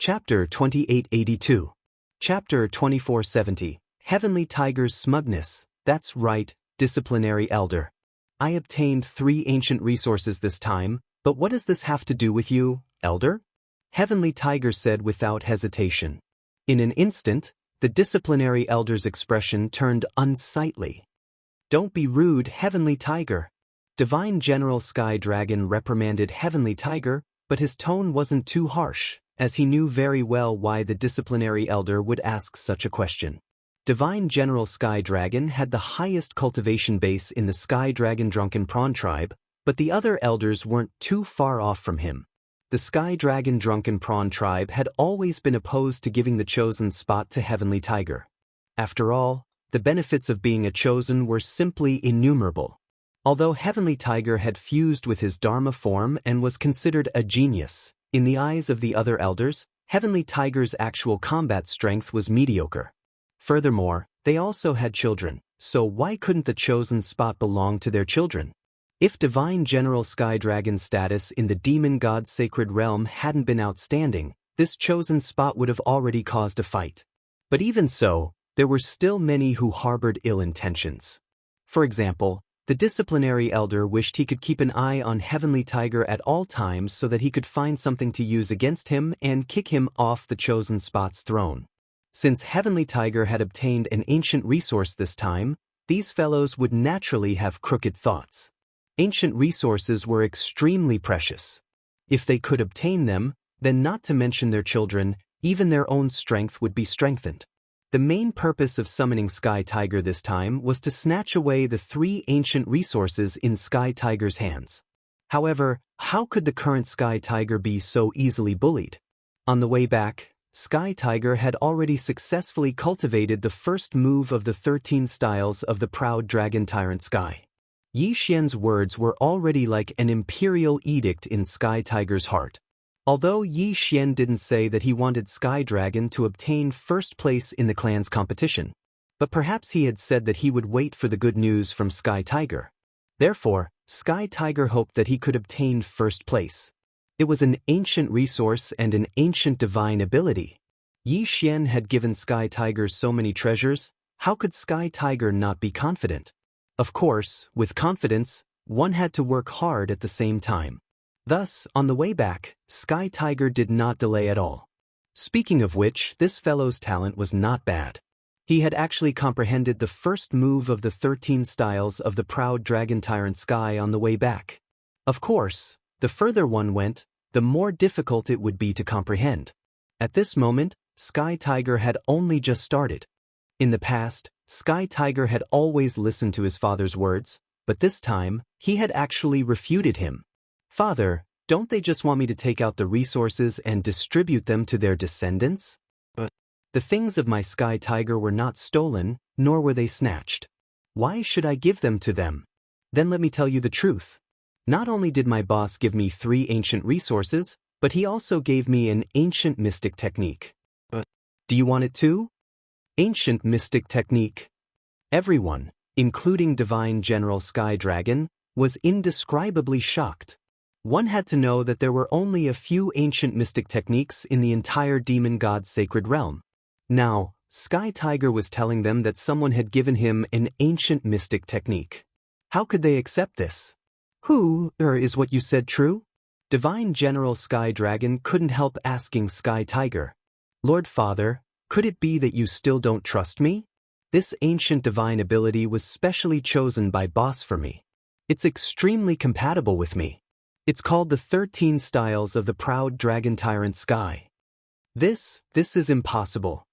Chapter 2882. Chapter 2470. Heavenly Tiger's Smugness. That's right, disciplinary elder. I obtained 3 ancient resources this time, but what does this have to do with you, elder? Heavenly Tiger said without hesitation. In an instant, the disciplinary elder's expression turned unsightly. Don't be rude, Heavenly Tiger. Divine General Sky Dragon reprimanded Heavenly Tiger, but his tone wasn't too harsh, as he knew very well why the disciplinary elder would ask such a question. Divine General Sky Dragon had the highest cultivation base in the Sky Dragon Drunken Prawn tribe, but the other elders weren't too far off from him. The Sky Dragon Drunken Prawn tribe had always been opposed to giving the chosen spot to Heavenly Tiger. After all, the benefits of being a chosen were simply innumerable. Although Heavenly Tiger had fused with his Dharma form and was considered a genius, in the eyes of the other elders, Heavenly Tiger's actual combat strength was mediocre. Furthermore, they also had children, so why couldn't the chosen spot belong to their children? If Divine General Sky Dragon's status in the Demon God's sacred realm hadn't been outstanding, this chosen spot would have already caused a fight. But even so, there were still many who harbored ill intentions. For example, the disciplinary elder wished he could keep an eye on Heavenly Tiger at all times so that he could find something to use against him and kick him off the chosen spot's throne. Since Heavenly Tiger had obtained an ancient resource this time, these fellows would naturally have crooked thoughts. Ancient resources were extremely precious. If they could obtain them, then not to mention their children, even their own strength would be strengthened. The main purpose of summoning Sky Tiger this time was to snatch away the 3 ancient resources in Sky Tiger's hands. However, how could the current Sky Tiger be so easily bullied? On the way back, Sky Tiger had already successfully cultivated the first move of the 13 styles of the proud dragon tyrant Sky. Yi Xian's words were already like an imperial edict in Sky Tiger's heart. Although Yi Xian didn't say that he wanted Sky Dragon to obtain first place in the clan's competition, but perhaps he had said that he would wait for the good news from Sky Tiger. Therefore, Sky Tiger hoped that he could obtain first place. It was an ancient resource and an ancient divine ability. Yi Xian had given Sky Tiger so many treasures, how could Sky Tiger not be confident? Of course, with confidence, one had to work hard at the same time. Thus, on the way back, Sky Tiger did not delay at all. Speaking of which, this fellow's talent was not bad. He had actually comprehended the first move of the 13 styles of the proud dragon tyrant Sky on the way back. Of course, the further one went, the more difficult it would be to comprehend. At this moment, Sky Tiger had only just started. In the past, Sky Tiger had always listened to his father's words, but this time, he had actually refuted him. Father, don't they just want me to take out the resources and distribute them to their descendants? But the things of my Sky Tiger were not stolen, nor were they snatched. Why should I give them to them? Then let me tell you the truth. Not only did my boss give me 3 ancient resources, but he also gave me an ancient mystic technique. But do you want it too? Ancient mystic technique. Everyone, including Divine General Sky Dragon, was indescribably shocked. One had to know that there were only a few ancient mystic techniques in the entire Demon God's sacred realm. Now, Sky Tiger was telling them that someone had given him an ancient mystic technique. How could they accept this? Is what you said true? Divine General Sky Dragon couldn't help asking Sky Tiger. Lord Father, could it be that you still don't trust me? This ancient divine ability was specially chosen by Boss for me. It's extremely compatible with me. It's called the 13 styles of the proud dragon tyrant Sky. This is impossible.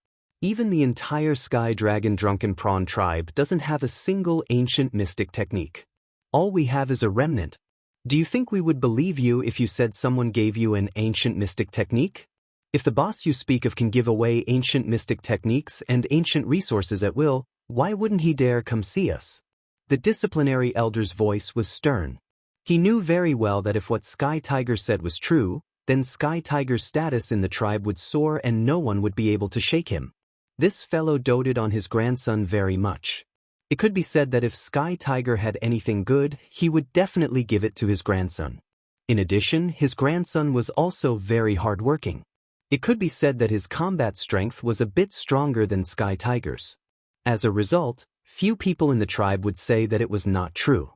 Even the entire Sky Dragon Drunken Prawn tribe doesn't have a single ancient mystic technique. All we have is a remnant. Do you think we would believe you if you said someone gave you an ancient mystic technique? If the boss you speak of can give away ancient mystic techniques and ancient resources at will, why wouldn't he dare come see us? The disciplinary elder's voice was stern. He knew very well that if what Sky Tiger said was true, then Sky Tiger's status in the tribe would soar and no one would be able to shake him. This fellow doted on his grandson very much. It could be said that if Sky Tiger had anything good, he would definitely give it to his grandson. In addition, his grandson was also very hardworking. It could be said that his combat strength was a bit stronger than Sky Tiger's. As a result, few people in the tribe would say that it was not true.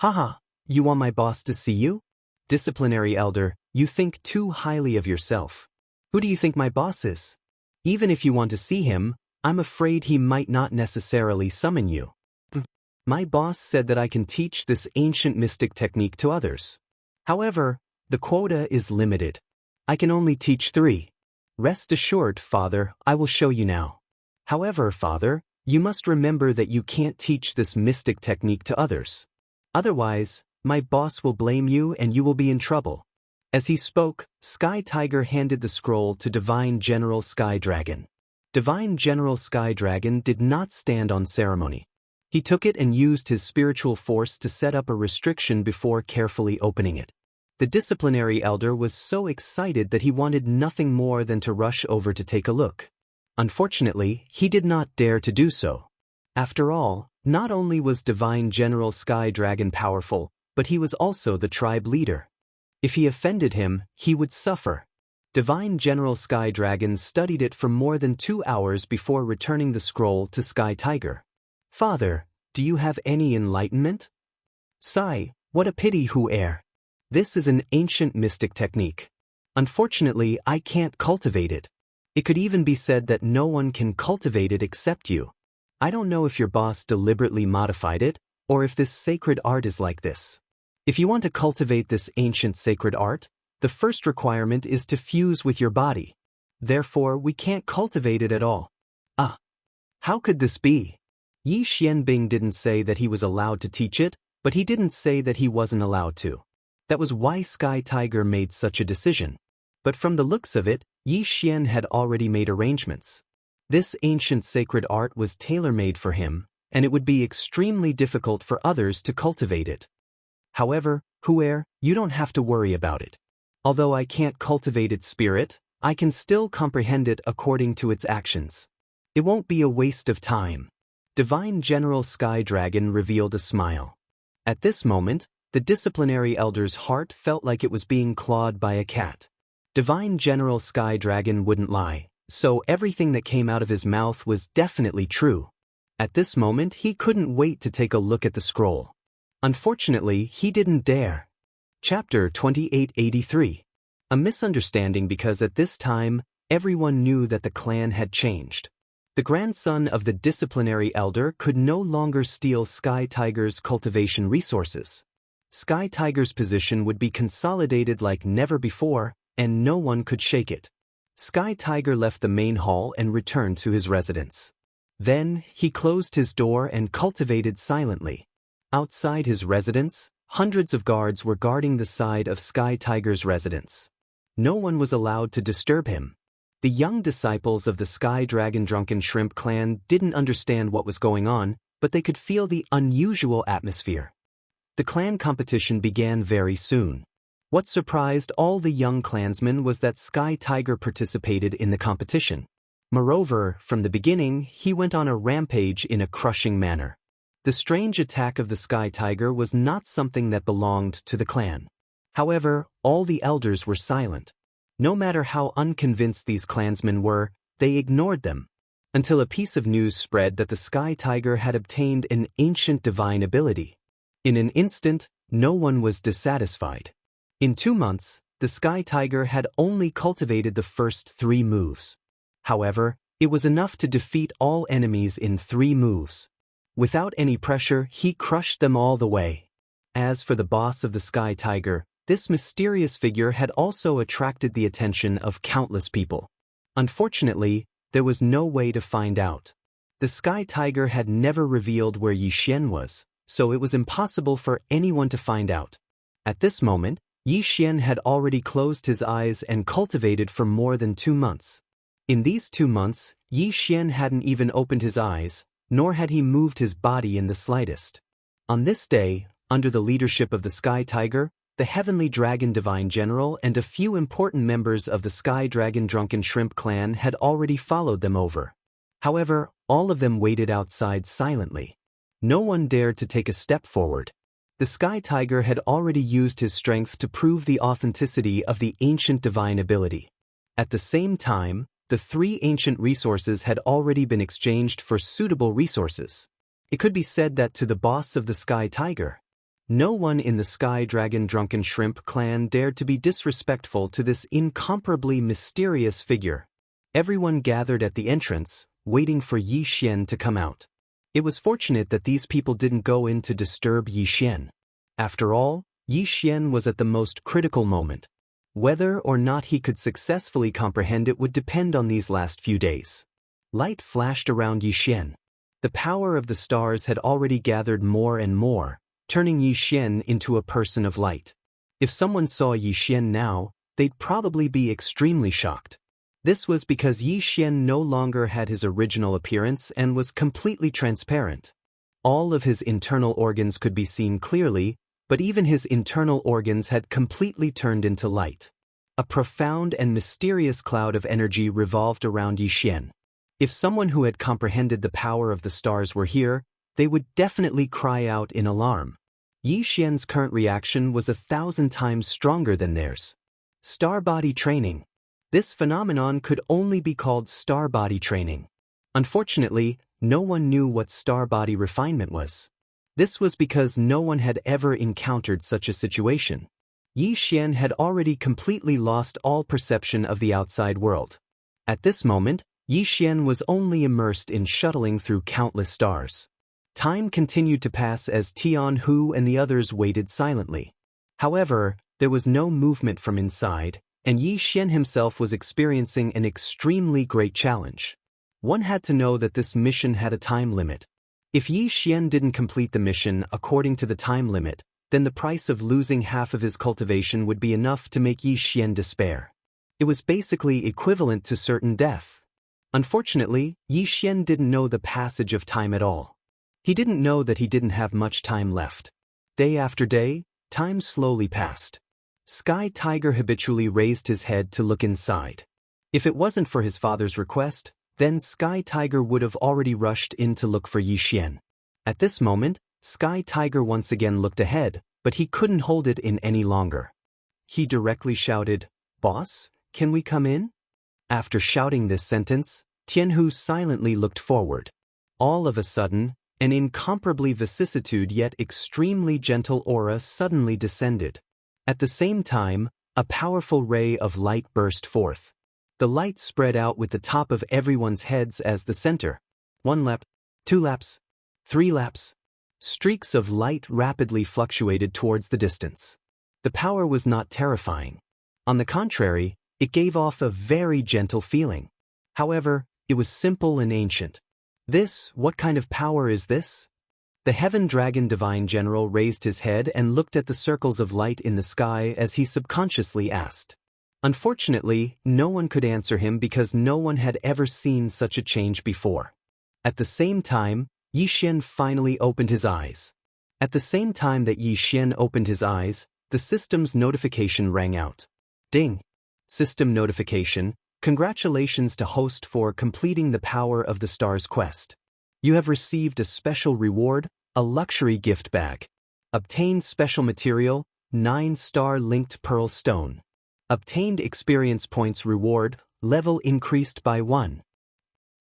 Haha, you want my boss to see you? Disciplinary elder, you think too highly of yourself. Who do you think my boss is? Even if you want to see him, I'm afraid he might not necessarily summon you. My boss said that I can teach this ancient mystic technique to others. However, the quota is limited. I can only teach 3. Rest assured, Father, I will show you now. However, Father, you must remember that you can't teach this mystic technique to others. Otherwise, my boss will blame you and you will be in trouble. As he spoke, Sky Tiger handed the scroll to Divine General Sky Dragon. Divine General Sky Dragon did not stand on ceremony. He took it and used his spiritual force to set up a restriction before carefully opening it. The disciplinary elder was so excited that he wanted nothing more than to rush over to take a look. Unfortunately, he did not dare to do so. After all, not only was Divine General Sky Dragon powerful, but he was also the tribe leader. If he offended him, he would suffer. Divine General Sky Dragon studied it for more than 2 hours before returning the scroll to Sky Tiger. Father, do you have any enlightenment? Sigh, what a pity, Huer. This is an ancient mystic technique. Unfortunately, I can't cultivate it. It could even be said that no one can cultivate it except you. I don't know if your boss deliberately modified it, or if this sacred art is like this. If you want to cultivate this ancient sacred art, the first requirement is to fuse with your body. Therefore, we can't cultivate it at all. How could this be? Yi Xianbing didn't say that he was allowed to teach it, but he didn't say that he wasn't allowed to. That was why Sky Tiger made such a decision. But from the looks of it, Yi Xian had already made arrangements. This ancient sacred art was tailor-made for him, and it would be extremely difficult for others to cultivate it. However, Huer, you don't have to worry about it. Although I can't cultivate its spirit, I can still comprehend it according to its actions. It won't be a waste of time. Divine General Sky Dragon revealed a smile. At this moment, the disciplinary elder's heart felt like it was being clawed by a cat. Divine General Sky Dragon wouldn't lie, so everything that came out of his mouth was definitely true. At this moment, he couldn't wait to take a look at the scroll. Unfortunately, he didn't dare. Chapter 2883. A misunderstanding because at this time, everyone knew that the clan had changed. The grandson of the disciplinary elder could no longer steal Sky Tiger's cultivation resources. Sky Tiger's position would be consolidated like never before, and no one could shake it. Sky Tiger left the main hall and returned to his residence. Then, he closed his door and cultivated silently. Outside his residence, hundreds of guards were guarding the side of Sky Tiger's residence. No one was allowed to disturb him. The young disciples of the Sky Dragon Drunken Shrimp clan didn't understand what was going on, but they could feel the unusual atmosphere. The clan competition began very soon. What surprised all the young clansmen was that Sky Tiger participated in the competition. Moreover, from the beginning, he went on a rampage in a crushing manner. The strange attack of the Sky Tiger was not something that belonged to the clan. However, all the elders were silent. No matter how unconvinced these clansmen were, they ignored them. Until a piece of news spread that the Sky Tiger had obtained an ancient divine ability. In an instant, no one was dissatisfied. In 2 months, the Sky Tiger had only cultivated the first 3 moves. However, it was enough to defeat all enemies in 3 moves. Without any pressure, he crushed them all the way. As for the boss of the Sky Tiger, this mysterious figure had also attracted the attention of countless people. Unfortunately, there was no way to find out. The Sky Tiger had never revealed where Yi Xian was, so it was impossible for anyone to find out. At this moment, Yi Xian had already closed his eyes and cultivated for more than 2 months. In these 2 months, Yi Xian hadn't even opened his eyes, nor had he moved his body in the slightest. On this day, under the leadership of the Sky Tiger, the Heavenly Dragon Divine General and a few important members of the Sky Dragon Drunken Shrimp clan had already followed them over. However, all of them waited outside silently. No one dared to take a step forward. The Sky Tiger had already used his strength to prove the authenticity of the ancient divine ability. At the same time, the three ancient resources had already been exchanged for suitable resources. It could be said that to the boss of the Sky Tiger, no one in the Sky Dragon Drunken Shrimp clan dared to be disrespectful to this incomparably mysterious figure. Everyone gathered at the entrance, waiting for Yi Xian to come out. It was fortunate that these people didn't go in to disturb Yi Xian. After all, Yi Xian was at the most critical moment. Whether or not he could successfully comprehend it would depend on these last few days. Light flashed around Yi Xian. The power of the stars had already gathered more and more, turning Yi Xian into a person of light. If someone saw Yi Xian now, they'd probably be extremely shocked. This was because Yi Xian no longer had his original appearance and was completely transparent. All of his internal organs could be seen clearly, but even his internal organs had completely turned into light. A profound and mysterious cloud of energy revolved around Yi Xian. If someone who had comprehended the power of the stars were here, they would definitely cry out in alarm. Yi Xian's current reaction was 1,000 times stronger than theirs. Star body training. This phenomenon could only be called star body training. Unfortunately, no one knew what star body refinement was. This was because no one had ever encountered such a situation. Yi Xian had already completely lost all perception of the outside world. At this moment, Yi Xian was only immersed in shuttling through countless stars. Time continued to pass as Tian Hu and the others waited silently. However, there was no movement from inside, and Yi Xian himself was experiencing an extremely great challenge. One had to know that this mission had a time limit. If Yi Xian didn't complete the mission according to the time limit, then the price of losing half of his cultivation would be enough to make Yi Xian despair. It was basically equivalent to certain death. Unfortunately, Yi Xian didn't know the passage of time at all. He didn't know that he didn't have much time left. Day after day, time slowly passed. Sky Tiger habitually raised his head to look inside. If it wasn't for his father's request, then Sky Tiger would have already rushed in to look for Yi Xian. At this moment, Sky Tiger once again looked ahead, but he couldn't hold it in any longer. He directly shouted, "Boss, can we come in?" After shouting this sentence, Tianhu silently looked forward. All of a sudden, an incomparably vicissitude yet extremely gentle aura suddenly descended. At the same time, a powerful ray of light burst forth. The light spread out with the top of everyone's heads as the center. 1 lap, 2 laps, 3 laps. Streaks of light rapidly fluctuated towards the distance. The power was not terrifying. On the contrary, it gave off a very gentle feeling. However, it was simple and ancient. What kind of power is this? The Heaven Dragon Divine General raised his head and looked at the circles of light in the sky as he subconsciously asked. Unfortunately, no one could answer him because no one had ever seen such a change before. At the same time, Yi Xian finally opened his eyes. At the same time that Yi Xian opened his eyes, the system's notification rang out. Ding! System notification. Congratulations to host for completing the Power of the Stars quest. You have received a special reward, a luxury gift bag. Obtained special material, 9-star linked pearl stone. Obtained experience points reward, level increased by 1.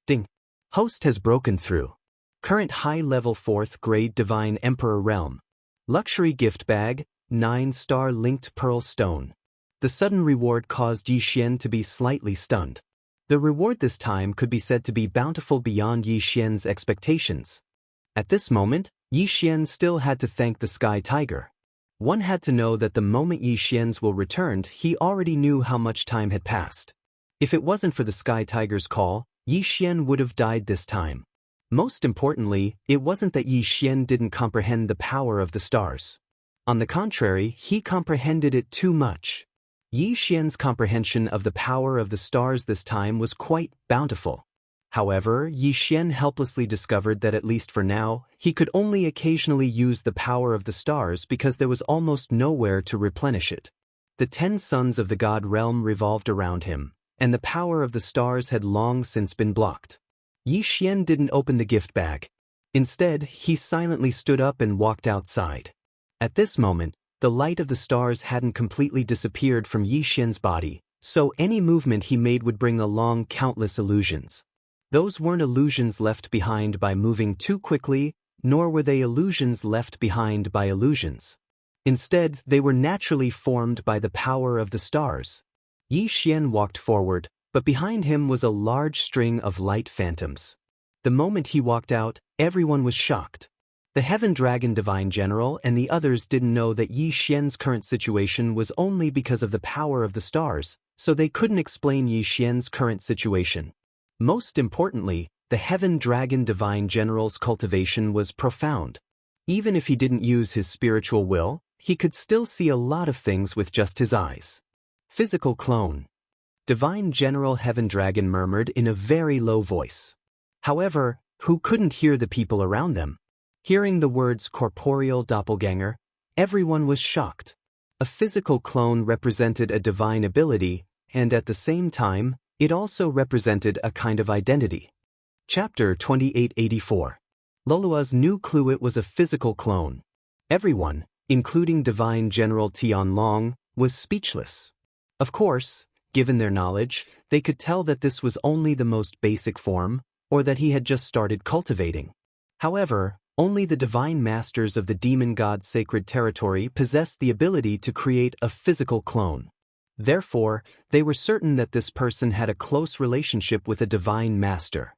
Ding! Host has broken through. Current high-level 4th grade Divine Emperor Realm. Luxury gift bag, 9-star linked pearl stone. The sudden reward caused Yi Xian to be slightly stunned. The reward this time could be said to be bountiful beyond Yi Xian's expectations. At this moment, Yi Xian still had to thank the Sky Tiger. One had to know that the moment Yi Xian's will returned, he already knew how much time had passed. If it wasn't for the Sky Tiger's call, Yi Xian would have died this time. Most importantly, it wasn't that Yi Xian didn't comprehend the power of the stars. On the contrary, he comprehended it too much. Yi Xian's comprehension of the power of the stars this time was quite bountiful. However, Yi Xian helplessly discovered that at least for now, he could only occasionally use the power of the stars because there was almost nowhere to replenish it. The 10 sons of the God realm revolved around him, and the power of the stars had long since been blocked. Yi Xian didn't open the gift bag. Instead, he silently stood up and walked outside. At this moment, the light of the stars hadn't completely disappeared from Yi Xian's body, So any movement he made would bring along countless illusions. Those weren't illusions left behind by moving too quickly, nor were they illusions left behind by illusions. Instead, they were naturally formed by the power of the stars. Yi Xian walked forward, but behind him was a large string of light phantoms. The moment he walked out, everyone was shocked. The Heaven Dragon Divine General and the others didn't know that Yi Xian's current situation was only because of the power of the stars, so they couldn't explain Yi Xian's current situation. Most importantly, the Heaven Dragon Divine General's cultivation was profound. Even if he didn't use his spiritual will, he could still see a lot of things with just his eyes. Physical clone. Divine General Heaven Dragon murmured in a very low voice. However, who couldn't hear the people around them? Hearing the words corporeal doppelganger, everyone was shocked. A physical clone represented a divine ability, and at the same time, it also represented a kind of identity. Chapter 2884. Lolua's new clue was a physical clone. Everyone, including Divine General Tianlong, was speechless. Of course, given their knowledge, they could tell that this was only the most basic form, or that he had just started cultivating. However, only the divine masters of the demon god's sacred territory possessed the ability to create a physical clone. Therefore, they were certain that this person had a close relationship with a divine master.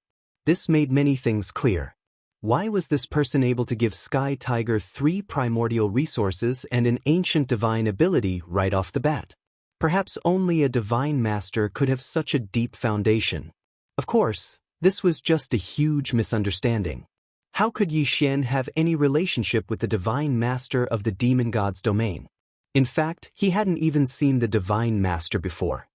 This made many things clear. Why was this person able to give Sky Tiger 3 primordial resources and an ancient divine ability right off the bat? Perhaps only a divine master could have such a deep foundation. Of course, this was just a huge misunderstanding. How could Yi Xian have any relationship with the divine master of the demon god's domain? In fact, he hadn't even seen the divine master before.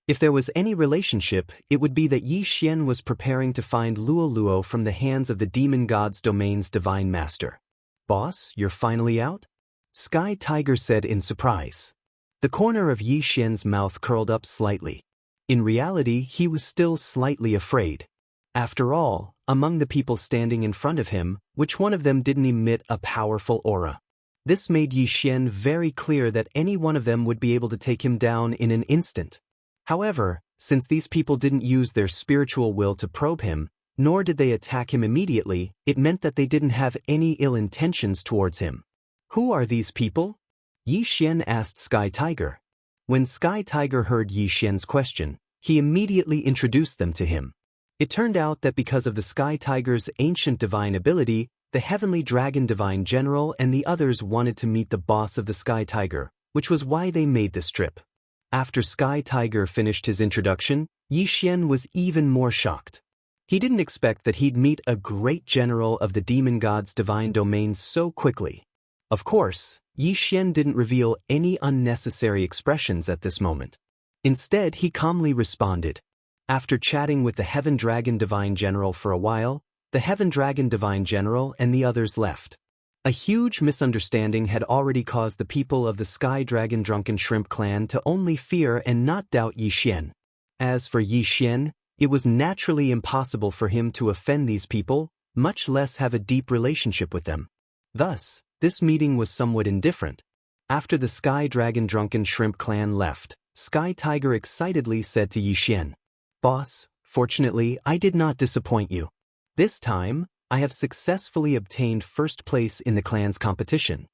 If there was any relationship, it would be that Yi Xian was preparing to find Luo Luo from the hands of the demon god's domain's divine master. "Boss, you're finally out?" Sky Tiger said in surprise. The corner of Yi Xian's mouth curled up slightly. In reality, he was still slightly afraid. After all, among the people standing in front of him, which one of them didn't emit a powerful aura? This made Yi Xian very clear that any one of them would be able to take him down in an instant. However, since these people didn't use their spiritual will to probe him, nor did they attack him immediately, it meant that they didn't have any ill intentions towards him. "Who are these people?" Yi Xian asked Sky Tiger. When Sky Tiger heard Yi Xian's question, he immediately introduced them to him. It turned out that because of the Sky Tiger's ancient divine ability, the Heavenly Dragon Divine General and the others wanted to meet the boss of the Sky Tiger, which was why they made this trip. After Sky Tiger finished his introduction, Yi Xian was even more shocked. He didn't expect that he'd meet a great general of the demon god's divine domain so quickly. Of course, Yi Xian didn't reveal any unnecessary expressions at this moment. Instead, he calmly responded. After chatting with the Heaven Dragon Divine General for a while, the Heaven Dragon Divine General and the others left. A huge misunderstanding had already caused the people of the Sky Dragon Drunken Shrimp clan to only fear and not doubt Yi Xian. As for Yi Xian, it was naturally impossible for him to offend these people, much less have a deep relationship with them. Thus, this meeting was somewhat indifferent. After the Sky Dragon Drunken Shrimp clan left, Sky Tiger excitedly said to Yi Xian, "Boss, fortunately, I did not disappoint you. This time, I have successfully obtained first place in the clan's competition."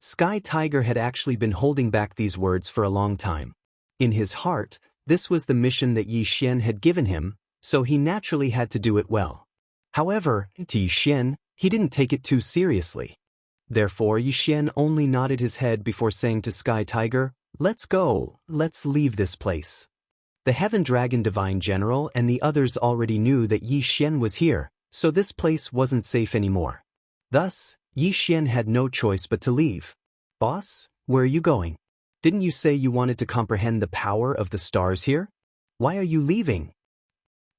Sky Tiger had actually been holding back these words for a long time. In his heart, this was the mission that Yi Xian had given him, so he naturally had to do it well. However, to Yi Xian, he didn't take it too seriously. Therefore, Yi Xian only nodded his head before saying to Sky Tiger, "Let's go, let's leave this place." The Heaven Dragon Divine General and the others already knew that Yi Xian was here, so this place wasn't safe anymore. Thus, Yi Xian had no choice but to leave. "Boss, where are you going? Didn't you say you wanted to comprehend the power of the stars here? Why are you leaving?"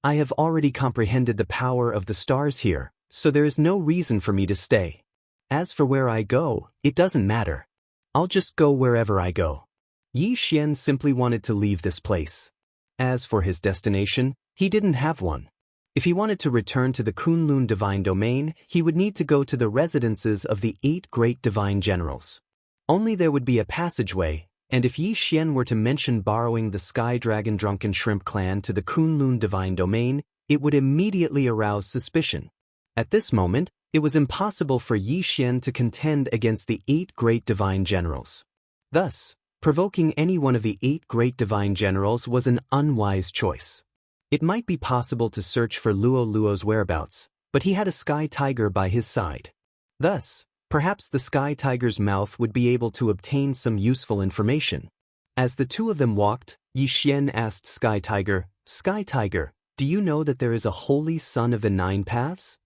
"I have already comprehended the power of the stars here, so there is no reason for me to stay. As for where I go, it doesn't matter. I'll just go wherever I go." Yi Xian simply wanted to leave this place. As for his destination, he didn't have one. If he wanted to return to the Kunlun Divine Domain, he would need to go to the residences of the 8 great divine generals. Only there would be a passageway, and if Yi Xian were to mention borrowing the Sky Dragon Drunken Shrimp clan to the Kunlun Divine Domain, it would immediately arouse suspicion. At this moment, it was impossible for Yi Xian to contend against the 8 great divine generals. Thus, provoking any one of the 8 great divine generals was an unwise choice. It might be possible to search for Luo Luo's whereabouts, but he had a Sky Tiger by his side. Thus, perhaps the Sky Tiger's mouth would be able to obtain some useful information. As the two of them walked, Yi Xian asked Sky Tiger, "Sky Tiger, do you know that there is a holy son of the 9 paths?"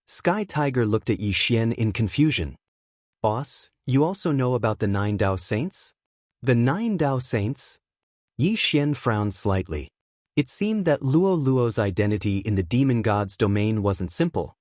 Sky Tiger looked at Yi Xian in confusion. "Boss, you also know about the 9 Dao Saints?" "The 9 Dao Saints?" Yi Xian frowned slightly. It seemed that Luo Luo's identity in the demon god's domain wasn't simple.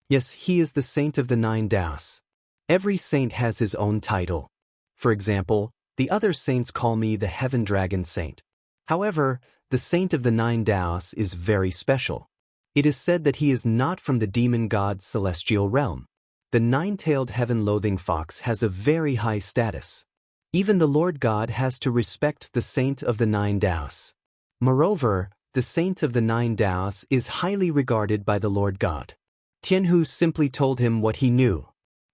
Yes, he is the saint of the 9 Daos. Every saint has his own title. For example, the other saints call me the Heaven Dragon Saint. However, the saint of the 9 Daos is very special. It is said that he is not from the demon god's celestial realm. The 9-tailed heaven-loathing fox has a very high status. Even the Lord God has to respect the saint of the 9 Daos. Moreover, the saint of the 9 Daos is highly regarded by the Lord God. Tianhu simply told him what he knew.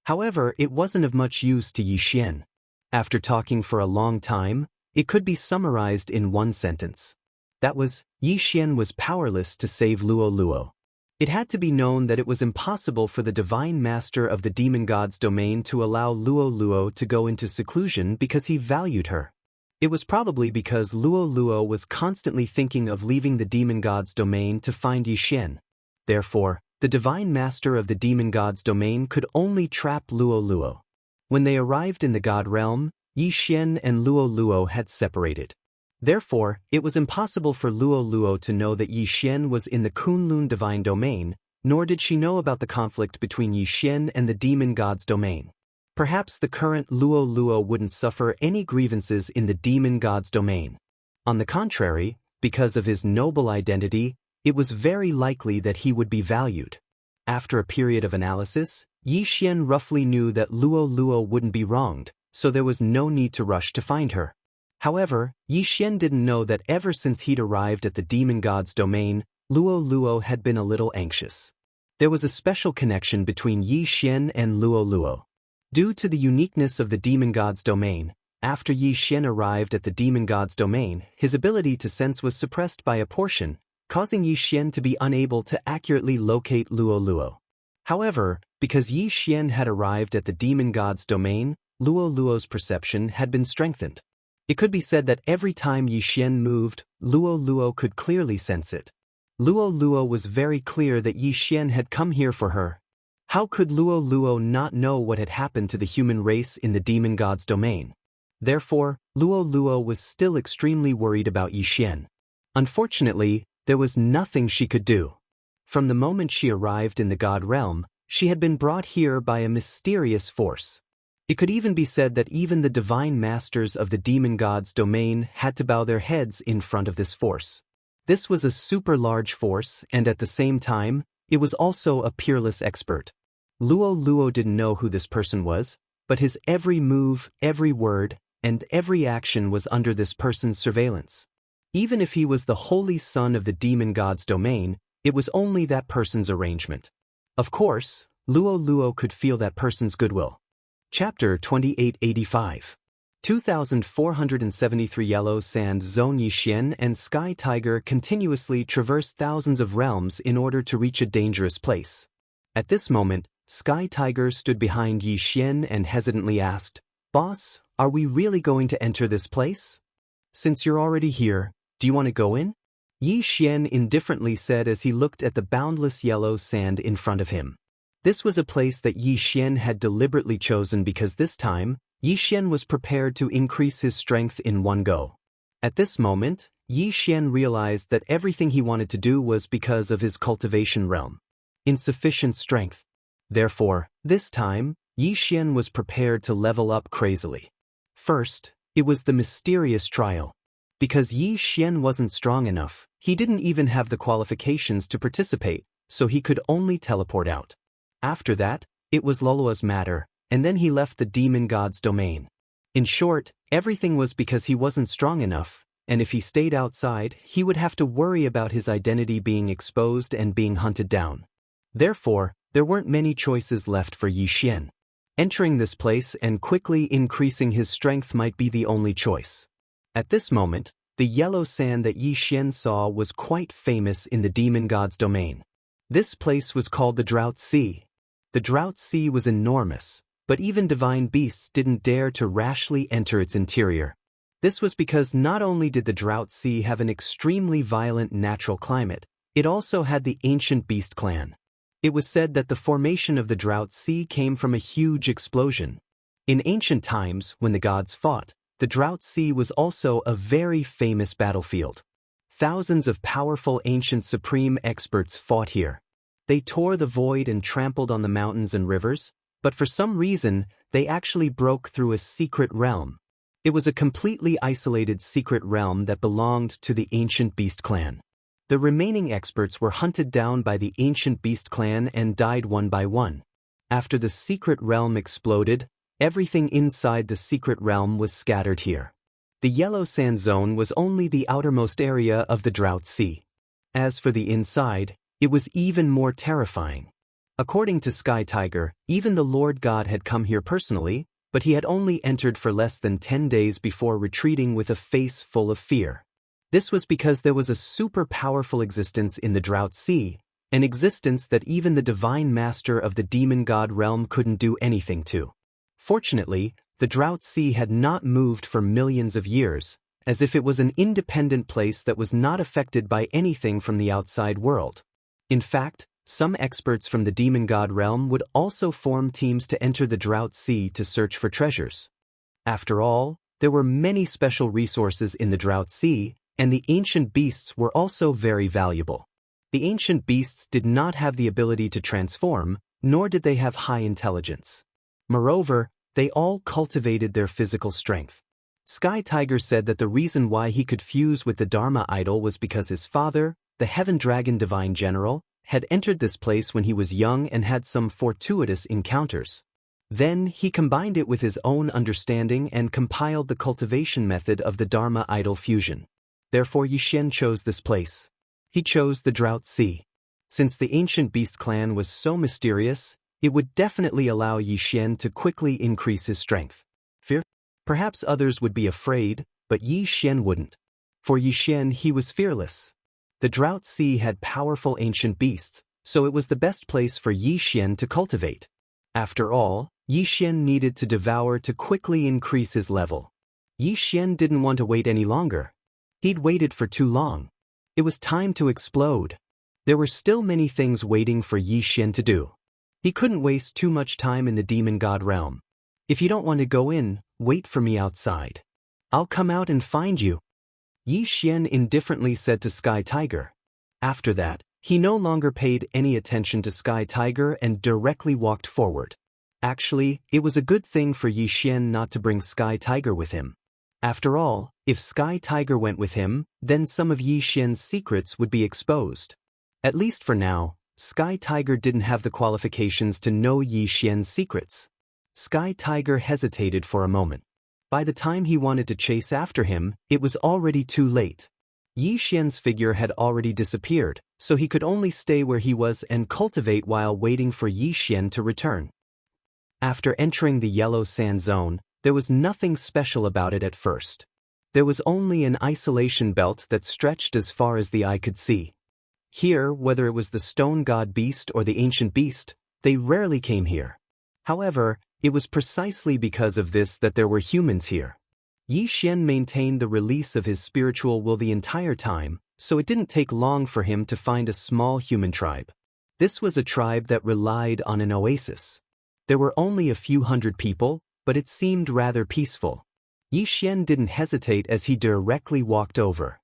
However, it wasn't of much use to Yi Xian. After talking for a long time, it could be summarized in one sentence. That was, Yi Xian was powerless to save Luo Luo. It had to be known that it was impossible for the divine master of the demon god's domain to allow Luo Luo to go into seclusion because he valued her. It was probably because Luo Luo was constantly thinking of leaving the demon god's domain to find Yi Xian. Therefore, the divine master of the demon god's domain could only trap Luo Luo. When they arrived in the god realm, Yi Xian and Luo Luo had separated. Therefore, it was impossible for Luo Luo to know that Yi Xian was in the Kunlun divine domain, nor did she know about the conflict between Yi Xian and the demon god's domain. Perhaps the current Luo Luo wouldn't suffer any grievances in the demon god's domain. On the contrary, because of his noble identity, it was very likely that he would be valued. After a period of analysis, Yi Xian roughly knew that Luo Luo wouldn't be wronged, so there was no need to rush to find her. However, Yi Xian didn't know that ever since he'd arrived at the demon god's domain, Luo Luo had been a little anxious. There was a special connection between Yi Xian and Luo Luo. Due to the uniqueness of the demon god's domain, after Yi Xian arrived at the demon god's domain, his ability to sense was suppressed by a portion, causing Yi Xian to be unable to accurately locate Luo Luo. However, because Yi Xian had arrived at the demon god's domain, Luo Luo's perception had been strengthened. It could be said that every time Yi Xian moved, Luo Luo could clearly sense it. Luo Luo was very clear that Yi Xian had come here for her. How could Luo Luo not know what had happened to the human race in the demon god's domain? Therefore, Luo Luo was still extremely worried about Yi Xian. Unfortunately, there was nothing she could do. From the moment she arrived in the god realm, she had been brought here by a mysterious force. It could even be said that even the divine masters of the demon god's domain had to bow their heads in front of this force. This was a super large force, and at the same time, it was also a peerless expert. Luo Luo didn't know who this person was, but his every move, every word, and every action was under this person's surveillance. Even if he was the holy son of the demon god's domain, it was only that person's arrangement. Of course, Luo Luo could feel that person's goodwill. Chapter 2885. 2473 Yellow Sand Zone. Yi Xian and Sky Tiger continuously traversed thousands of realms in order to reach a dangerous place. At this moment, Sky Tiger stood behind Yi Xian and hesitantly asked, "Boss, are we really going to enter this place? Since you're already here, do you want to go in?" Yi Xian indifferently said as he looked at the boundless yellow sand in front of him. This was a place that Yi Xian had deliberately chosen because this time, Yi Xian was prepared to increase his strength in one go. At this moment, Yi Xian realized that everything he wanted to do was because of his cultivation realm. Insufficient strength. Therefore, this time, Yi Xian was prepared to level up crazily. First, it was the mysterious trial. Because Yi Xian wasn't strong enough, he didn't even have the qualifications to participate, so he could only teleport out. After that, it was Lolua's matter, and then he left the demon god's domain. In short, everything was because he wasn't strong enough, and if he stayed outside, he would have to worry about his identity being exposed and being hunted down. Therefore, there weren't many choices left for Yi Xian. Entering this place and quickly increasing his strength might be the only choice. At this moment, the yellow sand that Yi Xian saw was quite famous in the demon god's domain. This place was called the Drought Sea. The Drought Sea was enormous, but even divine beasts didn't dare to rashly enter its interior. This was because not only did the Drought Sea have an extremely violent natural climate, it also had the ancient beast clan. It was said that the formation of the Drought Sea came from a huge explosion. In ancient times, when the gods fought, the Drought Sea was also a very famous battlefield. Thousands of powerful ancient supreme experts fought here. They tore the void and trampled on the mountains and rivers, but for some reason, they actually broke through a secret realm. It was a completely isolated secret realm that belonged to the ancient beast clan. The remaining experts were hunted down by the ancient beast clan and died one by one. After the secret realm exploded, everything inside the secret realm was scattered here. The yellow sand zone was only the outermost area of the Drought Sea. As for the inside, it was even more terrifying. According to Sky Tiger, even the Lord God had come here personally, but he had only entered for less than 10 days before retreating with a face full of fear. This was because there was a super powerful existence in the Drought Sea, an existence that even the divine master of the demon god realm couldn't do anything to. Fortunately, the Drought Sea had not moved for millions of years, as if it was an independent place that was not affected by anything from the outside world. In fact, some experts from the demon god realm would also form teams to enter the Drought Sea to search for treasures. After all, there were many special resources in the Drought Sea, and the ancient beasts were also very valuable. The ancient beasts did not have the ability to transform, nor did they have high intelligence. Moreover, they all cultivated their physical strength. Sky Tiger said that the reason why he could fuse with the Dharma idol was because his father, the Heaven Dragon Divine General, had entered this place when he was young and had some fortuitous encounters. Then he combined it with his own understanding and compiled the cultivation method of the Dharma idol fusion. Therefore Yi Xian chose this place. He chose the Drought Sea. Since the ancient beast clan was so mysterious, it would definitely allow Yi Xian to quickly increase his strength. Fear? Perhaps others would be afraid, but Yi Xian wouldn't. For Yi Xian, he was fearless. The Drought Sea had powerful ancient beasts, so it was the best place for Yi Xian to cultivate. After all, Yi Xian needed to devour to quickly increase his level. Yi Xian didn't want to wait any longer. He'd waited for too long. It was time to explode. There were still many things waiting for Yi Xian to do. He couldn't waste too much time in the demon god realm. If you don't want to go in, wait for me outside. I'll come out and find you. Yi Xian indifferently said to Sky Tiger. After that, he no longer paid any attention to Sky Tiger and directly walked forward. Actually, it was a good thing for Yi Xian not to bring Sky Tiger with him. After all, if Sky Tiger went with him, then some of Yi Xian's secrets would be exposed. At least for now, Sky Tiger didn't have the qualifications to know Yi Xian's secrets. Sky Tiger hesitated for a moment. By the time he wanted to chase after him, it was already too late. Yi Xian's figure had already disappeared, so he could only stay where he was and cultivate while waiting for Yi Xian to return. After entering the yellow sand zone, there was nothing special about it at first. There was only an isolation belt that stretched as far as the eye could see. Here, whether it was the stone god beast or the ancient beast, they rarely came here. However, it was precisely because of this that there were humans here. Yi Xian maintained the release of his spiritual will the entire time, so it didn't take long for him to find a small human tribe. This was a tribe that relied on an oasis. There were only a few hundred people, but it seemed rather peaceful. Yi Xian didn't hesitate as he directly walked over.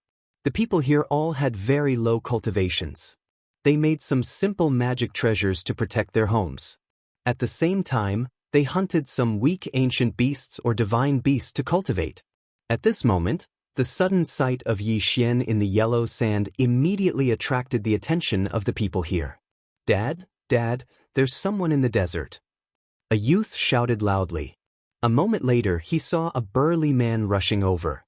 The people here all had very low cultivations. They made some simple magic treasures to protect their homes. At the same time, they hunted some weak ancient beasts or divine beasts to cultivate. At this moment, the sudden sight of Yi Xian in the yellow sand immediately attracted the attention of the people here. "Dad, Dad, there's someone in the desert." A youth shouted loudly. A moment later he saw a burly man rushing over.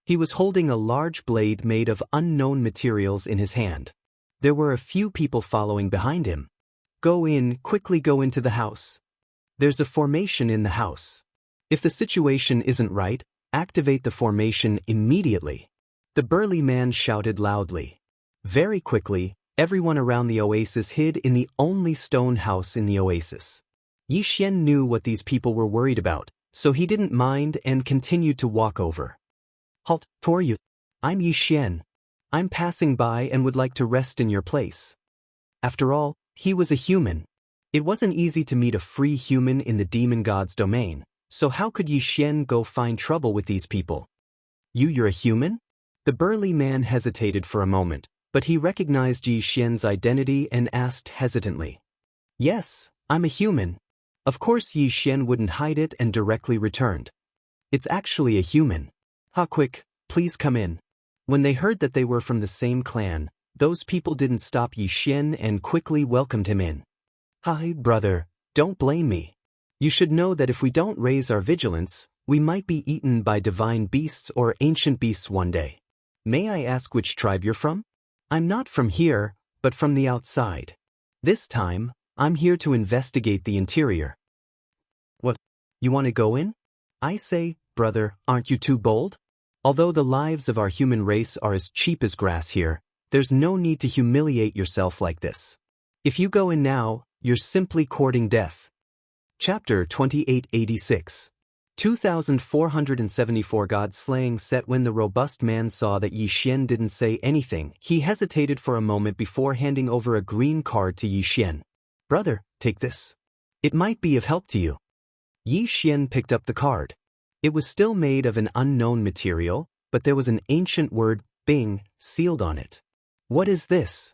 He was holding a large blade made of unknown materials in his hand. There were a few people following behind him. Quickly go into the house. There's a formation in the house. If the situation isn't right, activate the formation immediately. The burly man shouted loudly. Very quickly, everyone around the oasis hid in the only stone house in the oasis. Yi Xian knew what these people were worried about, so he didn't mind and continued to walk over. Halt, who are you? I'm Yi Xian. I'm passing by and would like to rest in your place. After all, he was a human. It wasn't easy to meet a free human in the demon god's domain, so how could Yi Xian go find trouble with these people? You're a human? The burly man hesitated for a moment, but he recognized Yi Xian's identity and asked hesitantly. Yes, I'm a human. Of course Yi Xian wouldn't hide it and directly returned. It's actually a human. Quick, please come in. When they heard that they were from the same clan, those people didn't stop Yi Xian and quickly welcomed him in. Hi, brother, don't blame me. You should know that if we don't raise our vigilance, we might be eaten by divine beasts or ancient beasts one day. May I ask which tribe you're from? I'm not from here, but from the outside. This time, I'm here to investigate the interior. What? You want to go in? I say, brother, aren't you too bold? Although the lives of our human race are as cheap as grass here, there's no need to humiliate yourself like this. If you go in now, you're simply courting death. Chapter 2886. 2474 God slaying set. When the robust man saw that Yi Xian didn't say anything, he hesitated for a moment before handing over a green card to Yi Xian. Brother, take this. It might be of help to you. Yi Xian picked up the card. It was still made of an unknown material, but there was an ancient word, Bing, sealed on it. What is this?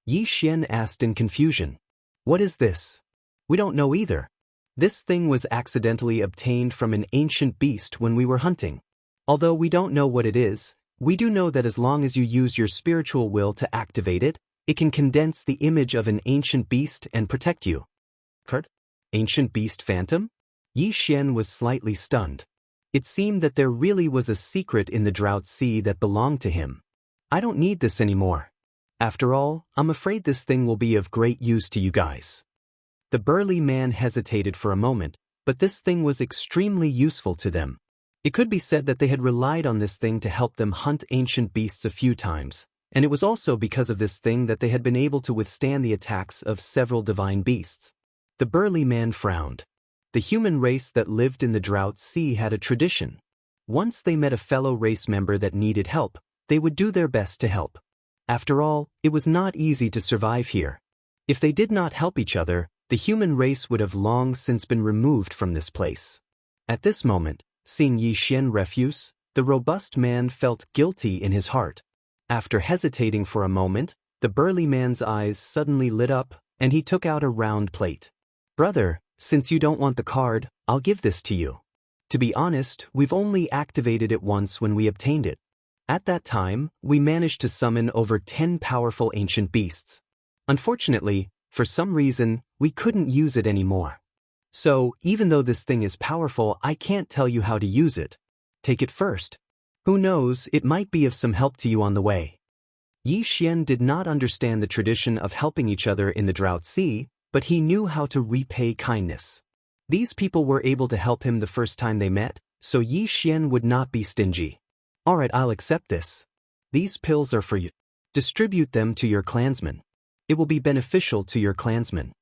Yi Xian asked in confusion. What is this? We don't know either. This thing was accidentally obtained from an ancient beast when we were hunting. Although we don't know what it is, we do know that as long as you use your spiritual will to activate it, it can condense the image of an ancient beast and protect you. Kurt? Ancient beast phantom? Yi Xian was slightly stunned. It seemed that there really was a secret in the Drought Sea that belonged to him. I don't need this anymore. After all, I'm afraid this thing will be of great use to you guys. The burly man hesitated for a moment, but this thing was extremely useful to them. It could be said that they had relied on this thing to help them hunt ancient beasts a few times, and it was also because of this thing that they had been able to withstand the attacks of several divine beasts. The burly man frowned. The human race that lived in the Drought Sea had a tradition. Once they met a fellow race member that needed help, they would do their best to help. After all, it was not easy to survive here. If they did not help each other, the human race would have long since been removed from this place. At this moment, seeing Yi Xian refuse, the robust man felt guilty in his heart. After hesitating for a moment, the burly man's eyes suddenly lit up, and he took out a round plate. Brother, since you don't want the card, I'll give this to you. To be honest, we've only activated it once when we obtained it. At that time, we managed to summon over 10 powerful ancient beasts. Unfortunately, for some reason, we couldn't use it anymore. So, even though this thing is powerful, I can't tell you how to use it. Take it first. Who knows, it might be of some help to you on the way. Yi Xian did not understand the tradition of helping each other in the Drought Sea, but he knew how to repay kindness. These people were able to help him the first time they met, so Yi Xian would not be stingy. Alright, I'll accept this. These pills are for you. Distribute them to your clansmen. It will be beneficial to your clansmen.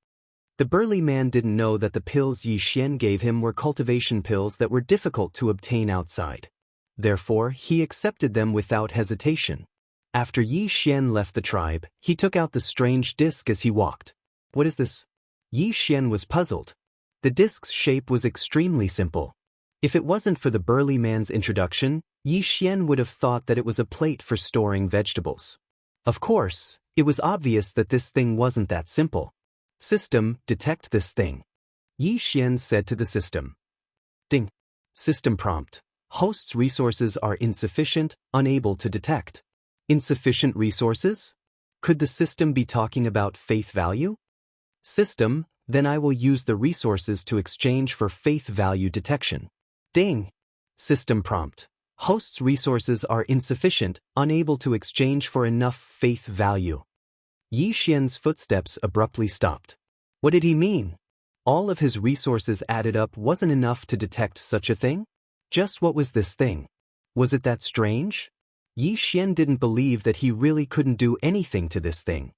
The burly man didn't know that the pills Yi Xian gave him were cultivation pills that were difficult to obtain outside. Therefore, he accepted them without hesitation. After Yi Xian left the tribe, he took out the strange disc as he walked. What is this? Yi Xian was puzzled. The disc's shape was extremely simple. If it wasn't for the burly man's introduction, Yi Xian would have thought that it was a plate for storing vegetables. Of course, it was obvious that this thing wasn't that simple. System, detect this thing. Yi Xian said to the system. Ding. System prompt. Host's resources are insufficient, unable to detect. Insufficient resources? Could the system be talking about faith value? System, Then I will use the resources to exchange for faith value detection. Ding! System prompt. Host's resources are insufficient, unable to exchange for enough faith value. Yi Xian's footsteps abruptly stopped. What did he mean? All of his resources added up wasn't enough to detect such a thing? Just what was this thing? Was it that strange? Yi Xian didn't believe that he really couldn't do anything to this thing.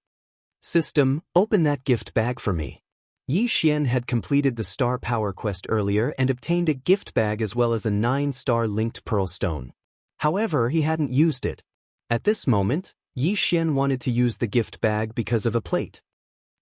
System, open that gift bag for me. Yi Xian had completed the Star Power quest earlier and obtained a gift bag as well as a 9-star linked pearl stone. However, he hadn't used it. At this moment, Yi Xian wanted to use the gift bag because of a plate.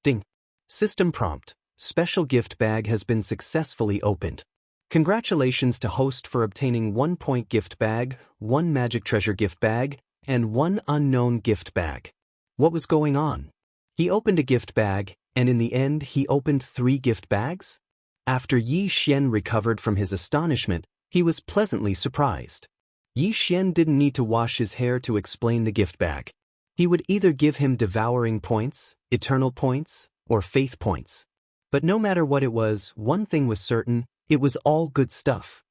Ding! System prompt. Special gift bag has been successfully opened. Congratulations to host for obtaining 1-point gift bag, 1 magic treasure gift bag, and 1 unknown gift bag. What was going on? He opened a gift bag, and in the end he opened 3 gift bags? After Yi Xian recovered from his astonishment, he was pleasantly surprised. Yi Xian didn't need to wash his hair to explain the gift bag. He would either give him devouring points, eternal points, or faith points. But no matter what it was, one thing was certain, it was all good stuff.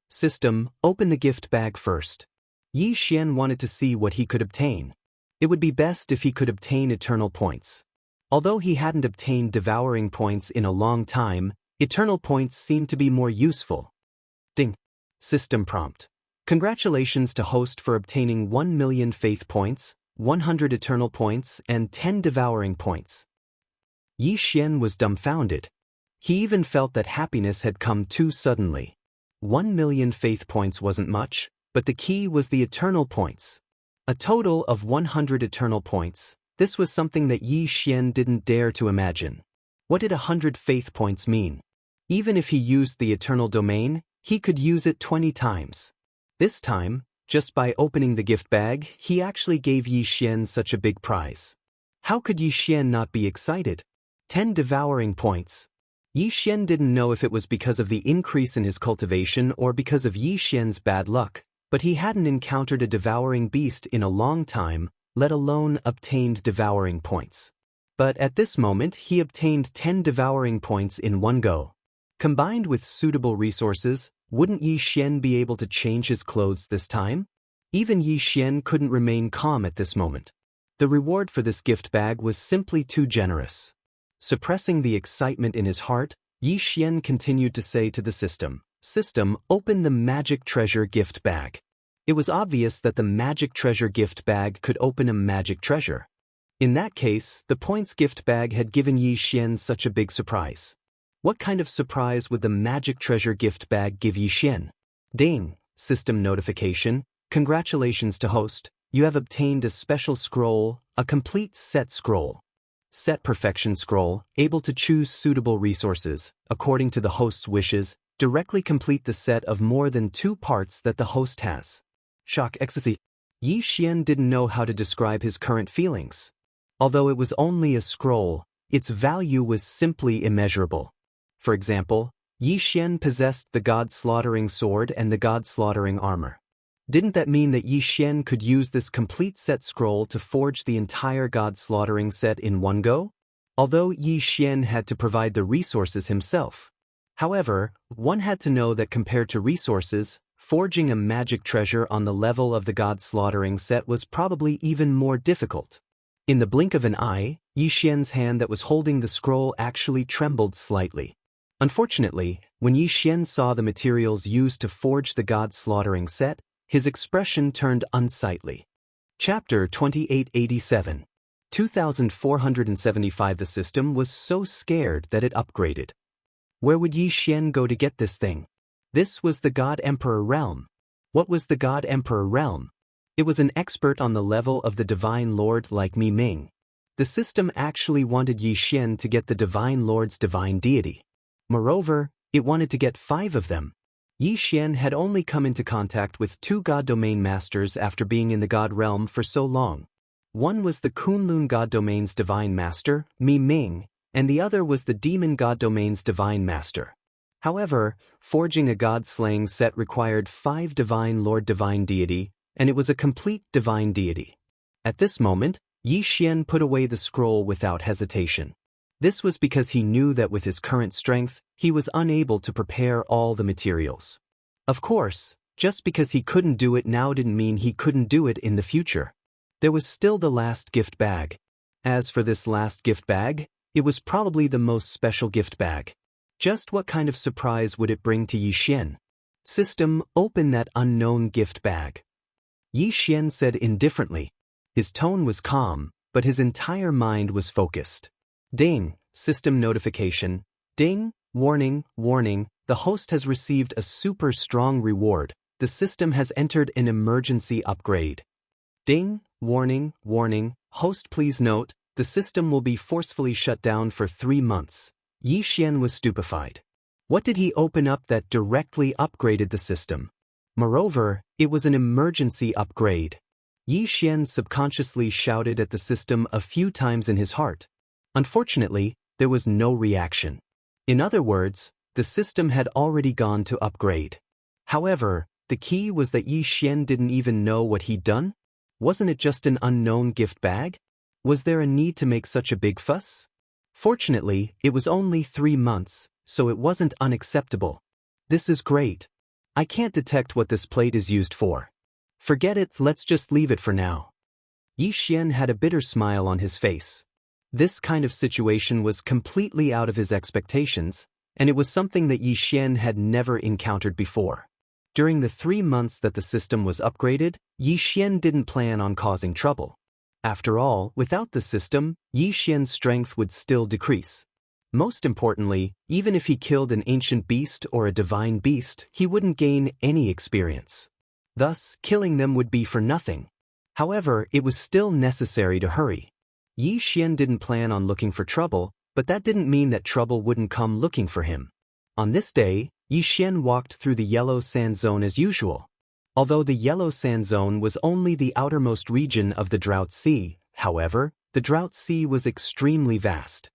System, open the gift bag first. Yi Xian wanted to see what he could obtain. It would be best if he could obtain eternal points. Although he hadn't obtained devouring points in a long time, eternal points seemed to be more useful. Ding! System prompt. Congratulations to host for obtaining 1 million faith points, 100 eternal points, and 10 devouring points. Yi Xian was dumbfounded. He even felt that happiness had come too suddenly. 1 million faith points wasn't much, but the key was the eternal points. A total of 100 eternal points. This was something that Yi Xian didn't dare to imagine. What did 100 faith points mean? Even if he used the eternal domain, he could use it 20 times. This time, just by opening the gift bag, he actually gave Yi Xian such a big prize. How could Yi Xian not be excited? 10 devouring points. Yi Xian didn't know if it was because of the increase in his cultivation or because of Yi Xian's bad luck, but he hadn't encountered a devouring beast in a long time, let alone obtained devouring points. But at this moment he obtained 10 devouring points in one go. Combined with suitable resources, wouldn't Yi Xian be able to change his clothes this time? Even Yi Xian couldn't remain calm at this moment. The reward for this gift bag was simply too generous. Suppressing the excitement in his heart, Yi Xian continued to say to the system, System, open the magic treasure gift bag. It was obvious that the magic treasure gift bag could open a magic treasure. In that case, the points gift bag had given Yi Xian such a big surprise. What kind of surprise would the magic treasure gift bag give Yi Xian? Ding! System notification. Congratulations to host, you have obtained a special scroll, a complete set scroll. Set perfection scroll, able to choose suitable resources, according to the host's wishes, directly complete the set of more than 2 parts that the host has. Shock ecstasy. Yi Xian didn't know how to describe his current feelings. Although it was only a scroll, its value was simply immeasurable. For example, Yi Xian possessed the god-slaughtering sword and the god-slaughtering armor. Didn't that mean that Yi Xian could use this complete set scroll to forge the entire god-slaughtering set in one go? Although Yi Xian had to provide the resources himself. However, one had to know that compared to resources, forging a magic treasure on the level of the god-slaughtering set was probably even more difficult. In the blink of an eye, Yi Xian's hand that was holding the scroll actually trembled slightly. Unfortunately, when Yi Xian saw the materials used to forge the god-slaughtering set, his expression turned unsightly. Chapter 2887. 2475. The system was so scared that it upgraded. Where would Yi Xian go to get this thing? This was the God Emperor realm. What was the God Emperor realm? It was an expert on the level of the Divine Lord like Mi Ming. The system actually wanted Yi Xian to get the Divine Lord's divine deity. Moreover, it wanted to get 5 of them. Yi Xian had only come into contact with 2 God Domain Masters after being in the God Realm for so long. One was the Kunlun God Domain's Divine Master, Mi Ming, and the other was the Demon God Domain's Divine Master. However, forging a God-slaying set required 5 Divine Lord Divine Deity, and it was a complete Divine Deity. At this moment, Yi Xian put away the scroll without hesitation. This was because he knew that with his current strength, he was unable to prepare all the materials. Of course, just because he couldn't do it now didn't mean he couldn't do it in the future. There was still the last gift bag. As for this last gift bag, it was probably the most special gift bag. Just what kind of surprise would it bring to Yi Xian? System, open that unknown gift bag. Yi Xian said indifferently. His tone was calm, but his entire mind was focused. Ding, system notification. Ding, warning, warning, the host has received a super strong reward. The system has entered an emergency upgrade. Ding, warning, warning, host please note, the system will be forcefully shut down for 3 months. Yi Xian was stupefied. What did he open up that directly upgraded the system? Moreover, it was an emergency upgrade. Yi Xian subconsciously shouted at the system a few times in his heart. Unfortunately, there was no reaction. In other words, the system had already gone to upgrade. However, the key was that Yi Xian didn't even know what he'd done. Wasn't it just an unknown gift bag? Was there a need to make such a big fuss? Fortunately, it was only 3 months, so it wasn't unacceptable. This is great. I can't detect what this plate is used for. Forget it, let's just leave it for now. Yi Xian had a bitter smile on his face. This kind of situation was completely out of his expectations, and it was something that Yi Xian had never encountered before. During the 3 months that the system was upgraded, Yi Xian didn't plan on causing trouble. After all, without the system, Yi Xian's strength would still decrease. Most importantly, even if he killed an ancient beast or a divine beast, he wouldn't gain any experience. Thus, killing them would be for nothing. However, it was still necessary to hurry. Yi Xian didn't plan on looking for trouble, but that didn't mean that trouble wouldn't come looking for him. On this day, Yi Xian walked through the yellow sand zone as usual. Although the yellow sand zone was only the outermost region of the Drought Sea, however, the Drought Sea was extremely vast.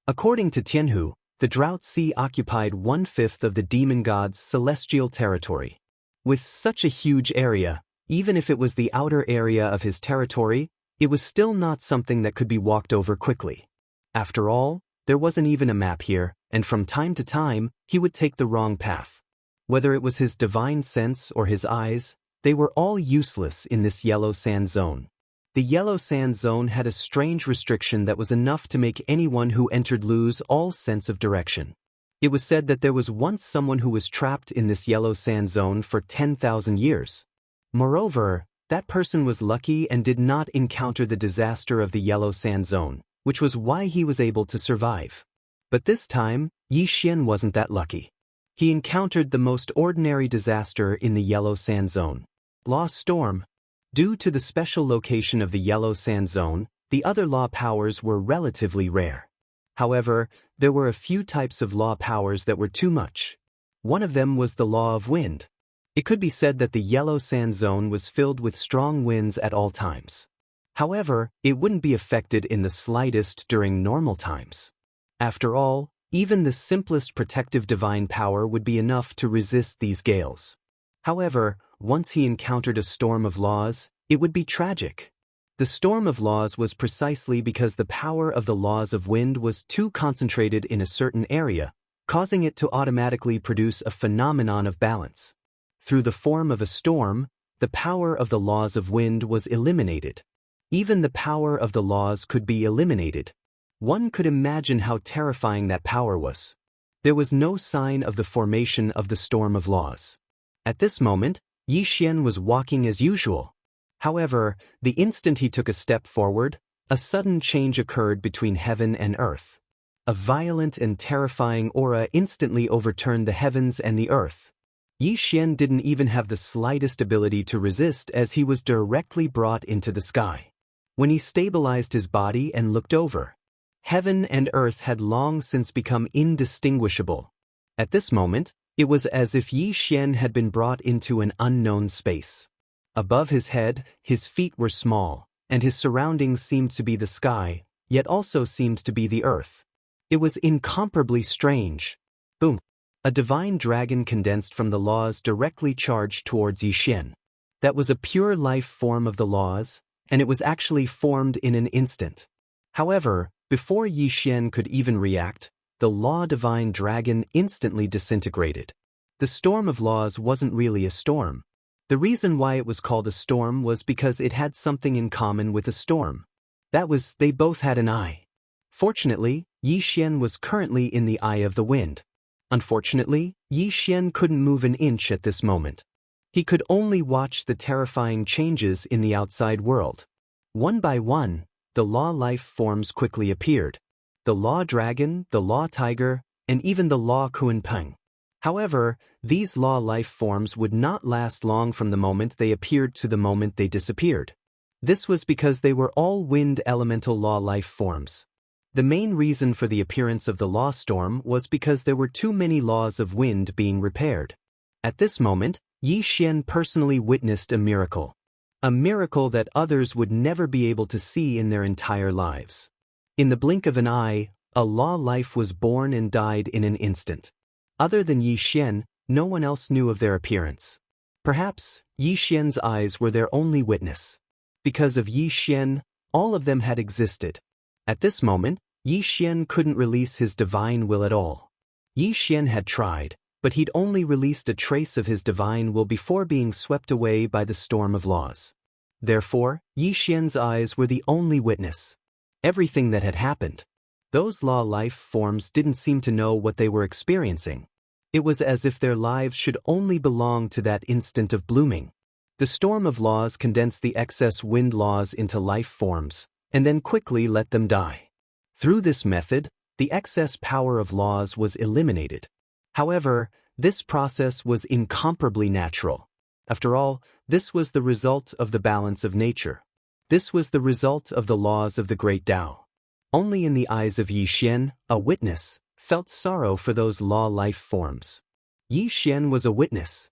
According to Tianhu, the Drought Sea occupied 1/5 of the demon god's celestial territory. With such a huge area, even if it was the outer area of his territory, it was still not something that could be walked over quickly. After all, there wasn't even a map here, and from time to time, he would take the wrong path. Whether it was his divine sense or his eyes, they were all useless in this yellow sand zone. The yellow sand zone had a strange restriction that was enough to make anyone who entered lose all sense of direction. It was said that there was once someone who was trapped in this yellow sand zone for 10,000 years. Moreover, that person was lucky and did not encounter the disaster of the yellow sand zone, which was why he was able to survive. But this time, Yi Xian wasn't that lucky. He encountered the most ordinary disaster in the yellow sand zone. Law storm. Due to the special location of the yellow sand zone, the other law powers were relatively rare. However, there were a few types of law powers that were too much. One of them was the law of wind. It could be said that the yellow sand zone was filled with strong winds at all times. However, it wouldn't be affected in the slightest during normal times. After all, even the simplest protective divine power would be enough to resist these gales. However, once he encountered a storm of laws, it would be tragic. The storm of laws was precisely because the power of the laws of wind was too concentrated in a certain area, causing it to automatically produce a phenomenon of balance. Through the form of a storm, the power of the laws of wind was eliminated. Even the power of the laws could be eliminated. One could imagine how terrifying that power was. There was no sign of the formation of the storm of laws. At this moment, Yi Xian was walking as usual. However, the instant he took a step forward, a sudden change occurred between heaven and earth. A violent and terrifying aura instantly overturned the heavens and the earth. Yi Xian didn't even have the slightest ability to resist as he was directly brought into the sky. When he stabilized his body and looked over, heaven and earth had long since become indistinguishable. At this moment, it was as if Yi Xian had been brought into an unknown space. Above his head, his feet were small, and his surroundings seemed to be the sky, yet also seemed to be the earth. It was incomparably strange. Boom! A divine dragon condensed from the laws directly charged towards Yi Xian. That was a pure life form of the laws, and it was actually formed in an instant. However, Before Yi Xian could even react, the law divine dragon instantly disintegrated. The storm of laws wasn't really a storm. The reason why it was called a storm was because it had something in common with a storm. That was, they both had an eye. Fortunately, Yi Xian was currently in the eye of the wind. Unfortunately, Yi Xian couldn't move an inch at this moment. He could only watch the terrifying changes in the outside world. One by one, the law life forms quickly appeared. The law dragon, the law tiger, and even the law Kunpeng. However, these law life forms would not last long from the moment they appeared to the moment they disappeared. This was because they were all wind elemental law life forms. The main reason for the appearance of the law storm was because there were too many laws of wind being repaired. At this moment, Yi Xian personally witnessed a miracle. A miracle that others would never be able to see in their entire lives. In the blink of an eye, a law life was born and died in an instant. Other than Yi Xian, no one else knew of their appearance. Perhaps, Yi Xian's eyes were their only witness. Because of Yi Xian, all of them had existed. At this moment, Yi Xian couldn't release his divine will at all. Yi Xian had tried, but he'd only released a trace of his divine will before being swept away by the storm of laws. Therefore, Yi Xian's eyes were the only witness. Everything that had happened. Those law life forms didn't seem to know what they were experiencing. It was as if their lives should only belong to that instant of blooming. The storm of laws condensed the excess wind laws into life forms, and then quickly let them die. Through this method, the excess power of laws was eliminated. However, this process was incomparably natural. After all, this was the result of the balance of nature. This was the result of the laws of the great Tao. Only in the eyes of Yi Xian, a witness, felt sorrow for those law life forms. Yi Xian was a witness.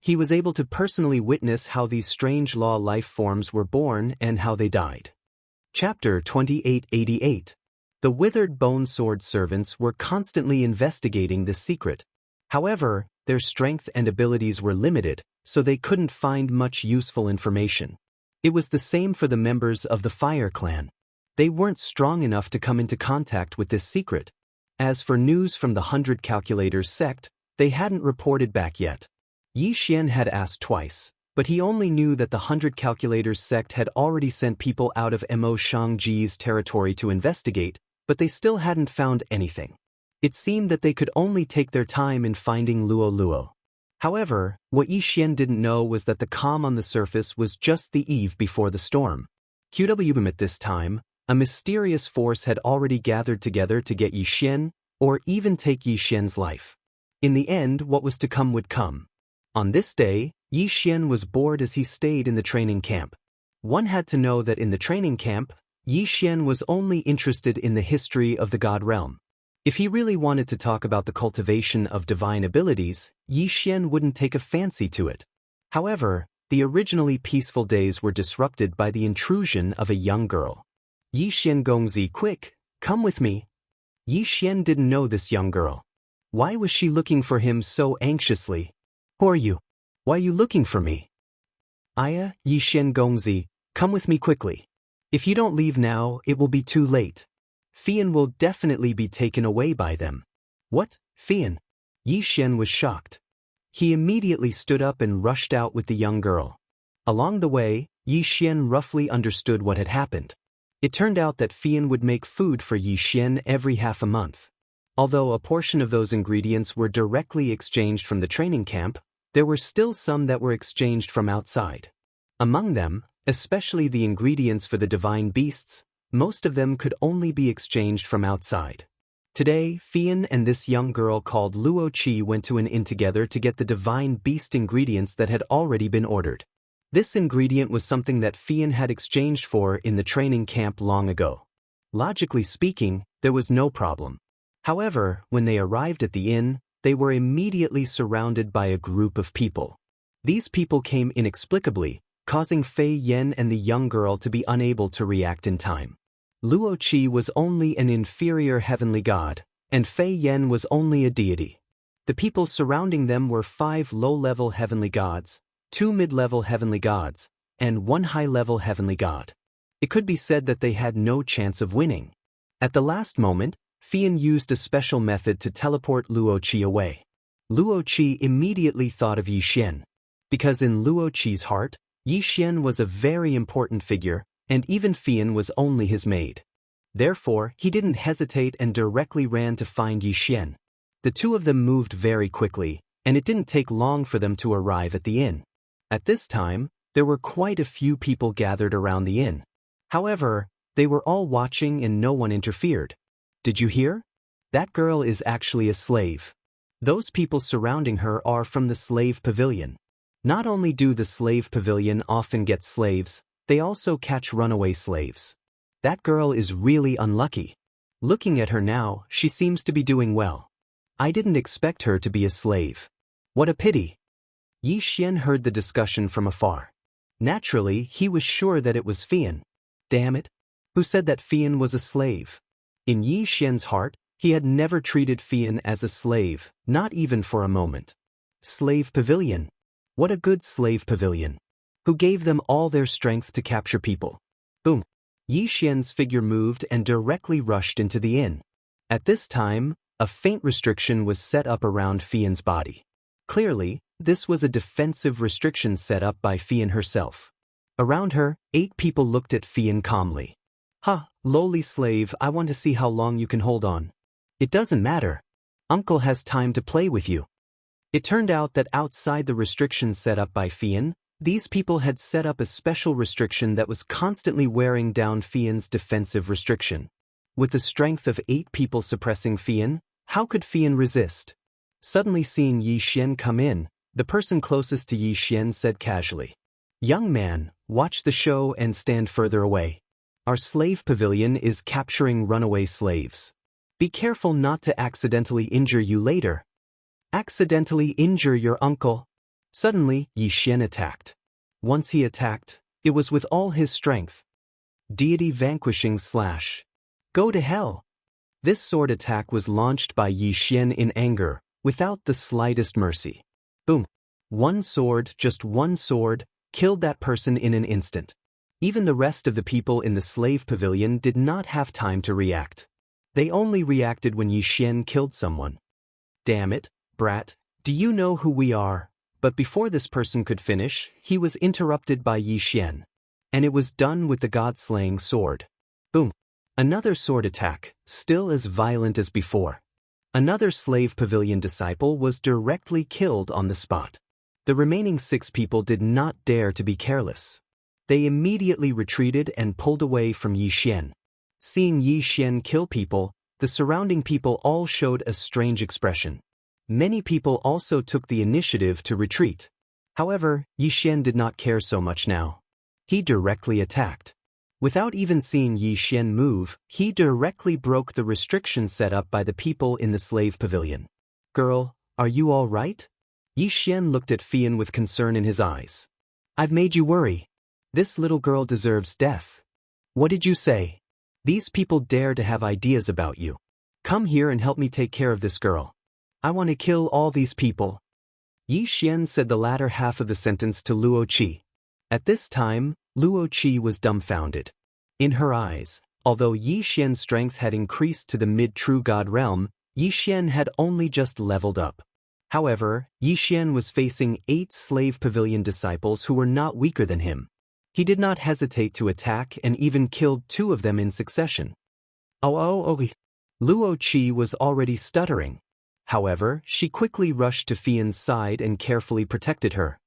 He was able to personally witness how these strange law life forms were born and how they died. Chapter 2888. The withered bone sword servants were constantly investigating this secret. However, their strength and abilities were limited, so they couldn't find much useful information. It was the same for the members of the Fire Clan. They weren't strong enough to come into contact with this secret. As for news from the 100 Calculators sect, they hadn't reported back yet. Yi Xian had asked twice, but he only knew that the 100 Calculators sect had already sent people out of Mo Shangji's territory to investigate, but they still hadn't found anything. It seemed that they could only take their time in finding Luo Luo. However, what Yi Xian didn't know was that the calm on the surface was just the eve before the storm. At this time, a mysterious force had already gathered together to get Yi Xian, or even take Yi Xian's life. In the end, what was to come would come. On this day, Yi Xian was bored as he stayed in the training camp. One had to know that in the training camp, Yi Xian was only interested in the history of the God realm. If he really wanted to talk about the cultivation of divine abilities, Yi Xian wouldn't take a fancy to it. However, the originally peaceful days were disrupted by the intrusion of a young girl. Yi Xian Gongzi, quick, come with me. Yi Xian didn't know this young girl. Why was she looking for him so anxiously? Who are you? Why are you looking for me? Aya, Yi Xian Gongzi, come with me quickly. If you don't leave now, it will be too late. Fian will definitely be taken away by them. What, Fian? Yi Xian was shocked. He immediately stood up and rushed out with the young girl. Along the way, Yi Xian roughly understood what had happened. It turned out that Fian would make food for Yi Xian every half a month. Although a portion of those ingredients were directly exchanged from the training camp, there were still some that were exchanged from outside. Among them, especially the ingredients for the divine beasts, most of them could only be exchanged from outside. Today, Fian and this young girl called Luo Qi went to an inn together to get the divine beast ingredients that had already been ordered. This ingredient was something that Fian had exchanged for in the training camp long ago. Logically speaking, there was no problem. However, when they arrived at the inn, they were immediately surrounded by a group of people. These people came inexplicably, causing Fei Yan and the young girl to be unable to react in time. Luo Qi was only an inferior heavenly god, and Fei Yan was only a deity. The people surrounding them were 5 low-level heavenly gods, 2 mid-level heavenly gods, and 1 high-level heavenly god. It could be said that they had no chance of winning. At the last moment, Fian used a special method to teleport Luo Qi away. Luo Qi immediately thought of Yi Xian. Because in Luo Qi's heart, Yi Xian was a very important figure, and even Fian was only his maid. Therefore, he didn't hesitate and directly ran to find Yi Xian. The two of them moved very quickly, and it didn't take long for them to arrive at the inn. At this time, there were quite a few people gathered around the inn. However, they were all watching and no one interfered. Did you hear? That girl is actually a slave. Those people surrounding her are from the slave pavilion. Not only do the slave pavilion often get slaves, they also catch runaway slaves. That girl is really unlucky. Looking at her now, she seems to be doing well. I didn't expect her to be a slave. What a pity. Yi Xian heard the discussion from afar. Naturally, he was sure that it was Fian. Damn it. Who said that Fian was a slave? In Yi Xian's heart, he had never treated Fian as a slave, not even for a moment. Slave pavilion. What a good slave pavilion. Who gave them all their strength to capture people. Boom. Yi Xian's figure moved and directly rushed into the inn. At this time, a faint restriction was set up around Fian's body. Clearly, this was a defensive restriction set up by Fian herself. Around her, 8 people looked at Fian calmly. Ha, lowly slave, I want to see how long you can hold on. It doesn't matter. Uncle has time to play with you. It turned out that outside the restriction set up by Fian, these people had set up a special restriction that was constantly wearing down Fian's defensive restriction. With the strength of 8 people suppressing Fian, how could Fian resist? Suddenly seeing Yi Xian come in, the person closest to Yi Xian said casually, "Young man, watch the show and stand further away. Our slave pavilion is capturing runaway slaves. Be careful not to accidentally injure you later." Accidentally injure your uncle? Suddenly, Yi Xian attacked. Once he attacked, it was with all his strength. Deity vanquishing slash. Go to hell. This sword attack was launched by Yi Xian in anger, without the slightest mercy. Boom. One sword, just one sword, killed that person in an instant. Even the rest of the people in the slave pavilion did not have time to react. They only reacted when Yi Xian killed someone. Damn it, brat, do you know who we are? But before this person could finish, he was interrupted by Yi Xian. And it was done with the god-slaying sword. Boom. Another sword attack, still as violent as before. Another slave pavilion disciple was directly killed on the spot. The remaining 6 people did not dare to be careless. They immediately retreated and pulled away from Yi Xian. Seeing Yi Xian kill people, the surrounding people all showed a strange expression. Many people also took the initiative to retreat. However, Yi Xian did not care so much now. He directly attacked. Without even seeing Yi Xian move, he directly broke the restriction set up by the people in the slave pavilion. Girl, are you all right? Yi Xian looked at Fian with concern in his eyes. I've made you worry. This little girl deserves death. What did you say? These people dare to have ideas about you. Come here and help me take care of this girl. I want to kill all these people. Yi Xian said the latter half of the sentence to Luo Qi. At this time, Luo Qi was dumbfounded. In her eyes, although Yi Xian's strength had increased to the mid-true god realm, Yi Xian had only just leveled up. However, Yi Xian was facing 8 slave pavilion disciples who were not weaker than him. He did not hesitate to attack and even killed 2 of them in succession. Oh. Luo Qi was already stuttering. However, she quickly rushed to Fian's side and carefully protected her.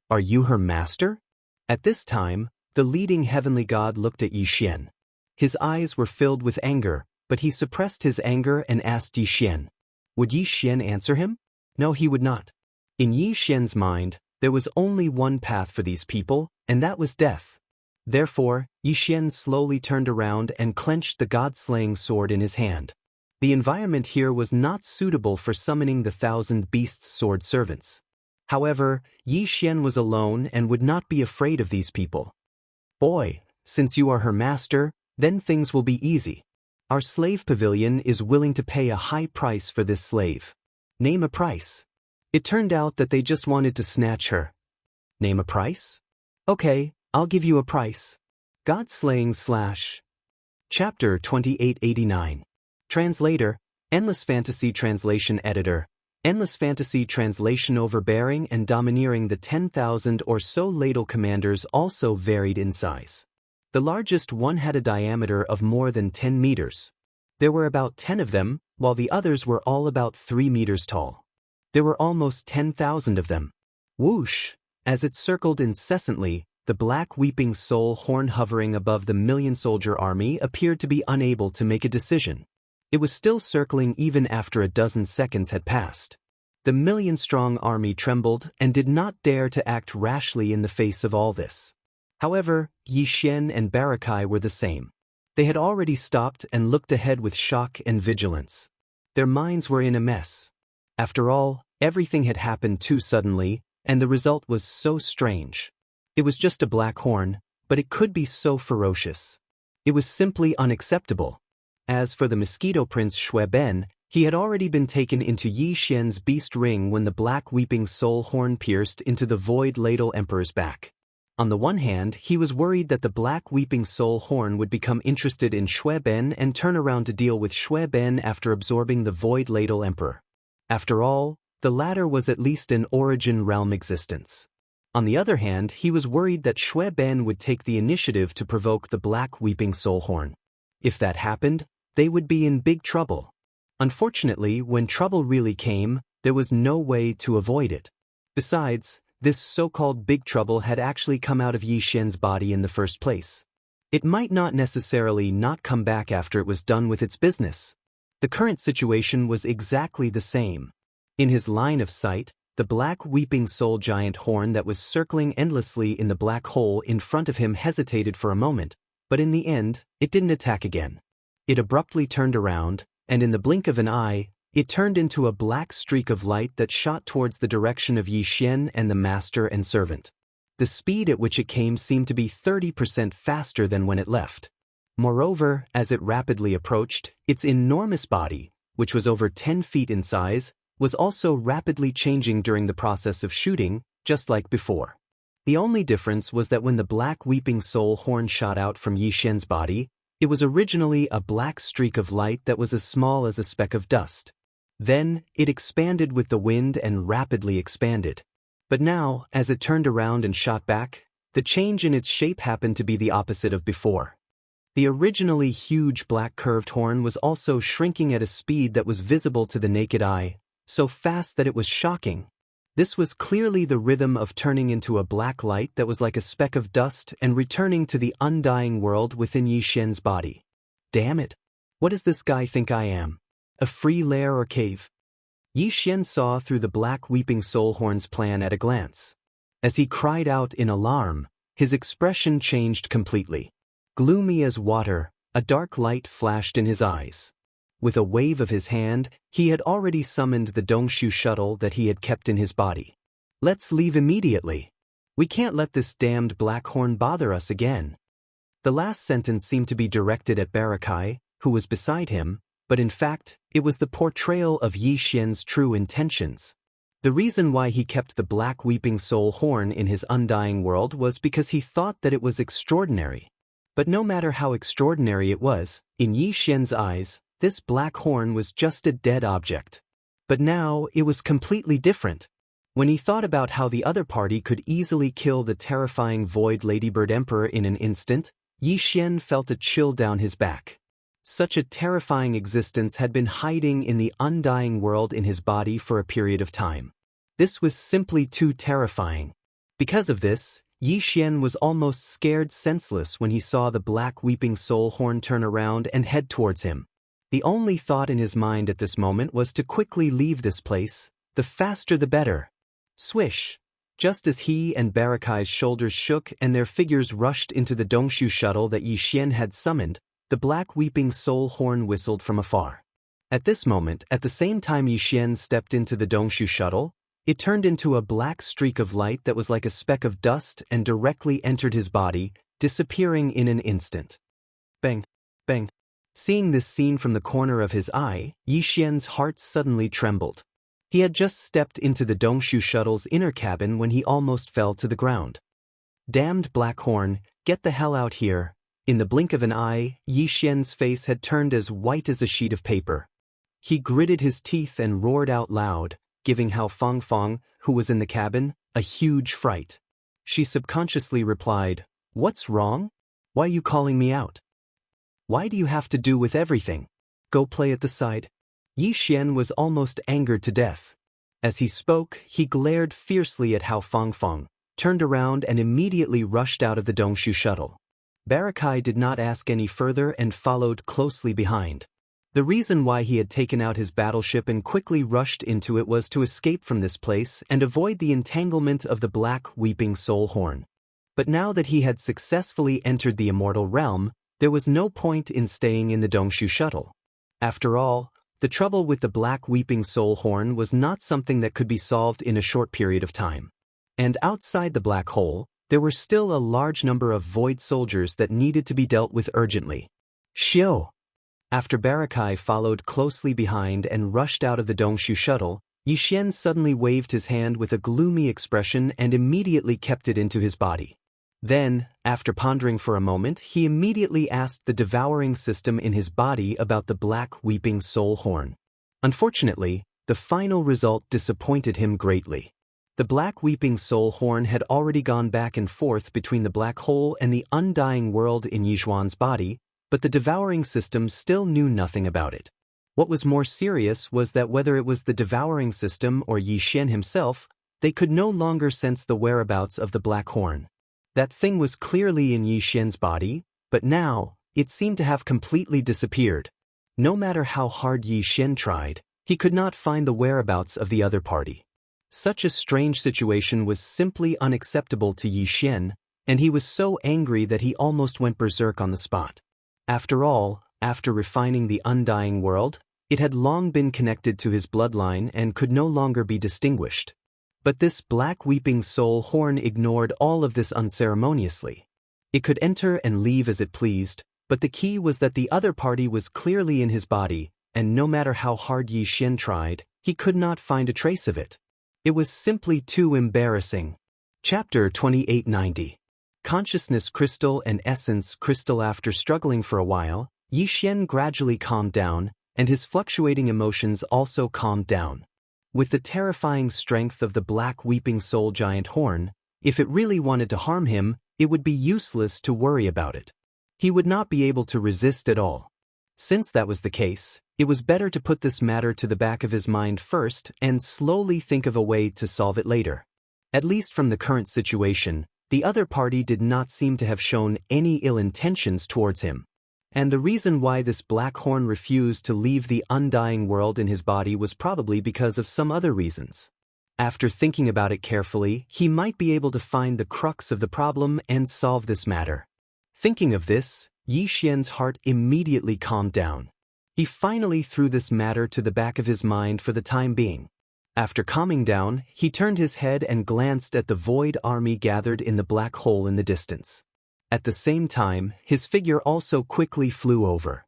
Are you her master? At this time, the leading heavenly god looked at Yi Xian. His eyes were filled with anger, but he suppressed his anger and asked Yi Xian. Would Yi Xian answer him? No, he would not. In Yi Xian's mind, there was only one path for these people, and that was death. Therefore, Yi Xian slowly turned around and clenched the god-slaying sword in his hand. The environment here was not suitable for summoning the 1,000 beasts sword servants. However, Yi Xian was alone and would not be afraid of these people. Boy, since you are her master, then things will be easy. Our slave pavilion is willing to pay a high price for this slave. Name a price. It turned out that they just wanted to snatch her. Name a price? Okay, I'll give you a price. God-slaying slash. Chapter 2889. Translator, Endless Fantasy Translation Editor. Endless Fantasy Translation. Overbearing and domineering. The 10,000 or so ladle commanders also varied in size. The largest one had a diameter of more than 10 meters. There were about 10 of them, while the others were all about 3 meters tall. There were almost 10,000 of them. Whoosh! As it circled incessantly, the black weeping soul horn hovering above the million-soldier army appeared to be unable to make a decision. It was still circling even after a dozen seconds had passed. The million-strong army trembled and did not dare to act rashly in the face of all this. However, Yi Xian and Barakai were the same. They had already stopped and looked ahead with shock and vigilance. Their minds were in a mess. After all, everything had happened too suddenly, and the result was so strange. It was just a black horn, but it could be so ferocious. It was simply unacceptable. As for the Mosquito Prince Xue Ben, he had already been taken into Yi Xian's beast ring when the black weeping soul horn pierced into the Void Ladle Emperor's back. On the one hand, he was worried that the black weeping soul horn would become interested in Xue Ben and turn around to deal with Xue Ben after absorbing the Void Ladle Emperor. After all, the latter was at least an origin realm existence. On the other hand, he was worried that Xue Ben would take the initiative to provoke the black weeping soul horn. If that happened, they would be in big trouble. Unfortunately, when trouble really came, there was no way to avoid it. Besides, this so-called big trouble had actually come out of Yi Xian's body in the first place. It might not necessarily not come back after it was done with its business. The current situation was exactly the same. In his line of sight, the black weeping soul giant horn that was circling endlessly in the black hole in front of him hesitated for a moment, but in the end, it didn't attack again. It abruptly turned around, and in the blink of an eye, it turned into a black streak of light that shot towards the direction of Yi Xian and the master and servant. The speed at which it came seemed to be 30% faster than when it left. Moreover, as it rapidly approached, its enormous body, which was over 10 feet in size, was also rapidly changing during the process of shooting, just like before. The only difference was that when the black weeping soul horn shot out from Yi Xian's body, it was originally a black streak of light that was as small as a speck of dust. Then, it expanded with the wind and rapidly expanded. But now, as it turned around and shot back, the change in its shape happened to be the opposite of before. The originally huge black curved horn was also shrinking at a speed that was visible to the naked eye, so fast that it was shocking. This was clearly the rhythm of turning into a black light that was like a speck of dust and returning to the undying world within Yi Xian's body. Damn it! What does this guy think I am? A free lair or cave? Yi Xian saw through the black weeping soul horn's plan at a glance. As he cried out in alarm, his expression changed completely. Gloomy as water, a dark light flashed in his eyes. With a wave of his hand, he had already summoned the Dongshu shuttle that he had kept in his body. Let's leave immediately. We can't let this damned black horn bother us again. The last sentence seemed to be directed at Barakai, who was beside him, but in fact, it was the portrayal of Yi Xian's true intentions. The reason why he kept the black weeping soul horn in his undying world was because he thought that it was extraordinary. But no matter how extraordinary it was, in Yi Xian's eyes, this black horn was just a dead object. But now, it was completely different. When he thought about how the other party could easily kill the terrifying Void Ladybird Emperor in an instant, Yi Xian felt a chill down his back. Such a terrifying existence had been hiding in the undying world in his body for a period of time. This was simply too terrifying. Because of this, Yi Xian was almost scared senseless when he saw the black weeping soul horn turn around and head towards him. The only thought in his mind at this moment was to quickly leave this place, the faster the better. Swish! Just as he and Barakai's shoulders shook and their figures rushed into the Dongshu shuttle that Yi Xian had summoned, the black weeping soul horn whistled from afar. At this moment, at the same time Yi Xian stepped into the Dongshu shuttle, it turned into a black streak of light that was like a speck of dust and directly entered his body, disappearing in an instant. Bang! Bang! Seeing this scene from the corner of his eye, Yi Xian's heart suddenly trembled. He had just stepped into the Dongshu shuttle's inner cabin when he almost fell to the ground. Damned black horn, get the hell out here, In the blink of an eye, Yi Xian's face had turned as white as a sheet of paper. He gritted his teeth and roared out loud, giving Hao Fangfang, who was in the cabin, a huge fright. She subconsciously replied, "What's wrong? Why are you calling me out? Why do you have to do with everything? Go play at the side." Yi Xian was almost angered to death. As he spoke, he glared fiercely at Hao Fangfang, turned around and immediately rushed out of the Dongshu shuttle. Barakai did not ask any further and followed closely behind. The reason why he had taken out his battleship and quickly rushed into it was to escape from this place and avoid the entanglement of the Black Weeping Soul Horn. But now that he had successfully entered the immortal realm, there was no point in staying in the Dongshu shuttle. After all, the trouble with the Black Weeping Soul Horn was not something that could be solved in a short period of time. And outside the black hole, there were still a large number of void soldiers that needed to be dealt with urgently. Xiao! After Barakai followed closely behind and rushed out of the Dongshu shuttle, Yi Xian suddenly waved his hand with a gloomy expression and immediately kept it into his body. Then, after pondering for a moment, he immediately asked the devouring system in his body about the Black Weeping Soul Horn. Unfortunately, the final result disappointed him greatly. The Black Weeping Soul Horn had already gone back and forth between the black hole and the undying world in Yizhuan's body, but the devouring system still knew nothing about it. What was more serious was that whether it was the devouring system or Yi Xian himself, they could no longer sense the whereabouts of the black horn. That thing was clearly in Yi Xian's body, but now, it seemed to have completely disappeared. No matter how hard Yi Xian tried, he could not find the whereabouts of the other party. Such a strange situation was simply unacceptable to Yi Xian, and he was so angry that he almost went berserk on the spot. After all, after refining the undying world, it had long been connected to his bloodline and could no longer be distinguished. But this Black Weeping Soul Horn ignored all of this unceremoniously. It could enter and leave as it pleased, but the key was that the other party was clearly in his body, and no matter how hard Yi Xian tried, he could not find a trace of it. It was simply too embarrassing. Chapter 2890. Consciousness Crystal and Essence Crystal. After struggling for a while, Yi Xian gradually calmed down, and his fluctuating emotions also calmed down. With the terrifying strength of the Black Weeping Soul Giant Horn, if it really wanted to harm him, it would be useless to worry about it. He would not be able to resist at all. Since that was the case, it was better to put this matter to the back of his mind first and slowly think of a way to solve it later. At least from the current situation, the other party did not seem to have shown any ill intentions towards him. And the reason why this black horn refused to leave the undying world in his body was probably because of some other reasons. After thinking about it carefully, he might be able to find the crux of the problem and solve this matter. Thinking of this, Yi Xian's heart immediately calmed down. He finally threw this matter to the back of his mind for the time being. After calming down, he turned his head and glanced at the void army gathered in the black hole in the distance. At the same time, his figure also quickly flew over.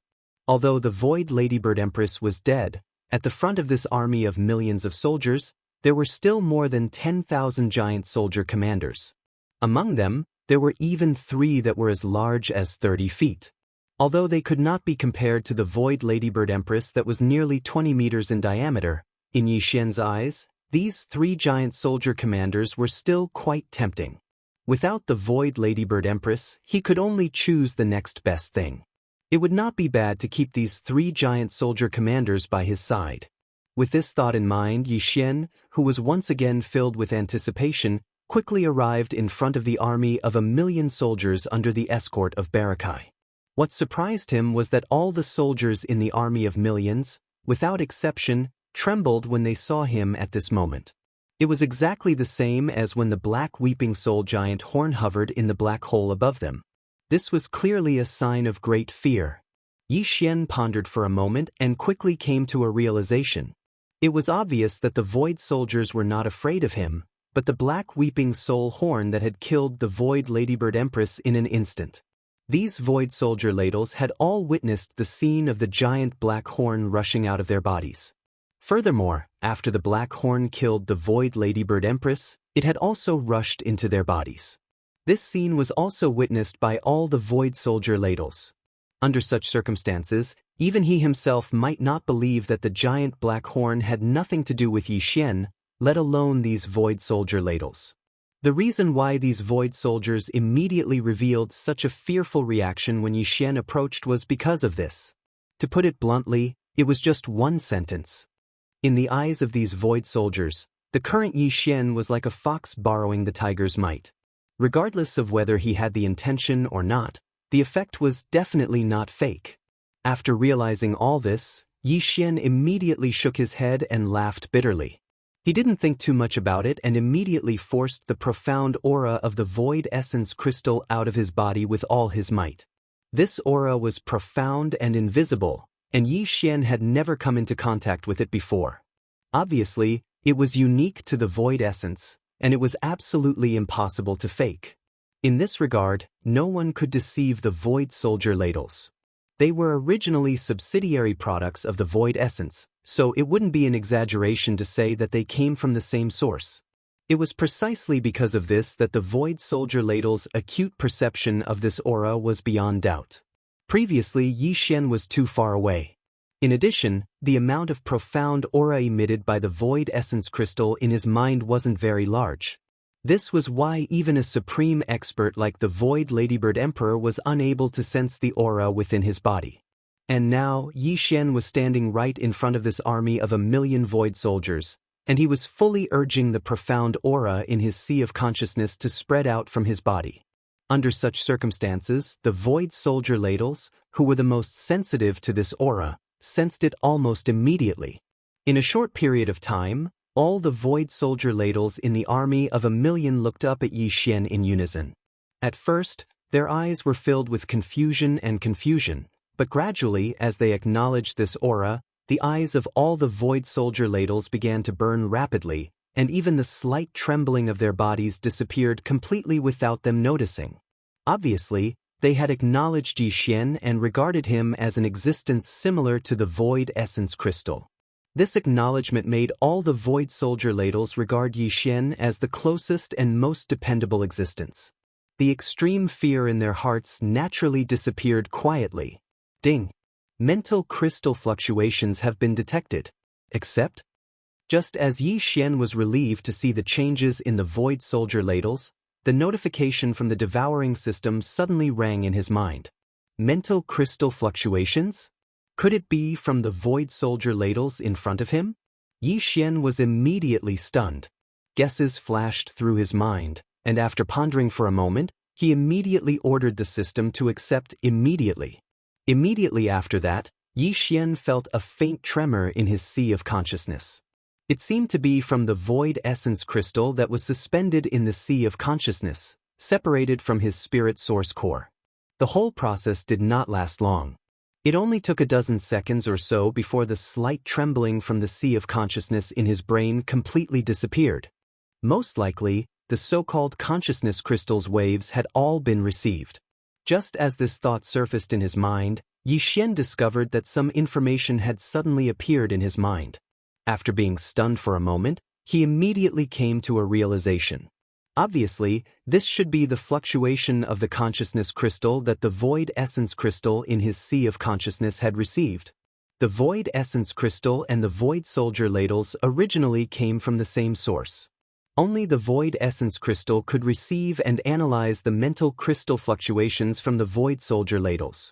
Although the Void Ladybird Empress was dead, at the front of this army of millions of soldiers, there were still more than 10,000 giant soldier commanders. Among them, there were even 3 that were as large as 30 feet. Although they could not be compared to the Void Ladybird Empress that was nearly 20 meters in diameter, in Yi Xian's eyes, these 3 giant soldier commanders were still quite tempting. Without the Void Ladybird Empress, he could only choose the next best thing. It would not be bad to keep these 3 giant soldier commanders by his side. With this thought in mind, Yi Xian, who was once again filled with anticipation, quickly arrived in front of the army of 1,000,000 soldiers under the escort of Barakai. What surprised him was that all the soldiers in the army of millions, without exception, trembled when they saw him at this moment. It was exactly the same as when the Black Weeping Soul Giant Horn hovered in the black hole above them. This was clearly a sign of great fear. Yi Xian pondered for a moment and quickly came to a realization. It was obvious that the Void soldiers were not afraid of him, but the Black Weeping Soul Horn that had killed the Void Ladybird Empress in an instant. These Void soldier ladles had all witnessed the scene of the giant black horn rushing out of their bodies. Furthermore, after the black horn killed the Void Ladybird Empress, it had also rushed into their bodies. This scene was also witnessed by all the Void Soldier ladles. Under such circumstances, even he himself might not believe that the giant black horn had nothing to do with Yi Xian, let alone these Void Soldier ladles. The reason why these Void Soldiers immediately revealed such a fearful reaction when Yi Xian approached was because of this. To put it bluntly, it was just one sentence. In the eyes of these Void Soldiers, the current Yi Xian was like a fox borrowing the tiger's might. Regardless of whether he had the intention or not, the effect was definitely not fake. After realizing all this, Yi Xian immediately shook his head and laughed bitterly. He didn't think too much about it and immediately forced the profound aura of the Void Essence Crystal out of his body with all his might. This aura was profound and invisible, and Yi Xian had never come into contact with it before. Obviously, it was unique to the Void Essence, and it was absolutely impossible to fake. In this regard, no one could deceive the Void Soldier ladles. They were originally subsidiary products of the Void Essence, so it wouldn't be an exaggeration to say that they came from the same source. It was precisely because of this that the Void Soldier ladle's acute perception of this aura was beyond doubt. Previously, Yi Xian was too far away. In addition, the amount of profound aura emitted by the Void Essence Crystal in his mind wasn't very large. This was why even a supreme expert like the Void Ladybird Emperor was unable to sense the aura within his body. And now, Yi Xian was standing right in front of this army of 1,000,000 Void Soldiers, and he was fully urging the profound aura in his sea of consciousness to spread out from his body. Under such circumstances, the Void Soldier ladles, who were the most sensitive to this aura, sensed it almost immediately. In a short period of time, all the Void Soldier ladles in the army of 1,000,000 looked up at Yi Xian in unison. At first, their eyes were filled with confusion, but gradually, as they acknowledged this aura, the eyes of all the Void Soldier ladles began to burn rapidly, and even the slight trembling of their bodies disappeared completely without them noticing. Obviously, they had acknowledged Yi Xian and regarded him as an existence similar to the Void Essence Crystal. This acknowledgement made all the Void Soldier ladles regard Yi Xian as the closest and most dependable existence. The extreme fear in their hearts naturally disappeared quietly. Ding! Mental crystal fluctuations have been detected. Except, just as Yi Xian was relieved to see the changes in the Void Soldier ladles, the notification from the devouring system suddenly rang in his mind. Mental crystal fluctuations? Could it be from the Void Soldier ladles in front of him? Yi Xian was immediately stunned. Guesses flashed through his mind, and after pondering for a moment, he immediately ordered the system to accept immediately. Immediately after that, Yi Xian felt a faint tremor in his sea of consciousness. It seemed to be from the Void Essence Crystal that was suspended in the sea of consciousness, separated from his spirit source core. The whole process did not last long. It only took a dozen seconds or so before the slight trembling from the sea of consciousness in his brain completely disappeared. Most likely, the so-called consciousness crystal's waves had all been received. Just as this thought surfaced in his mind, Yi Xian discovered that some information had suddenly appeared in his mind. After being stunned for a moment, he immediately came to a realization. Obviously, this should be the fluctuation of the consciousness crystal that the Void Essence Crystal in his sea of consciousness had received. The Void Essence Crystal and the Void Soldier ladles originally came from the same source. Only the Void Essence Crystal could receive and analyze the mental crystal fluctuations from the Void Soldier ladles.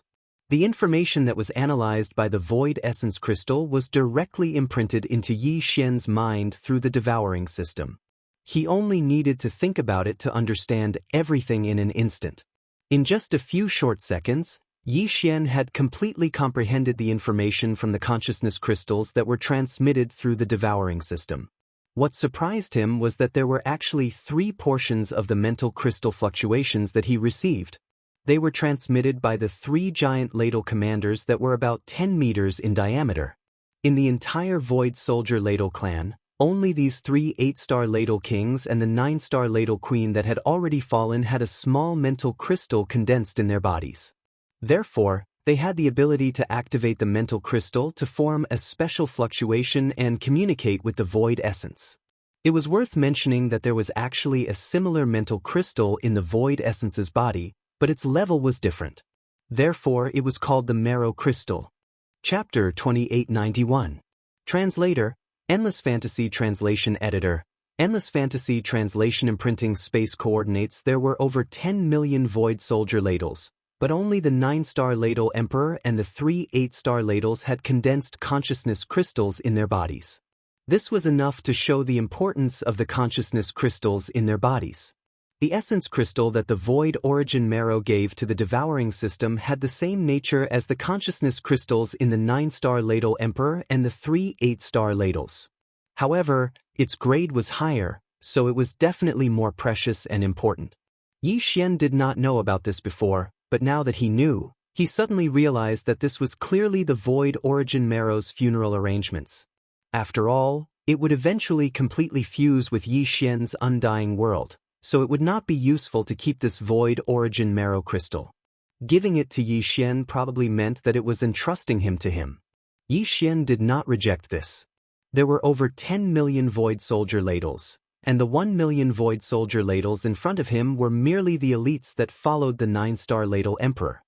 The information that was analyzed by the Void Essence Crystal was directly imprinted into Yi Xian's mind through the devouring system. He only needed to think about it to understand everything in an instant. In just a few short seconds, Yi Xian had completely comprehended the information from the consciousness crystals that were transmitted through the devouring system. What surprised him was that there were actually 3 portions of the mental crystal fluctuations that he received. They were transmitted by the 3 giant ladle commanders that were about 10 meters in diameter. In the entire Void Soldier ladle clan, only these 3 8-star ladle kings and the 9-star ladle queen that had already fallen had a small mental crystal condensed in their bodies. Therefore, they had the ability to activate the mental crystal to form a special fluctuation and communicate with the Void Essence. It was worth mentioning that there was actually a similar mental crystal in the Void Essence's body, but its level was different. Therefore, it was called the Marrow Crystal. Chapter 2891. Translator, Endless Fantasy Translation Editor. Endless Fantasy Translation Imprinting Space Coordinates. There were over 10 million Void Soldier ladles, but only the 9-star ladle Emperor and the 3 8-star ladles had condensed consciousness crystals in their bodies. This was enough to show the importance of the consciousness crystals in their bodies. The essence crystal that the Void Origin Marrow gave to the devouring system had the same nature as the consciousness crystals in the 9-star ladle Emperor and the 3 8-star ladles. However, its grade was higher, so it was definitely more precious and important. Yi Xian did not know about this before, but now that he knew, he suddenly realized that this was clearly the Void Origin Marrow's funeral arrangements. After all, it would eventually completely fuse with Yi Xian's undying world, so it would not be useful to keep this Void Origin Marrow crystal. Giving it to Yi Xian probably meant that it was entrusting him to him. Yi Xian did not reject this. There were over 10 million Void Soldier ladles, and the 1 million Void Soldier ladles in front of him were merely the elites that followed the 9-star ladle Emperor.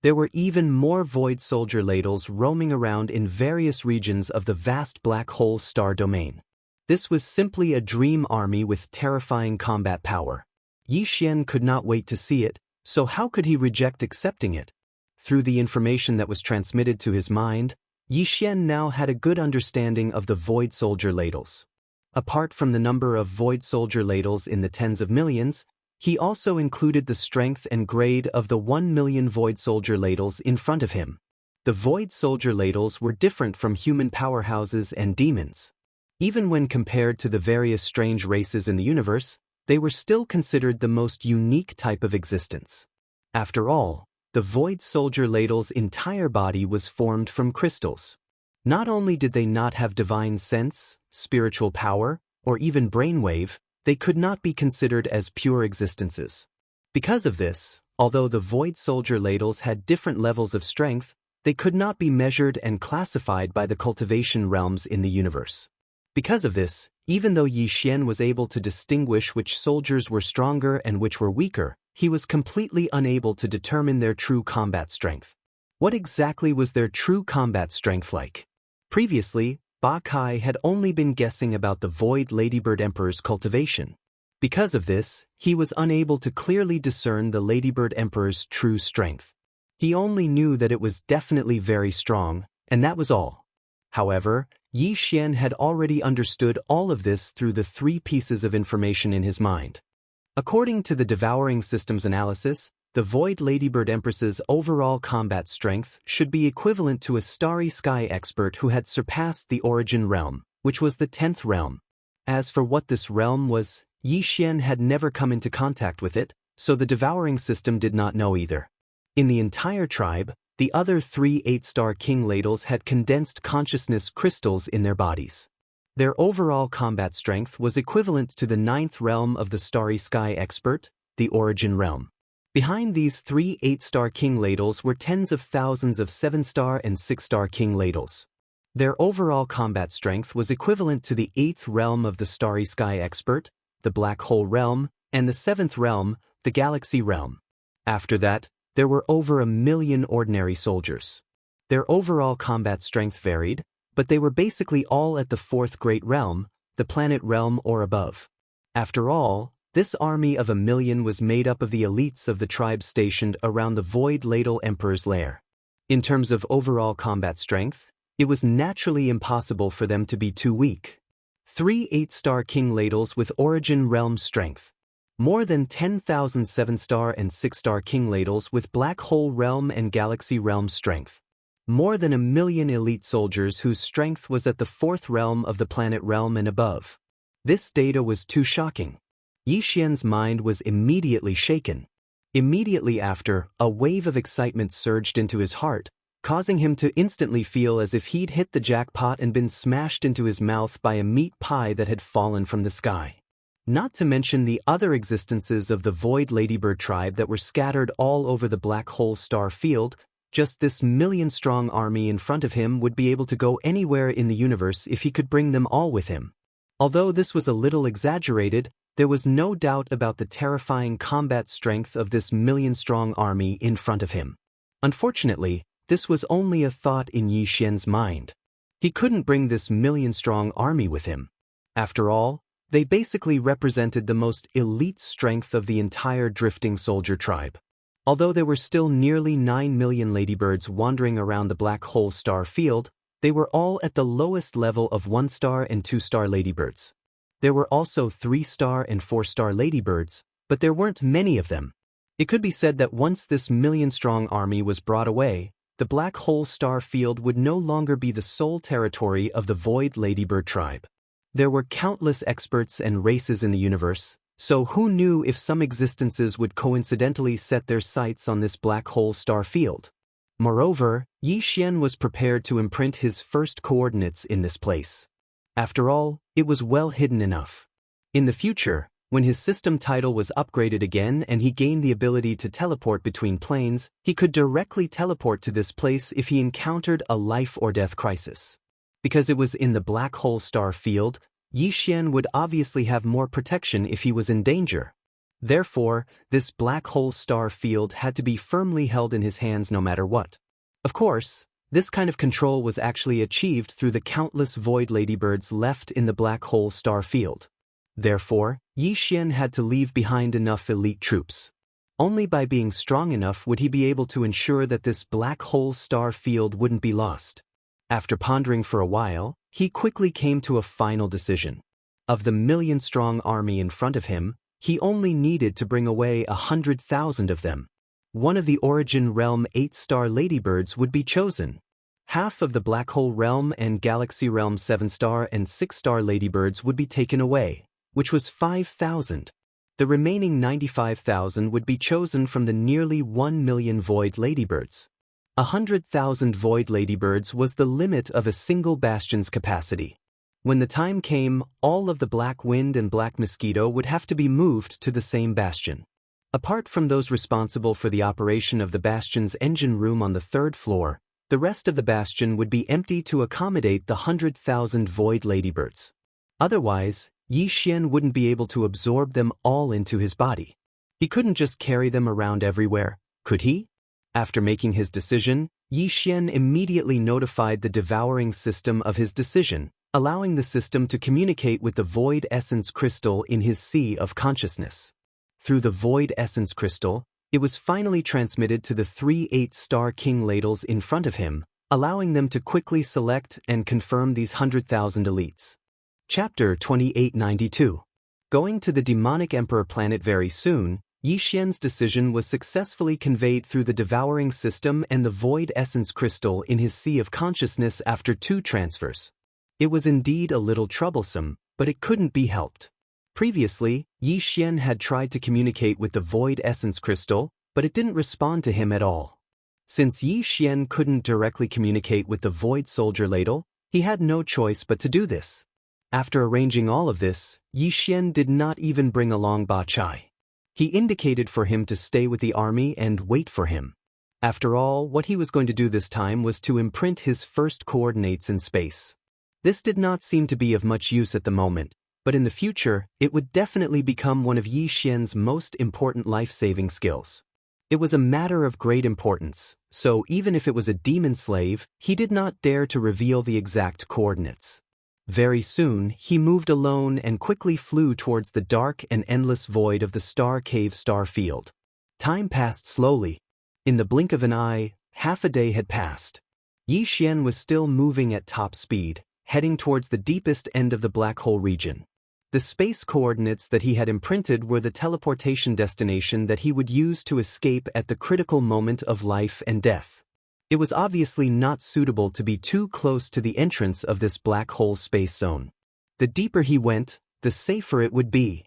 There were even more Void Soldier ladles roaming around in various regions of the vast black hole star domain. This was simply a dream army with terrifying combat power. Yi Xian could not wait to see it, so how could he reject accepting it? Through the information that was transmitted to his mind, Yi Xian now had a good understanding of the Void Soldier ladles. Apart from the number of Void Soldier ladles in the tens of millions, he also included the strength and grade of the 1 million Void Soldier ladles in front of him. The Void Soldier ladles were different from human powerhouses and demons. Even when compared to the various strange races in the universe, they were still considered the most unique type of existence. After all, the Void Soldier ladle's entire body was formed from crystals. Not only did they not have divine sense, spiritual power, or even brainwave, they could not be considered as pure existences. Because of this, although the Void Soldier ladles had different levels of strength, they could not be measured and classified by the cultivation realms in the universe. Because of this, even though Yi Xian was able to distinguish which soldiers were stronger and which were weaker, he was completely unable to determine their true combat strength. What exactly was their true combat strength like? Previously, Ba Kai had only been guessing about the Void Ladybird Emperor's cultivation. Because of this, he was unable to clearly discern the Ladybird Emperor's true strength. He only knew that it was definitely very strong, and that was all. However, Yi Xian had already understood all of this through the 3 pieces of information in his mind. According to the Devouring Systems analysis, the Void Ladybird Empress's overall combat strength should be equivalent to a Starry Sky expert who had surpassed the Origin Realm, which was the 10th realm. As for what this realm was, Yi Xian had never come into contact with it, so the Devouring System did not know either. In the entire tribe, the other 3 8-star king ladles had condensed consciousness crystals in their bodies. Their overall combat strength was equivalent to the 9th realm of the Starry Sky expert, the Origin Realm. Behind these 3 8-star king ladles were tens of thousands of 7-star and 6-star king ladles. Their overall combat strength was equivalent to the 8th realm of the Starry Sky expert, the Black Hole Realm, and the 7th realm, the Galaxy Realm. After that, there were over 1 million ordinary soldiers. Their overall combat strength varied, but they were basically all at the 4th Great Realm, the Planet Realm or above. After all, this army of 1 million was made up of the elites of the tribe stationed around the Void Ladle Emperor's lair. In terms of overall combat strength, it was naturally impossible for them to be too weak. 3 8-star king ladles with Origin Realm strength. More than 10,000 7-star and 6-star king ladles with Black Hole Realm and Galaxy Realm strength. More than 1 million elite soldiers whose strength was at the 4th realm of the Planet Realm and above. This data was too shocking. Yi Xian's mind was immediately shaken. Immediately after, a wave of excitement surged into his heart, causing him to instantly feel as if he'd hit the jackpot and been smashed into his mouth by a meat pie that had fallen from the sky. Not to mention the other existences of the Void Ladybird tribe that were scattered all over the black hole star field, just this million-strong army in front of him would be able to go anywhere in the universe if he could bring them all with him. Although this was a little exaggerated, there was no doubt about the terrifying combat strength of this million-strong army in front of him. Unfortunately, this was only a thought in Yi Xian's mind. He couldn't bring this million-strong army with him. After all, they basically represented the most elite strength of the entire drifting soldier tribe. Although there were still nearly 9 million ladybirds wandering around the black hole star field, they were all at the lowest level of 1-star and 2-star ladybirds. There were also 3-star and 4-star ladybirds, but there weren't many of them. It could be said that once this million-strong army was brought away, the black hole star field would no longer be the sole territory of the void ladybird tribe. There were countless experts and races in the universe, so who knew if some existences would coincidentally set their sights on this black hole star field? Moreover, Yi Xian was prepared to imprint his first coordinates in this place. After all, it was well hidden enough. In the future, when his system title was upgraded again and he gained the ability to teleport between planes, he could directly teleport to this place if he encountered a life-or-death crisis. Because it was in the black hole star field, Yi Xian would obviously have more protection if he was in danger. Therefore, this black hole star field had to be firmly held in his hands no matter what. Of course, this kind of control was actually achieved through the countless void ladybirds left in the black hole star field. Therefore, Yi Xian had to leave behind enough elite troops. Only by being strong enough would he be able to ensure that this black hole star field wouldn't be lost. After pondering for a while, he quickly came to a final decision. Of the million-strong army in front of him, he only needed to bring away 100,000 of them. One of the Origin Realm 8-star ladybirds would be chosen. Half of the Black Hole Realm and Galaxy Realm 7-star and 6-star ladybirds would be taken away, which was 5,000. The remaining 95,000 would be chosen from the nearly 1 million void ladybirds. 100,000 void ladybirds was the limit of a single bastion's capacity. When the time came, all of the Black Wind and Black Mosquito would have to be moved to the same bastion. Apart from those responsible for the operation of the bastion's engine room on the 3rd floor, the rest of the bastion would be empty to accommodate the 100,000 void ladybirds. Otherwise, Yi Xian wouldn't be able to absorb them all into his body. He couldn't just carry them around everywhere, could he? After making his decision, Yi Xian immediately notified the devouring system of his decision, allowing the system to communicate with the Void Essence Crystal in his Sea of Consciousness. Through the Void Essence Crystal, it was finally transmitted to the 3 8-star king ladles in front of him, allowing them to quickly select and confirm these 100,000 elites. Chapter 2892. Going to the Demonic Emperor planet very soon, Yi Xian's decision was successfully conveyed through the devouring system and the Void Essence Crystal in his Sea of Consciousness after 2 transfers. It was indeed a little troublesome, but it couldn't be helped. Previously, Yi Xian had tried to communicate with the Void Essence Crystal, but it didn't respond to him at all. Since Yi Xian couldn't directly communicate with the Void Soldier Ladle, he had no choice but to do this. After arranging all of this, Yi Xian did not even bring along Ba Chai. He indicated for him to stay with the army and wait for him. After all, what he was going to do this time was to imprint his first coordinates in space. This did not seem to be of much use at the moment, but in the future, it would definitely become one of Yi Xian's most important life-saving skills. It was a matter of great importance, so even if it was a demon slave, he did not dare to reveal the exact coordinates. Very soon, he moved alone and quickly flew towards the dark and endless void of the Star Cave star field. Time passed slowly. In the blink of an eye, half a day had passed. Yi Xian was still moving at top speed, heading towards the deepest end of the black hole region. The space coordinates that he had imprinted were the teleportation destination that he would use to escape at the critical moment of life and death. It was obviously not suitable to be too close to the entrance of this black hole space zone. The deeper he went, the safer it would be.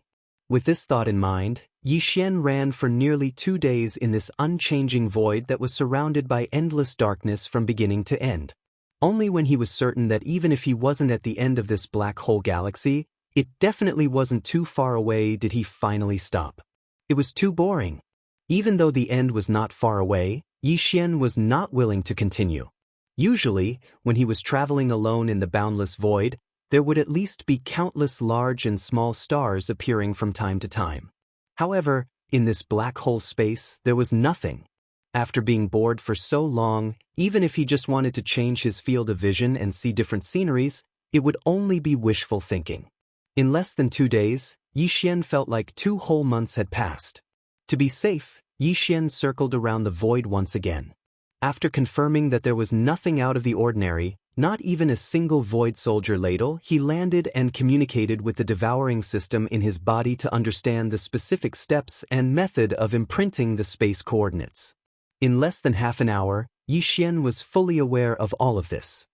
With this thought in mind, Yi Xian ran for nearly 2 days in this unchanging void that was surrounded by endless darkness from beginning to end. Only when he was certain that even if he wasn't at the end of this black hole galaxy, it definitely wasn't too far away did he finally stop. It was too boring. Even though the end was not far away, Yi Xian was not willing to continue. Usually, when he was traveling alone in the boundless void, there would at least be countless large and small stars appearing from time to time. However, in this black hole space, there was nothing. After being bored for so long, even if he just wanted to change his field of vision and see different sceneries, it would only be wishful thinking. In less than 2 days, Yi Xian felt like 2 whole months had passed. To be safe, Yi Xian circled around the void once again. After confirming that there was nothing out of the ordinary, not even a single void soldier ladle, he landed and communicated with the devouring system in his body to understand the specific steps and method of imprinting the space coordinates. In less than half an hour, Yi Xian was fully aware of all of this.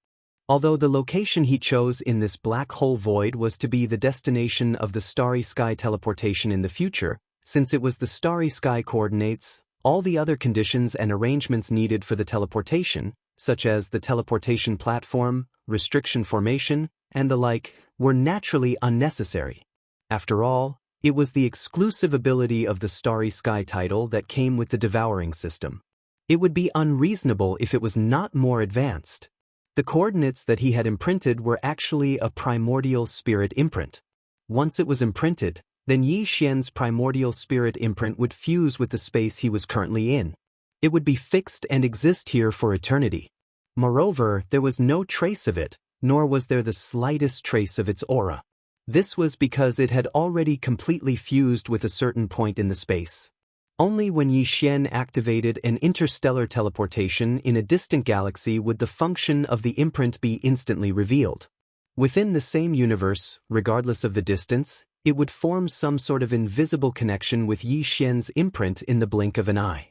Although the location he chose in this black hole void was to be the destination of the starry sky teleportation in the future, since it was the starry sky coordinates, all the other conditions and arrangements needed for the teleportation, such as the teleportation platform, restriction formation, and the like, were naturally unnecessary. After all, it was the exclusive ability of the starry sky title that came with the devouring system. It would be unreasonable if it was not more advanced. The coordinates that he had imprinted were actually a primordial spirit imprint. Once it was imprinted, then Yi Xian's primordial spirit imprint would fuse with the space he was currently in. It would be fixed and exist here for eternity. Moreover, there was no trace of it, nor was there the slightest trace of its aura. This was because it had already completely fused with a certain point in the space. Only when Yi Xian activated an interstellar teleportation in a distant galaxy would the function of the imprint be instantly revealed. Within the same universe, regardless of the distance, it would form some sort of invisible connection with Yi Xian's imprint in the blink of an eye.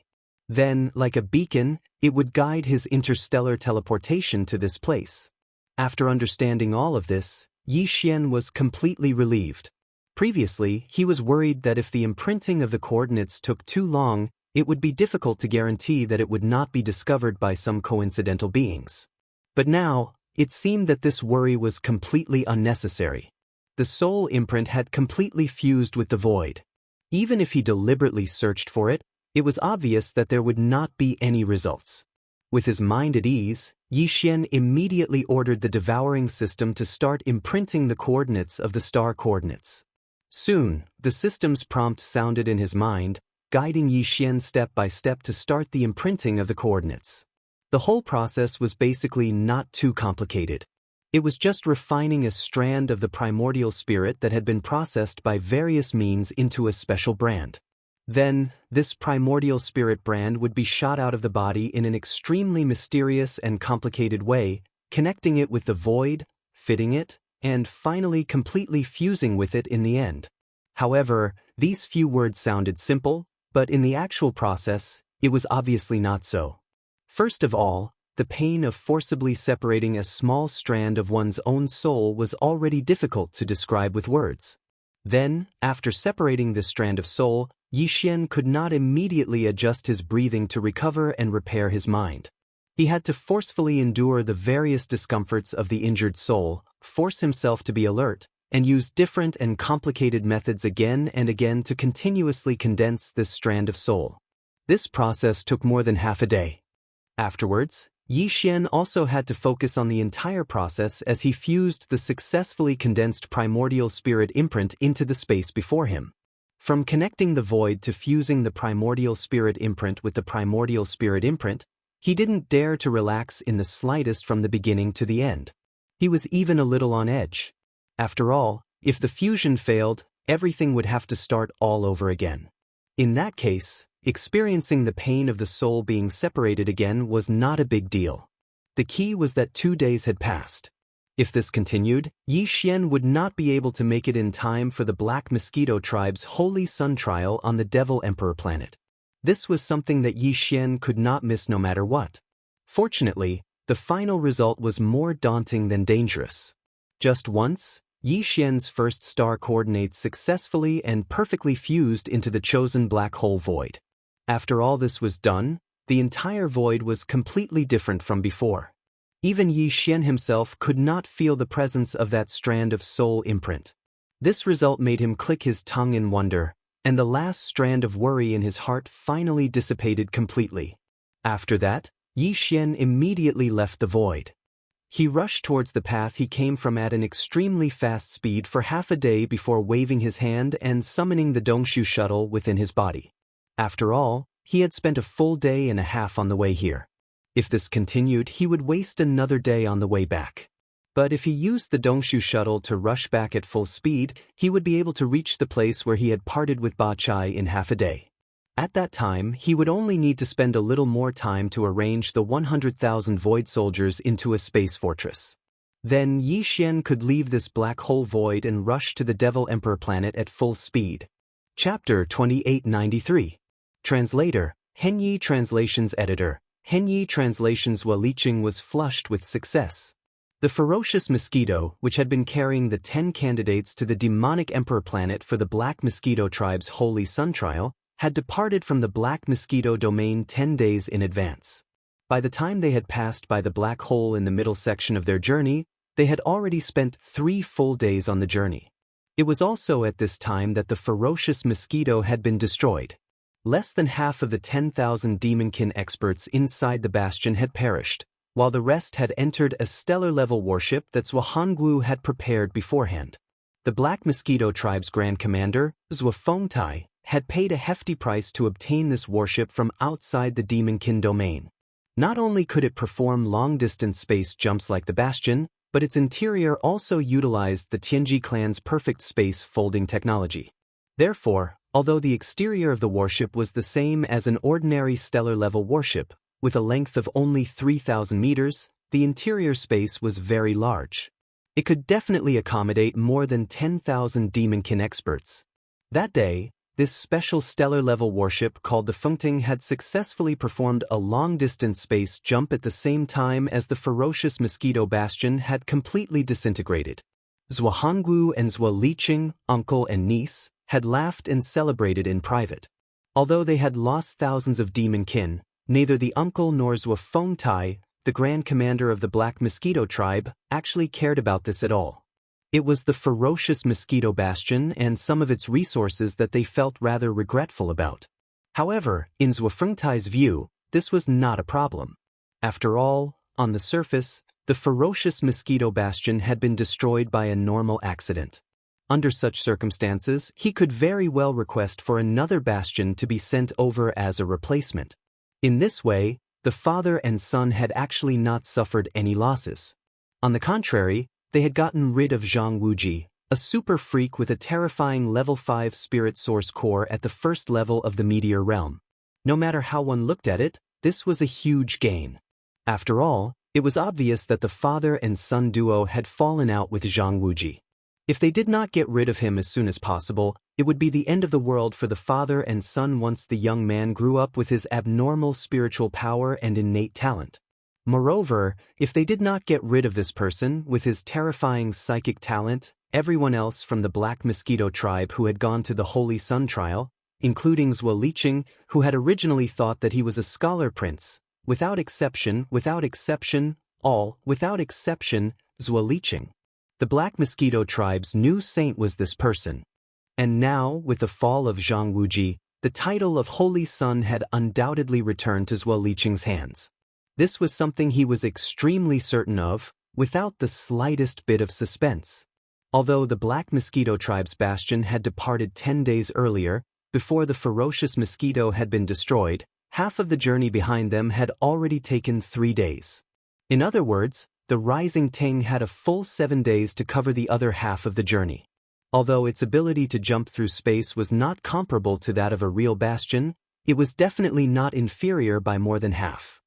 Then, like a beacon, it would guide his interstellar teleportation to this place. After understanding all of this, Yi Xian was completely relieved. Previously, he was worried that if the imprinting of the coordinates took too long, it would be difficult to guarantee that it would not be discovered by some coincidental beings. But now, it seemed that this worry was completely unnecessary. The soul imprint had completely fused with the void. Even if he deliberately searched for it, it was obvious that there would not be any results. With his mind at ease, Yi Xian immediately ordered the devouring system to start imprinting the coordinates of the star coordinates. Soon, the system's prompt sounded in his mind, guiding Yi Xian step by step to start the imprinting of the coordinates. The whole process was basically not too complicated. It was just refining a strand of the primordial spirit that had been processed by various means into a special brand. Then, this primordial spirit brand would be shot out of the body in an extremely mysterious and complicated way, connecting it with the void, fitting it, and finally completely fusing with it in the end. However, these few words sounded simple, but in the actual process, it was obviously not so. First of all, the pain of forcibly separating a small strand of one's own soul was already difficult to describe with words. Then, after separating this strand of soul, Yi Xian could not immediately adjust his breathing to recover and repair his mind. He had to forcefully endure the various discomforts of the injured soul, force himself to be alert, and use different and complicated methods again and again to continuously condense this strand of soul. This process took more than half a day. Afterwards, Yi Xian also had to focus on the entire process as he fused the successfully condensed primordial spirit imprint into the space before him. From connecting the void to fusing the primordial spirit imprint with the primordial spirit imprint, he didn't dare to relax in the slightest from the beginning to the end. He was even a little on edge. After all, if the fusion failed, everything would have to start all over again. In that case, experiencing the pain of the soul being separated again was not a big deal. The key was that 2 days had passed. If this continued, Yi Xian would not be able to make it in time for the Black Mosquito Tribe's Holy Sun trial on the Devil Emperor planet. This was something that Yi Xian could not miss no matter what. Fortunately, the final result was more daunting than dangerous. Just once, Yi Xian's first star coordinates successfully and perfectly fused into the chosen black hole void. After all this was done, the entire void was completely different from before. Even Yi Xian himself could not feel the presence of that strand of soul imprint. This result made him click his tongue in wonder, and the last strand of worry in his heart finally dissipated completely. After that, Yi Xian immediately left the void. He rushed towards the path he came from at an extremely fast speed for half a day before waving his hand and summoning the Dongshu shuttle within his body. After all, he had spent a full day and a half on the way here. If this continued, he would waste another day on the way back. But if he used the Dongshu shuttle to rush back at full speed, he would be able to reach the place where he had parted with Ba Chai in half a day. At that time, he would only need to spend a little more time to arrange the 100,000 void soldiers into a space fortress. Then Yi Xian could leave this black hole void and rush to the Devil Emperor planet at full speed. Chapter 2893. Translator, Henyi Translations Editor, Henyi Translations. Waliqing was flushed with success. The ferocious mosquito, which had been carrying the 10 candidates to the demonic emperor planet for the Black Mosquito tribe's Holy Sun trial, had departed from the Black Mosquito domain 10 days in advance. By the time they had passed by the black hole in the middle section of their journey, they had already spent 3 full days on the journey. It was also at this time that the ferocious mosquito had been destroyed. Less than half of the 10,000 demonkin experts inside the bastion had perished, while the rest had entered a stellar-level warship that Zhuanggu had prepared beforehand. The Black Mosquito tribe's Grand Commander, Zhuangtai, had paid a hefty price to obtain this warship from outside the demonkin domain. Not only could it perform long-distance space jumps like the Bastion, but its interior also utilized the Tianji clan's perfect space folding technology. Therefore, although the exterior of the warship was the same as an ordinary stellar-level warship, with a length of only 3,000 meters, the interior space was very large. It could definitely accommodate more than 10,000 demonkin experts. That day, this special stellar-level warship called the Fengting had successfully performed a long-distance space jump at the same time as the ferocious mosquito bastion had completely disintegrated. Zhuanggu and Liqing, uncle and niece, had laughed and celebrated in private. Although they had lost thousands of demonkin, neither the uncle nor Zhuangtai, the Grand Commander of the Black Mosquito tribe, actually cared about this at all. It was the ferocious mosquito bastion and some of its resources that they felt rather regretful about. However, in Zhuangtai's view, this was not a problem. After all, on the surface, the ferocious mosquito bastion had been destroyed by a normal accident. Under such circumstances, he could very well request for another bastion to be sent over as a replacement. In this way, the father and son had actually not suffered any losses. On the contrary, they had gotten rid of Zhang Wuji, a super freak with a terrifying level 5 spirit source core at the first level of the meteor realm. No matter how one looked at it, this was a huge gain. After all, it was obvious that the father and son duo had fallen out with Zhang Wuji. If they did not get rid of him as soon as possible, it would be the end of the world for the father and son once the young man grew up with his abnormal spiritual power and innate talent. Moreover, if they did not get rid of this person with his terrifying psychic talent, everyone else from the Black Mosquito tribe who had gone to the Holy Sun trial, including Liqing, who had originally thought that he was a scholar prince, without exception, Liqing. The Black Mosquito tribe's new saint was this person. And now, with the fall of Zhang Wuji, the title of Holy Sun had undoubtedly returned to Liqing's hands. This was something he was extremely certain of, without the slightest bit of suspense. Although the Black Mosquito tribe's bastion had departed 10 days earlier, before the ferocious mosquito had been destroyed, half of the journey behind them had already taken 3 days. In other words, the Rising Ting had a full 7 days to cover the other half of the journey. Although its ability to jump through space was not comparable to that of a real bastion, it was definitely not inferior by more than half.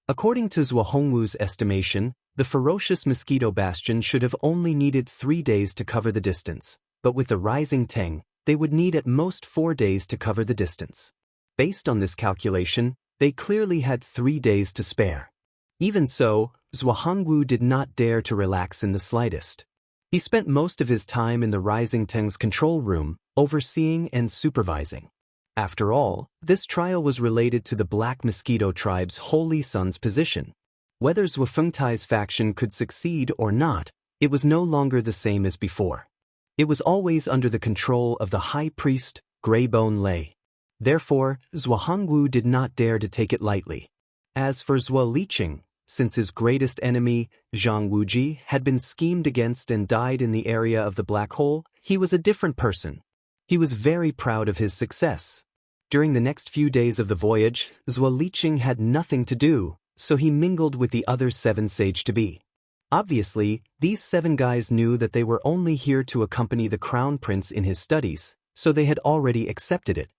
According to Zhuanggu's estimation, the ferocious mosquito bastion should have only needed 3 days to cover the distance, but with the Rising Ting, they would need at most 4 days to cover the distance. Based on this calculation, they clearly had 3 days to spare. Even so, Zhuanggu did not dare to relax in the slightest. He spent most of his time in the Rising Ting's control room, overseeing and supervising. After all, this trial was related to the Black Mosquito tribe's Holy Sun's position. Whether Zhuangtai's faction could succeed or not, it was no longer the same as before. It was always under the control of the High Priest, Greybone Lei. Therefore, Zhuanggu did not dare to take it lightly. As for Liqing, since his greatest enemy, Zhang Wuji, had been schemed against and died in the area of the black hole, he was a different person. He was very proud of his success. During the next few days of the voyage, Zhuo Liqing had nothing to do, so he mingled with the other 7 sage-to-be. Obviously, these 7 guys knew that they were only here to accompany the crown prince in his studies, so they had already accepted it.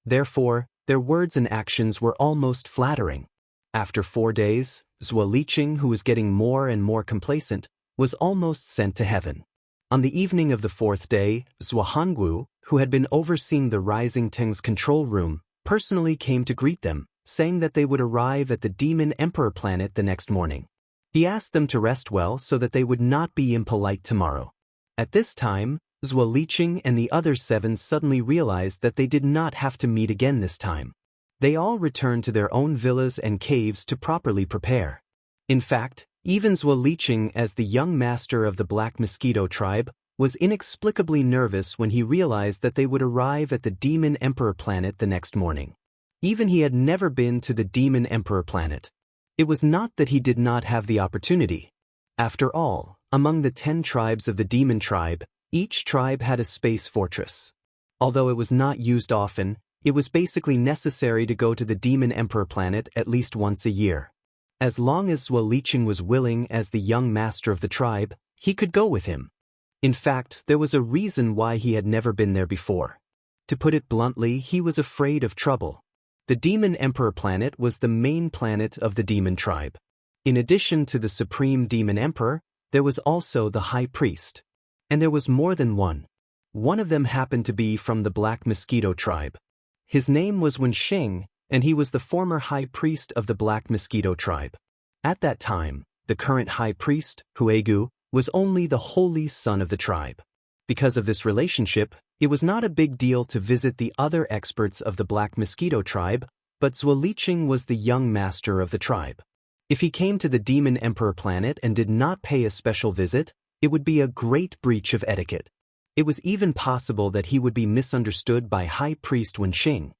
Therefore, their words and actions were almost flattering. After 4 days, Zhuo Liqing, who was getting more and more complacent, was almost sent to heaven. On the evening of the 4th day, Zhuo Hongwu, who had been overseeing the Rising Teng's control room, personally came to greet them, saying that they would arrive at the Demon Emperor planet the next morning. He asked them to rest well so that they would not be impolite tomorrow. At this time, Zhuo Liqing and the other 7 suddenly realized that they did not have to meet again this time. They all returned to their own villas and caves to properly prepare. In fact, even Zhuo Liqing, as the young master of the Black Mosquito tribe, was inexplicably nervous when he realized that they would arrive at the Demon Emperor planet the next morning. Even he had never been to the Demon Emperor planet. It was not that he did not have the opportunity. After all, among the 10 tribes of the Demon tribe, each tribe had a space fortress. Although it was not used often, it was basically necessary to go to the Demon Emperor planet at least once a year. As long as Zhuo Liqing was willing as the young master of the tribe, he could go with him. In fact, there was a reason why he had never been there before. To put it bluntly, he was afraid of trouble. The Demon Emperor planet was the main planet of the Demon tribe. In addition to the Supreme Demon Emperor, there was also the High Priest. And there was more than one. One of them happened to be from the Black Mosquito tribe. His name was Wenxing, and he was the former High Priest of the Black Mosquito tribe. At that time, the current High Priest, Huegu, was only the holy son of the tribe. Because of this relationship, it was not a big deal to visit the other experts of the Black Mosquito tribe, but Zhuo Liqing was the young master of the tribe. If he came to the Demon Emperor planet and did not pay a special visit, it would be a great breach of etiquette. It was even possible that he would be misunderstood by High Priest Wenxing.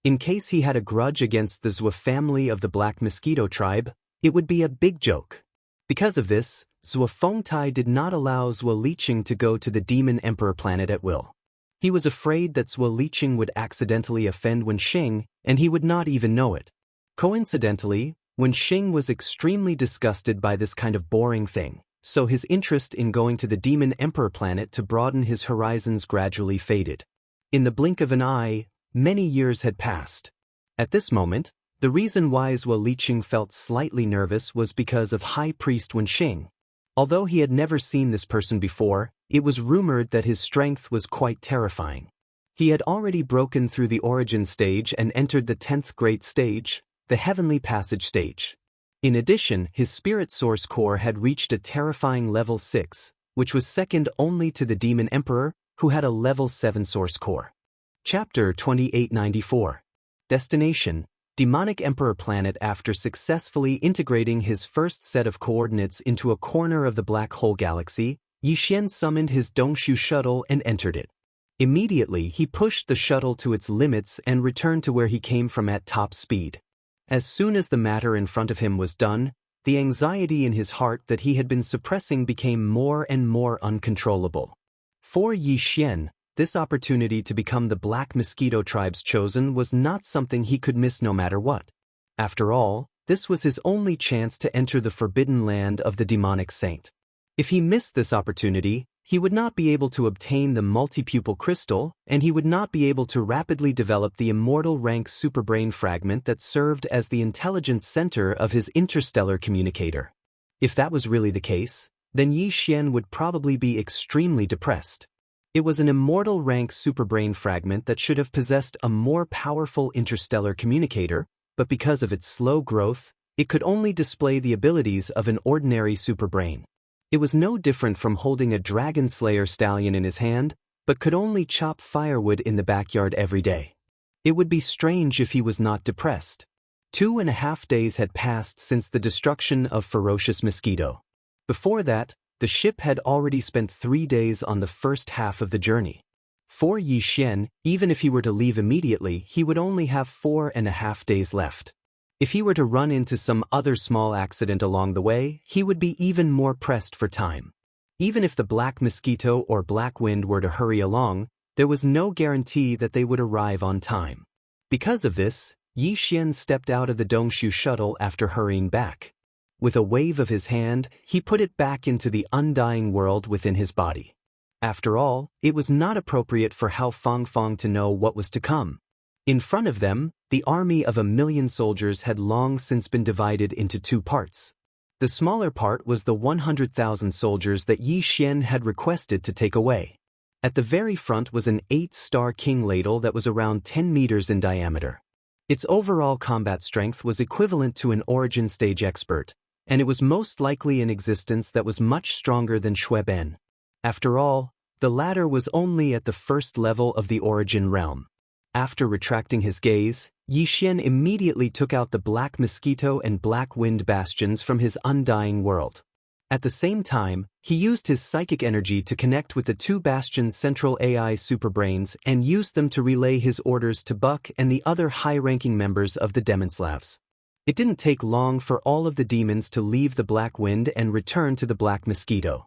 In case he had a grudge against the Zhuo family of the Black Mosquito tribe, it would be a big joke. Because of this, Zhuo Fengtai did not allow Zhuo Liqing to go to the Demon Emperor planet at will. He was afraid that Zhuo Liqing would accidentally offend Wenxing, and he would not even know it. Coincidentally, Wenxing was extremely disgusted by this kind of boring thing, so his interest in going to the Demon Emperor planet to broaden his horizons gradually faded. In the blink of an eye, many years had passed. At this moment, the reason why Zhuo Liqing felt slightly nervous was because of High Priest Wenxing. Although he had never seen this person before, it was rumored that his strength was quite terrifying. He had already broken through the origin stage and entered the 10th great stage, the Heavenly Passage stage. In addition, his spirit source core had reached a terrifying level 6, which was second only to the Demon Emperor, who had a level 7 source core. Chapter 2894. Destination: Demonic Emperor planet. After successfully integrating his first set of coordinates into a corner of the black hole galaxy, Yi Xian summoned his Dongshu shuttle and entered it. Immediately, he pushed the shuttle to its limits and returned to where he came from at top speed. As soon as the matter in front of him was done, the anxiety in his heart that he had been suppressing became more and more uncontrollable. For Yi Xian, this opportunity to become the Black Mosquito tribe's chosen was not something he could miss no matter what. After all, this was his only chance to enter the forbidden land of the demonic saint. If he missed this opportunity, he would not be able to obtain the multi-pupil crystal, and he would not be able to rapidly develop the immortal rank superbrain fragment that served as the intelligence center of his interstellar communicator. If that was really the case, then Yi Xian would probably be extremely depressed. It was an immortal rank superbrain fragment that should have possessed a more powerful interstellar communicator, but because of its slow growth, it could only display the abilities of an ordinary superbrain. It was no different from holding a dragon slayer stallion in his hand, but could only chop firewood in the backyard every day. It would be strange if he was not depressed. 2.5 days had passed since the destruction of Ferocious Mosquito. Before that, the ship had already spent 3 days on the first half of the journey. For Yi Xian, even if he were to leave immediately, he would only have 4.5 days left. If he were to run into some other small accident along the way, he would be even more pressed for time. Even if the black mosquito or black wind were to hurry along, there was no guarantee that they would arrive on time. Because of this, Yi Xian stepped out of the Dongshu shuttle after hurrying back. With a wave of his hand, he put it back into the undying world within his body. After all, it was not appropriate for Hao Fangfang to know what was to come. In front of them, the army of 1,000,000 soldiers had long since been divided into two parts. The smaller part was the 100,000 soldiers that Yi Xian had requested to take away. At the very front was an 8-star king ladle that was around 10 meters in diameter. Its overall combat strength was equivalent to an origin stage expert, and it was most likely in existence that was much stronger than Shui Ben. After all, the latter was only at the first level of the origin realm. After retracting his gaze, Yi Xian immediately took out the black mosquito and black wind bastions from his undying world. At the same time, he used his psychic energy to connect with the two bastions' central AI superbrains and used them to relay his orders to Buck and the other high-ranking members of the Demonslavs. It didn't take long for all of the demons to leave the black wind and return to the black mosquito.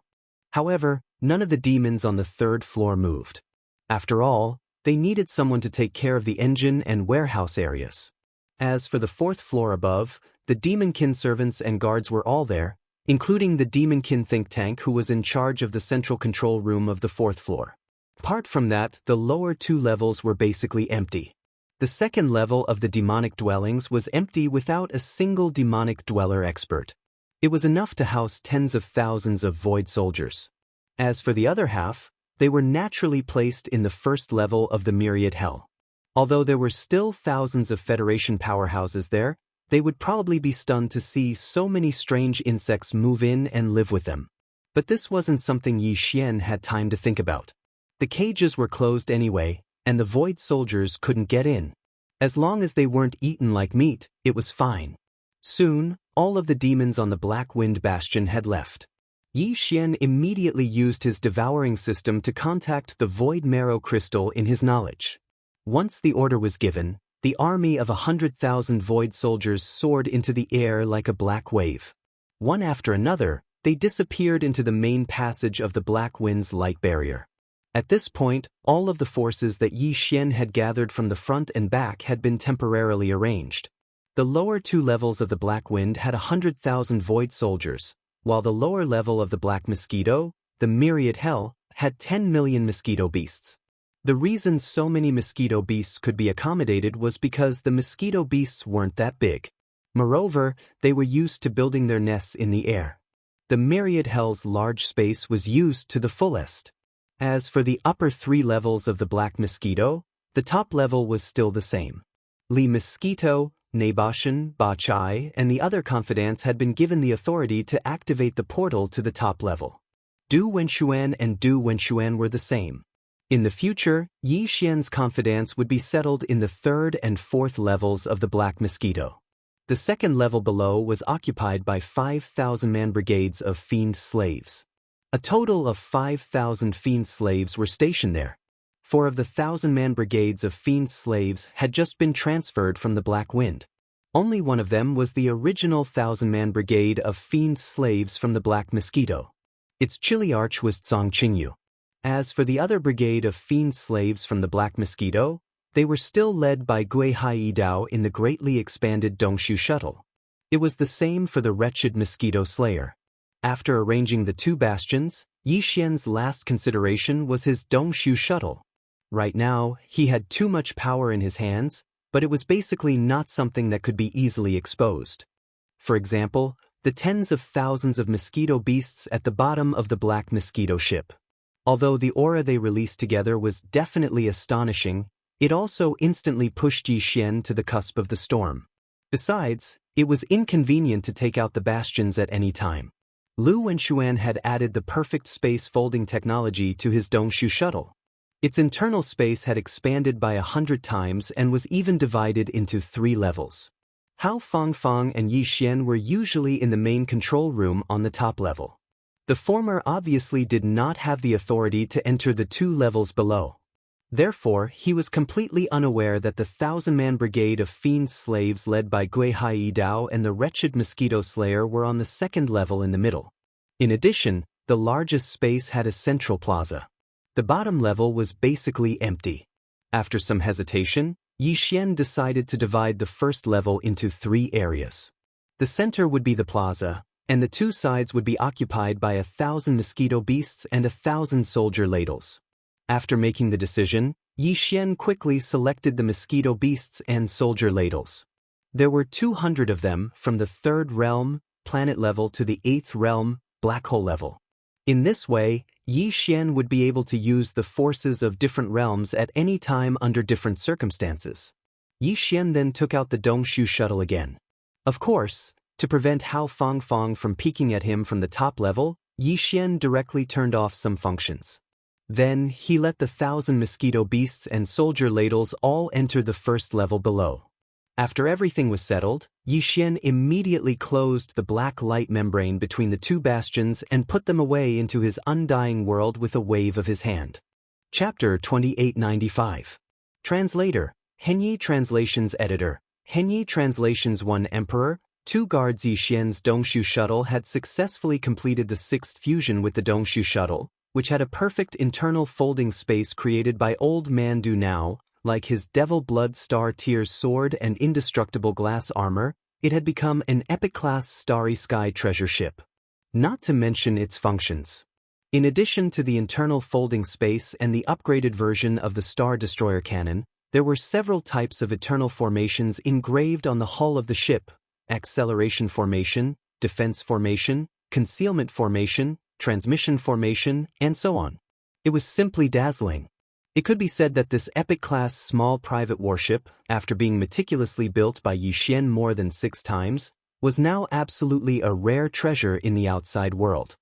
However, none of the demons on the third floor moved. After all, they needed someone to take care of the engine and warehouse areas. As for the fourth floor above, the demonkin servants and guards were all there, including the demonkin think tank who was in charge of the central control room of the fourth floor. Apart from that, the lower two levels were basically empty. The second level of the demonic dwellings was empty without a single demonic dweller expert. It was enough to house tens of thousands of void soldiers. As for the other half, they were naturally placed in the first level of the myriad hell. Although there were still thousands of Federation powerhouses there, they would probably be stunned to see so many strange insects move in and live with them. But this wasn't something Yi Xian had time to think about. The cages were closed anyway, and the void soldiers couldn't get in. As long as they weren't eaten like meat, it was fine. Soon, all of the demons on the Black Wind Bastion had left. Yi Xian immediately used his devouring system to contact the void marrow crystal in his knowledge. Once the order was given, the army of 100,000 void soldiers soared into the air like a black wave. One after another, they disappeared into the main passage of the Black Wind's light barrier. At this point, all of the forces that Yi Xian had gathered from the front and back had been temporarily arranged. The lower two levels of the Black Wind had 100,000 void soldiers, while the lower level of the Black Mosquito, the Myriad Hell, had 10 million mosquito beasts. The reason so many mosquito beasts could be accommodated was because the mosquito beasts weren't that big. Moreover, they were used to building their nests in the air. The Myriad Hell's large space was used to the fullest. As for the upper three levels of the Black Mosquito, the top level was still the same. Li Mosquito, Nabashan, Bachai, and the other confidants had been given the authority to activate the portal to the top level. Du Wenshuan and Du Wenshuan were the same. In the future, Yi Xian's confidants would be settled in the third and fourth levels of the Black Mosquito. The second level below was occupied by 5,000-man brigades of fiend slaves. A total of 5,000 fiend slaves were stationed there. 4 of the 1,000-man brigades of fiend slaves had just been transferred from the Black Wind. Only one of them was the original 1,000-man brigade of fiend slaves from the Black Mosquito. Its chiliarch was Zhang Qingyu. As for the other brigade of fiend slaves from the Black Mosquito, they were still led by Gui Haidao in the greatly expanded Dongshu shuttle. It was the same for the wretched Mosquito Slayer. After arranging the two bastions, Yi Xian's last consideration was his Dongshu shuttle. Right now, he had too much power in his hands, but it was basically not something that could be easily exposed. For example, the tens of thousands of mosquito beasts at the bottom of the Black Mosquito ship. Although the aura they released together was definitely astonishing, it also instantly pushed Yi Xian to the cusp of the storm. Besides, it was inconvenient to take out the bastions at any time. Lu Wenshuan had added the perfect space folding technology to his Dongshu shuttle. Its internal space had expanded by 100 times and was even divided into 3 levels. Hao Fangfang and Yi Xian were usually in the main control room on the top level. The former obviously did not have the authority to enter the 2 levels below. Therefore, he was completely unaware that the 1,000-man brigade of fiend slaves led by Gui Hai Dao and the wretched mosquito slayer were on the second level in the middle. In addition, the largest space had a central plaza. The bottom level was basically empty. After some hesitation, Yi Xian decided to divide the first level into 3 areas. The center would be the plaza, and the 2 sides would be occupied by 1,000 mosquito beasts and 1,000 soldier ladles. After making the decision, Yi Xian quickly selected the mosquito beasts and soldier ladles. There were 200 of them from the 3rd realm, planet level, to the 8th realm, black hole level. In this way, Yi Xian would be able to use the forces of different realms at any time under different circumstances. Yi Xian then took out the Dongshu shuttle again. Of course, to prevent Hao Fangfang from peeking at him from the top level, Yi Xian directly turned off some functions. Then, he let the 1,000 mosquito beasts and soldier ladles all enter the first level below. After everything was settled, Yi Xian immediately closed the black light membrane between the 2 bastions and put them away into his undying world with a wave of his hand. Chapter 2895. Translator, Henyi Translations Editor, Henyi Translations 1 Emperor, 2 guards. Yi Xian's Dongshu shuttle had successfully completed the 6th fusion with the Dongshu shuttle, which had a perfect internal folding space created by Old Man Du Now. Like his Devil Blood Star Tears sword and indestructible glass armor, it had become an epic-class Starry Sky treasure ship. Not to mention its functions. In addition to the internal folding space and the upgraded version of the Star Destroyer cannon, there were several types of eternal formations engraved on the hull of the ship: acceleration formation, defense formation, concealment formation, transmission formation, and so on. It was simply dazzling. It could be said that this epic-class small private warship, after being meticulously built by Yi Xian more than 6 times, was now absolutely a rare treasure in the outside world.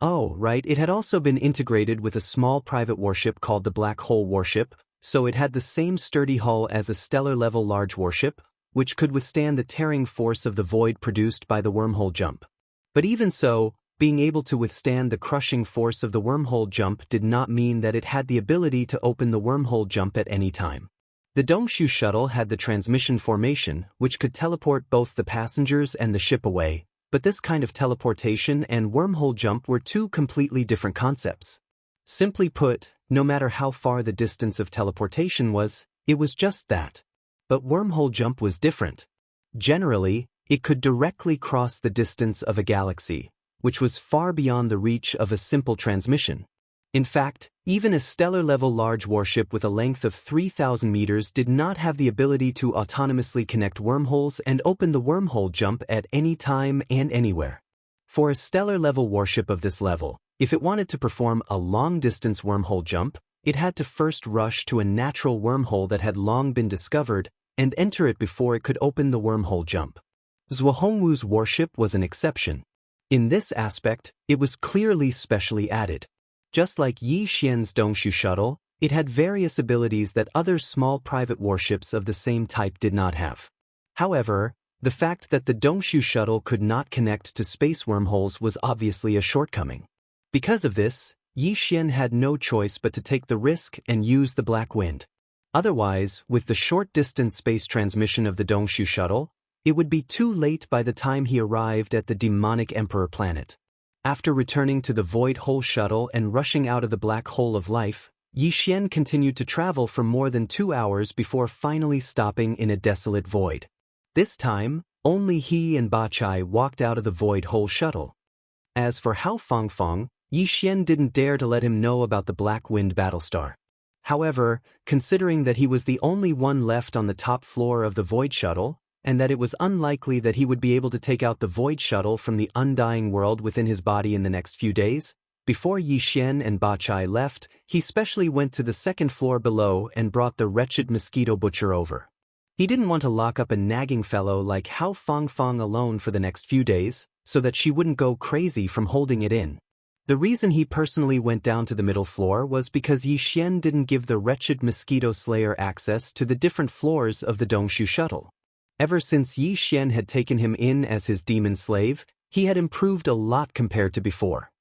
Oh, right, it had also been integrated with a small private warship called the Black Hole warship, so it had the same sturdy hull as a stellar-level large warship, which could withstand the tearing force of the void produced by the wormhole jump. But even so, being able to withstand the crushing force of the wormhole jump did not mean that it had the ability to open the wormhole jump at any time. The Dongshu shuttle had the transmission formation, which could teleport both the passengers and the ship away, but this kind of teleportation and wormhole jump were 2 completely different concepts. Simply put, no matter how far the distance of teleportation was, it was just that. But wormhole jump was different. Generally, it could directly cross the distance of a galaxy, which was far beyond the reach of a simple transmission. In fact, even a stellar-level large warship with a length of 3,000 meters did not have the ability to autonomously connect wormholes and open the wormhole jump at any time and anywhere. For a stellar-level warship of this level, if it wanted to perform a long-distance wormhole jump, it had to first rush to a natural wormhole that had long been discovered and enter it before it could open the wormhole jump. Zhuohongwu's warship was an exception. In this aspect, it was clearly specially added. Just like Yi Xian's Dongshu shuttle, it had various abilities that other small private warships of the same type did not have. However, the fact that the Dongshu shuttle could not connect to space wormholes was obviously a shortcoming. Because of this, Yi Xian had no choice but to take the risk and use the Black Wind. Otherwise, with the short-distance space transmission of the Dongshu shuttle, it would be too late by the time he arrived at the demonic Emperor planet. After returning to the Void Hole shuttle and rushing out of the Black Hole of Life, Yi Xian continued to travel for more than 2 hours before finally stopping in a desolate void. This time, only he and Ba Chai walked out of the Void Hole shuttle. As for Hao Fangfang, Yi Xian didn't dare to let him know about the Black Wind Battlestar. However, considering that he was the only one left on the top floor of the Void Shuttle, and that it was unlikely that he would be able to take out the Void Shuttle from the undying world within his body in the next few days, before Yi Xian and Ba Chai left, he specially went to the second floor below and brought the wretched mosquito butcher over. He didn't want to lock up a nagging fellow like Hao Fangfang alone for the next few days, so that she wouldn't go crazy from holding it in. The reason he personally went down to the middle floor was because Yi Xian didn't give the wretched mosquito slayer access to the different floors of the Dongshu shuttle. Ever since Yi Xian had taken him in as his demon slave, he had improved a lot compared to before.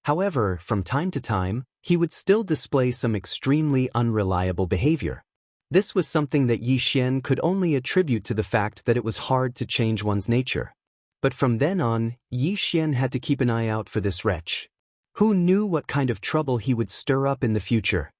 However, from time to time, he would still display some extremely unreliable behavior. This was something that Yi Xian could only attribute to the fact that it was hard to change one's nature. But from then on, Yi Xian had to keep an eye out for this wretch. Who knew what kind of trouble he would stir up in the future?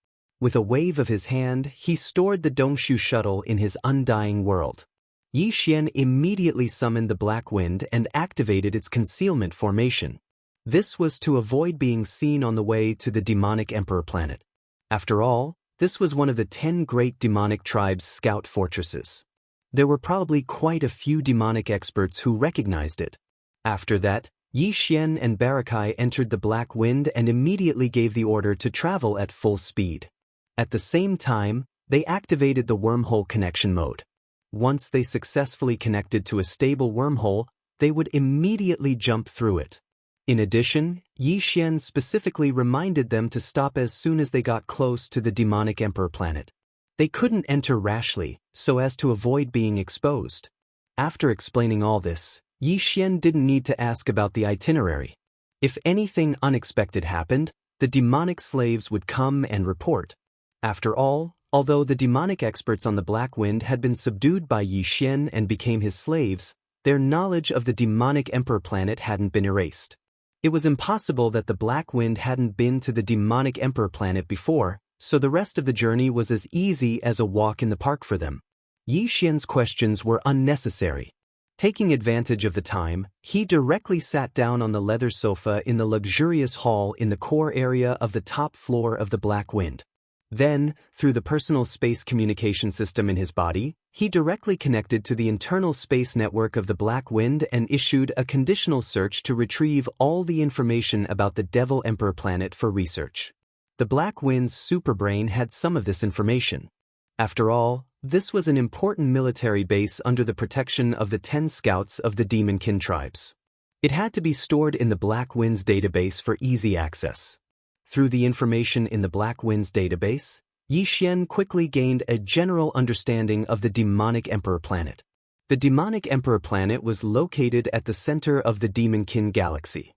With a wave of his hand, he stored the Dongshu shuttle in his undying world. Yi Xian immediately summoned the Black Wind and activated its concealment formation. This was to avoid being seen on the way to the demonic Emperor planet. After all, this was one of the 10 great demonic tribes' scout fortresses. There were probably quite a few demonic experts who recognized it. After that, Yi Xian and Barakai entered the Black Wind and immediately gave the order to travel at full speed. At the same time, they activated the wormhole connection mode. Once they successfully connected to a stable wormhole, they would immediately jump through it. In addition, Yi Xian specifically reminded them to stop as soon as they got close to the demonic Emperor planet. They couldn't enter rashly, so as to avoid being exposed. After explaining all this, Yi Xian didn't need to ask about the itinerary. If anything unexpected happened, the demonic slaves would come and report. After all, although the demonic experts on the Black Wind had been subdued by Yi Xian and became his slaves, their knowledge of the demonic Emperor planet hadn't been erased. It was impossible that the Black Wind hadn't been to the demonic Emperor planet before, so the rest of the journey was as easy as a walk in the park for them. Yi Xian's questions were unnecessary. Taking advantage of the time, he directly sat down on the leather sofa in the luxurious hall in the core area of the top floor of the Black Wind. Then, through the personal space communication system in his body, he directly connected to the internal space network of the Black Wind and issued a conditional search to retrieve all the information about the Devil Emperor planet for research. The Black Wind's superbrain had some of this information. After all, this was an important military base under the protection of the 10 scouts of the Demonkin tribes. It had to be stored in the Black Wind's database for easy access. Through the information in the Black Wind's database, Yi Xian quickly gained a general understanding of the demonic Emperor planet. The demonic Emperor planet was located at the center of the Demonkin galaxy.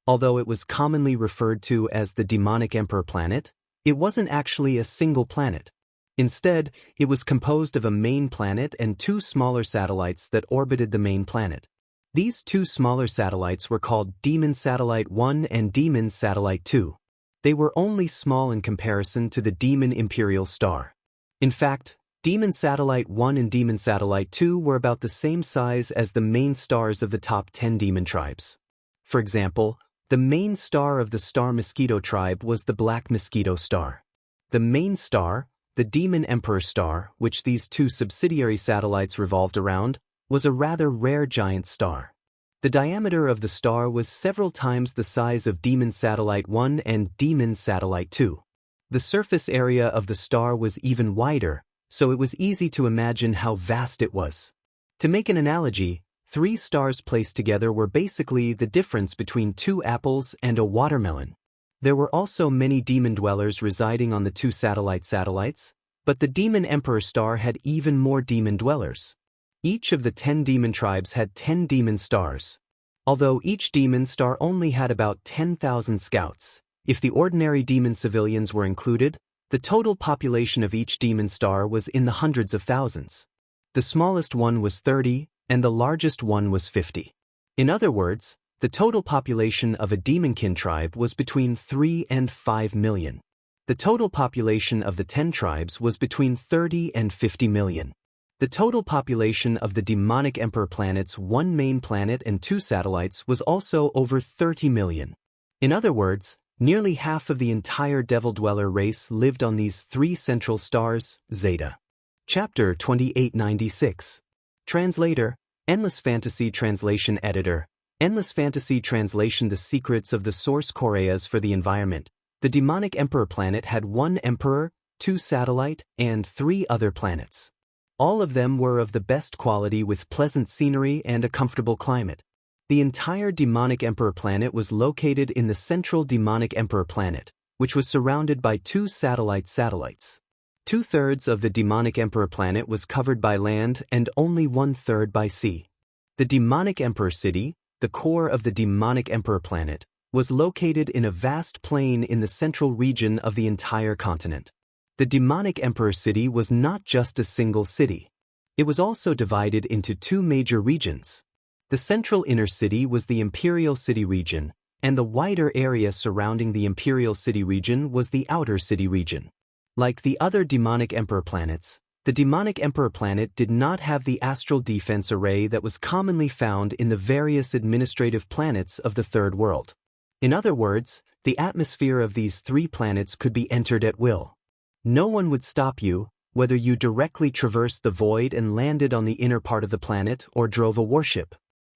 Although it was commonly referred to as the demonic Emperor planet, it wasn't actually a single planet. Instead, it was composed of a main planet and 2 smaller satellites that orbited the main planet. These 2 smaller satellites were called Demon Satellite 1 and Demon Satellite 2. They were only small in comparison to the Demon Imperial Star. In fact, Demon Satellite 1 and Demon Satellite 2 were about the same size as the main stars of the top 10 demon tribes. For example, the main star of the Star Mosquito tribe was the Black Mosquito Star. The main star, the Demon Emperor Star, which these 2 subsidiary satellites revolved around, was a rather rare giant star. The diameter of the star was several times the size of Demon Satellite 1 and Demon Satellite 2. The surface area of the star was even wider, so it was easy to imagine how vast it was. To make an analogy, 3 stars placed together were basically the difference between 2 apples and a watermelon. There were also many demon dwellers residing on the 2 satellites, but the Demon Emperor Star had even more demon dwellers. Each of the 10 demon tribes had 10 demon stars. Although each demon star only had about 10,000 scouts, if the ordinary demon civilians were included, the total population of each demon star was in the hundreds of thousands. The smallest one was 30, and the largest one was 50. In other words, the total population of a Demonkin tribe was between 3 and 5 million. The total population of the 10 tribes was between 30 and 50 million. The total population of the demonic Emperor planet's 1 main planet and 2 satellites was also over 30 million. In other words, nearly half of the entire Devil Dweller race lived on these 3 central stars, Zeta. Chapter 2896. Translator, Endless Fantasy Translation Editor. Endless Fantasy Translation. The secrets of the source Koreas for the environment. The demonic Emperor planet had 1 emperor, 2 satellite, and 3 other planets. All of them were of the best quality with pleasant scenery and a comfortable climate. The entire demonic Emperor planet was located in the central demonic Emperor planet, which was surrounded by 2 satellites. 2/3 of the demonic Emperor planet was covered by land and only 1/3 by sea. The demonic Emperor city, the core of the demonic Emperor planet, was located in a vast plain in the central region of the entire continent. The demonic emperor city was not just a single city. It was also divided into two major regions. The central inner city was the imperial city region, and the wider area surrounding the imperial city region was the outer city region. Like the other demonic emperor planets, the demonic emperor planet did not have the astral defense array that was commonly found in the various administrative planets of the third world. In other words, the atmosphere of these three planets could be entered at will. No one would stop you, whether you directly traversed the void and landed on the inner part of the planet or drove a warship.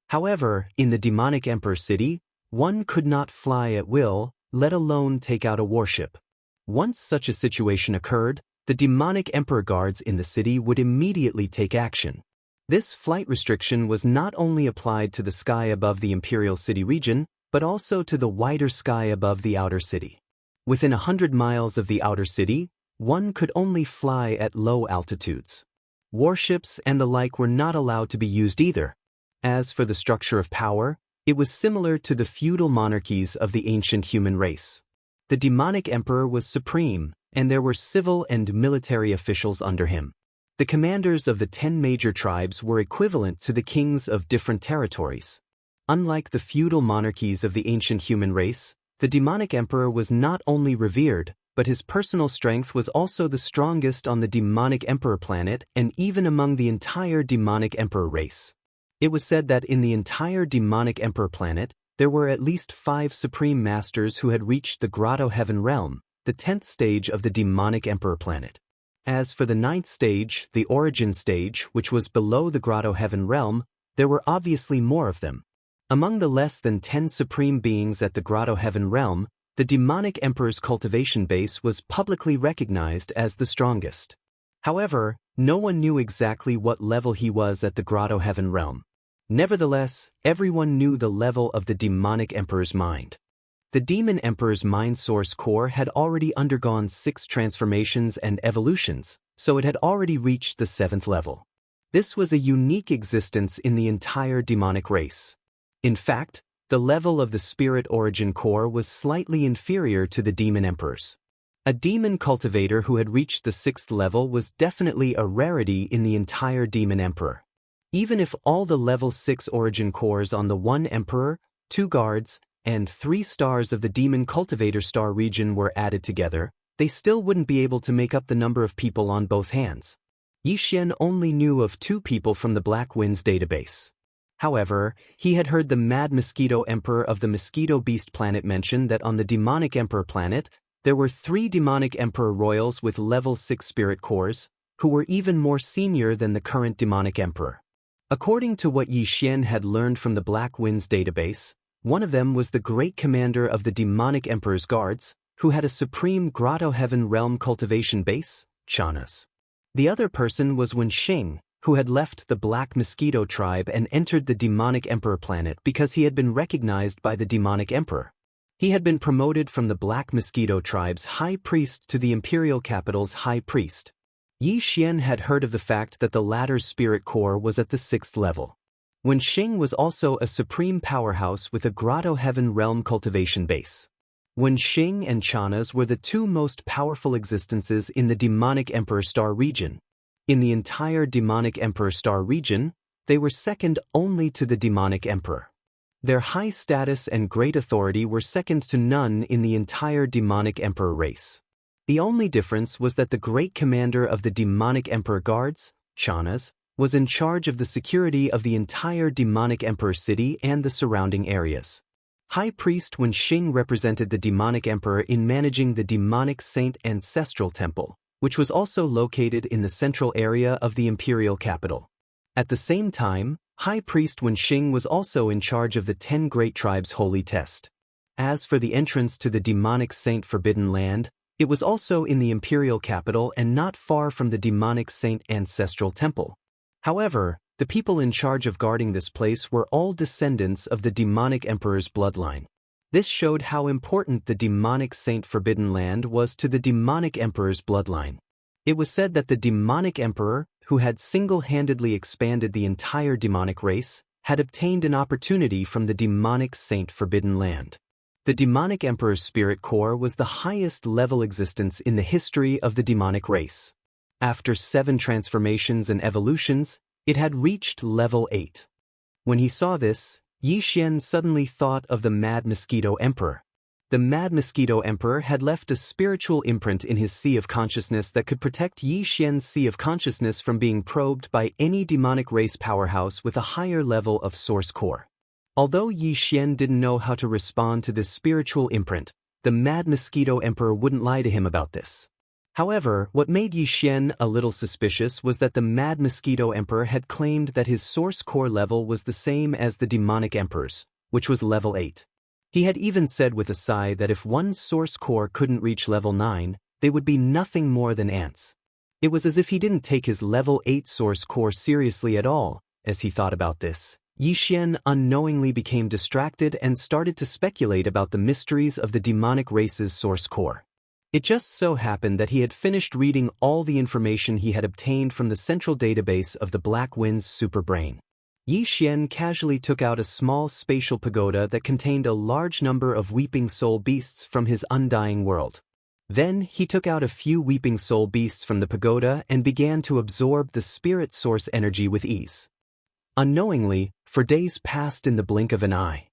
However, in the demonic emperor city, one could not fly at will, let alone take out a warship. Once such a situation occurred, the demonic emperor guards in the city would immediately take action. This flight restriction was not only applied to the sky above the imperial city region, but also to the wider sky above the outer city. Within 100 miles of the outer city, one could only fly at low altitudes. Warships and the like were not allowed to be used either. As for the structure of power, it was similar to the feudal monarchies of the ancient human race. The demonic emperor was supreme, and there were civil and military officials under him. The commanders of the 10 major tribes were equivalent to the kings of different territories. Unlike the feudal monarchies of the ancient human race, the demonic emperor was not only revered, but his personal strength was also the strongest on the demonic emperor planet and even among the entire demonic emperor race. It was said that in the entire demonic emperor planet, there were at least 5 supreme masters who had reached the Grotto Heaven realm, the 10th stage of the demonic emperor planet. As for the 9th stage, the origin stage, which was below the Grotto Heaven realm, there were obviously more of them. Among the less than 10 supreme beings at the Grotto Heaven realm, the demonic emperor's cultivation base was publicly recognized as the strongest. However, no one knew exactly what level he was at the Grotto Heaven realm. Nevertheless, everyone knew the level of the demonic emperor's mind. The demon emperor's mind source core had already undergone 6 transformations and evolutions, so it had already reached the 7th level. This was a unique existence in the entire demonic race. In fact, the level of the spirit origin core was slightly inferior to the demon emperor's. A demon cultivator who had reached the 6th level was definitely a rarity in the entire demon emperor. Even if all the level 6 origin cores on the 1 emperor, 2 guards, and 3 stars of the demon cultivator star region were added together, they still wouldn't be able to make up the number of people on both hands. Yi Xian only knew of 2 people from the Black Winds database. However, he had heard the Mad Mosquito Emperor of the Mosquito Beast planet mention that on the Demonic Emperor planet, there were 3 Demonic Emperor royals with level 6 spirit cores, who were even more senior than the current Demonic Emperor. According to what Yi Xian had learned from the Black Winds database, one of them was the great commander of the Demonic Emperor's guards, who had a supreme Grotto Heaven realm cultivation base, Chanas. The other person was Wen Xing, who had left the Black Mosquito tribe and entered the Demonic Emperor planet because he had been recognized by the Demonic Emperor. He had been promoted from the Black Mosquito tribe's high priest to the imperial capital's high priest. Yi Xian had heard of the fact that the latter's spirit core was at the 6th level. Wen Xing was also a supreme powerhouse with a Grotto Heaven realm cultivation base. Wen Xing and Chanas were the 2 most powerful existences in the Demonic Emperor star region. In the entire Demonic Emperor star region, they were second only to the Demonic Emperor. Their high status and great authority were second to none in the entire Demonic Emperor race. The only difference was that the great commander of the Demonic Emperor guards, Chanas, was in charge of the security of the entire Demonic Emperor city and the surrounding areas. High Priest Wen Xing represented the Demonic Emperor in managing the Demonic Saint Ancestral Temple, which was also located in the central area of the imperial capital. At the same time, High Priest Wen Xing was also in charge of the 10 Great Tribes' holy test. As for the entrance to the Demonic Saint Forbidden Land, it was also in the imperial capital and not far from the Demonic Saint Ancestral Temple. However, the people in charge of guarding this place were all descendants of the Demonic Emperor's bloodline. This showed how important the Demonic Saint Forbidden Land was to the Demonic Emperor's bloodline. It was said that the Demonic Emperor, who had single-handedly expanded the entire demonic race, had obtained an opportunity from the Demonic Saint Forbidden Land. The demonic emperor's spirit core was the highest level existence in the history of the demonic race. After 7 transformations and evolutions, it had reached level 8. When he saw this, Yi Xian suddenly thought of the Mad Mosquito Emperor. The Mad Mosquito Emperor had left a spiritual imprint in his Sea of Consciousness that could protect Yi Xian's Sea of Consciousness from being probed by any demonic race powerhouse with a higher level of source core. Although Yi Xian didn't know how to respond to this spiritual imprint, the Mad Mosquito Emperor wouldn't lie to him about this. However, what made Yi Xian a little suspicious was that the Mad Mosquito Emperor had claimed that his source core level was the same as the demonic emperor's, which was level 8. He had even said with a sigh that if one source core couldn't reach level 9, they would be nothing more than ants. It was as if he didn't take his level 8 source core seriously at all. As he thought about this, Yi Xian unknowingly became distracted and started to speculate about the mysteries of the demonic race's source core. It just so happened that he had finished reading all the information he had obtained from the central database of the Black Wind's superbrain. Yi Xian casually took out a small spatial pagoda that contained a large number of weeping soul beasts from his undying world. Then he took out a few weeping soul beasts from the pagoda and began to absorb the spirit source energy with ease. Unknowingly, 4 days passed in the blink of an eye.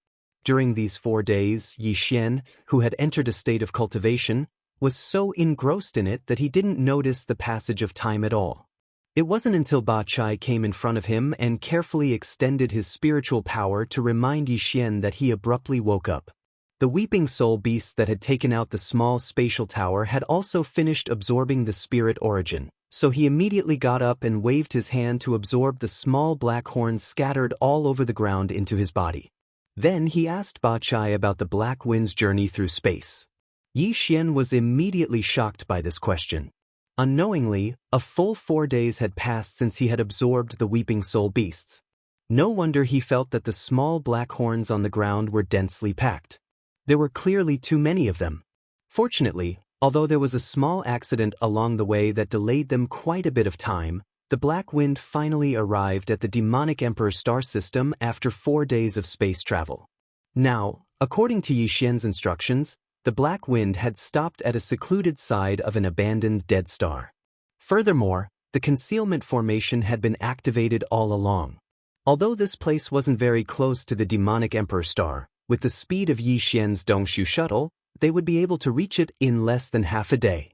During these 4 days, Yi Xian, who had entered a state of cultivation, was so engrossed in it that he didn't notice the passage of time at all. It wasn't until Ba Chai came in front of him and carefully extended his spiritual power to remind Yi Xian that he abruptly woke up. The weeping soul beasts that had taken out the small spatial tower had also finished absorbing the spirit origin, so he immediately got up and waved his hand to absorb the small black horns scattered all over the ground into his body. Then he asked Ba Chai about the Black Wind's journey through space. Yi Xian was immediately shocked by this question. Unknowingly, a full 4 days had passed since he had absorbed the weeping soul beasts. No wonder he felt that the small black horns on the ground were densely packed. There were clearly too many of them. Fortunately, although there was a small accident along the way that delayed them quite a bit of time, the Black Wind finally arrived at the demonic Emperor star system after 4 days of space travel. Now, according to Yi Xian's instructions, the Black Wind had stopped at a secluded side of an abandoned dead star. Furthermore, the concealment formation had been activated all along. Although this place wasn't very close to the demonic Emperor star, with the speed of Yi Xian's Dongshu shuttle, they would be able to reach it in less than half a day.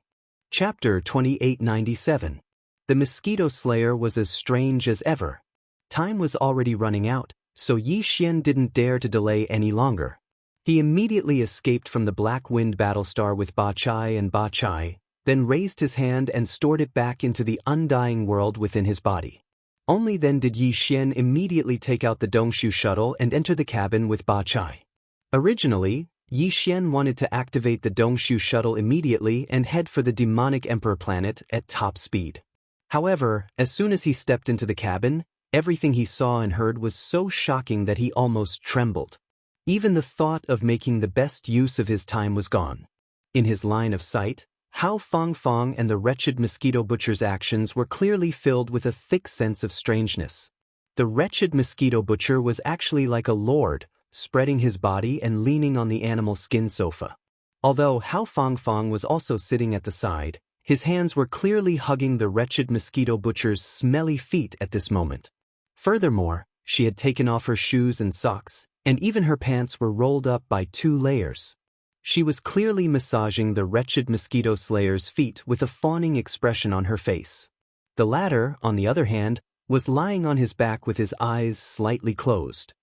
Chapter 2897. The Mosquito Slayer was as strange as ever. Time was already running out, so Yi Xian didn't dare to delay any longer. He immediately escaped from the Black Wind Battlestar with Ba Chai and Ba Chai, then raised his hand and stored it back into the undying world within his body. Only then did Yi Xian immediately take out the Dongshu shuttle and enter the cabin with Ba Chai. Originally, Yi Xian wanted to activate the Dongshu shuttle immediately and head for the demonic Emperor planet at top speed. However, as soon as he stepped into the cabin, everything he saw and heard was so shocking that he almost trembled. Even the thought of making the best use of his time was gone. In his line of sight, Hao Fangfang and the wretched mosquito butcher's actions were clearly filled with a thick sense of strangeness. The wretched mosquito butcher was actually like a lord, spreading his body and leaning on the animal skin sofa. Although Hao Fangfang was also sitting at the side, his hands were clearly hugging the wretched mosquito butcher's smelly feet at this moment. Furthermore, she had taken off her shoes and socks, and even her pants were rolled up by 2 layers. She was clearly massaging the wretched mosquito slayer's feet with a fawning expression on her face. The latter, on the other hand, was lying on his back with his eyes slightly closed.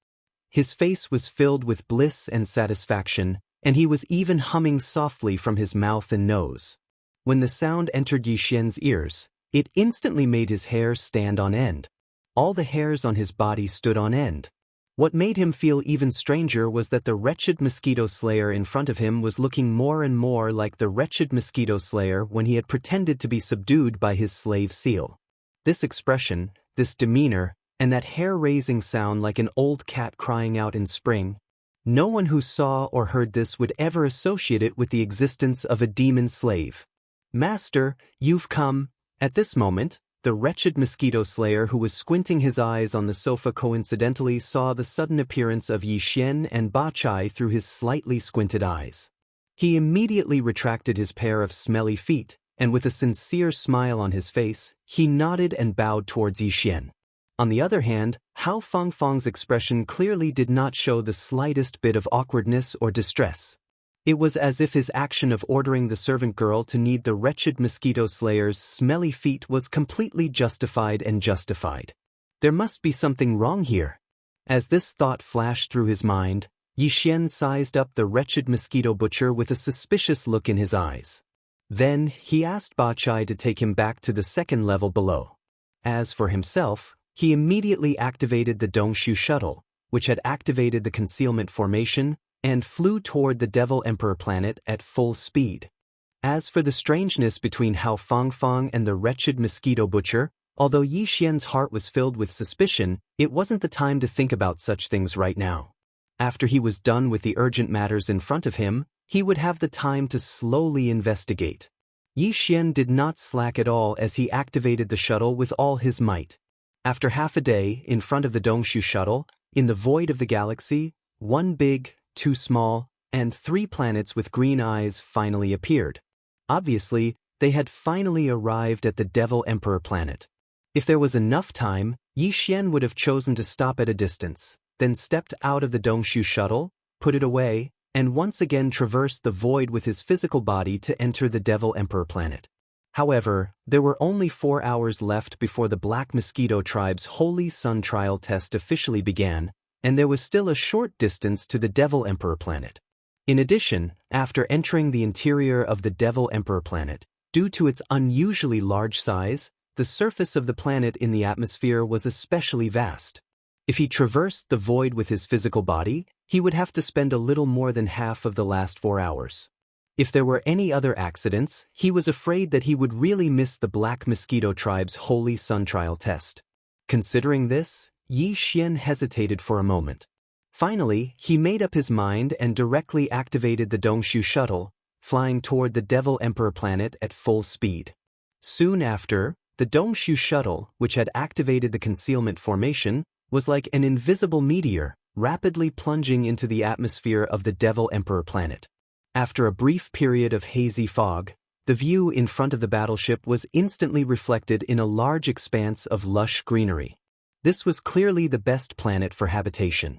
His face was filled with bliss and satisfaction, and he was even humming softly from his mouth and nose. When the sound entered Yi Xian's ears, it instantly made his hair stand on end. All the hairs on his body stood on end. What made him feel even stranger was that the wretched mosquito slayer in front of him was looking more and more like the wretched mosquito slayer when he had pretended to be subdued by his slave seal. This expression, this demeanor, and that hair-raising sound like an old cat crying out in spring, no one who saw or heard this would ever associate it with the existence of a demon slave. "Master, you've come." At this moment, the the wretched mosquito slayer who was squinting his eyes on the sofa coincidentally saw the sudden appearance of Yi Xian and Ba Chai through his slightly squinted eyes. He immediately retracted his pair of smelly feet, and with a sincere smile on his face, he nodded and bowed towards Yi Xian. On the other hand, Hao Fangfang's expression clearly did not show the slightest bit of awkwardness or distress. It was as if his action of ordering the servant girl to knead the wretched mosquito slayer's smelly feet was completely justified and justified. There must be something wrong here. As this thought flashed through his mind, Yi Xian sized up the wretched mosquito butcher with a suspicious look in his eyes. Then, he asked Ba Chai to take him back to the second level below. As for himself, he immediately activated the Dongshu shuttle, which had activated the concealment formation, and flew toward the Devil Emperor planet at full speed. As for the strangeness between Hao Fangfang and the wretched mosquito butcher, although Yi Xian's heart was filled with suspicion, it wasn't the time to think about such things right now. After he was done with the urgent matters in front of him, he would have the time to slowly investigate. Yi Xian did not slack at all as he activated the shuttle with all his might. After half a day, in front of the Dongshu shuttle, in the void of the galaxy, one big, two small, and three planets with green eyes finally appeared. Obviously, they had finally arrived at the Devil Emperor planet. If there was enough time, Yi Xian would have chosen to stop at a distance, then stepped out of the Dongshu shuttle, put it away, and once again traversed the void with his physical body to enter the Devil Emperor planet. However, there were only 4 hours left before the Black Mosquito Tribe's Holy Sun trial test officially began, and there was still a short distance to the Devil Emperor planet. In addition, after entering the interior of the Devil Emperor planet, due to its unusually large size, the surface of the planet in the atmosphere was especially vast. If he traversed the void with his physical body, he would have to spend a little more than half of the last 4 hours. If there were any other accidents, he was afraid that he would really miss the Black Mosquito Tribe's Holy Sun trial test. Considering this, Yi Xian hesitated for a moment. Finally, he made up his mind and directly activated the Dongshu shuttle, flying toward the Devil Emperor planet at full speed. Soon after, the Dongshu shuttle, which had activated the concealment formation, was like an invisible meteor, rapidly plunging into the atmosphere of the Devil Emperor planet. After a brief period of hazy fog, the view in front of the battleship was instantly reflected in a large expanse of lush greenery. This was clearly the best planet for habitation.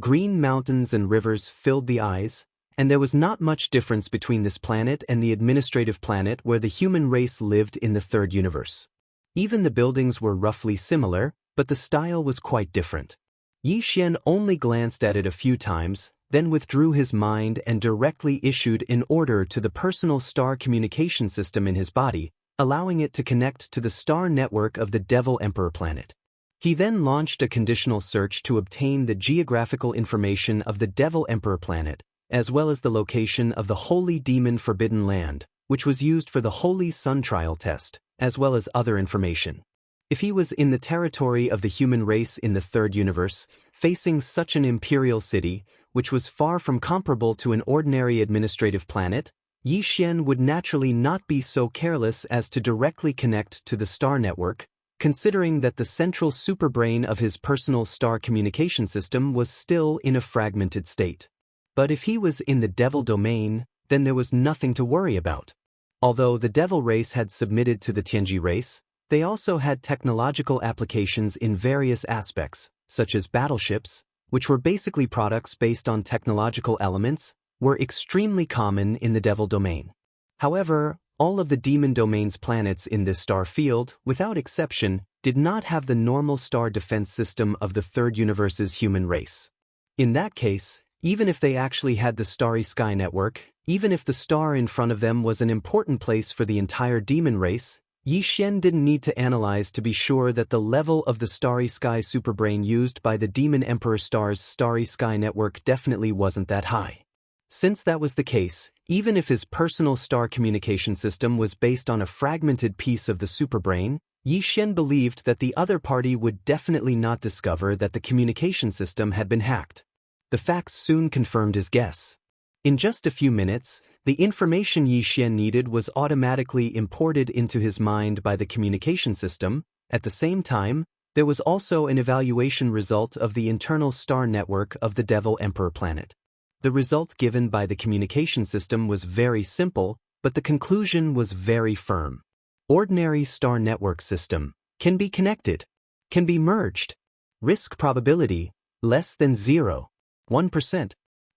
Green mountains and rivers filled the eyes, and there was not much difference between this planet and the administrative planet where the human race lived in the third universe. Even the buildings were roughly similar, but the style was quite different. Yi Xian only glanced at it a few times, then withdrew his mind and directly issued an order to the personal star communication system in his body, allowing it to connect to the star network of the Devil Emperor planet. He then launched a conditional search to obtain the geographical information of the Devil Emperor planet, as well as the location of the Holy Demon Forbidden Land, which was used for the Holy Sun trial test, as well as other information. If he was in the territory of the human race in the third universe, facing such an imperial city, which was far from comparable to an ordinary administrative planet, Yi Xian would naturally not be so careless as to directly connect to the star network, considering that the central superbrain of his personal star communication system was still in a fragmented state. But if he was in the Devil domain, then there was nothing to worry about. Although the Devil race had submitted to the Tianji race, they also had technological applications in various aspects, such as battleships, which were basically products based on technological elements, were extremely common in the Devil domain. However, all of the Demon domain's planets in this star field, without exception, did not have the normal star defense system of the third universe's human race. In that case, even if they actually had the starry sky network, even if the star in front of them was an important place for the entire demon race, Yi Xian didn't need to analyze to be sure that the level of the starry sky superbrain used by the Demon Emperor star's starry sky network definitely wasn't that high. Since that was the case, even if his personal star communication system was based on a fragmented piece of the superbrain, Yi Xian believed that the other party would definitely not discover that the communication system had been hacked. The facts soon confirmed his guess. In just a few minutes, the information Yi Xian needed was automatically imported into his mind by the communication system. At the same time, there was also an evaluation result of the internal star network of the Devil Emperor planet. The result given by the communication system was very simple, but the conclusion was very firm. Ordinary star network system can be connected, can be merged. Risk probability, less than 0.1%.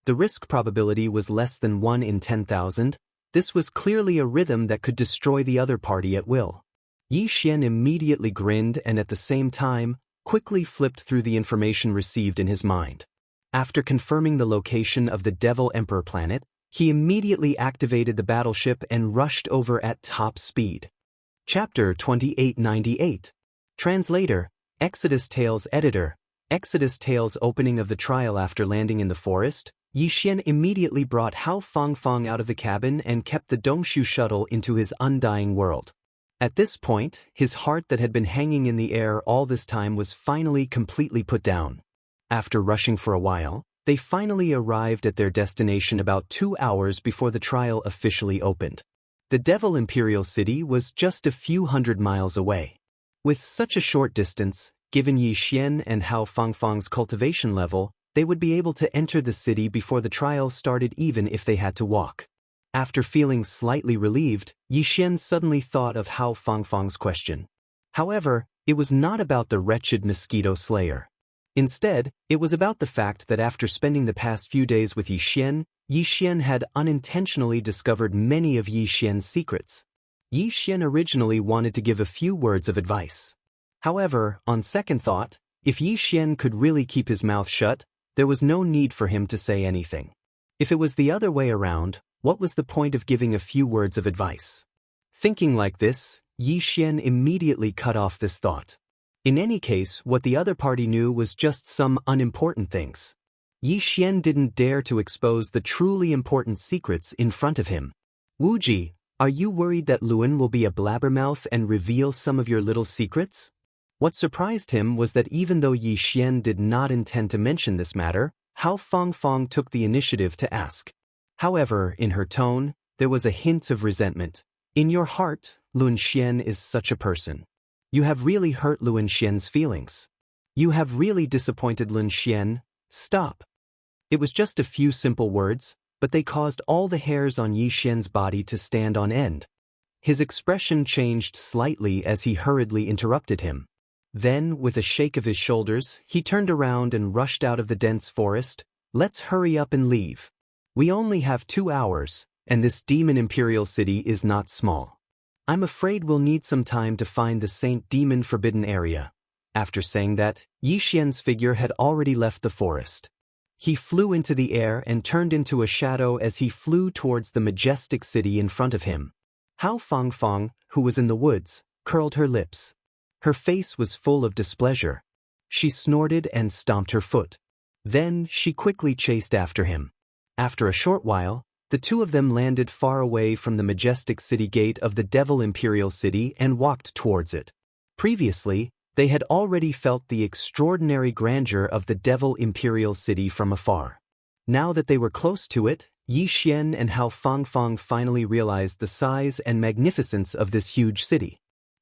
The risk probability was less than 1 in 10,000. This was clearly a rhythm that could destroy the other party at will. Yi Xian immediately grinned and at the same time, quickly flipped through the information received in his mind. After confirming the location of the Devil Emperor planet, he immediately activated the battleship and rushed over at top speed. Chapter 2898. Translator, Exodus Tales Editor. Exodus Tales opening of the trial. After landing in the forest, Yi Xian immediately brought Hao Fangfang out of the cabin and kept the Dongshu shuttle into his undying world. At this point, his heart that had been hanging in the air all this time was finally completely put down. After rushing for a while, they finally arrived at their destination about 2 hours before the trial officially opened. The Devil Imperial City was just a few hundred miles away. With such a short distance, given Yi Xian and Hao Fangfang's cultivation level, they would be able to enter the city before the trial started even if they had to walk. After feeling slightly relieved, Yi Xian suddenly thought of Hao Fangfang's question. However, it was not about the wretched mosquito slayer. Instead, it was about the fact that after spending the past few days with Yi Xian had unintentionally discovered many of Yi Xian's secrets. Yi Xian originally wanted to give a few words of advice. However, on second thought, if Yi Xian could really keep his mouth shut, there was no need for him to say anything. If it was the other way around, what was the point of giving a few words of advice? Thinking like this, Yi Xian immediately cut off this thought. In any case, what the other party knew was just some unimportant things. Yi Xian didn't dare to expose the truly important secrets in front of him. Wu Ji, are you worried that Luan will be a blabbermouth and reveal some of your little secrets? What surprised him was that even though Yi Xian did not intend to mention this matter, Hao Fangfang took the initiative to ask. However, in her tone, there was a hint of resentment. In your heart, Luan Xian is such a person. You have really hurt Luan Xian's feelings. You have really disappointed Luan Xian. Stop. It was just a few simple words, but they caused all the hairs on Yi Xian's body to stand on end. His expression changed slightly as he hurriedly interrupted him. Then, with a shake of his shoulders, he turned around and rushed out of the dense forest. Let's hurry up and leave. We only have 2 hours, and this demon imperial city is not small. I'm afraid we'll need some time to find the Saint Demon Forbidden area. After saying that, Yi Xian's figure had already left the forest. He flew into the air and turned into a shadow as he flew towards the majestic city in front of him. Hao Fangfang, who was in the woods, curled her lips. Her face was full of displeasure. She snorted and stomped her foot. Then she quickly chased after him. After a short while, the two of them landed far away from the majestic city gate of the Devil Imperial City and walked towards it. Previously, they had already felt the extraordinary grandeur of the Devil Imperial City from afar. Now that they were close to it, Yi Xian and Hao Fangfang finally realized the size and magnificence of this huge city.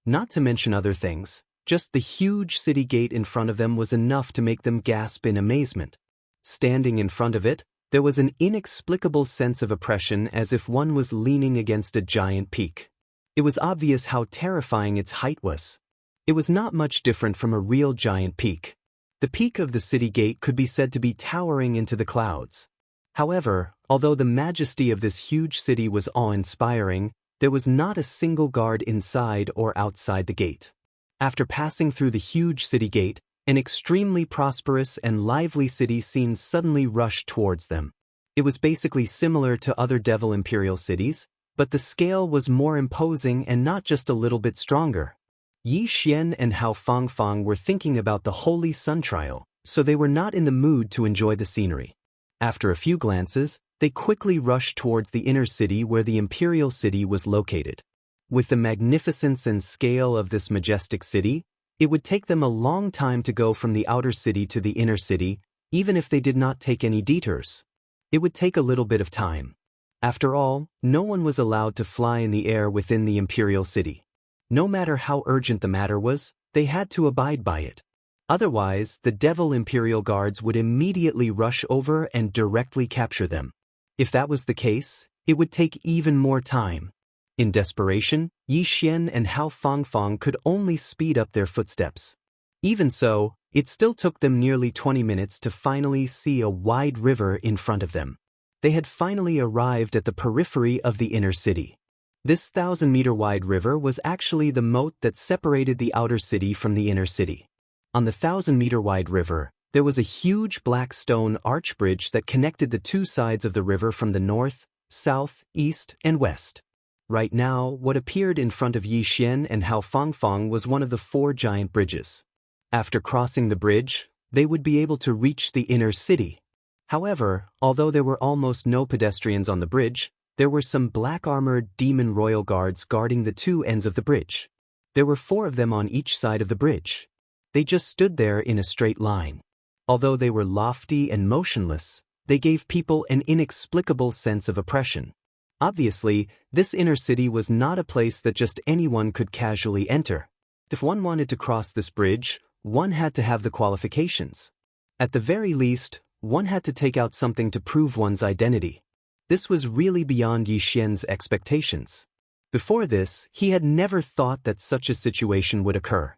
Not to mention other things, just the huge city gate in front of them was enough to make them gasp in amazement. Standing in front of it, there was an inexplicable sense of oppression as if one was leaning against a giant peak. It was obvious how terrifying its height was. It was not much different from a real giant peak. The peak of the city gate could be said to be towering into the clouds. However, although the majesty of this huge city was awe-inspiring, there was not a single guard inside or outside the gate. After passing through the huge city gate, an extremely prosperous and lively city scene suddenly rushed towards them. It was basically similar to other Devil Imperial cities, but the scale was more imposing and not just a little bit stronger. Yi Xian and Hao Fangfang were thinking about the Holy Sun Trial, so they were not in the mood to enjoy the scenery. After a few glances, they quickly rushed towards the inner city where the Imperial City was located. With the magnificence and scale of this majestic city, it would take them a long time to go from the outer city to the inner city, even if they did not take any detours. It would take a little bit of time. After all, no one was allowed to fly in the air within the imperial city. No matter how urgent the matter was, they had to abide by it. Otherwise, the devil imperial guards would immediately rush over and directly capture them. If that was the case, it would take even more time. In desperation, Yi Xian and Hao Fangfang could only speed up their footsteps. Even so, it still took them nearly 20 minutes to finally see a wide river in front of them. They had finally arrived at the periphery of the inner city. This 1,000-meter-wide river was actually the moat that separated the outer city from the inner city. On the 1,000-meter-wide river, there was a huge black stone arch bridge that connected the two sides of the river from the north, south, east, and west. Right now, what appeared in front of Yi Xian and Hao Fangfang was one of the 4 giant bridges. After crossing the bridge, they would be able to reach the inner city. However, although there were almost no pedestrians on the bridge, there were some black-armored demon royal guards guarding the two ends of the bridge. There were 4 of them on each side of the bridge. They just stood there in a straight line. Although they were lofty and motionless, they gave people an inexplicable sense of oppression. Obviously, this inner city was not a place that just anyone could casually enter. If one wanted to cross this bridge, one had to have the qualifications. At the very least, one had to take out something to prove one's identity. This was really beyond Yi Xian's expectations. Before this, he had never thought that such a situation would occur.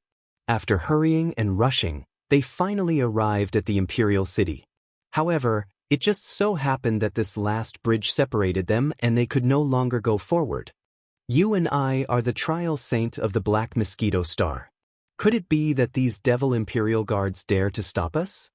After hurrying and rushing, they finally arrived at the imperial city. However, it just so happened that this last bridge separated them and they could no longer go forward. You and I are the trial saint of the Black Mosquito Star. Could it be that these devil imperial guards dare to stop us?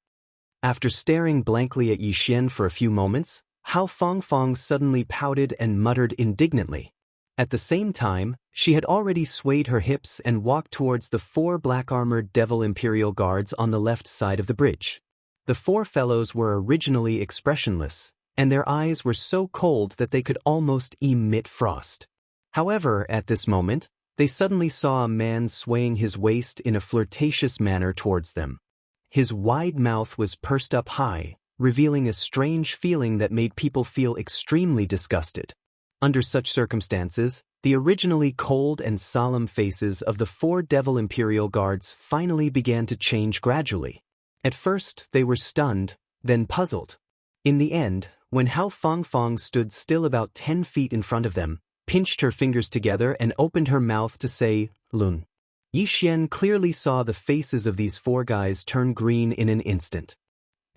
After staring blankly at Yi Xian for a few moments, Hao Fangfang suddenly pouted and muttered indignantly. At the same time, she had already swayed her hips and walked towards the 4 black-armored devil imperial guards on the left side of the bridge. The 4 fellows were originally expressionless, and their eyes were so cold that they could almost emit frost. However, at this moment, they suddenly saw a man swaying his waist in a flirtatious manner towards them. His wide mouth was pursed up high, revealing a strange feeling that made people feel extremely disgusted. Under such circumstances, the originally cold and solemn faces of the 4 devil imperial guards finally began to change gradually. At first, they were stunned, then puzzled. In the end, when Hao Fangfang stood still about 10 feet in front of them, pinched her fingers together and opened her mouth to say, "Lun." Yi Xian clearly saw the faces of these 4 guys turn green in an instant.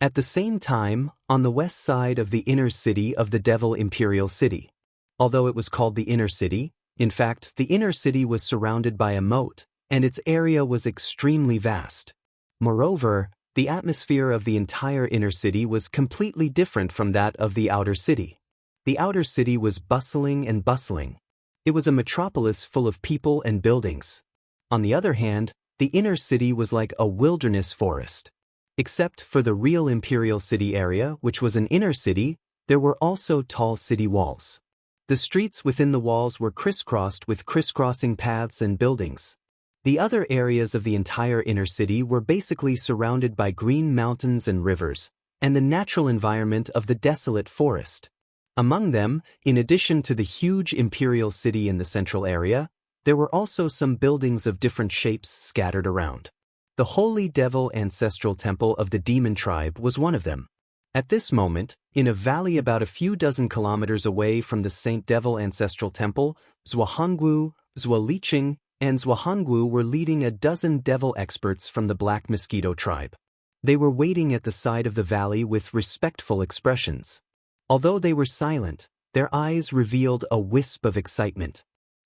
At the same time, on the west side of the inner city of the Devil Imperial City. Although it was called the inner city, in fact, the inner city was surrounded by a moat, and its area was extremely vast. Moreover, the atmosphere of the entire inner city was completely different from that of the outer city. The outer city was bustling and bustling. It was a metropolis full of people and buildings. On the other hand, the inner city was like a wilderness forest. Except for the real imperial city area, which was an inner city, there were also tall city walls. The streets within the walls were crisscrossed with crisscrossing paths and buildings. The other areas of the entire inner city were basically surrounded by green mountains and rivers, and the natural environment of the desolate forest. Among them, in addition to the huge imperial city in the central area, there were also some buildings of different shapes scattered around. The Holy Devil Ancestral Temple of the Demon Tribe was one of them. At this moment, in a valley about a few dozen kilometers away from the Saint Devil Ancestral Temple, Zhuanggu, Zuoliqing, and Zhuanggu were leading a dozen devil experts from the Black Mosquito Tribe. They were waiting at the side of the valley with respectful expressions. Although they were silent, their eyes revealed a wisp of excitement.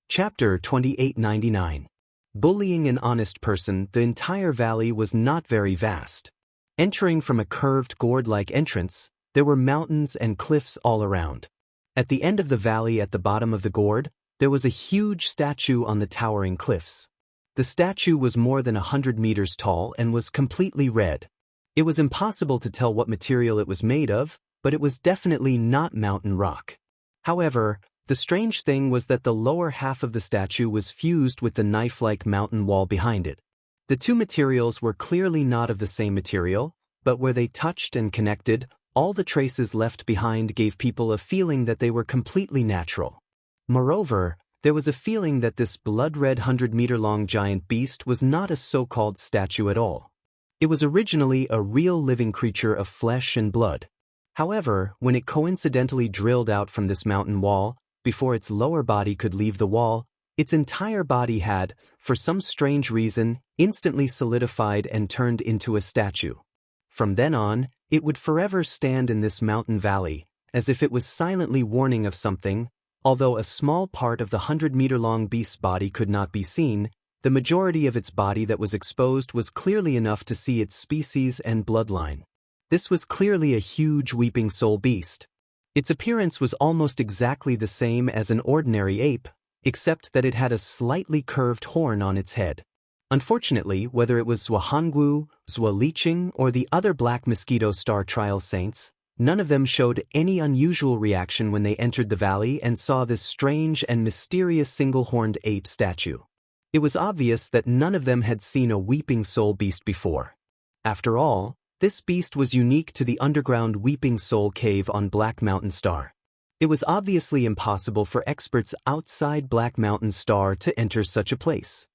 Chapter 2899. Bullying an honest person. The entire valley was not very vast. Entering from a curved gourd-like entrance, there were mountains and cliffs all around. At the end of the valley at the bottom of the gourd, there was a huge statue on the towering cliffs. The statue was more than 100 meters tall and was completely red. It was impossible to tell what material it was made of, but it was definitely not mountain rock. However, the strange thing was that the lower half of the statue was fused with the knife-like mountain wall behind it. The two materials were clearly not of the same material, but where they touched and connected, all the traces left behind gave people a feeling that they were completely natural. Moreover, there was a feeling that this blood-red 100-meter-long giant beast was not a so-called statue at all. It was originally a real living creature of flesh and blood. However, when it coincidentally drilled out from this mountain wall, before its lower body could leave the wall, its entire body had, for some strange reason, instantly solidified and turned into a statue. From then on, it would forever stand in this mountain valley, as if it was silently warning of something. Although a small part of the 100-meter-long beast's body could not be seen, the majority of its body that was exposed was clearly enough to see its species and bloodline. This was clearly a huge weeping soul beast. Its appearance was almost exactly the same as an ordinary ape, except that it had a slightly curved horn on its head. Unfortunately, whether it was Zhuanggu, Liqing, or the other Black Mosquito Star Trial Saints, none of them showed any unusual reaction when they entered the valley and saw this strange and mysterious single-horned ape statue. It was obvious that none of them had seen a weeping soul beast before. After all, this beast was unique to the underground Weeping Soul Cave on Black Mountain Star. It was obviously impossible for experts outside Black Mountain Star to enter such a place.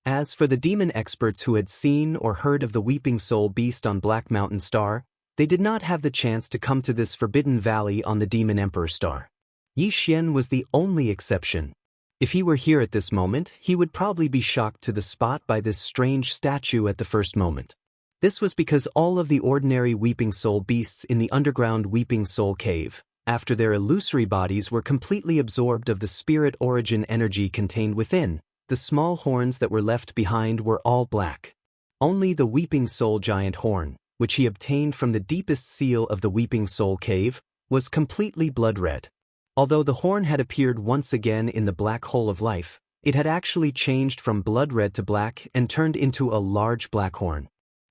As for the demon experts who had seen or heard of the Weeping Soul Beast on Black Mountain Star, they did not have the chance to come to this forbidden valley on the Demon Emperor Star. Yi Xian was the only exception. If he were here at this moment, he would probably be shocked to the spot by this strange statue at the first moment. This was because all of the ordinary Weeping Soul beasts in the underground Weeping Soul Cave, after their illusory bodies were completely absorbed of the spirit origin energy contained within, the small horns that were left behind were all black. Only the Weeping Soul Giant Horn, which he obtained from the deepest seal of the Weeping Soul Cave, was completely blood-red. Although the horn had appeared once again in the black hole of life, it had actually changed from blood-red to black and turned into a large black horn.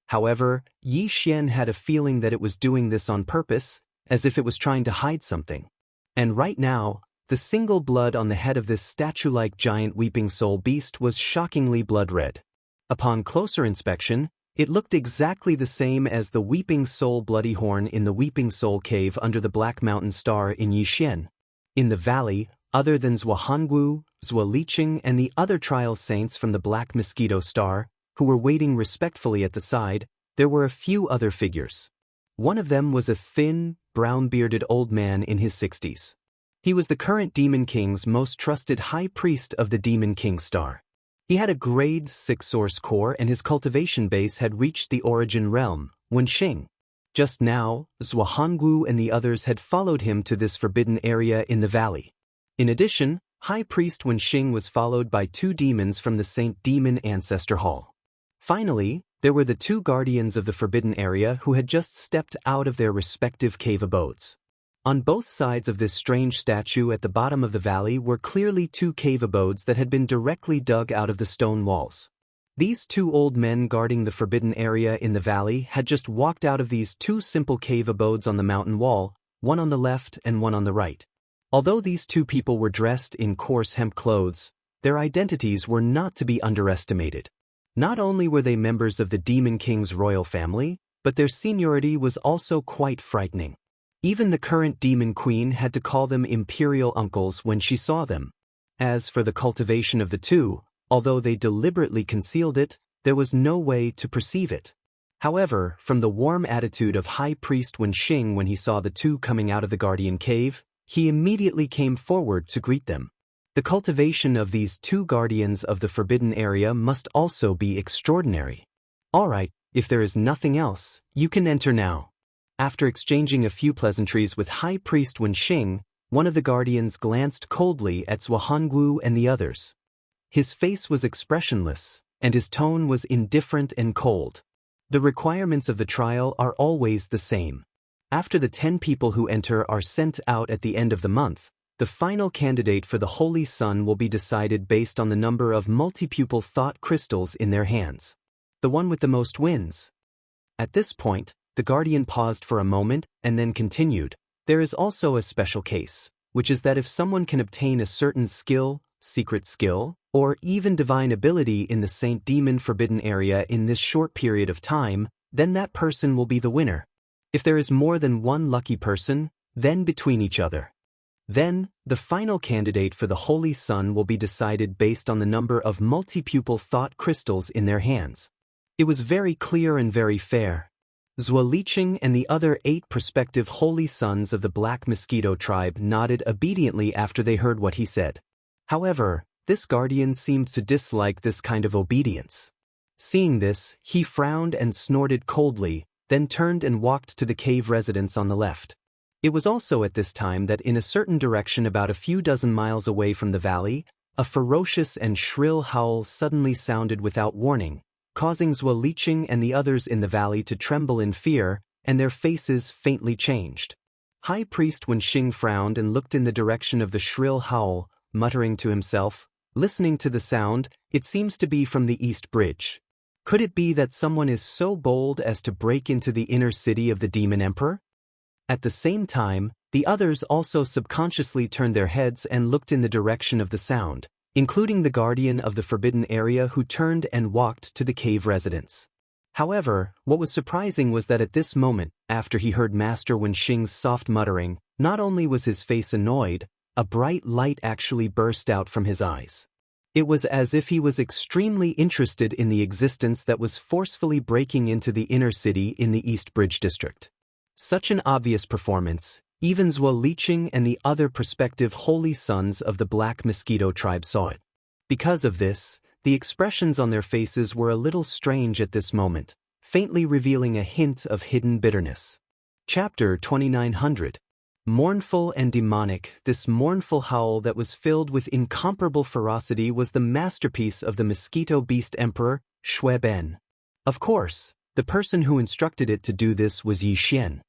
However, Yi Xian had a feeling that it was doing this on purpose, as if it was trying to hide something. And right now, the single blood on the head of this statue-like giant Weeping Soul beast was shockingly blood-red. Upon closer inspection, it looked exactly the same as the Weeping Soul Bloody Horn in the Weeping Soul Cave under the Black Mountain Star in Yixian. In the valley, other than Zhuanggu, Liqing, and the other trial saints from the Black Mosquito Star, who were waiting respectfully at the side, there were a few other figures. One of them was a thin, brown-bearded old man in his 60s. He was the current Demon King's most trusted high priest of the Demon King Star. He had a grade 6 source core and his cultivation base had reached the origin realm, Wenxing. Just now, Zhuanggu and the others had followed him to this forbidden area in the valley. In addition, High Priest Wenxing was followed by 2 demons from the Saint Demon Ancestor Hall. Finally, there were the 2 guardians of the forbidden area who had just stepped out of their respective cave abodes. On both sides of this strange statue at the bottom of the valley were clearly 2 cave abodes that had been directly dug out of the stone walls. These 2 old men guarding the forbidden area in the valley had just walked out of these 2 simple cave abodes on the mountain wall, one on the left and one on the right. Although these 2 people were dressed in coarse hemp clothes, their identities were not to be underestimated. Not only were they members of the Demon King's royal family, but their seniority was also quite frightening. Even the current Demon Queen had to call them imperial uncles when she saw them. As for the cultivation of the 2, although they deliberately concealed it, there was no way to perceive it. However, from the warm attitude of High Priest Wenxing when he saw the 2 coming out of the Guardian Cave, he immediately came forward to greet them. The cultivation of these 2 guardians of the forbidden area must also be extraordinary. All right, if there is nothing else, you can enter now. After exchanging a few pleasantries with High Priest Wenxing, one of the guardians glanced coldly at Zhuanggu and the others. His face was expressionless, and his tone was indifferent and cold. The requirements of the trial are always the same. After the 10 people who enter are sent out at the end of the month, the final candidate for the Holy Sun will be decided based on the number of multi-pupil thought crystals in their hands. The one with the most wins. At this point, the Guardian paused for a moment and then continued. There is also a special case, which is that if someone can obtain a certain skill, secret skill, or even divine ability in the Saint Demon Forbidden area in this short period of time, then that person will be the winner. If there is more than one lucky person, then between each other. Then, the final candidate for the Holy Sun will be decided based on the number of multi-pupil thought crystals in their hands. It was very clear and very fair. Zhuo Liqing and the other 8 prospective Holy Sons of the Black Mosquito tribe nodded obediently after they heard what he said. However, this guardian seemed to dislike this kind of obedience. Seeing this, he frowned and snorted coldly, then turned and walked to the cave residence on the left. It was also at this time that in a certain direction about a few dozen miles away from the valley, a ferocious and shrill howl suddenly sounded without warning, causing Zhuo Liqing and the others in the valley to tremble in fear, and their faces faintly changed. High Priest Wenxing frowned and looked in the direction of the shrill howl, muttering to himself, listening to the sound, it seems to be from the East Bridge. Could it be that someone is so bold as to break into the inner city of the Demon Emperor? At the same time, the others also subconsciously turned their heads and looked in the direction of the sound, including the guardian of the forbidden area who turned and walked to the cave residence. However, what was surprising was that at this moment, after he heard Master Wenxing's soft muttering, not only was his face annoyed, a bright light actually burst out from his eyes. It was as if he was extremely interested in the existence that was forcefully breaking into the inner city in the East Bridge district. Such an obvious performance, even Zhuo Liqing and the other prospective Holy Sons of the Black Mosquito tribe saw it. Because of this, the expressions on their faces were a little strange at this moment, faintly revealing a hint of hidden bitterness. Chapter 2900. Mournful and demonic, this mournful howl that was filled with incomparable ferocity was the masterpiece of the Mosquito Beast Emperor, Shui Ben. Of course, the person who instructed it to do this was Yi Xian.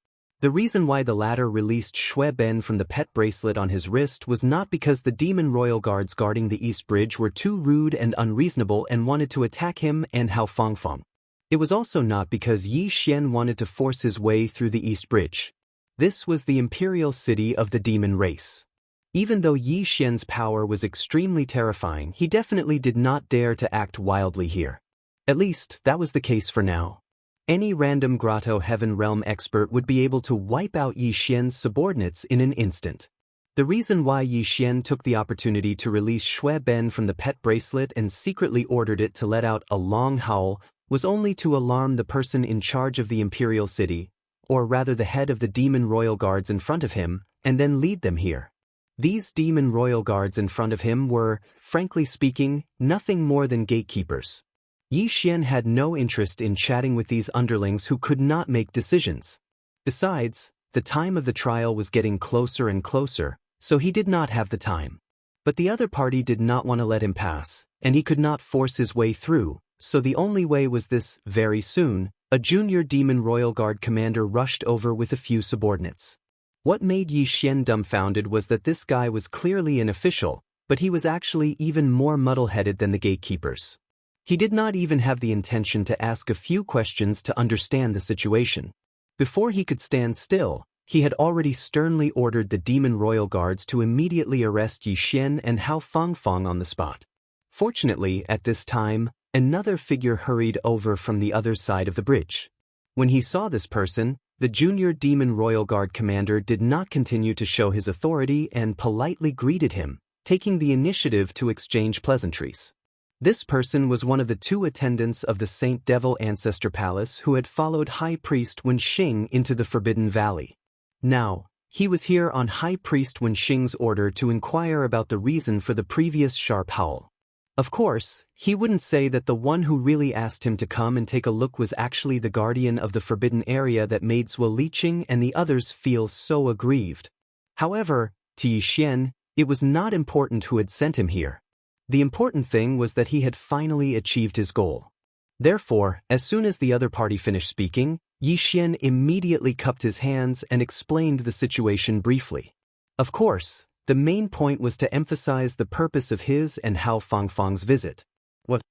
The reason why the latter released Shui Ben from the pet bracelet on his wrist was not because the demon royal guards guarding the East Bridge were too rude and unreasonable and wanted to attack him and Hao Fangfang. It was also not because Yi Xian wanted to force his way through the East Bridge. This was the imperial city of the demon race. Even though Yi Xian's power was extremely terrifying, he definitely did not dare to act wildly here. At least, that was the case for now. Any random Grotto Heaven Realm expert would be able to wipe out Yi Xian's subordinates in an instant. The reason why Yi Xian took the opportunity to release Shui Ben from the pet bracelet and secretly ordered it to let out a long howl was only to alarm the person in charge of the imperial city, or rather the head of the demon royal guards in front of him, and then lead them here. These demon royal guards in front of him were, frankly speaking, nothing more than gatekeepers. Yi Xian had no interest in chatting with these underlings who could not make decisions. Besides, the time of the trial was getting closer and closer, so he did not have the time. But the other party did not want to let him pass, and he could not force his way through, so the only way was this: very soon, a junior demon royal guard commander rushed over with a few subordinates. What made Yi Xian dumbfounded was that this guy was clearly an official, but he was actually even more muddle-headed than the gatekeepers. He did not even have the intention to ask a few questions to understand the situation. Before he could stand still, he had already sternly ordered the demon royal guards to immediately arrest Yi Xian and Hao Fangfang on the spot. Fortunately, at this time, another figure hurried over from the other side of the bridge. When he saw this person, the junior demon royal guard commander did not continue to show his authority and politely greeted him, taking the initiative to exchange pleasantries. This person was one of the 2 attendants of the Saint Devil Ancestor Palace who had followed High Priest Wenxing into the Forbidden Valley. Now, he was here on High Priest Wenxing's order to inquire about the reason for the previous sharp howl. Of course, he wouldn't say that the one who really asked him to come and take a look was actually the guardian of the forbidden area that made Zhuo Liqing and the others feel so aggrieved. However, to Yi Xian, it was not important who had sent him here. The important thing was that he had finally achieved his goal. Therefore, as soon as the other party finished speaking, Yi Xian immediately cupped his hands and explained the situation briefly. Of course, the main point was to emphasize the purpose of his and Hao Fangfang's visit. What?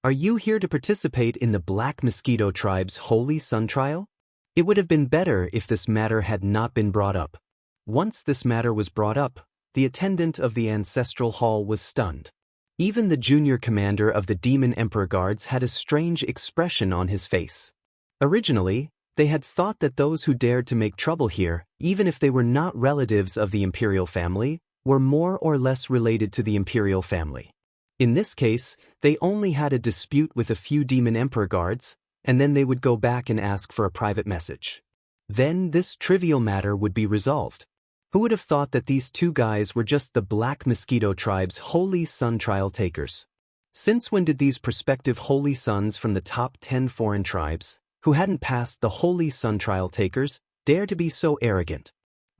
Are you here to participate in the Black Mosquito tribe's Holy Sun trial? It would have been better if this matter had not been brought up. Once this matter was brought up, the attendant of the ancestral hall was stunned. Even the junior commander of the Demon Emperor Guards had a strange expression on his face. Originally, They had thought that those who dared to make trouble here, even if they were not relatives of the imperial family, were more or less related to the imperial family. In this case, they only had a dispute with a few demon emperor guards, and then they would go back and ask for a private message. Then this trivial matter would be resolved. Who would have thought that these two guys were just the Black Mosquito tribe's Holy Sun trial takers? Since when did these prospective Holy Sons from the top 10 foreign tribes, who hadn't passed the Holy Sun trial takers, dare to be so arrogant?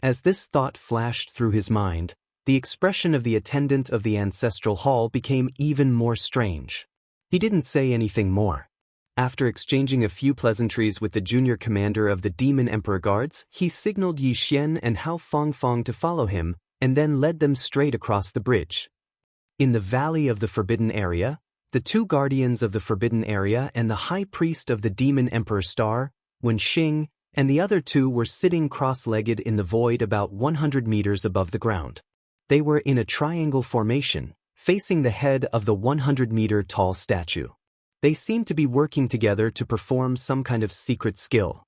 As this thought flashed through his mind, the expression of the attendant of the ancestral hall became even more strange. He didn't say anything more. After exchanging a few pleasantries with the junior commander of the Demon Emperor Guards, he signaled Yi Xian and Hao Fangfang to follow him, and then led them straight across the bridge. In the Valley of the Forbidden Area, the two guardians of the Forbidden Area and the High Priest of the Demon Emperor Star, Wen Xing, and the other two were sitting cross-legged in the void about 100 meters above the ground. They were in a triangle formation, facing the head of the 100-meter-tall statue. They seemed to be working together to perform some kind of secret skill.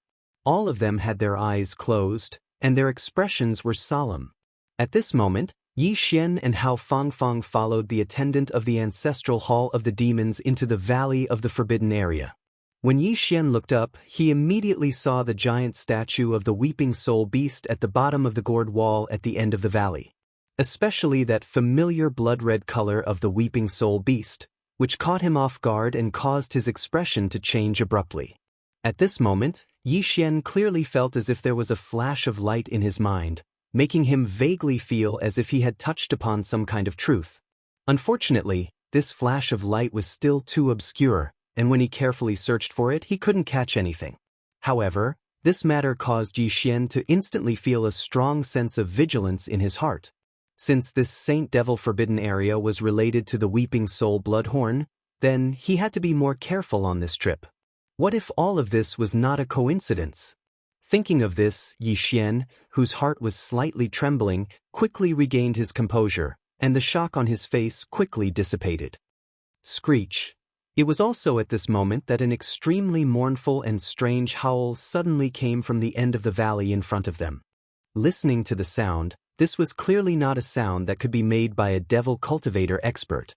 All of them had their eyes closed, and their expressions were solemn. At this moment, Yi Xian and Hao Fangfang followed the attendant of the ancestral hall of the demons into the Valley of the Forbidden Area. When Yi Xian looked up, he immediately saw the giant statue of the Weeping Soul Beast at the bottom of the gourd wall at the end of the valley. Especially that familiar blood-red color of the Weeping Soul Beast, which caught him off guard and caused his expression to change abruptly. At this moment, Yi Xian clearly felt as if there was a flash of light in his mind, making him vaguely feel as if he had touched upon some kind of truth. Unfortunately, this flash of light was still too obscure, and when he carefully searched for it, he couldn't catch anything. However, this matter caused Yi Xian to instantly feel a strong sense of vigilance in his heart. Since this Saint Devil Forbidden Area was related to the Weeping Soul Bloodhorn, then he had to be more careful on this trip. What if all of this was not a coincidence? Thinking of this, Yi Xian, whose heart was slightly trembling, quickly regained his composure, and the shock on his face quickly dissipated. Screech. It was also at this moment that an extremely mournful and strange howl suddenly came from the end of the valley in front of them. Listening to the sound, this was clearly not a sound that could be made by a devil cultivator expert.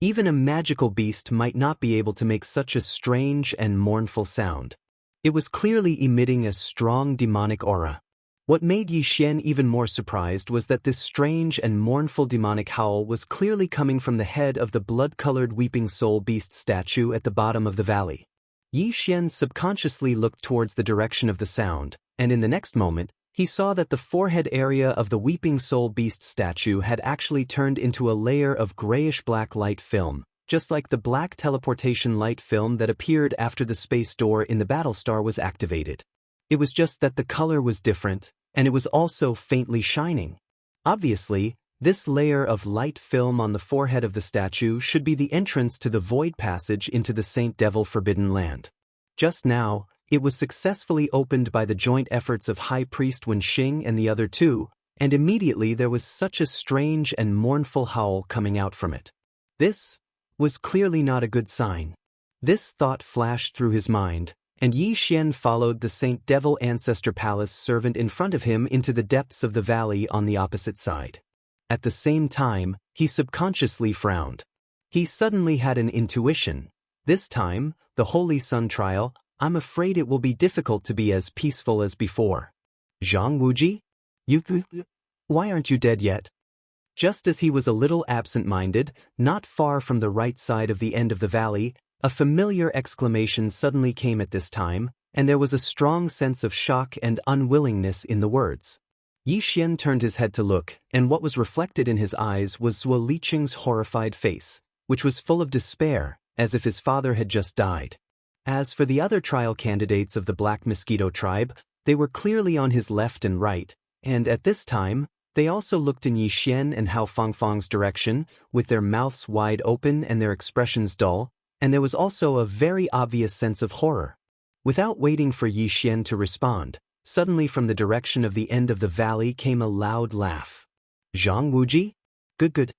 Even a magical beast might not be able to make such a strange and mournful sound. It was clearly emitting a strong demonic aura. What made Yi Xian even more surprised was that this strange and mournful demonic howl was clearly coming from the head of the blood-colored Weeping Soul Beast statue at the bottom of the valley. Yi Xian subconsciously looked towards the direction of the sound, and in the next moment, he saw that the forehead area of the Weeping Soul Beast statue had actually turned into a layer of grayish-black light film, just like the black teleportation light film that appeared after the space door in the Battlestar was activated. It was just that the color was different, and it was also faintly shining. Obviously, this layer of light film on the forehead of the statue should be the entrance to the Void Passage into the Saint Devil Forbidden Land. Just now, it was successfully opened by the joint efforts of High Priest Wen Xing and the other two, and immediately there was such a strange and mournful howl coming out from it. This was clearly not a good sign. This thought flashed through his mind, and Yi Xian followed the Saint Devil Ancestor Palace servant in front of him into the depths of the valley on the opposite side. At the same time, he subconsciously frowned. He suddenly had an intuition. This time, the Holy Sun trial, I'm afraid it will be difficult to be as peaceful as before. Zhang Wuji? Why aren't you dead yet? Just as he was a little absent-minded, not far from the right side of the end of the valley, a familiar exclamation suddenly came at this time, and there was a strong sense of shock and unwillingness in the words. Yi Xian turned his head to look, and what was reflected in his eyes was Zhuo Liqing's horrified face, which was full of despair, as if his father had just died. As for the other trial candidates of the Black Mosquito tribe, they were clearly on his left and right, and at this time, they also looked in Yi Xian and Hao Fangfang's direction, with their mouths wide open and their expressions dull, and there was also a very obvious sense of horror. Without waiting for Yi Xian to respond, suddenly from the direction of the end of the valley came a loud laugh. Zhang Wuji? Good.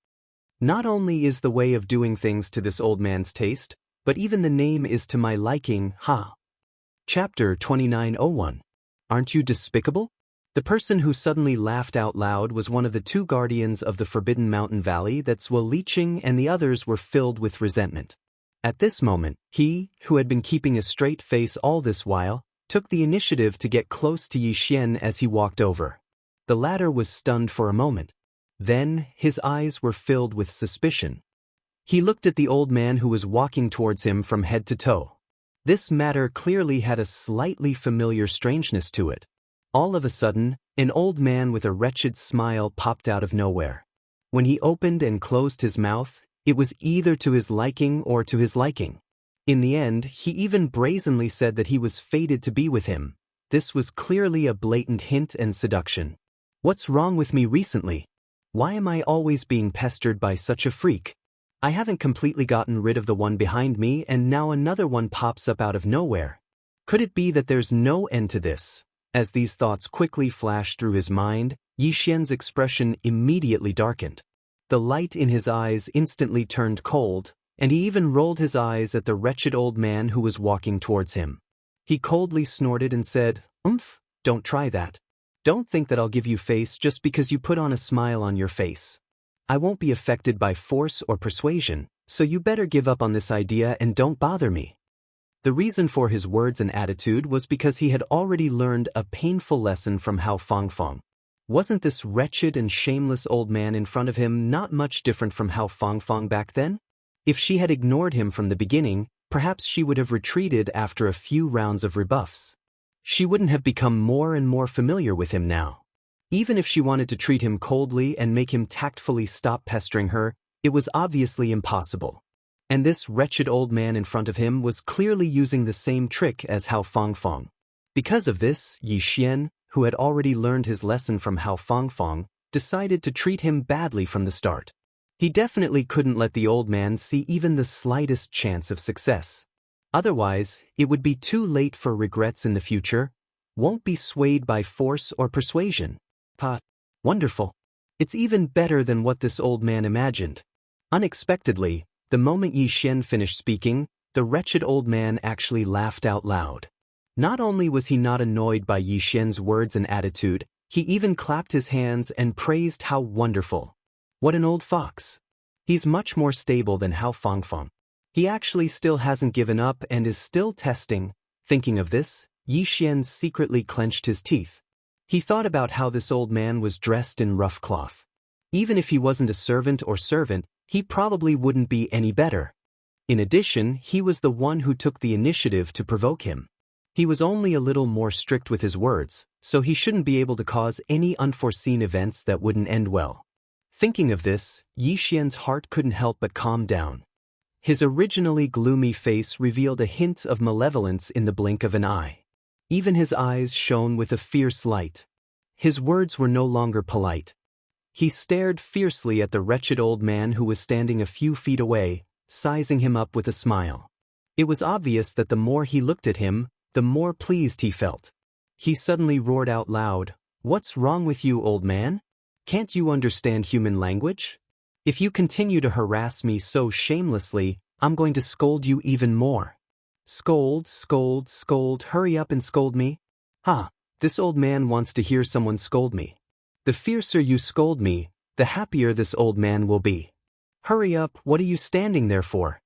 Not only is the way of doing things to this old man's taste, but even the name is to my liking, ha. Chapter 2901. Aren't you despicable? The person who suddenly laughed out loud was one of the two guardians of the Forbidden Mountain Valley that's leeching, and the others were filled with resentment. At this moment, he, who had been keeping a straight face all this while, took the initiative to get close to Yi Xian as he walked over. The latter was stunned for a moment. Then, his eyes were filled with suspicion. He looked at the old man who was walking towards him from head to toe. This matter clearly had a slightly familiar strangeness to it. All of a sudden, an old man with a wretched smile popped out of nowhere. When he opened and closed his mouth, it was either to his liking or to his liking. In the end, he even brazenly said that he was fated to be with him. This was clearly a blatant hint and seduction. What's wrong with me recently? Why am I always being pestered by such a freak? I haven't completely gotten rid of the one behind me, and now another one pops up out of nowhere. Could it be that there's no end to this? As these thoughts quickly flashed through his mind, Yi Xian's expression immediately darkened. The light in his eyes instantly turned cold, and he even rolled his eyes at the wretched old man who was walking towards him. He coldly snorted and said, "Oomph, don't try that. Don't think that I'll give you face just because you put on a smile on your face. I won't be affected by force or persuasion, so you better give up on this idea and don't bother me." The reason for his words and attitude was because he had already learned a painful lesson from Hao Fangfang. Wasn't this wretched and shameless old man in front of him not much different from Hao Fangfang back then? If she had ignored him from the beginning, perhaps she would have retreated after a few rounds of rebuffs. She wouldn't have become more and more familiar with him now. Even if she wanted to treat him coldly and make him tactfully stop pestering her, it was obviously impossible. And this wretched old man in front of him was clearly using the same trick as Hao Fangfang. Because of this, Yi Xian, who had already learned his lesson from Hao Fangfang, decided to treat him badly from the start. He definitely couldn't let the old man see even the slightest chance of success. Otherwise, it would be too late for regrets in the future. Won't be swayed by force or persuasion. Wonderful. It's even better than what this old man imagined. Unexpectedly, the moment Yi Xian finished speaking, the wretched old man actually laughed out loud. Not only was he not annoyed by Yi Xian's words and attitude, he even clapped his hands and praised how wonderful. What an old fox. He's much more stable than Hao Fangfang. He actually still hasn't given up and is still testing. Thinking of this, Yi Xian secretly clenched his teeth. He thought about how this old man was dressed in rough cloth. Even if he wasn't a servant, he probably wouldn't be any better. In addition, he was the one who took the initiative to provoke him. He was only a little more strict with his words, so he shouldn't be able to cause any unforeseen events that wouldn't end well. Thinking of this, Yi Xian's heart couldn't help but calm down. His originally gloomy face revealed a hint of malevolence in the blink of an eye. Even his eyes shone with a fierce light. His words were no longer polite. He stared fiercely at the wretched old man who was standing a few feet away, sizing him up with a smile. It was obvious that the more he looked at him, the more pleased he felt. He suddenly roared out loud, "What's wrong with you, old man? Can't you understand human language? If you continue to harass me so shamelessly, I'm going to scold you even more." Scold, scold, scold, hurry up and scold me? This old man wants to hear someone scold me. The fiercer you scold me, the happier this old man will be. Hurry up, what are you standing there for?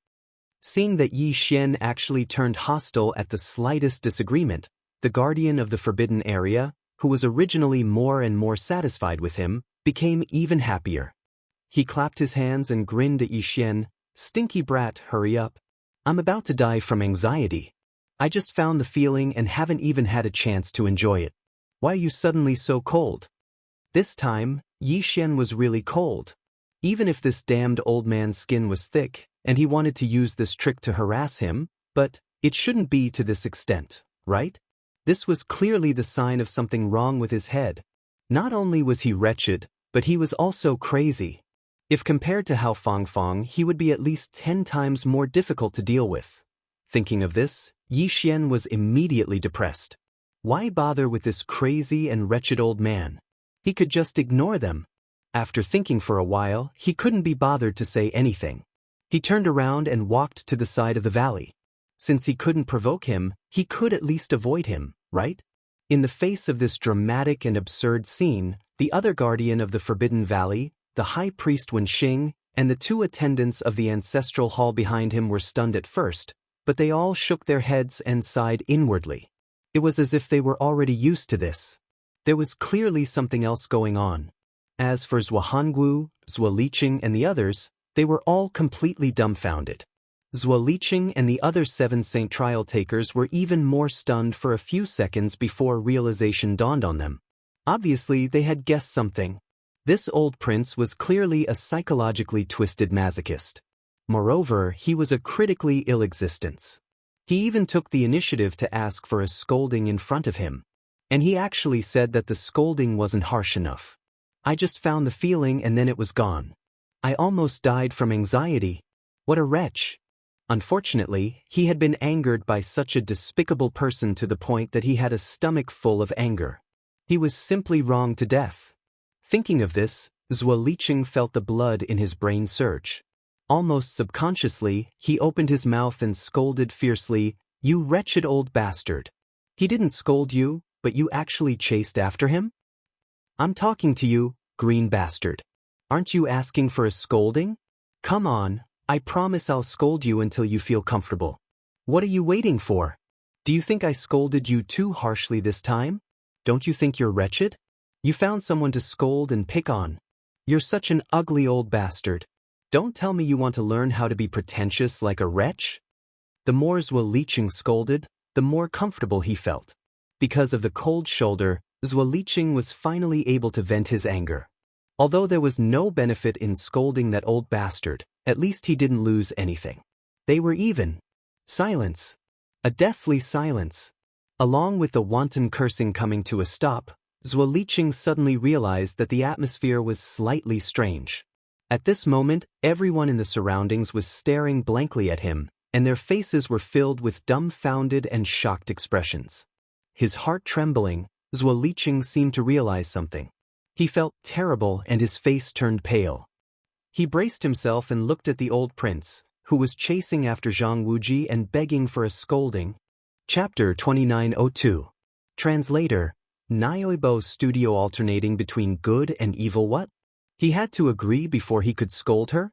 Seeing that Yi Xian actually turned hostile at the slightest disagreement, the guardian of the forbidden area, who was originally more and more satisfied with him, became even happier. He clapped his hands and grinned at Yi Xian. "Stinky brat, hurry up. I'm about to die from anxiety. I just found the feeling and haven't even had a chance to enjoy it. Why are you suddenly so cold?" This time, Yi Xian was really cold. Even if this damned old man's skin was thick, and he wanted to use this trick to harass him, but it shouldn't be to this extent, right? This was clearly the sign of something wrong with his head. Not only was he wretched, but he was also crazy. If compared to Hao Fangfang, he would be at least 10 times more difficult to deal with. Thinking of this, Yi Xian was immediately depressed. Why bother with this crazy and wretched old man? He could just ignore them. After thinking for a while, he couldn't be bothered to say anything. He turned around and walked to the side of the valley. Since he couldn't provoke him, he could at least avoid him, right? In the face of this dramatic and absurd scene, the other guardian of the Forbidden Valley, the high priest Wenxing, and the two attendants of the ancestral hall behind him were stunned at first, but they all shook their heads and sighed inwardly. It was as if they were already used to this. There was clearly something else going on. As for Zhuo Hongwu, Zhuo Liqing, and the others, they were all completely dumbfounded. Zhuo Liqing and the other 7 Saint trial takers were even more stunned for a few seconds before realization dawned on them. Obviously, they had guessed something. This old prince was clearly a psychologically twisted masochist. Moreover, he was a critically ill existence. He even took the initiative to ask for a scolding in front of him. And he actually said that the scolding wasn't harsh enough. I just found the feeling and then it was gone. I almost died from anxiety. What a wretch. Unfortunately, he had been angered by such a despicable person to the point that he had a stomach full of anger. He was simply wronged to death. Thinking of this, Zhuo Liqing felt the blood in his brain surge. Almost subconsciously, he opened his mouth and scolded fiercely, "You wretched old bastard. He didn't scold you, but you actually chased after him? I'm talking to you, green bastard. Aren't you asking for a scolding? Come on, I promise I'll scold you until you feel comfortable. What are you waiting for? Do you think I scolded you too harshly this time? Don't you think you're wretched? You found someone to scold and pick on. You're such an ugly old bastard. Don't tell me you want to learn how to be pretentious like a wretch?" The more Zhuo Liqing scolded, the more comfortable he felt. Because of the cold shoulder, Zhuo Liqing was finally able to vent his anger. Although there was no benefit in scolding that old bastard, at least he didn't lose anything. They were even. Silence. A deathly silence. Along with the wanton cursing coming to a stop, Zhuo Liqing suddenly realized that the atmosphere was slightly strange. At this moment, everyone in the surroundings was staring blankly at him, and their faces were filled with dumbfounded and shocked expressions. His heart trembling, Zhuo Liqing seemed to realize something. He felt terrible and his face turned pale. He braced himself and looked at the old prince, who was chasing after Zhang Wuji and begging for a scolding. Chapter 2902. Translator, Nioibo studio alternating between good and evil what? He had to agree before he could scold her?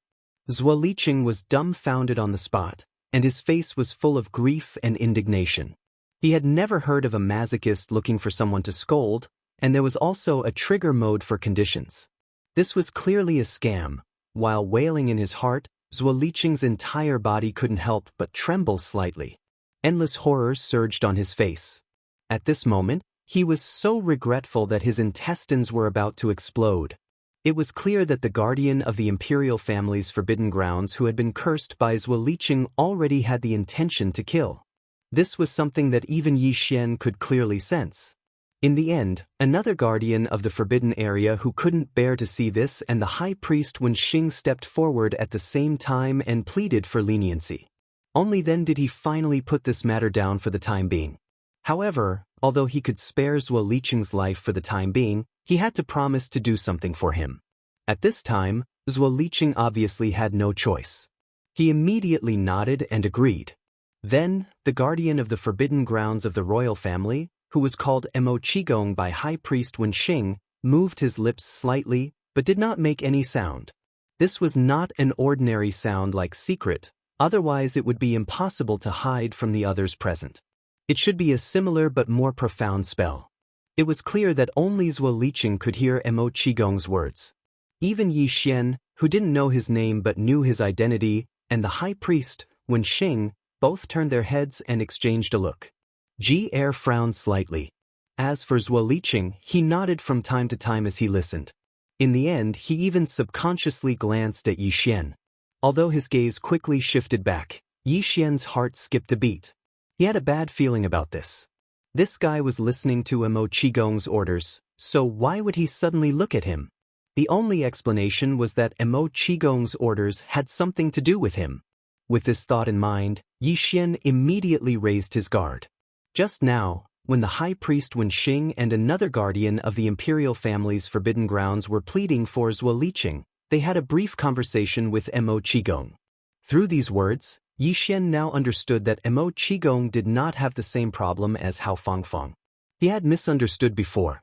Zhuo Liqing was dumbfounded on the spot, and his face was full of grief and indignation. He had never heard of a masochist looking for someone to scold, and there was also a trigger mode for conditions. This was clearly a scam. While wailing in his heart, Zhuo Liqing's entire body couldn't help but tremble slightly. Endless horror surged on his face. At this moment, he was so regretful that his intestines were about to explode. It was clear that the guardian of the imperial family's forbidden grounds who had been cursed by Zhuo Liqing already had the intention to kill. This was something that even Yi Xian could clearly sense. In the end, another guardian of the forbidden area who couldn't bear to see this and the high priest Wenxing stepped forward at the same time and pleaded for leniency. Only then did he finally put this matter down for the time being. However, although he could spare Zhuo Liqing's life for the time being, he had to promise to do something for him. At this time, Zhuo Liqing obviously had no choice. He immediately nodded and agreed. Then, the guardian of the forbidden grounds of the royal family, who was called Mo Qigong by High Priest Wenxing, moved his lips slightly, but did not make any sound. This was not an ordinary sound like secret, otherwise it would be impossible to hide from the others present. It should be a similar but more profound spell. It was clear that only Zhuo Liqing could hear Mo Qigong's words. Even Yi Xian, who didn't know his name but knew his identity, and the high priest, Wenxing, both turned their heads and exchanged a look. Ji Er frowned slightly. As for Zhuo Liqing, he nodded from time to time as he listened. In the end, he even subconsciously glanced at Yi Xian. Although his gaze quickly shifted back, Yi Xian's heart skipped a beat. He had a bad feeling about this. This guy was listening to Mo Qigong's orders, so why would he suddenly look at him? The only explanation was that Mo Qigong's orders had something to do with him. With this thought in mind, Yi Xian immediately raised his guard. Just now, when the high priest Wenxing and another guardian of the imperial family's forbidden grounds were pleading for Zhuo Liqing, they had a brief conversation with Mo Qigong. Through these words, Yi Xian now understood that Mo Qigong did not have the same problem as Hao Fangfang. He had misunderstood before.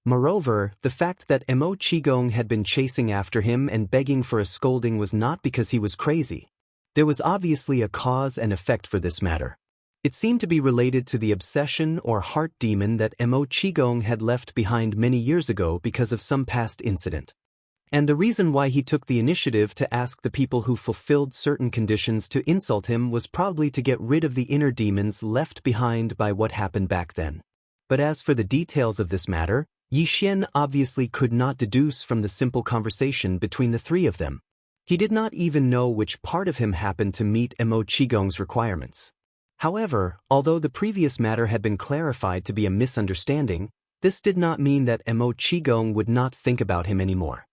Moreover, the fact that Mo Qigong had been chasing after him and begging for a scolding was not because he was crazy. There was obviously a cause and effect for this matter. It seemed to be related to the obsession or heart demon that Mo Qigong had left behind many years ago because of some past incident. And the reason why he took the initiative to ask the people who fulfilled certain conditions to insult him was probably to get rid of the inner demons left behind by what happened back then. But as for the details of this matter, Yi Xian obviously could not deduce from the simple conversation between the three of them. He did not even know which part of him happened to meet Mo Qigong's requirements. However, although the previous matter had been clarified to be a misunderstanding, this did not mean that Mo Qigong would not think about him anymore.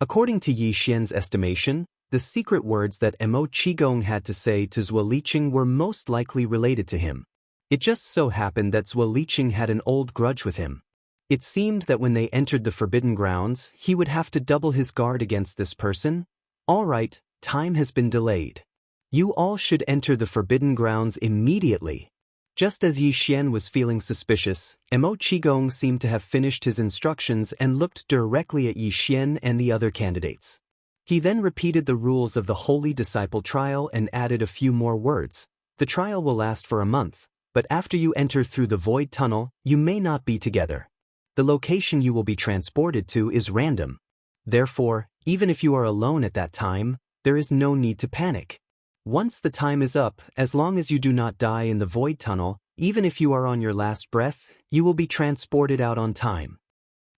According to Yi Xian's estimation, the secret words that Mo Qigong had to say to Zhuo Liqing were most likely related to him. It just so happened that Zhuo Liqing had an old grudge with him. It seemed that when they entered the Forbidden Grounds, he would have to double his guard against this person. All right, time has been delayed. You all should enter the Forbidden Grounds immediately. Just as Yi Xian was feeling suspicious, Mo Qigong seemed to have finished his instructions and looked directly at Yi Xian and the other candidates. He then repeated the rules of the Holy Disciple Trial and added a few more words. The trial will last for a month, but after you enter through the Void Tunnel, you may not be together. The location you will be transported to is random. Therefore, even if you are alone at that time, there is no need to panic. Once the time is up, as long as you do not die in the Void Tunnel, even if you are on your last breath, you will be transported out on time.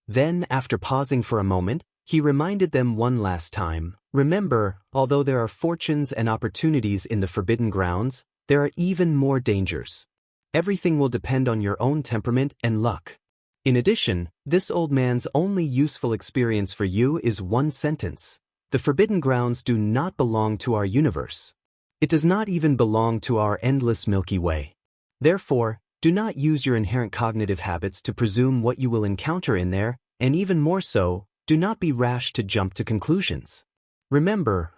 Then, after pausing for a moment, he reminded them one last time, remember, although there are fortunes and opportunities in the Forbidden Grounds, there are even more dangers. Everything will depend on your own temperament and luck. In addition, this old man's only useful experience for you is one sentence. The Forbidden Grounds do not belong to our universe. It does not even belong to our endless Milky Way. Therefore, do not use your inherent cognitive habits to presume what you will encounter in there, and even more so, do not be rash to jump to conclusions. Remember.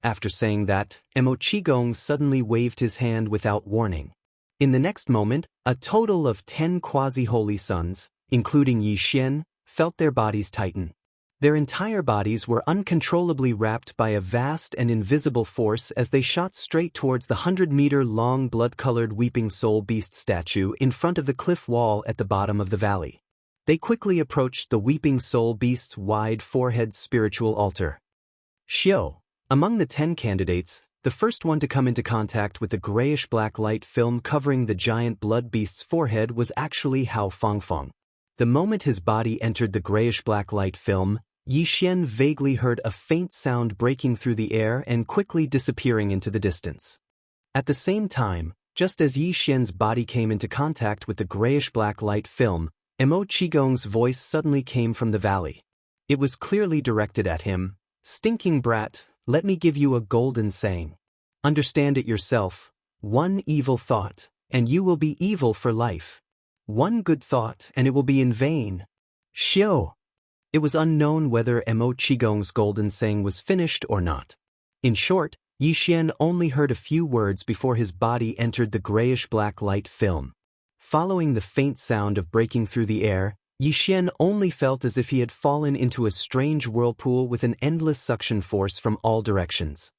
After saying that, Mo Qigong suddenly waved his hand without warning. In the next moment, a total of 10 quasi-holy sons, including Yi Xian, felt their bodies tighten. Their entire bodies were uncontrollably wrapped by a vast and invisible force as they shot straight towards the 100-meter-long blood-colored Weeping Soul Beast statue in front of the cliff wall at the bottom of the valley. They quickly approached the Weeping Soul Beast's wide forehead spiritual altar. Xiao, among the 10 candidates, the first one to come into contact with the grayish-black light film covering the giant blood beast's forehead was actually Hao Fangfang. The moment his body entered the grayish-black light film, Yi Xian vaguely heard a faint sound breaking through the air and quickly disappearing into the distance. At the same time, just as Yi Xian's body came into contact with the grayish-black light film, Mo Qigong's voice suddenly came from the valley. It was clearly directed at him. "Stinking brat, let me give you a golden saying. Understand it yourself. One evil thought, and you will be evil for life. One good thought, and it will be in vain." Xiao! It was unknown whether Mo Qigong's golden saying was finished or not. In short, Yi Xian only heard a few words before his body entered the grayish-black light film. Following the faint sound of breaking through the air, Yi Xian only felt as if he had fallen into a strange whirlpool with an endless suction force from all directions.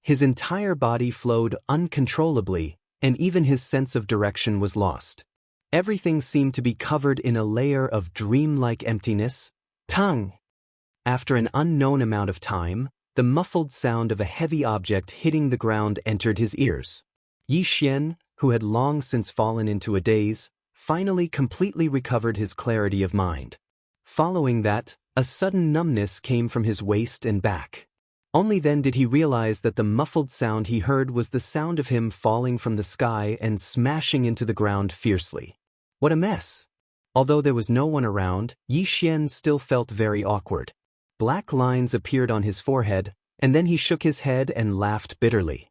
His entire body flowed uncontrollably, and even his sense of direction was lost. Everything seemed to be covered in a layer of dreamlike emptiness. Pang! After an unknown amount of time, the muffled sound of a heavy object hitting the ground entered his ears. Yi Xian, who had long since fallen into a daze, finally completely recovered his clarity of mind. Following that, a sudden numbness came from his waist and back. Only then did he realize that the muffled sound he heard was the sound of him falling from the sky and smashing into the ground fiercely. What a mess! Although there was no one around, Yi Xian still felt very awkward. Black lines appeared on his forehead, and then he shook his head and laughed bitterly.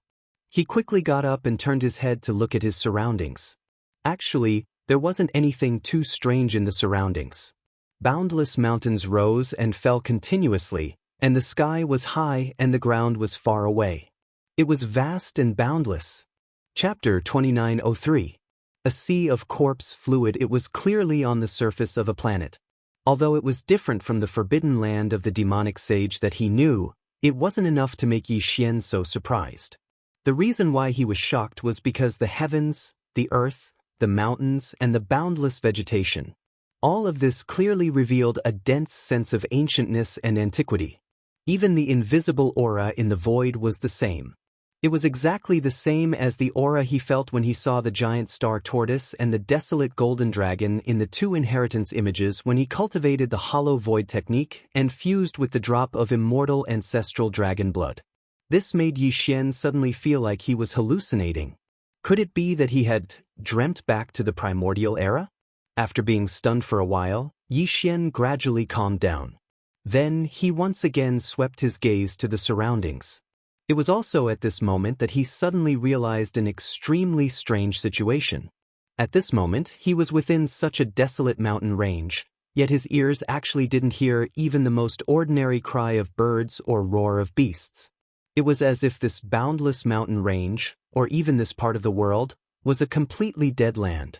He quickly got up and turned his head to look at his surroundings. Actually, there wasn't anything too strange in the surroundings. Boundless mountains rose and fell continuously, and the sky was high and the ground was far away. It was vast and boundless. Chapter 2903. A sea of corpse fluid. It was clearly on the surface of a planet. Although it was different from the forbidden land of the demonic sage that he knew, it wasn't enough to make Yi Xian so surprised. The reason why he was shocked was because the heavens, the earth, the mountains, and the boundless vegetation, all of this clearly revealed a dense sense of ancientness and antiquity. Even the invisible aura in the void was the same. It was exactly the same as the aura he felt when he saw the giant star tortoise and the desolate golden dragon in the two inheritance images when he cultivated the hollow void technique and fused with the drop of immortal ancestral dragon blood. This made Yi Xian suddenly feel like he was hallucinating. Could it be that he had dreamt back to the primordial era? After being stunned for a while, Yi Xian gradually calmed down. Then he once again swept his gaze to the surroundings. It was also at this moment that he suddenly realized an extremely strange situation. At this moment, he was within such a desolate mountain range, yet his ears actually didn't hear even the most ordinary cry of birds or roar of beasts. It was as if this boundless mountain range, or even this part of the world, was a completely dead land.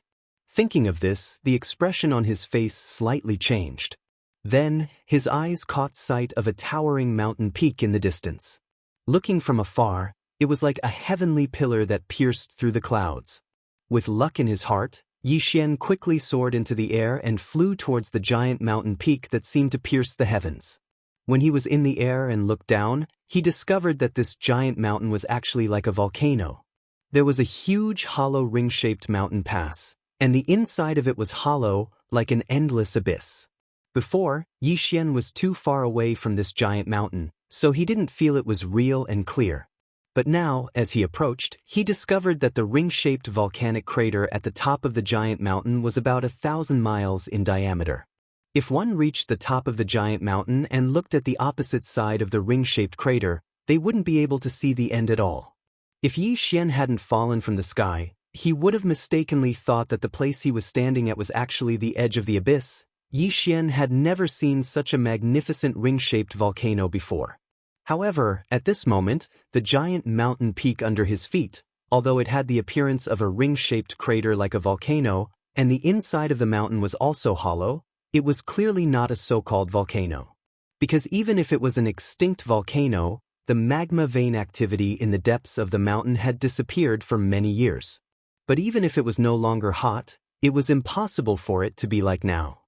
Thinking of this, the expression on his face slightly changed. Then, his eyes caught sight of a towering mountain peak in the distance. Looking from afar, it was like a heavenly pillar that pierced through the clouds. With luck in his heart, Yi Xian quickly soared into the air and flew towards the giant mountain peak that seemed to pierce the heavens. When he was in the air and looked down, he discovered that this giant mountain was actually like a volcano. There was a huge hollow ring-shaped mountain pass, and the inside of it was hollow, like an endless abyss. Before, Yi Xian was too far away from this giant mountain, so he didn't feel it was real and clear. But now, as he approached, he discovered that the ring-shaped volcanic crater at the top of the giant mountain was about 1,000 miles in diameter. If one reached the top of the giant mountain and looked at the opposite side of the ring-shaped crater, they wouldn't be able to see the end at all. If Yi Xian hadn't fallen from the sky, he would have mistakenly thought that the place he was standing at was actually the edge of the abyss. Yi Xian had never seen such a magnificent ring-shaped volcano before. However, at this moment, the giant mountain peak under his feet, although it had the appearance of a ring-shaped crater like a volcano, and the inside of the mountain was also hollow, it was clearly not a so-called volcano. Because even if it was an extinct volcano, the magma vein activity in the depths of the mountain had disappeared for many years. But even if it was no longer hot, it was impossible for it to be like now.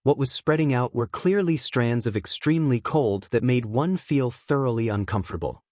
What was spreading out were clearly strands of extremely cold that made one feel thoroughly uncomfortable.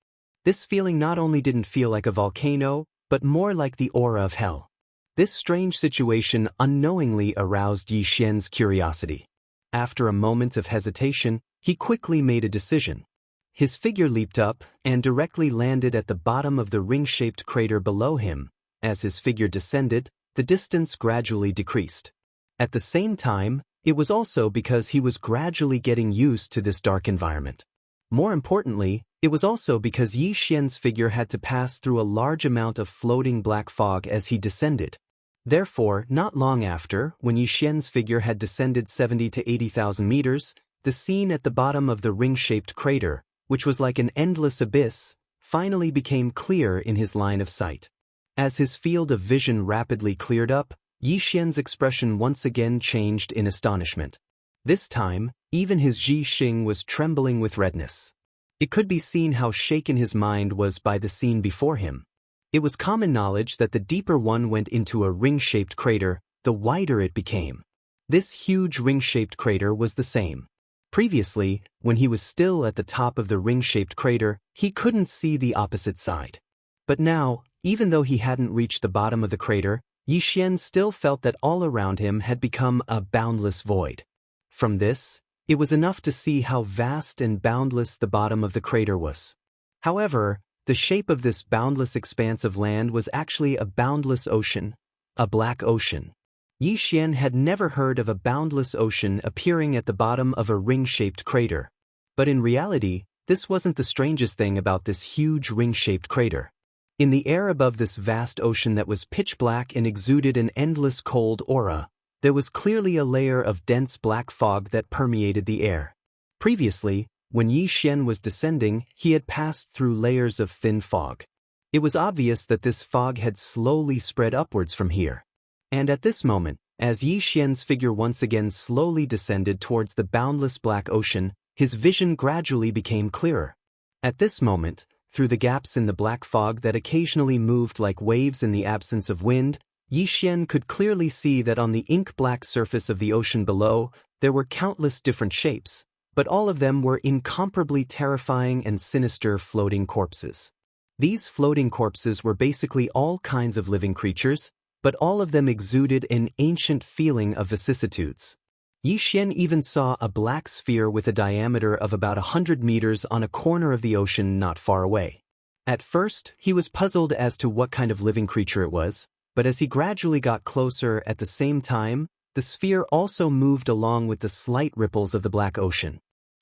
This feeling not only didn't feel like a volcano, but more like the aura of hell. This strange situation unknowingly aroused Yi Xian's curiosity. After a moment of hesitation, he quickly made a decision. His figure leaped up and directly landed at the bottom of the ring-shaped crater below him. As his figure descended, the distance gradually decreased. At the same time, it was also because he was gradually getting used to this dark environment. More importantly, it was also because Yi Xian's figure had to pass through a large amount of floating black fog as he descended. Therefore, not long after, when Yi Xian's figure had descended 70 to 80,000 meters, the scene at the bottom of the ring-shaped crater, which was like an endless abyss, finally became clear in his line of sight. As his field of vision rapidly cleared up, Yi Xian's expression once again changed in astonishment. This time, even his Ji Xing was trembling with redness. It could be seen how shaken his mind was by the scene before him. It was common knowledge that the deeper one went into a ring-shaped crater, the wider it became. This huge ring-shaped crater was the same. Previously, when he was still at the top of the ring-shaped crater, he couldn't see the opposite side. But now, even though he hadn't reached the bottom of the crater, Yi Xian still felt that all around him had become a boundless void. From this, it was enough to see how vast and boundless the bottom of the crater was. However, the shape of this boundless expanse of land was actually a boundless ocean, a black ocean. Yi Xian had never heard of a boundless ocean appearing at the bottom of a ring-shaped crater. But in reality, this wasn't the strangest thing about this huge ring-shaped crater. In the air above this vast ocean that was pitch black and exuded an endless cold aura, there was clearly a layer of dense black fog that permeated the air. Previously, when Yi Xian was descending, he had passed through layers of thin fog. It was obvious that this fog had slowly spread upwards from here. And at this moment, as Yi Xian's figure once again slowly descended towards the boundless black ocean, his vision gradually became clearer. At this moment, through the gaps in the black fog that occasionally moved like waves in the absence of wind, Yi Xian could clearly see that on the ink-black surface of the ocean below, there were countless different shapes, but all of them were incomparably terrifying and sinister floating corpses. These floating corpses were basically all kinds of living creatures, but all of them exuded an ancient feeling of vicissitudes. Yi Xian even saw a black sphere with a diameter of about 100 meters on a corner of the ocean not far away. At first, he was puzzled as to what kind of living creature it was, but as he gradually got closer at the same time, the sphere also moved along with the slight ripples of the black ocean.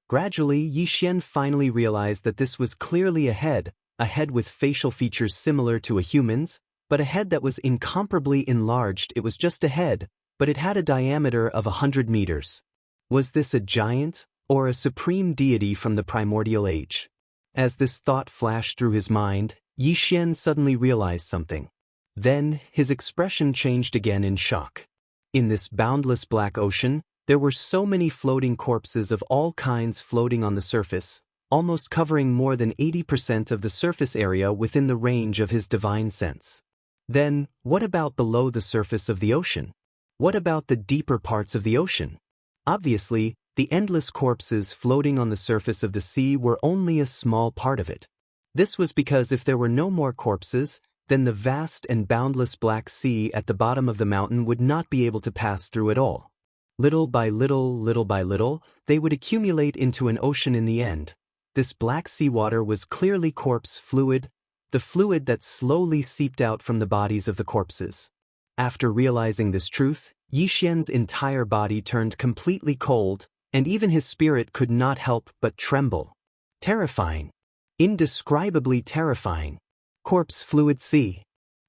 Gradually, Yi Xian finally realized that this was clearly a head with facial features similar to a human's, but a head that was incomparably enlarged. It was just a head, but it had a diameter of 100 meters. Was this a giant, or a supreme deity from the primordial age? As this thought flashed through his mind, Yi Xian suddenly realized something. Then, his expression changed again in shock. In this boundless black ocean, there were so many floating corpses of all kinds floating on the surface, almost covering more than 80% of the surface area within the range of his divine sense. Then, what about below the surface of the ocean? What about the deeper parts of the ocean? Obviously, the endless corpses floating on the surface of the sea were only a small part of it. This was because if there were no more corpses, then the vast and boundless Black Sea at the bottom of the mountain would not be able to pass through at all. Little by little, they would accumulate into an ocean in the end. This black seawater was clearly corpse fluid, the fluid that slowly seeped out from the bodies of the corpses. After realizing this truth, Yi Xian's entire body turned completely cold, and even his spirit could not help but tremble. Terrifying. Indescribably terrifying. Corpse Fluid Sea.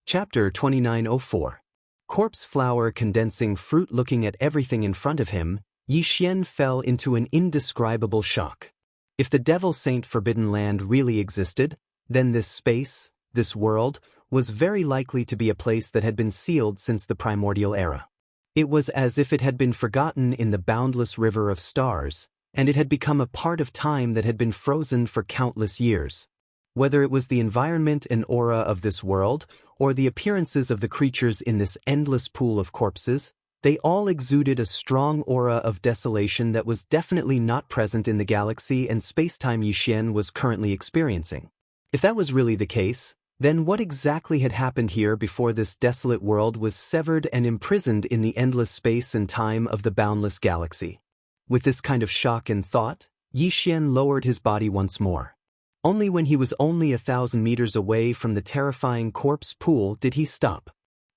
Chapter 2904. Corpse flower condensing fruit. Looking at everything in front of him, Yi Xian fell into an indescribable shock. If the Devil Saint Forbidden Land really existed, then this space, this world, was very likely to be a place that had been sealed since the primordial era. It was as if it had been forgotten in the boundless river of stars, and it had become a part of time that had been frozen for countless years. Whether it was the environment and aura of this world, or the appearances of the creatures in this endless pool of corpses, they all exuded a strong aura of desolation that was definitely not present in the galaxy and spacetime Yi Xian was currently experiencing. If that was really the case, then what exactly had happened here before this desolate world was severed and imprisoned in the endless space and time of the boundless galaxy? With this kind of shock in thought, Yi Xian lowered his body once more. Only when he was only 1,000 meters away from the terrifying corpse pool did he stop.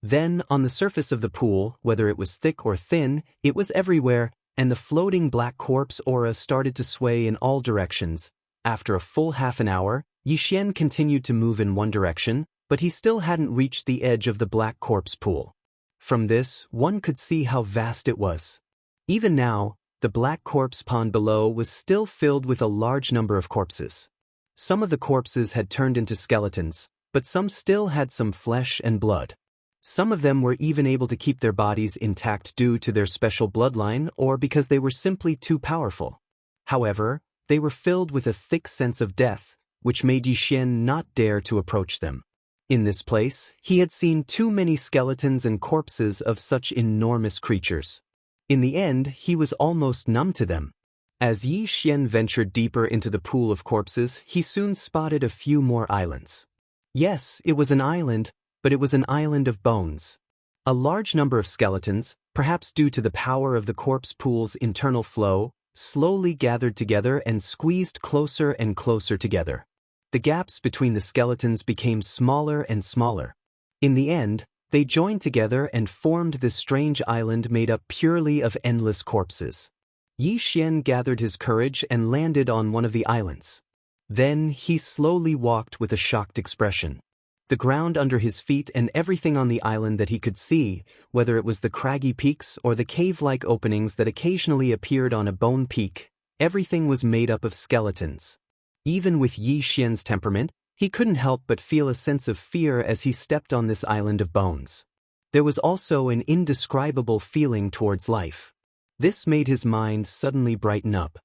Then, on the surface of the pool, whether it was thick or thin, it was everywhere, and the floating black corpse aura started to sway in all directions. After a full half an hour, Yi Xian continued to move in one direction, but he still hadn't reached the edge of the black corpse pool. From this, one could see how vast it was. Even now, the black corpse pond below was still filled with a large number of corpses. Some of the corpses had turned into skeletons, but some still had some flesh and blood. Some of them were even able to keep their bodies intact due to their special bloodline or because they were simply too powerful. However, they were filled with a thick sense of death, which made Yi Xian not dare to approach them. In this place, he had seen too many skeletons and corpses of such enormous creatures. In the end, he was almost numb to them. As Yi Xian ventured deeper into the pool of corpses, he soon spotted a few more islands. Yes, it was an island, but it was an island of bones. A large number of skeletons, perhaps due to the power of the corpse pool's internal flow, slowly gathered together and squeezed closer and closer together. The gaps between the skeletons became smaller and smaller. In the end, they joined together and formed this strange island made up purely of endless corpses. Yi Xian gathered his courage and landed on one of the islands. Then he slowly walked with a shocked expression. The ground under his feet and everything on the island that he could see, whether it was the craggy peaks or the cave-like openings that occasionally appeared on a bone peak, everything was made up of skeletons. Even with Yi Xian's temperament, He couldn't help but feel a sense of fear as he stepped on this island of bones. There was also an indescribable feeling towards life. This made his mind suddenly brighten up.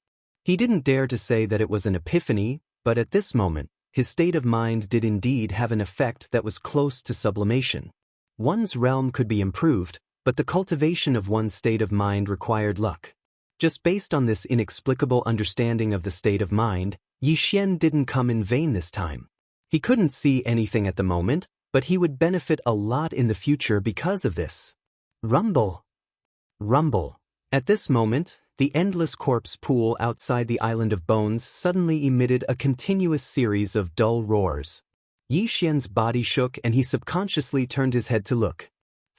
He didn't dare to say that it was an epiphany, but at this moment, his state of mind did indeed have an effect that was close to sublimation. One's realm could be improved, but the cultivation of one's state of mind required luck. Just based on this inexplicable understanding of the state of mind, Yi Xian didn't come in vain this time. He couldn't see anything at the moment, but he would benefit a lot in the future because of this. Rumble. Rumble. At this moment, the endless corpse pool outside the island of bones suddenly emitted a continuous series of dull roars. Yi Xian's body shook and he subconsciously turned his head to look.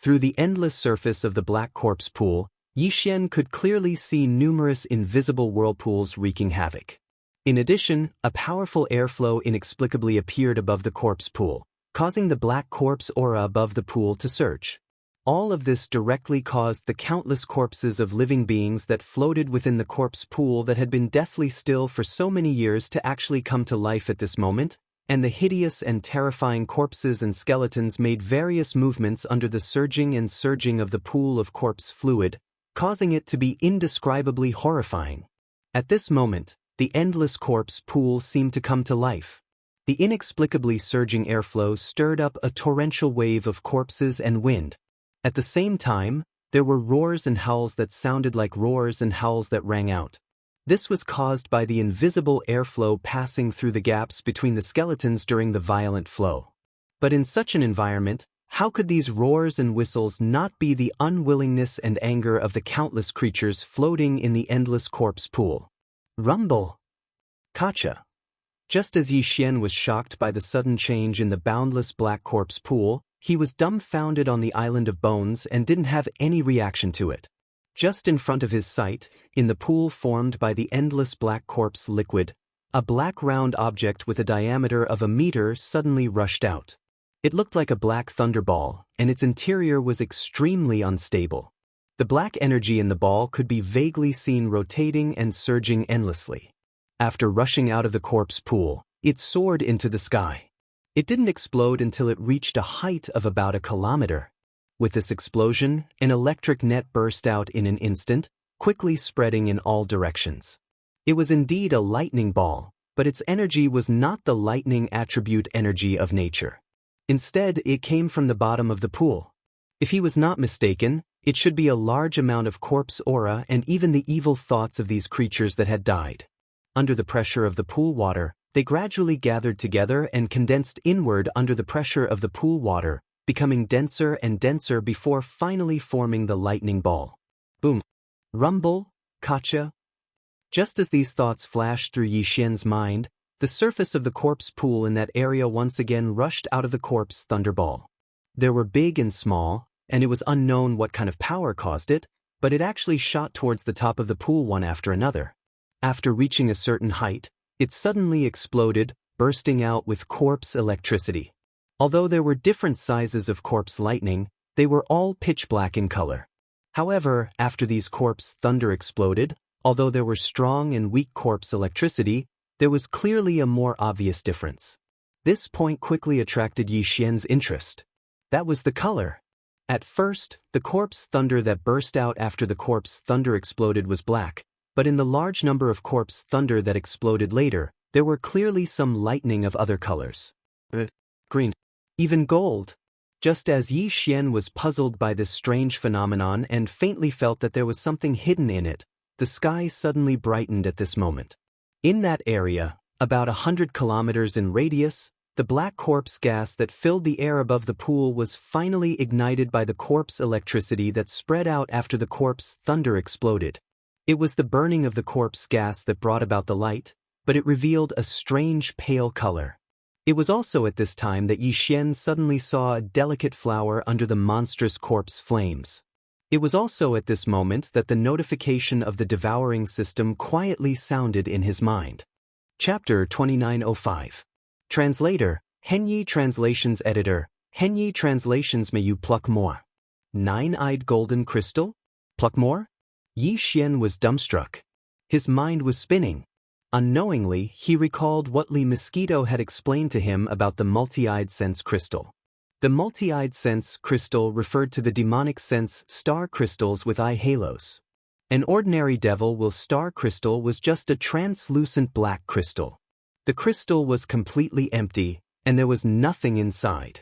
Through the endless surface of the black corpse pool, Yi Xian could clearly see numerous invisible whirlpools wreaking havoc. In addition, a powerful airflow inexplicably appeared above the corpse pool, causing the black corpse aura above the pool to surge. All of this directly caused the countless corpses of living beings that floated within the corpse pool that had been deathly still for so many years to actually come to life at this moment, and the hideous and terrifying corpses and skeletons made various movements under the surging and surging of the pool of corpse fluid, causing it to be indescribably horrifying. At this moment, the endless corpse pool seemed to come to life. The inexplicably surging airflow stirred up a torrential wave of corpses and wind. At the same time, there were roars and howls that sounded like roars and howls that rang out. This was caused by the invisible airflow passing through the gaps between the skeletons during the violent flow. But in such an environment, how could these roars and whistles not be the unwillingness and anger of the countless creatures floating in the endless corpse pool? Rumble. Kacha. Just as Yi Xian was shocked by the sudden change in the boundless black corpse pool, he was dumbfounded on the island of bones and didn't have any reaction to it. Just in front of his sight, in the pool formed by the endless black corpse liquid, a black round object with a diameter of 1 meter suddenly rushed out. It looked like a black thunderball, and its interior was extremely unstable. The black energy in the ball could be vaguely seen rotating and surging endlessly. After rushing out of the corpse pool, it soared into the sky. It didn't explode until it reached a height of about 1 kilometer. With this explosion, an electric net burst out in an instant, quickly spreading in all directions. It was indeed a lightning ball, but its energy was not the lightning attribute energy of nature. Instead, it came from the bottom of the pool. If he was not mistaken, it should be a large amount of corpse aura and even the evil thoughts of these creatures that had died. Under the pressure of the pool water, they gradually gathered together and condensed inward under the pressure of the pool water, becoming denser and denser before finally forming the lightning ball. Boom. Rumble. Kacha. Just as these thoughts flashed through Yi Xian's mind, the surface of the corpse pool in that area once again rushed out of the corpse thunderball. There were big and small, and it was unknown what kind of power caused it, but it actually shot towards the top of the pool one after another. After reaching a certain height, it suddenly exploded, bursting out with corpse electricity. Although there were different sizes of corpse lightning, they were all pitch black in color. However, after these corpse thunder exploded, although there were strong and weak corpse electricity, there was clearly a more obvious difference. This point quickly attracted Yi Xian's interest. That was the color. At first, the corpse thunder that burst out after the corpse thunder exploded was black, but in the large number of corpse thunder that exploded later, there were clearly some lightning of other colors. Green. Even gold. Just as Yi Xian was puzzled by this strange phenomenon and faintly felt that there was something hidden in it, the sky suddenly brightened at this moment. In that area, about 100 kilometers in radius, the black corpse gas that filled the air above the pool was finally ignited by the corpse electricity that spread out after the corpse thunder exploded. It was the burning of the corpse gas that brought about the light, but it revealed a strange pale color. It was also at this time that Yi Xian suddenly saw a delicate flower under the monstrous corpse flames. It was also at this moment that the notification of the devouring system quietly sounded in his mind. Chapter 2905. Translator, Henyi Translations Editor, Henyi Translations. May you pluck more? 9-eyed golden crystal? Pluck more? Yi Xian was dumbstruck. His mind was spinning. Unknowingly, he recalled what Lee Mosquito had explained to him about the multi-eyed sense crystal. The multi-eyed sense crystal referred to the demonic sense star crystals with eye halos. An ordinary devil will star crystal was just a translucent black crystal. The crystal was completely empty, and there was nothing inside.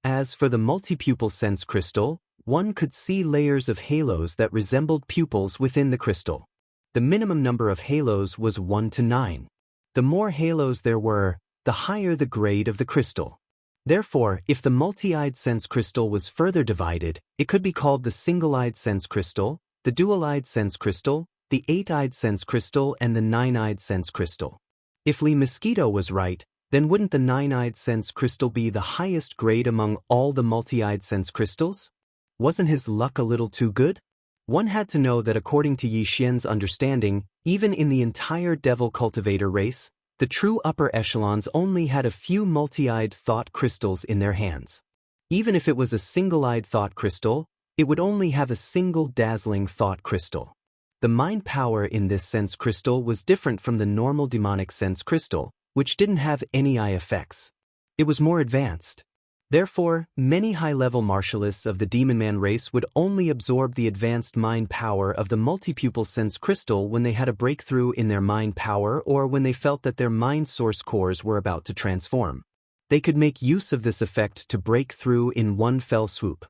As for the multi-pupil sense crystal, one could see layers of halos that resembled pupils within the crystal. The minimum number of halos was 1 to 9. The more halos there were, the higher the grade of the crystal. Therefore, if the multi-eyed sense crystal was further divided, it could be called the single-eyed sense crystal, the dual-eyed sense crystal, the 8-eyed sense crystal, and the 9-eyed sense crystal. If Lee Mosquito was right, then wouldn't the 9-eyed sense crystal be the highest grade among all the multi-eyed sense crystals? Wasn't his luck a little too good? One had to know that according to Yi Xian's understanding, even in the entire devil cultivator race, the true upper echelons only had a few multi-eyed thought crystals in their hands. Even if it was a single-eyed thought crystal, it would only have a single dazzling thought crystal. The mind power in this sense crystal was different from the normal demonic sense crystal, which didn't have any eye effects. It was more advanced. Therefore, many high-level martialists of the Demon Man race would only absorb the advanced mind power of the multi-pupil sense crystal when they had a breakthrough in their mind power or when they felt that their mind source cores were about to transform. They could make use of this effect to break through in one fell swoop.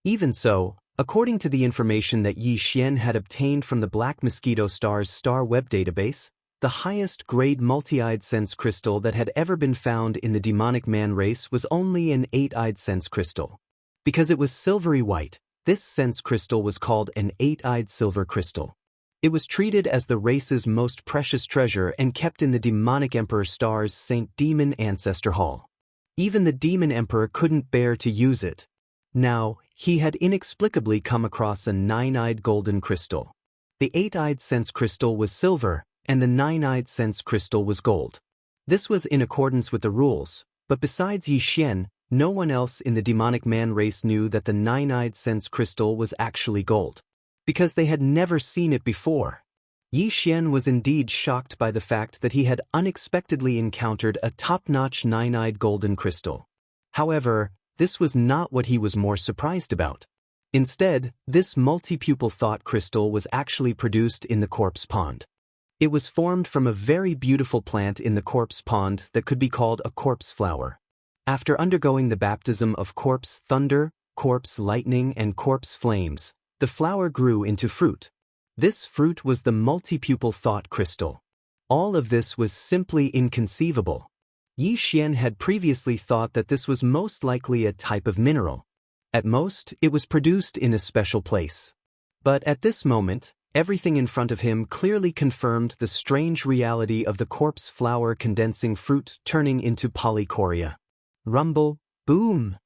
Even so, according to the information that Yi Xian had obtained from the Black Mosquito Star's Star Web database, the highest grade multi-eyed sense crystal that had ever been found in the demonic man race was only an 8-eyed sense crystal. Because it was silvery white, this sense crystal was called an 8-eyed silver crystal. It was treated as the race's most precious treasure and kept in the demonic Emperor Star's Saint Demon Ancestor Hall. Even the Demon Emperor couldn't bear to use it. Now, he had inexplicably come across a 9-eyed golden crystal. The 8-eyed sense crystal was silver, and the 9-eyed sense crystal was gold. This was in accordance with the rules, but besides Yi Xian, no one else in the demonic man race knew that the 9-eyed sense crystal was actually gold, because they had never seen it before. Yi Xian was indeed shocked by the fact that he had unexpectedly encountered a top-notch 9-eyed golden crystal. However, this was not what he was more surprised about. Instead, this multi-pupil thought crystal was actually produced in the corpse pond. It was formed from a very beautiful plant in the corpse pond that could be called a corpse flower. After undergoing the baptism of corpse thunder, corpse lightning, and corpse flames, the flower grew into fruit. This fruit was the multi-pupil thought crystal. All of this was simply inconceivable. Yi Xian had previously thought that this was most likely a type of mineral. At most, it was produced in a special place. But at this moment, everything in front of him clearly confirmed the strange reality of the corpse flower condensing fruit turning into polychoria. Rumble, boom!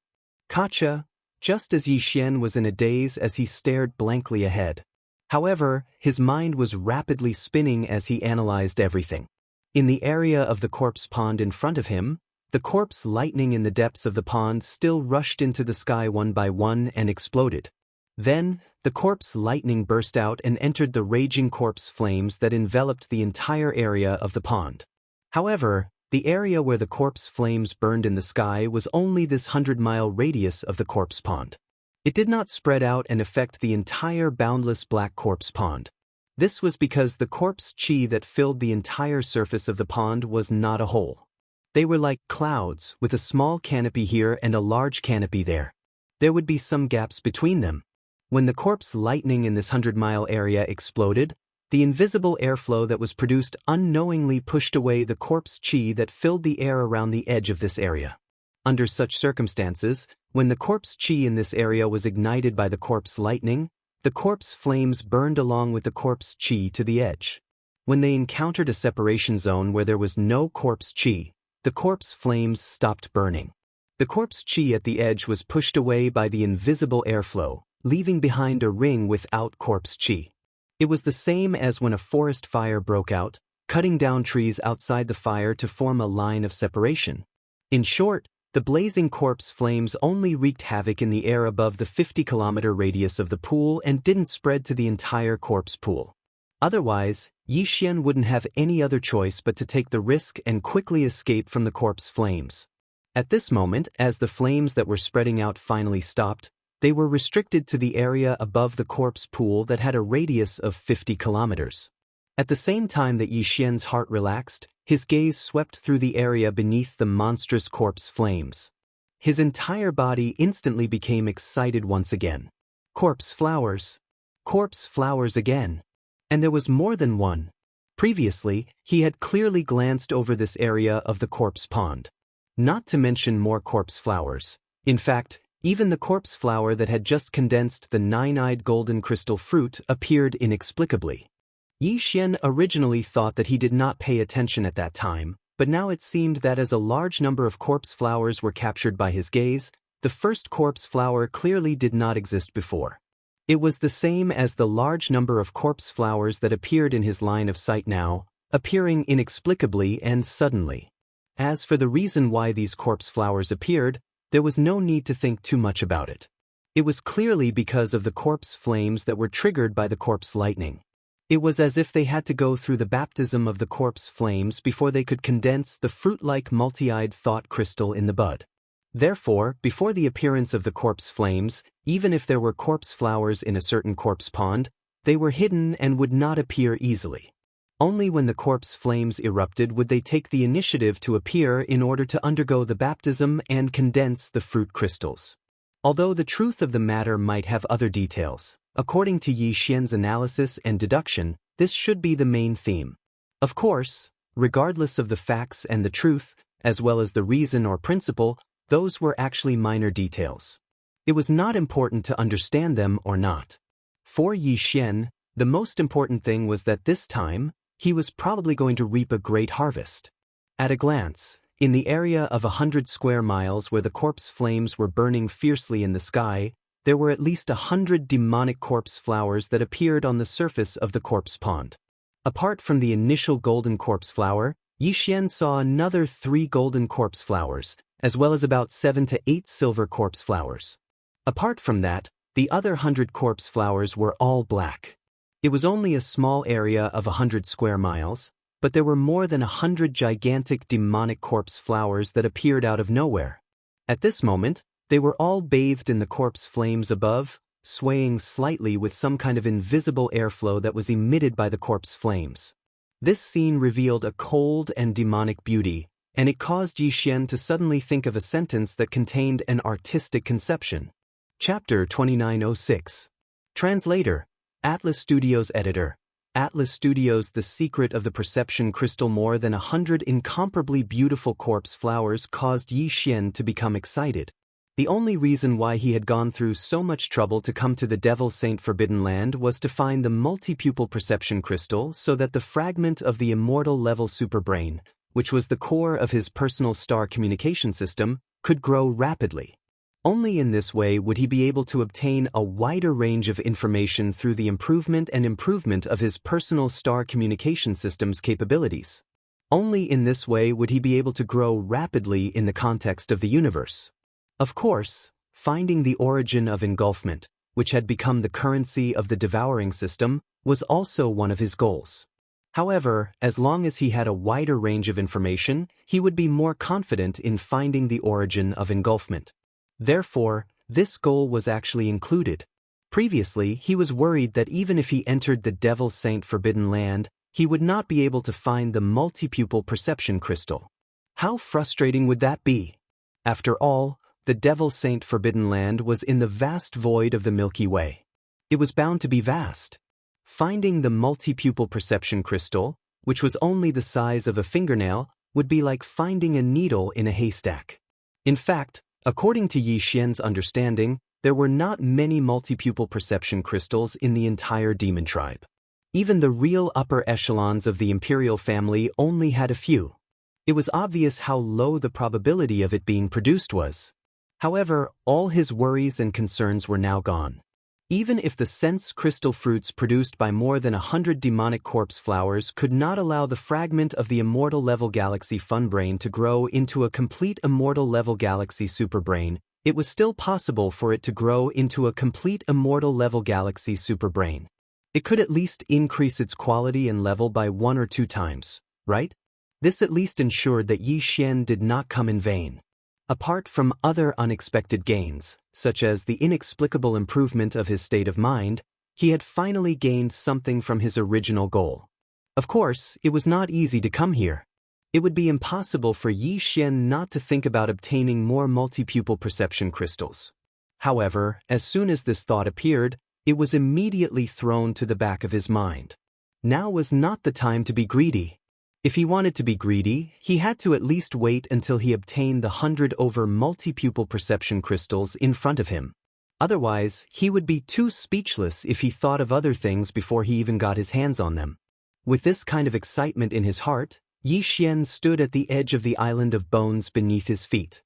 Kacha, just as Yi Xian was in a daze as he stared blankly ahead. However, his mind was rapidly spinning as he analyzed everything. In the area of the corpse pond in front of him, the corpse lightning in the depths of the pond still rushed into the sky one by one and exploded. Then, the corpse lightning burst out and entered the raging corpse flames that enveloped the entire area of the pond. However, the area where the corpse flames burned in the sky was only this 100-mile radius of the corpse pond. It did not spread out and affect the entire boundless black corpse pond. This was because the corpse chi that filled the entire surface of the pond was not a hole. They were like clouds, with a small canopy here and a large canopy there. There would be some gaps between them. When the corpse lightning in this 100-mile area exploded, the invisible airflow that was produced unknowingly pushed away the corpse chi that filled the air around the edge of this area. Under such circumstances, when the corpse chi in this area was ignited by the corpse lightning, the corpse flames burned along with the corpse chi to the edge. When they encountered a separation zone where there was no corpse chi, the corpse flames stopped burning. The corpse chi at the edge was pushed away by the invisible airflow, leaving behind a ring without corpse chi. It was the same as when a forest fire broke out, cutting down trees outside the fire to form a line of separation. In short, the blazing corpse flames only wreaked havoc in the air above the 50-kilometer radius of the pool and didn't spread to the entire corpse pool. Otherwise, Yi Xian wouldn't have any other choice but to take the risk and quickly escape from the corpse flames. At this moment, as the flames that were spreading out finally stopped, they were restricted to the area above the corpse pool that had a radius of 50 kilometers. At the same time that Yi Xian's heart relaxed, his gaze swept through the area beneath the monstrous corpse flames. His entire body instantly became excited once again. Corpse flowers. Corpse flowers again. And there was more than one. Previously, he had clearly glanced over this area of the corpse pond. Not to mention more corpse flowers. In fact, even the corpse flower that had just condensed the nine-eyed golden crystal fruit appeared inexplicably. Yi Xian originally thought that he did not pay attention at that time, but now it seemed that as a large number of corpse flowers were captured by his gaze, the first corpse flower clearly did not exist before. It was the same as the large number of corpse flowers that appeared in his line of sight now, appearing inexplicably and suddenly. As for the reason why these corpse flowers appeared, there was no need to think too much about it. It was clearly because of the corpse flames that were triggered by the corpse lightning. It was as if they had to go through the baptism of the corpse flames before they could condense the fruit-like multi-eyed thought crystal in the bud. Therefore, before the appearance of the corpse flames, even if there were corpse flowers in a certain corpse pond, they were hidden and would not appear easily. Only when the corpse flames erupted would they take the initiative to appear in order to undergo the baptism and condense the fruit crystals. Although the truth of the matter might have other details, according to Yi Xian's analysis and deduction, this should be the main theme. Of course, regardless of the facts and the truth, as well as the reason or principle, those were actually minor details. It was not important to understand them or not. For Yi Xian, the most important thing was that this time, he was probably going to reap a great harvest. At a glance, in the area of 100 square miles where the corpse flames were burning fiercely in the sky, there were at least 100 demonic corpse flowers that appeared on the surface of the corpse pond. Apart from the initial golden corpse flower, Yi Xian saw another 3 golden corpse flowers, as well as about 7 to 8 silver corpse flowers. Apart from that, the other 100 corpse flowers were all black. It was only a small area of 100 square miles, but there were more than 100 gigantic demonic corpse flowers that appeared out of nowhere. At this moment, they were all bathed in the corpse flames above, swaying slightly with some kind of invisible airflow that was emitted by the corpse flames. This scene revealed a cold and demonic beauty, and it caused Yi Xian to suddenly think of a sentence that contained an artistic conception. Chapter 2906. Translator, Atlas Studios Editor. Atlas Studios. The secret of the perception crystal. More than 100 incomparably beautiful corpse flowers caused Yi Xian to become excited. The only reason why he had gone through so much trouble to come to the Devil Saint Forbidden Land was to find the multi-pupil perception crystal so that the fragment of the immortal level superbrain, which was the core of his personal star communication system, could grow rapidly. Only in this way would he be able to obtain a wider range of information through the improvement of his personal star communication system's capabilities. Only in this way would he be able to grow rapidly in the context of the universe. Of course, finding the origin of engulfment, which had become the currency of the devouring system, was also one of his goals. However, as long as he had a wider range of information, he would be more confident in finding the origin of engulfment. Therefore, this goal was actually included. Previously, he was worried that even if he entered the Devil Saint Forbidden Land, he would not be able to find the multi-pupil perception crystal. How frustrating would that be? After all, the Devil Saint Forbidden Land was in the vast void of the Milky Way. It was bound to be vast. Finding the multi-pupil perception crystal, which was only the size of a fingernail, would be like finding a needle in a haystack. In fact, according to Yi Xian's understanding, there were not many multi-pupil perception crystals in the entire demon tribe. Even the real upper echelons of the imperial family only had a few. It was obvious how low the probability of it being produced was. However, all his worries and concerns were now gone. Even if the sense crystal fruits produced by more than 100 demonic corpse flowers could not allow the fragment of the immortal level galaxy funbrain to grow into a complete immortal level galaxy superbrain, it was still possible for it to grow into a complete immortal level galaxy superbrain. It could at least increase its quality and level by 1 or 2 times, right? This at least ensured that Yi Xian did not come in vain. Apart from other unexpected gains, such as the inexplicable improvement of his state of mind, he had finally gained something from his original goal. Of course, it was not easy to come here. It would be impossible for Yi Xian not to think about obtaining more multipupil perception crystals. However, as soon as this thought appeared, it was immediately thrown to the back of his mind. Now was not the time to be greedy. If he wanted to be greedy, he had to at least wait until he obtained the 100 over multipupil perception crystals in front of him. Otherwise, he would be too speechless if he thought of other things before he even got his hands on them. With this kind of excitement in his heart, Yi Xian stood at the edge of the island of bones beneath his feet.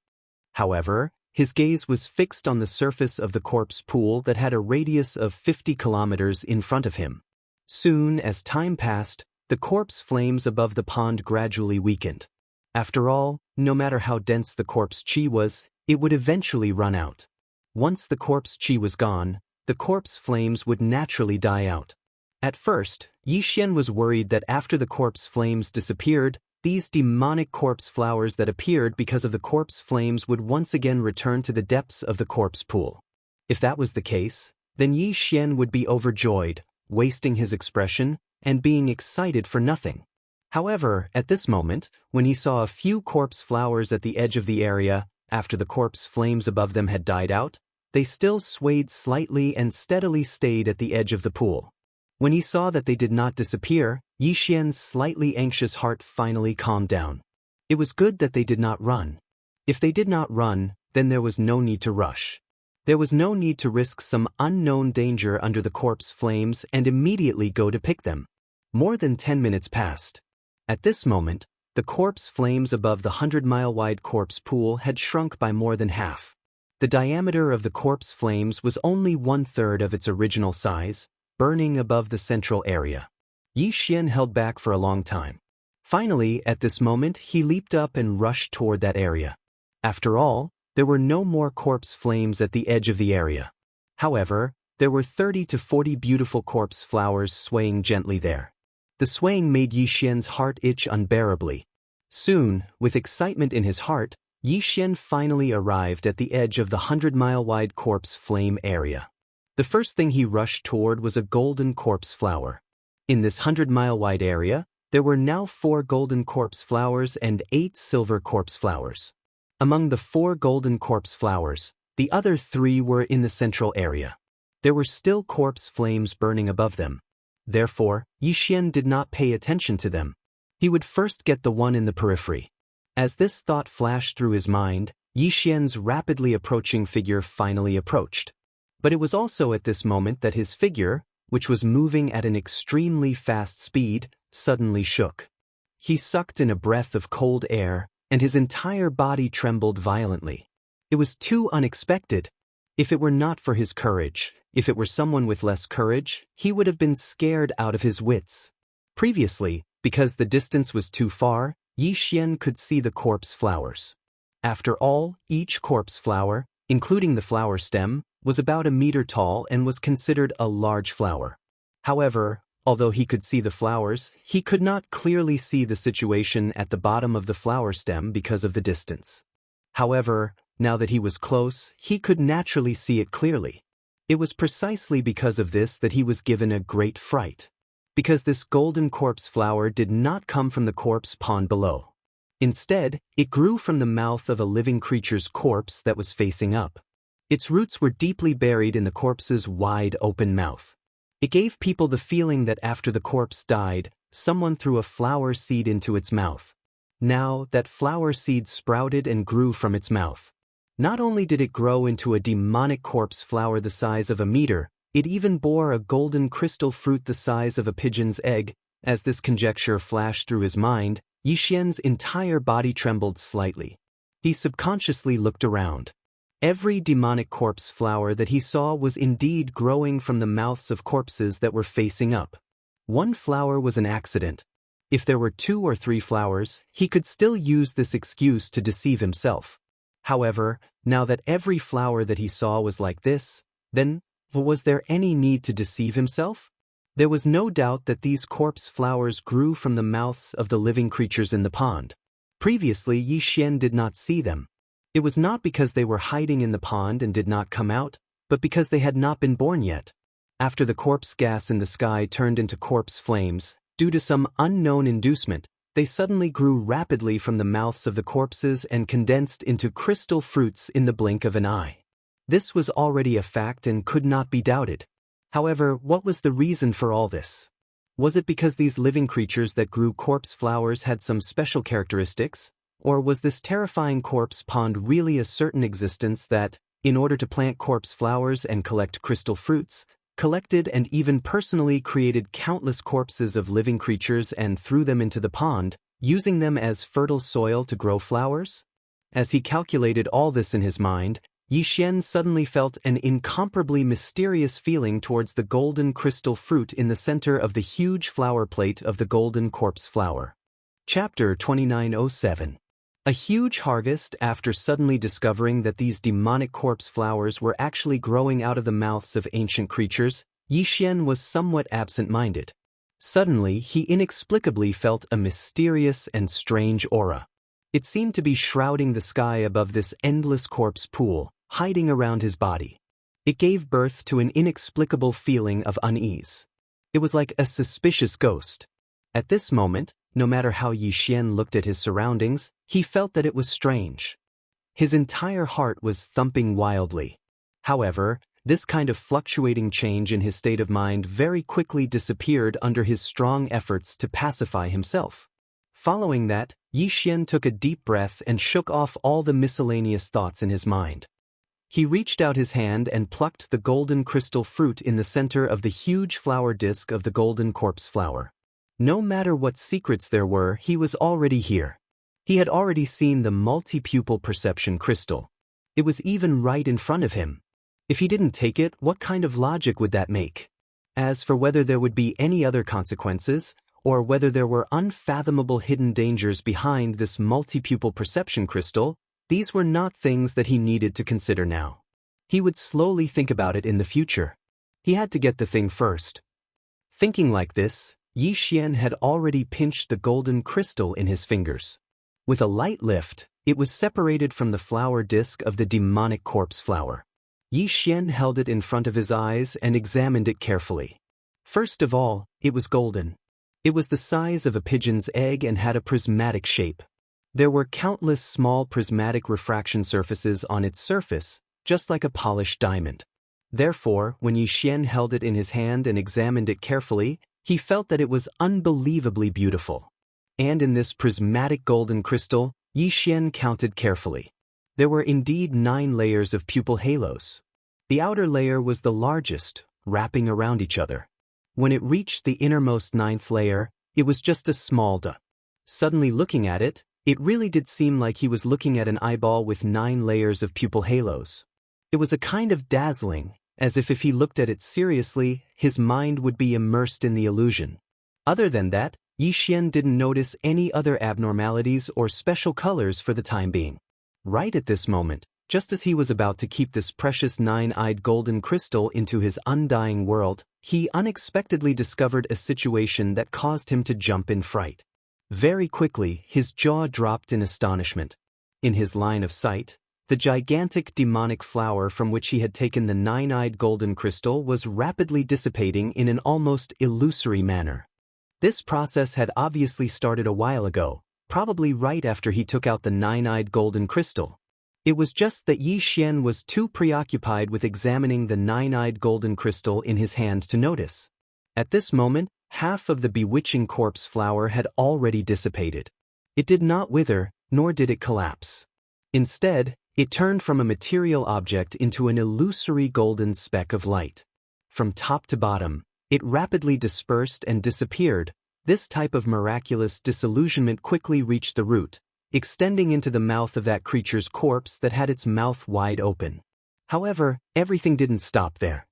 However, his gaze was fixed on the surface of the corpse pool that had a radius of 50 kilometers in front of him. Soon, as time passed, the corpse flames above the pond gradually weakened. After all, no matter how dense the corpse chi was, it would eventually run out. Once the corpse chi was gone, the corpse flames would naturally die out. At first, Yi Xian was worried that after the corpse flames disappeared, these demonic corpse flowers that appeared because of the corpse flames would once again return to the depths of the corpse pool. If that was the case, then Yi Xian would be overjoyed, wasting his expression, and being excited for nothing. However, at this moment, when he saw a few corpse flowers at the edge of the area, after the corpse flames above them had died out, they still swayed slightly and steadily stayed at the edge of the pool. When he saw that they did not disappear, Yi Xian's slightly anxious heart finally calmed down. It was good that they did not run. If they did not run, then there was no need to rush. There was no need to risk some unknown danger under the corpse flames and immediately go to pick them. More than 10 minutes passed. At this moment, the corpse flames above the 100-mile-wide corpse pool had shrunk by more than half. The diameter of the corpse flames was only 1/3 of its original size, burning above the central area. Yi Xian held back for a long time. Finally, at this moment, he leaped up and rushed toward that area. After all, there were no more corpse flames at the edge of the area. However, there were 30 to 40 beautiful corpse flowers swaying gently there. The swaying made Yi Xian's heart itch unbearably. Soon, with excitement in his heart, Yi Xian finally arrived at the edge of the 100-mile-wide corpse flame area. The first thing he rushed toward was a golden corpse flower. In this 100-mile-wide area, there were now 4 golden corpse flowers and 8 silver corpse flowers. Among the 4 golden corpse flowers, the other 3 were in the central area. There were still corpse flames burning above them. Therefore, Yi Xian did not pay attention to them. He would first get the one in the periphery. As this thought flashed through his mind, Yi Xian's rapidly approaching figure finally approached. But it was also at this moment that his figure, which was moving at an extremely fast speed, suddenly shook. He sucked in a breath of cold air, and his entire body trembled violently. It was too unexpected. If it were not for his courage, if it were someone with less courage, he would have been scared out of his wits. Previously, because the distance was too far, Yi Xian could see the corpse flowers. After all, each corpse flower, including the flower stem, was about a meter tall and was considered a large flower. However, although he could see the flowers, he could not clearly see the situation at the bottom of the flower stem because of the distance. However, now that he was close, he could naturally see it clearly. It was precisely because of this that he was given a great fright. Because this golden corpse flower did not come from the corpse pond below. Instead, it grew from the mouth of a living creature's corpse that was facing up. Its roots were deeply buried in the corpse's wide open mouth. It gave people the feeling that after the corpse died, someone threw a flower seed into its mouth. Now, that flower seed sprouted and grew from its mouth. Not only did it grow into a demonic corpse flower the size of a meter, it even bore a golden crystal fruit the size of a pigeon's egg. As this conjecture flashed through his mind, Yi Xian's entire body trembled slightly. He subconsciously looked around. Every demonic corpse flower that he saw was indeed growing from the mouths of corpses that were facing up. One flower was an accident. If there were 2 or 3 flowers, he could still use this excuse to deceive himself. However, now that every flower that he saw was like this, then was there any need to deceive himself? There was no doubt that these corpse flowers grew from the mouths of the living creatures in the pond. Previously, Yi Xian did not see them. It was not because they were hiding in the pond and did not come out, but because they had not been born yet. After the corpse gas in the sky turned into corpse flames, due to some unknown inducement, they suddenly grew rapidly from the mouths of the corpses and condensed into crystal fruits in the blink of an eye. This was already a fact and could not be doubted. However, what was the reason for all this? Was it because these living creatures that grew corpse flowers had some special characteristics? Or was this terrifying corpse pond really a certain existence that, in order to plant corpse flowers and collect crystal fruits, collected and even personally created countless corpses of living creatures and threw them into the pond, using them as fertile soil to grow flowers? As he calculated all this in his mind, Yi Xian suddenly felt an incomparably mysterious feeling towards the golden crystal fruit in the center of the huge flower plate of the golden corpse flower. Chapter 2907. A huge harvest. After suddenly discovering that these demonic corpse flowers were actually growing out of the mouths of ancient creatures, Yi Xian was somewhat absent-minded. Suddenly, he inexplicably felt a mysterious and strange aura. It seemed to be shrouding the sky above this endless corpse pool, hiding around his body. It gave birth to an inexplicable feeling of unease. It was like a suspicious ghost. At this moment, no matter how Yi Xian looked at his surroundings, he felt that it was strange. His entire heart was thumping wildly. However, this kind of fluctuating change in his state of mind very quickly disappeared under his strong efforts to pacify himself. Following that, Yi Xian took a deep breath and shook off all the miscellaneous thoughts in his mind. He reached out his hand and plucked the golden crystal fruit in the center of the huge flower disc of the golden corpse flower. No matter what secrets there were, he was already here. He had already seen the multi-pupil perception crystal. It was even right in front of him. If he didn't take it, what kind of logic would that make? As for whether there would be any other consequences, or whether there were unfathomable hidden dangers behind this multi-pupil perception crystal, these were not things that he needed to consider now. He would slowly think about it in the future. He had to get the thing first. Thinking like this, Yi Xian had already pinched the golden crystal in his fingers. With a light lift, it was separated from the flower disc of the demonic corpse flower. Yi Xian held it in front of his eyes and examined it carefully. First of all, it was golden. It was the size of a pigeon's egg and had a prismatic shape. There were countless small prismatic refraction surfaces on its surface, just like a polished diamond. Therefore, when Yi Xian held it in his hand and examined it carefully, he felt that it was unbelievably beautiful. And in this prismatic golden crystal, Yi Xian counted carefully. There were indeed 9 layers of pupil halos. The outer layer was the largest, wrapping around each other. When it reached the innermost 9th layer, it was just a small dot. Suddenly looking at it, it really did seem like he was looking at an eyeball with 9 layers of pupil halos. It was a kind of dazzling, as if he looked at it seriously, his mind would be immersed in the illusion. Other than that, Yi Xian didn't notice any other abnormalities or special colors for the time being. Right at this moment, just as he was about to keep this precious 9-eyed golden crystal into his undying world, he unexpectedly discovered a situation that caused him to jump in fright. Very quickly, his jaw dropped in astonishment. In his line of sight, the gigantic demonic flower from which he had taken the 9-eyed golden crystal was rapidly dissipating in an almost illusory manner. This process had obviously started a while ago, probably right after he took out the 9-eyed golden crystal. It was just that Yi Xian was too preoccupied with examining the 9-eyed golden crystal in his hand to notice. At this moment, half of the bewitching corpse flower had already dissipated. It did not wither, nor did it collapse. Instead, it turned from a material object into an illusory golden speck of light. From top to bottom, it rapidly dispersed and disappeared. This type of miraculous disillusionment quickly reached the root, extending into the mouth of that creature's corpse that had its mouth wide open. However, everything didn't stop there.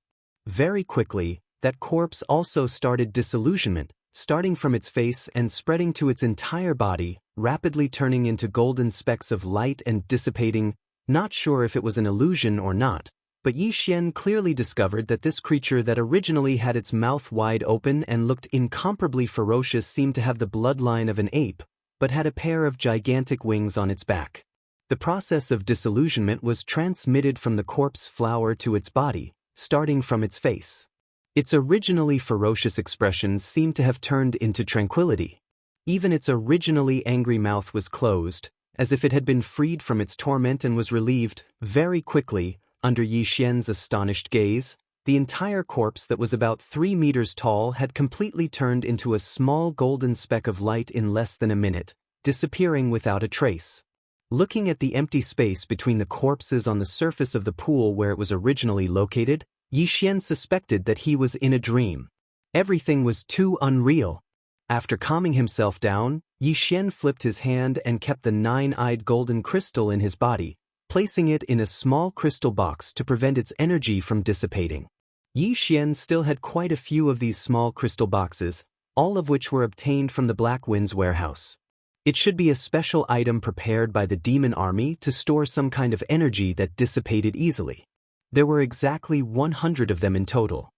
Very quickly, that corpse also started disillusionment, starting from its face and spreading to its entire body, rapidly turning into golden specks of light and dissipating. Not sure if it was an illusion or not, but Yi Xian clearly discovered that this creature that originally had its mouth wide open and looked incomparably ferocious seemed to have the bloodline of an ape, but had a pair of gigantic wings on its back. The process of disillusionment was transmitted from the corpse flower to its body, starting from its face. Its originally ferocious expressions seemed to have turned into tranquility. Even its originally angry mouth was closed, as if it had been freed from its torment and was relieved. Very quickly, under Yi Xian's astonished gaze, the entire corpse that was about 3 meters tall had completely turned into a small golden speck of light in less than a minute, disappearing without a trace. Looking at the empty space between the corpses on the surface of the pool where it was originally located, Yi Xian suspected that he was in a dream. Everything was too unreal. After calming himself down, Yi Xian flipped his hand and kept the 9-eyed golden crystal in his body, placing it in a small crystal box to prevent its energy from dissipating. Yi Xian still had quite a few of these small crystal boxes, all of which were obtained from the Black Wind's warehouse. It should be a special item prepared by the demon army to store some kind of energy that dissipated easily. There were exactly 100 of them in total.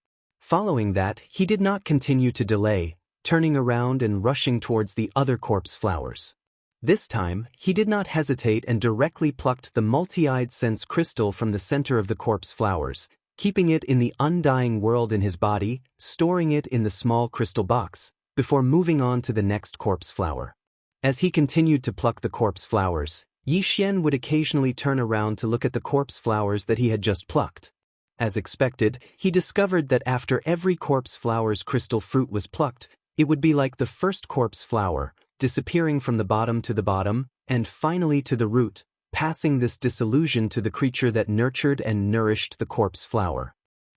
Following that, he did not continue to delay, turning around and rushing towards the other corpse flowers. This time, he did not hesitate and directly plucked the multi-eyed sense crystal from the center of the corpse flowers, keeping it in the undying world in his body, storing it in the small crystal box, before moving on to the next corpse flower. As he continued to pluck the corpse flowers, Yi Xian would occasionally turn around to look at the corpse flowers that he had just plucked. As expected, he discovered that after every corpse flower's crystal fruit was plucked, it would be like the first corpse flower, disappearing from the bottom to the bottom, and finally to the root, passing this disillusion to the creature that nurtured and nourished the corpse flower.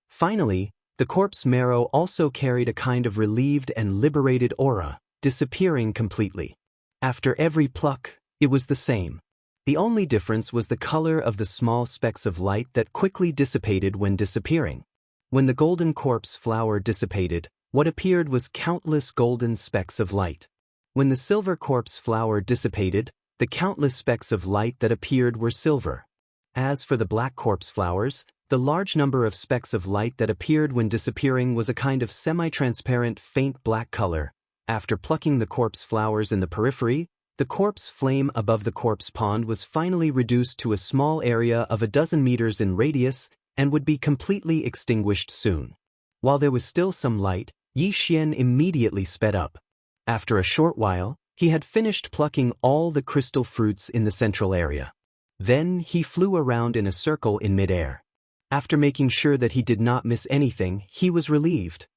Finally, the corpse marrow also carried a kind of relieved and liberated aura, disappearing completely. After every pluck, it was the same. The only difference was the color of the small specks of light that quickly dissipated when disappearing. When the golden corpse flower dissipated, what appeared was countless golden specks of light. When the silver corpse flower dissipated, the countless specks of light that appeared were silver. As for the black corpse flowers, the large number of specks of light that appeared when disappearing was a kind of semi-transparent faint black color. After plucking the corpse flowers in the periphery, the corpse flame above the corpse pond was finally reduced to a small area of a dozen meters in radius and would be completely extinguished soon. While there was still some light, Yi Xian immediately sped up. After a short while, he had finished plucking all the crystal fruits in the central area. Then he flew around in a circle in midair. After making sure that he did not miss anything, he was relieved.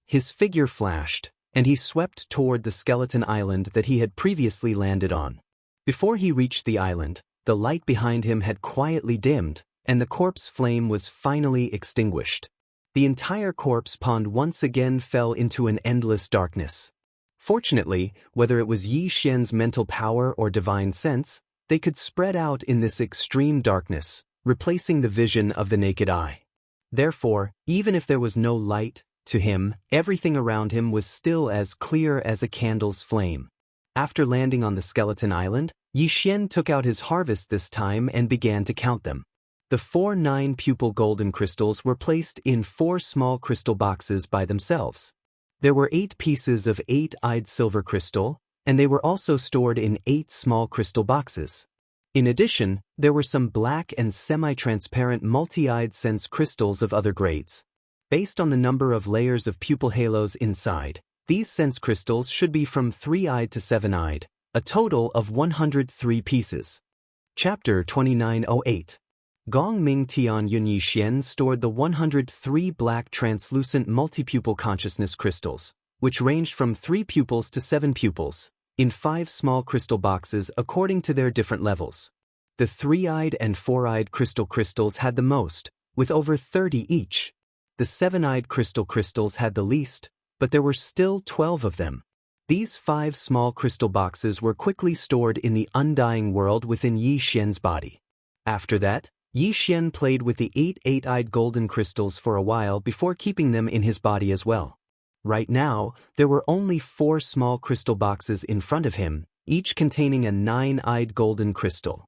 His figure flashed, and he swept toward the skeleton island that he had previously landed on. Before he reached the island, the light behind him had quietly dimmed, and the corpse flame was finally extinguished. The entire corpse pond once again fell into an endless darkness. Fortunately, whether it was Yi Xian's mental power or divine sense, they could spread out in this extreme darkness, replacing the vision of the naked eye. Therefore, even if there was no light, to him, everything around him was still as clear as a candle's flame. After landing on the skeleton island, Yi Xian took out his harvest this time and began to count them. The 4 9-pupil golden crystals were placed in 4 small crystal boxes by themselves. There were 8 pieces of 8-eyed silver crystal, and they were also stored in 8 small crystal boxes. In addition, there were some black and semi-transparent multi-eyed sense crystals of other grades. Based on the number of layers of pupil halos inside, these sense crystals should be from 3-eyed to 7-eyed, a total of 103 pieces. Chapter 2908. Gong Ming Tian Yun Yi Xian stored the 103 black translucent multi-pupil consciousness crystals, which ranged from 3 pupils to 7 pupils, in 5 small crystal boxes according to their different levels. The 3-eyed and 4-eyed crystals had the most, with over 30 each. The 7-eyed crystals had the least, but there were still 12 of them. These 5 small crystal boxes were quickly stored in the undying world within Yi Xian's body. After that, Yi Xian played with the 8 8-eyed golden crystals for a while before keeping them in his body as well. Right now, there were only 4 small crystal boxes in front of him, each containing a 9-eyed golden crystal.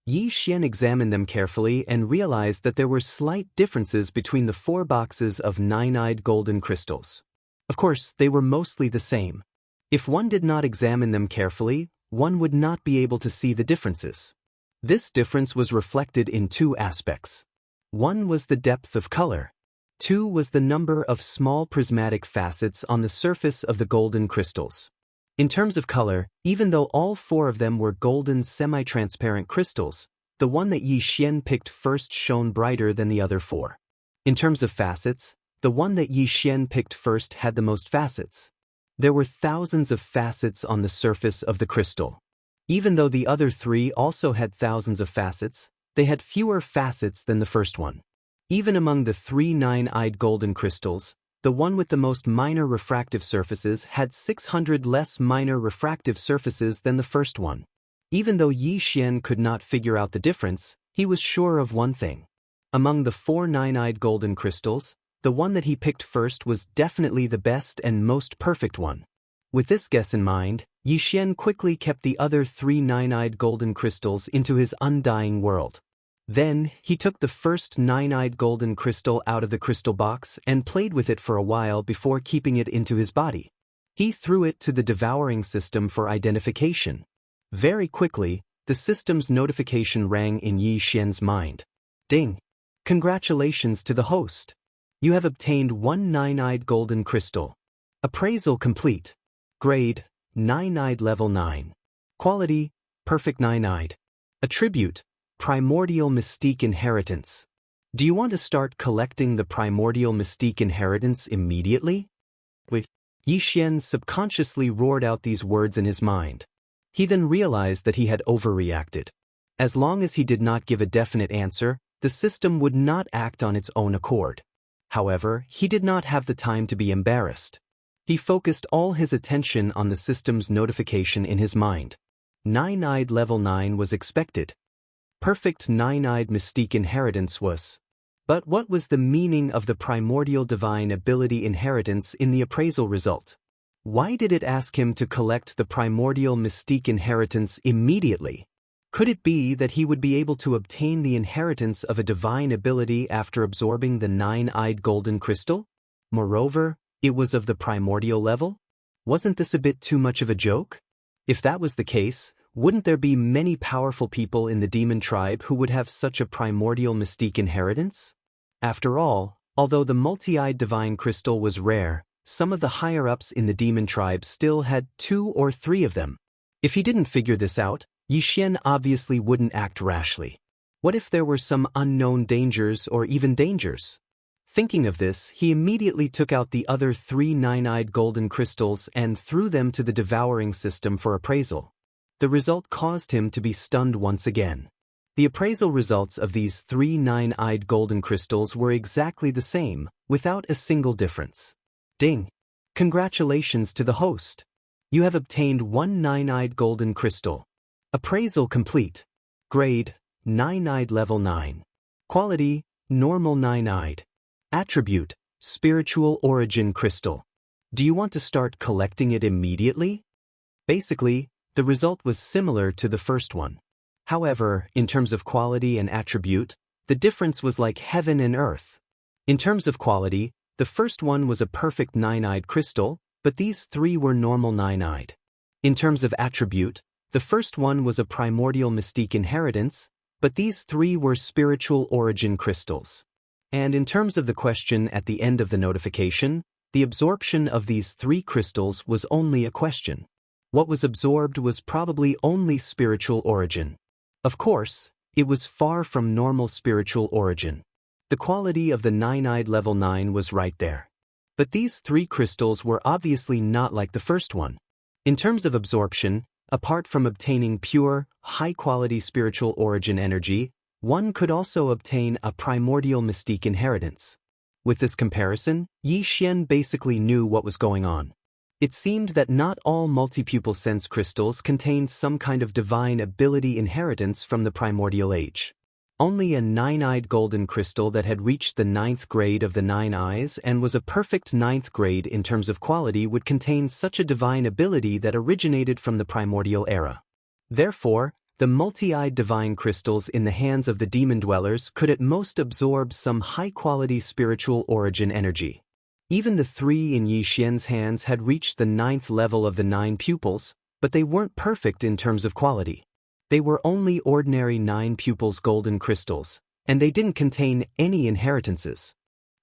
Yi Xian examined them carefully and realized that there were slight differences between the 4 boxes of 9-eyed golden crystals. Of course, they were mostly the same. If one did not examine them carefully, one would not be able to see the differences. This difference was reflected in 2 aspects. One was the depth of color. 2 was the number of small prismatic facets on the surface of the golden crystals. In terms of color, even though all 4 of them were golden semi-transparent crystals, the one that Yi Xian picked first shone brighter than the other 4. In terms of facets, the one that Yi Xian picked first had the most facets. There were thousands of facets on the surface of the crystal. Even though the other 3 also had thousands of facets, they had fewer facets than the first one. Even among the 3 9-eyed golden crystals, the one with the most minor refractive surfaces had 600 less minor refractive surfaces than the first one. Even though Yi Xian could not figure out the difference, he was sure of one thing. Among the 4 9-eyed golden crystals, the one that he picked first was definitely the best and most perfect one. With this guess in mind, Yi Xian quickly kept the other 3 9-eyed golden crystals into his undying world. Then, he took the first 9-eyed golden crystal out of the crystal box and played with it for a while before keeping it into his body. He threw it to the devouring system for identification. Very quickly, the system's notification rang in Yi Xian's mind. Ding! Congratulations to the host! You have obtained 1 9-eyed golden crystal. Appraisal complete. Grade, 9-eyed level 9. Quality, perfect 9-eyed. Attribute, primordial mystique inheritance. Do you want to start collecting the primordial mystique inheritance immediately? Yi Xian subconsciously roared out these words in his mind. He then realized that he had overreacted. As long as he did not give a definite answer, the system would not act on its own accord. However, he did not have the time to be embarrassed. He focused all his attention on the system's notification in his mind. 9-eyed level 9 was expected. Perfect 9-eyed mystique inheritance was. But what was the meaning of the primordial divine ability inheritance in the appraisal result? Why did it ask him to collect the primordial mystique inheritance immediately? Could it be that he would be able to obtain the inheritance of a divine ability after absorbing the 9-eyed golden crystal? Moreover, it was of the primordial level? Wasn't this a bit too much of a joke? If that was the case, wouldn't there be many powerful people in the demon tribe who would have such a primordial mystique inheritance? After all, although the multi-eyed divine crystal was rare, some of the higher-ups in the demon tribe still had 2 or 3 of them. If he didn't figure this out, Yi Xian obviously wouldn't act rashly. What if there were some unknown dangers or even dangers? Thinking of this, he immediately took out the other 3 9-eyed golden crystals and threw them to the devouring system for appraisal. The result caused him to be stunned once again. The appraisal results of these 3 9-eyed golden crystals were exactly the same, without a single difference. Ding! Congratulations to the host! You have obtained 1 9-eyed golden crystal. Appraisal complete. Grade, 9-eyed level 9. Quality, normal 9-eyed. Attribute, spiritual origin crystal. Do you want to start collecting it immediately? Basically, the result was similar to the first one. However, in terms of quality and attribute, the difference was like heaven and earth. In terms of quality, the first one was a perfect 9-eyed crystal, but these 3 were normal 9-eyed. In terms of attribute, the first one was a primordial mystique inheritance, but these 3 were spiritual origin crystals. And in terms of the question at the end of the notification, the absorption of these 3 crystals was only a question. What was absorbed was probably only spiritual origin. Of course, it was far from normal spiritual origin. The quality of the 9-eyed level 9 was right there. But these 3 crystals were obviously not like the first one. In terms of absorption, apart from obtaining pure, high-quality spiritual origin energy, one could also obtain a primordial mystique inheritance. With this comparison, Yi Xian basically knew what was going on. It seemed that not all multi-pupil sense crystals contained some kind of divine ability inheritance from the primordial age. Only a 9-eyed golden crystal that had reached the 9th grade of the 9 eyes and was a perfect 9th grade in terms of quality would contain such a divine ability that originated from the primordial era. Therefore, The multi-eyed divine crystals in the hands of the demon dwellers could at most absorb some high-quality spiritual origin energy. Even the 3 in Yi Xian's hands had reached the 9th level of the 9 pupils, but they weren't perfect in terms of quality. They were only ordinary 9 pupils golden crystals, and they didn't contain any inheritances.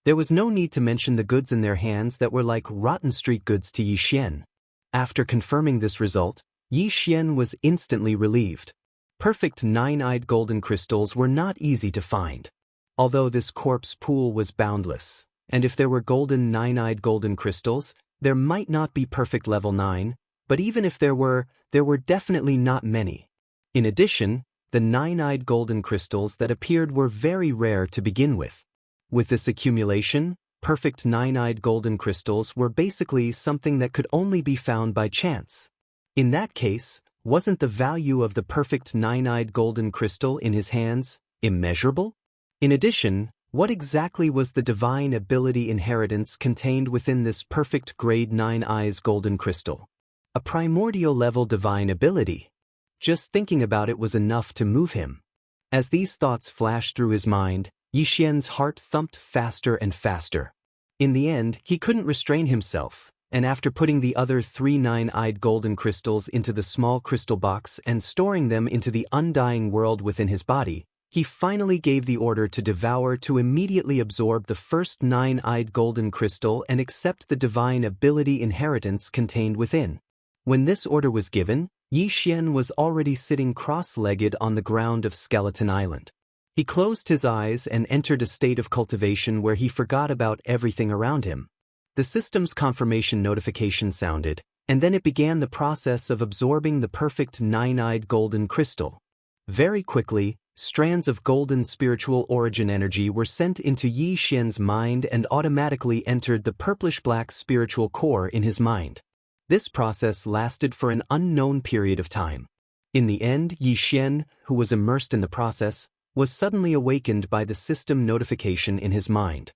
There was no need to mention the goods in their hands that were like rotten street goods to Yi Xian. After confirming this result, Yi Xian was instantly relieved. Perfect 9-eyed golden crystals were not easy to find. Although this corpse pool was boundless, and if there were golden 9-eyed golden crystals, there might not be perfect level 9, but even if there were definitely not many. In addition, the 9-eyed golden crystals that appeared were very rare to begin with. With this accumulation, perfect 9-eyed golden crystals were basically something that could only be found by chance. In that case, wasn't the value of the perfect 9-eyed golden crystal in his hands immeasurable? In addition, what exactly was the divine ability inheritance contained within this perfect grade 9 eyes golden crystal? A primordial level divine ability. Just thinking about it was enough to move him. As these thoughts flashed through his mind, Yi Xian's heart thumped faster and faster. In the end, he couldn't restrain himself, and after putting the other 3 9-eyed golden crystals into the small crystal box and storing them into the undying world within his body, he finally gave the order to Devour to immediately absorb the first 9-eyed golden crystal and accept the divine ability inheritance contained within. When this order was given, Yi Xian was already sitting cross-legged on the ground of Skeleton Island. He closed his eyes and entered a state of cultivation where he forgot about everything around him. The system's confirmation notification sounded, and then it began the process of absorbing the perfect 9-eyed golden crystal. Very quickly, strands of golden spiritual origin energy were sent into Yi Xian's mind and automatically entered the purplish-black spiritual core in his mind. This process lasted for an unknown period of time. In the end, Yi Xian, who was immersed in the process, was suddenly awakened by the system notification in his mind.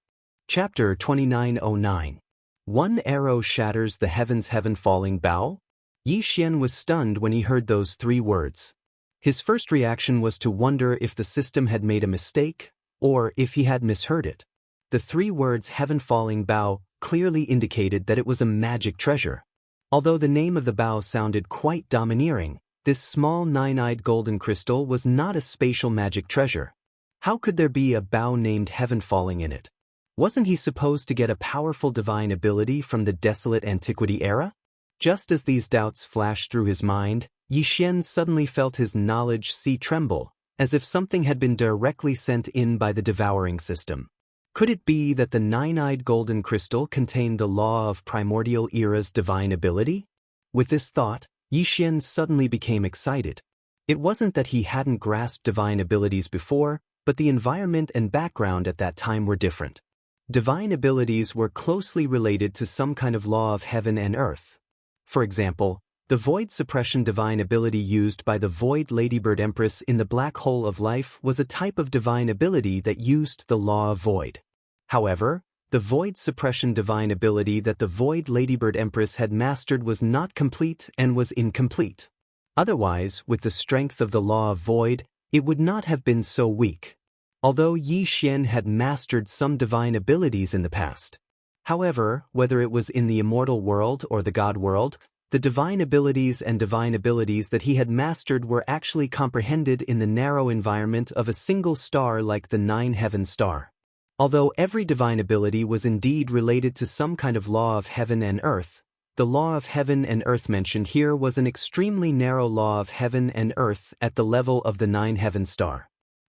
Chapter 2909. One arrow shatters the heaven's heaven-falling bow? Yi Xian was stunned when he heard those 3 words. His first reaction was to wonder if the system had made a mistake, or if he had misheard it. The 3 words heaven-falling bow clearly indicated that it was a magic treasure. Although the name of the bow sounded quite domineering, this small 9-eyed golden crystal was not a spatial magic treasure. How could there be a bow named heaven falling in it? Wasn't he supposed to get a powerful divine ability from the desolate antiquity era? Just as these doubts flashed through his mind, Yi Xian suddenly felt his knowledge sea tremble, as if something had been directly sent in by the devouring system. Could it be that the 9-eyed golden crystal contained the law of primordial era's divine ability? With this thought, Yi Xian suddenly became excited. It wasn't that he hadn't grasped divine abilities before, but the environment and background at that time were different. Divine abilities were closely related to some kind of law of heaven and earth. For example, the void suppression divine ability used by the Void Ladybird Empress in the Black Hole of Life was a type of divine ability that used the law of void. However, the void suppression divine ability that the Void Ladybird Empress had mastered was not complete and was incomplete. Otherwise, with the strength of the law of void, it would not have been so weak. Although Yi Xian had mastered some divine abilities in the past. However, whether it was in the immortal world or the god world, the divine abilities that he had mastered were actually comprehended in the narrow environment of a single star like the 9-heaven star. Although every divine ability was indeed related to some kind of law of heaven and earth, the law of heaven and earth mentioned here was an extremely narrow law of heaven and earth at the level of the 9-heaven star.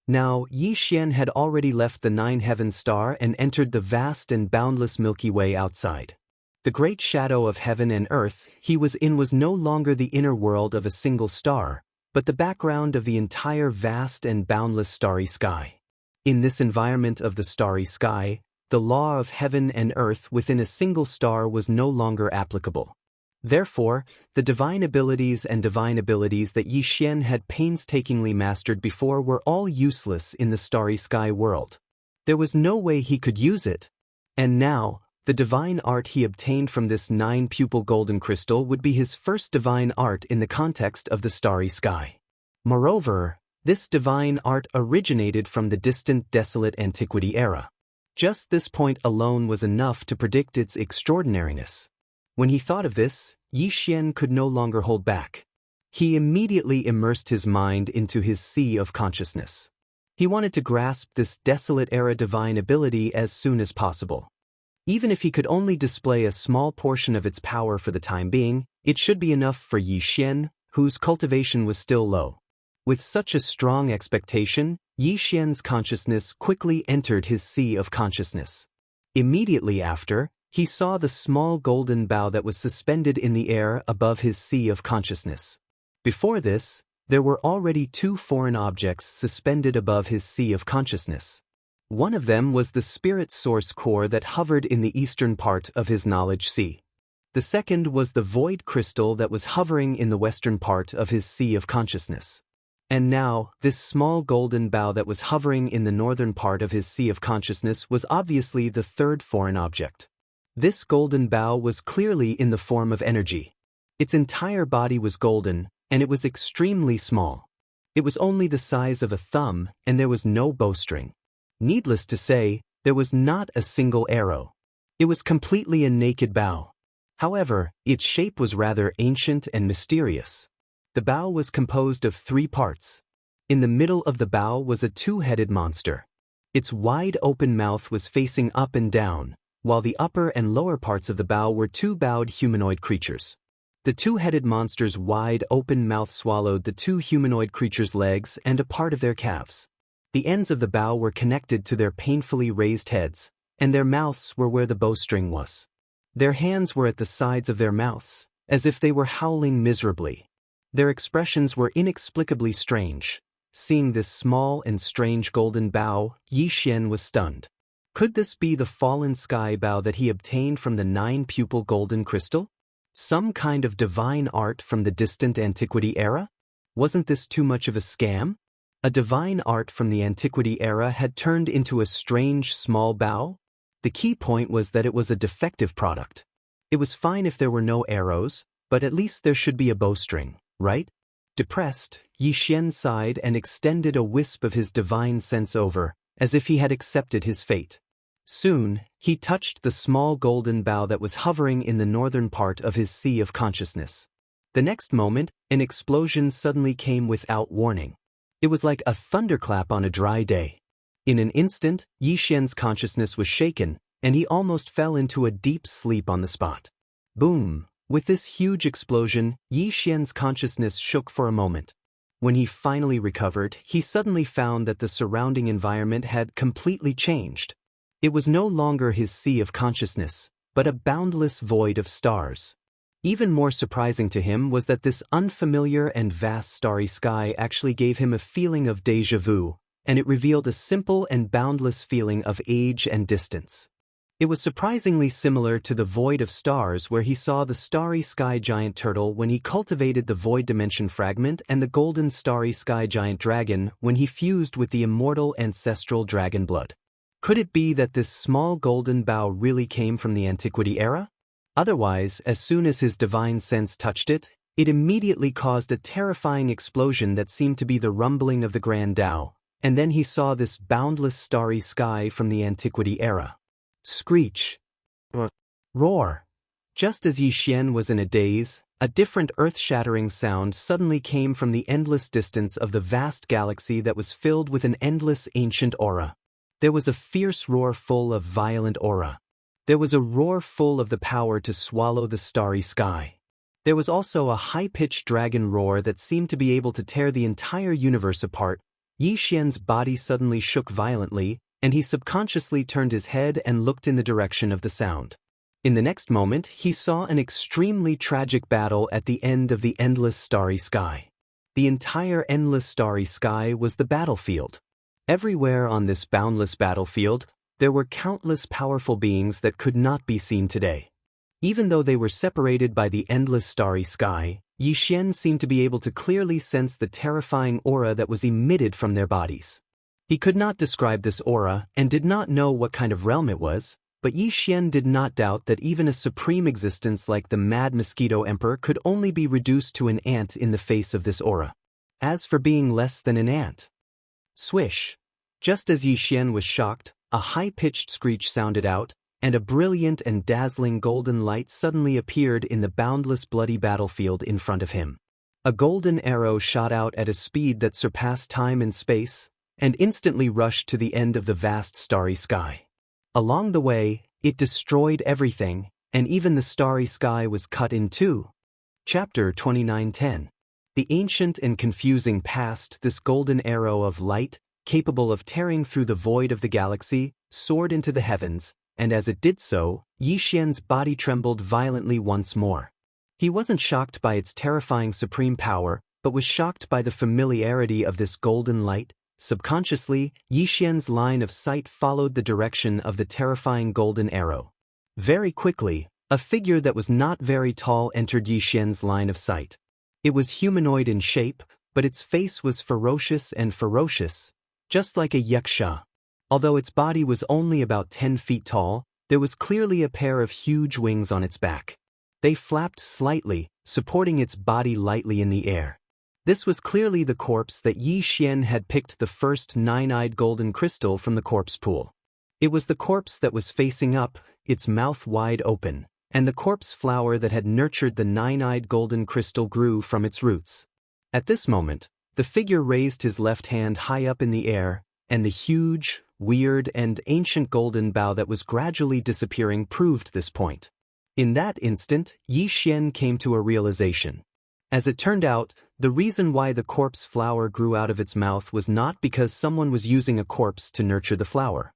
Now, Yi Xian had already left the 9-heaven star and entered the vast and boundless Milky Way outside. The great shadow of heaven and earth he was in was no longer the inner world of a single star, but the background of the entire vast and boundless starry sky. In this environment of the starry sky, the law of heaven and earth within a single star was no longer applicable. Therefore, the divine abilities that Yi Xian had painstakingly mastered before were all useless in the starry sky world. There was no way he could use it. And now, the divine art he obtained from this 9-pupil golden crystal would be his first divine art in the context of the starry sky. Moreover, this divine art originated from the distant desolate antiquity era. Just this point alone was enough to predict its extraordinariness. When he thought of this, Yi Xian could no longer hold back. He immediately immersed his mind into his sea of consciousness. He wanted to grasp this desolate era divine ability as soon as possible. Even if he could only display a small portion of its power for the time being, it should be enough for Yi Xian, whose cultivation was still low. With such a strong expectation, Yi Xian's consciousness quickly entered his sea of consciousness. Immediately after, he saw the small golden bow that was suspended in the air above his sea of consciousness. Before this, there were already two foreign objects suspended above his sea of consciousness. One of them was the spirit source core that hovered in the eastern part of his knowledge sea. The second was the void crystal that was hovering in the western part of his sea of consciousness. And now, this small golden bow that was hovering in the northern part of his sea of consciousness was obviously the third foreign object. This golden bow was clearly in the form of energy. Its entire body was golden, and it was extremely small. It was only the size of a thumb, and there was no bowstring. Needless to say, there was not a single arrow. It was completely a naked bow. However, its shape was rather ancient and mysterious. The bow was composed of 3 parts. In the middle of the bow was a 2-headed monster. Its wide open mouth was facing up and down, while the upper and lower parts of the bow were 2 bowed humanoid creatures. The 2-headed monster's wide open mouth swallowed the 2 humanoid creatures' legs and a part of their calves. The ends of the bow were connected to their painfully raised heads, and their mouths were where the bowstring was. Their hands were at the sides of their mouths, as if they were howling miserably. Their expressions were inexplicably strange. Seeing this small and strange golden bow, Yi Xian was stunned. Could this be the fallen sky bow that he obtained from the 9-pupil golden crystal? Some kind of divine art from the distant antiquity era? Wasn't this too much of a scam? A divine art from the antiquity era had turned into a strange small bow? The key point was that it was a defective product. It was fine if there were no arrows, but at least there should be a bowstring, right? Depressed, Yi Xian sighed and extended a wisp of his divine sense over, as if he had accepted his fate. Soon, he touched the small golden bow that was hovering in the northern part of his sea of consciousness. The next moment, an explosion suddenly came without warning. It was like a thunderclap on a dry day. In an instant, Yi Xian's consciousness was shaken, and he almost fell into a deep sleep on the spot. Boom! With this huge explosion, Yi Xian's consciousness shook for a moment. When he finally recovered, he suddenly found that the surrounding environment had completely changed. It was no longer his sea of consciousness, but a boundless void of stars. Even more surprising to him was that this unfamiliar and vast starry sky actually gave him a feeling of déjà vu, and it revealed a simple and boundless feeling of age and distance. It was surprisingly similar to the void of stars where he saw the starry sky giant turtle when he cultivated the void dimension fragment and the golden starry sky giant dragon when he fused with the immortal ancestral dragon blood. Could it be that this small golden bow really came from the antiquity era? Otherwise, as soon as his divine sense touched it, it immediately caused a terrifying explosion that seemed to be the rumbling of the Grand Tao, and then he saw this boundless starry sky from the antiquity era. Screech. Roar. Just as Yi Xian was in a daze, a different earth-shattering sound suddenly came from the endless distance of the vast galaxy that was filled with an endless ancient aura. There was a fierce roar full of violent aura. There was a roar full of the power to swallow the starry sky. There was also a high-pitched dragon roar that seemed to be able to tear the entire universe apart. Yi Xian's body suddenly shook violently, and he subconsciously turned his head and looked in the direction of the sound. In the next moment, he saw an extremely tragic battle at the end of the endless starry sky. The entire endless starry sky was the battlefield. Everywhere on this boundless battlefield, there were countless powerful beings that could not be seen today. Even though they were separated by the endless starry sky, Yi Xian seemed to be able to clearly sense the terrifying aura that was emitted from their bodies. He could not describe this aura and did not know what kind of realm it was, but Yi Xian did not doubt that even a supreme existence like the Mad Mosquito Emperor could only be reduced to an ant in the face of this aura. As for being less than an ant. Swish. Just as Yi Xian was shocked, a high-pitched screech sounded out, and a brilliant and dazzling golden light suddenly appeared in the boundless bloody battlefield in front of him. A golden arrow shot out at a speed that surpassed time and space, and instantly rushed to the end of the vast starry sky. Along the way, it destroyed everything, and even the starry sky was cut in two. Chapter 29:10. The ancient and confusing past. This golden arrow of light, capable of tearing through the void of the galaxy, soared into the heavens, and as it did so, Yi Xian's body trembled violently once more. He wasn't shocked by its terrifying supreme power, but was shocked by the familiarity of this golden light. Subconsciously, Yi Xian's line of sight followed the direction of the terrifying golden arrow. Very quickly, a figure that was not very tall entered Yi Xian's line of sight. It was humanoid in shape, but its face was ferocious, just like a yaksha. Although its body was only about 10 feet tall, there was clearly a pair of huge wings on its back. They flapped slightly, supporting its body lightly in the air. This was clearly the corpse that Yi Xian had picked the first nine-eyed golden crystal from the corpse pool. It was the corpse that was facing up, its mouth wide open, and the corpse flower that had nurtured the nine-eyed golden crystal grew from its roots. At this moment, the figure raised his left hand high up in the air, and the huge, weird, and ancient golden bow that was gradually disappearing proved this point. In that instant, Yi Xian came to a realization. As it turned out, the reason why the corpse flower grew out of its mouth was not because someone was using a corpse to nurture the flower.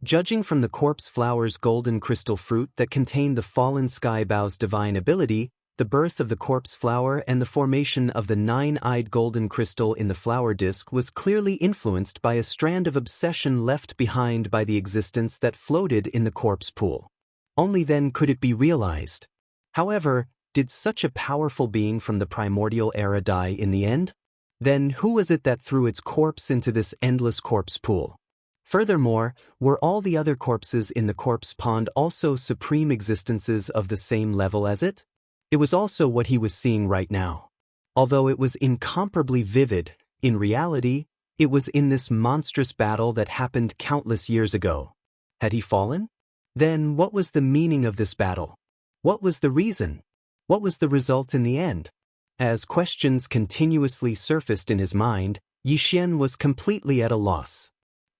Judging from the corpse flower's golden crystal fruit that contained the fallen sky bow's divine ability, the birth of the corpse flower and the formation of the nine-eyed golden crystal in the flower disk was clearly influenced by a strand of obsession left behind by the existence that floated in the corpse pool. Only then could it be realized. However, did such a powerful being from the primordial era die in the end? Then who was it that threw its corpse into this endless corpse pool? Furthermore, were all the other corpses in the corpse pond also supreme existences of the same level as it? It was also what he was seeing right now. Although it was incomparably vivid, in reality, it was in this monstrous battle that happened countless years ago. Had he fallen? Then what was the meaning of this battle? What was the reason? What was the result in the end? As questions continuously surfaced in his mind, Yi Xian was completely at a loss.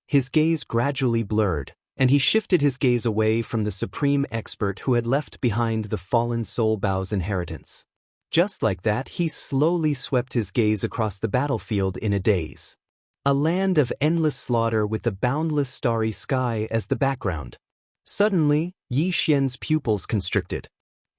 His gaze gradually blurred, and he shifted his gaze away from the supreme expert who had left behind the fallen soul bow's inheritance. Just like that, he slowly swept his gaze across the battlefield in a daze. A land of endless slaughter with the boundless starry sky as the background. Suddenly, Yi Xian's pupils constricted.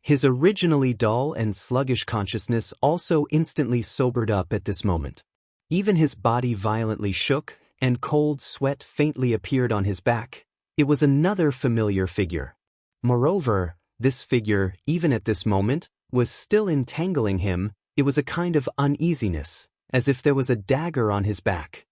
His originally dull and sluggish consciousness also instantly sobered up at this moment. Even his body violently shook, and cold sweat faintly appeared on his back. It was another familiar figure. Moreover, this figure, even at this moment, was still entangling him. It was a kind of uneasiness, as if there was a dagger on his back.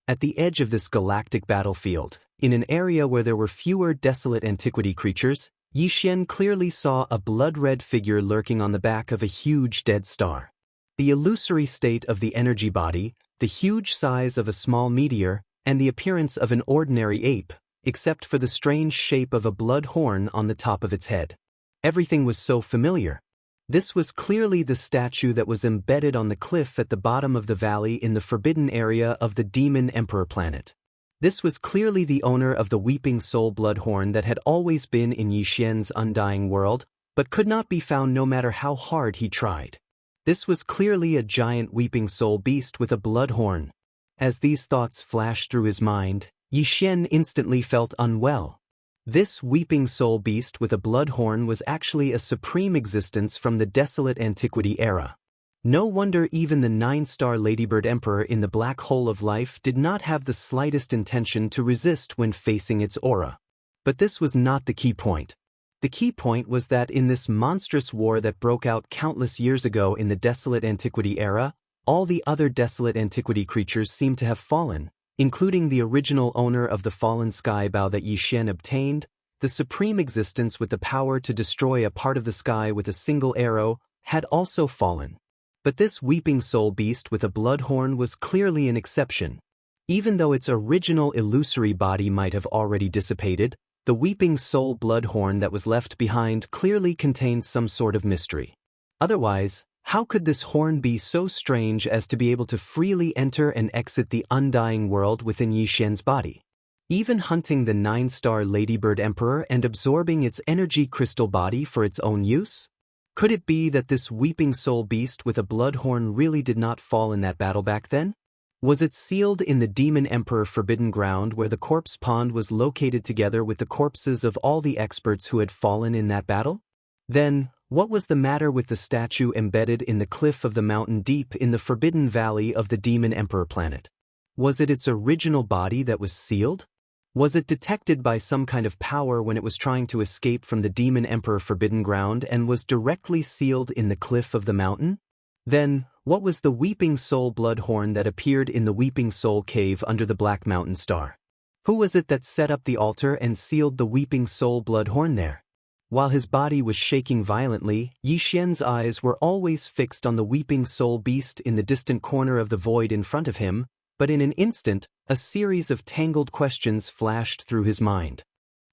At the edge of this galactic battlefield, in an area where there were fewer desolate antiquity creatures, Yi Xian clearly saw a blood-red figure lurking on the back of a huge dead star. The illusory state of the energy body, the huge size of a small meteor, and the appearance of an ordinary ape, except for the strange shape of a blood horn on the top of its head. Everything was so familiar. This was clearly the statue that was embedded on the cliff at the bottom of the valley in the forbidden area of the Demon Emperor planet. This was clearly the owner of the weeping soul bloodhorn that had always been in Yi Xian's undying world, but could not be found no matter how hard he tried. This was clearly a giant weeping soul beast with a bloodhorn. As these thoughts flashed through his mind, Yi Xian instantly felt unwell. This weeping soul beast with a bloodhorn was actually a supreme existence from the desolate antiquity era. No wonder even the 9-star Ladybird Emperor in the black hole of life did not have the slightest intention to resist when facing its aura. But this was not the key point. The key point was that in this monstrous war that broke out countless years ago in the desolate antiquity era, all the other desolate antiquity creatures seemed to have fallen, including the original owner of the fallen sky bow that Yi Xian obtained, the supreme existence with the power to destroy a part of the sky with a single arrow, had also fallen. But this weeping soul beast with a bloodhorn was clearly an exception. Even though its original illusory body might have already dissipated, the weeping soul bloodhorn that was left behind clearly contains some sort of mystery. Otherwise, how could this horn be so strange as to be able to freely enter and exit the undying world within Yi Xian's body? Even hunting the 9-star Ladybird Emperor and absorbing its energy crystal body for its own use? Could it be that this weeping soul beast with a bloodhorn really did not fall in that battle back then? Was it sealed in the Demon Emperor Forbidden Ground where the corpse pond was located together with the corpses of all the experts who had fallen in that battle? Then, what was the matter with the statue embedded in the cliff of the mountain deep in the Forbidden Valley of the Demon Emperor planet? Was it its original body that was sealed? Was it detected by some kind of power when it was trying to escape from the Demon Emperor Forbidden Ground and was directly sealed in the cliff of the mountain? Then, what was the Weeping Soul bloodhorn that appeared in the Weeping Soul cave under the Black Mountain Star? Who was it that set up the altar and sealed the Weeping Soul bloodhorn there? While his body was shaking violently, Yi Xian's eyes were always fixed on the Weeping Soul beast in the distant corner of the void in front of him, but in an instant, a series of tangled questions flashed through his mind.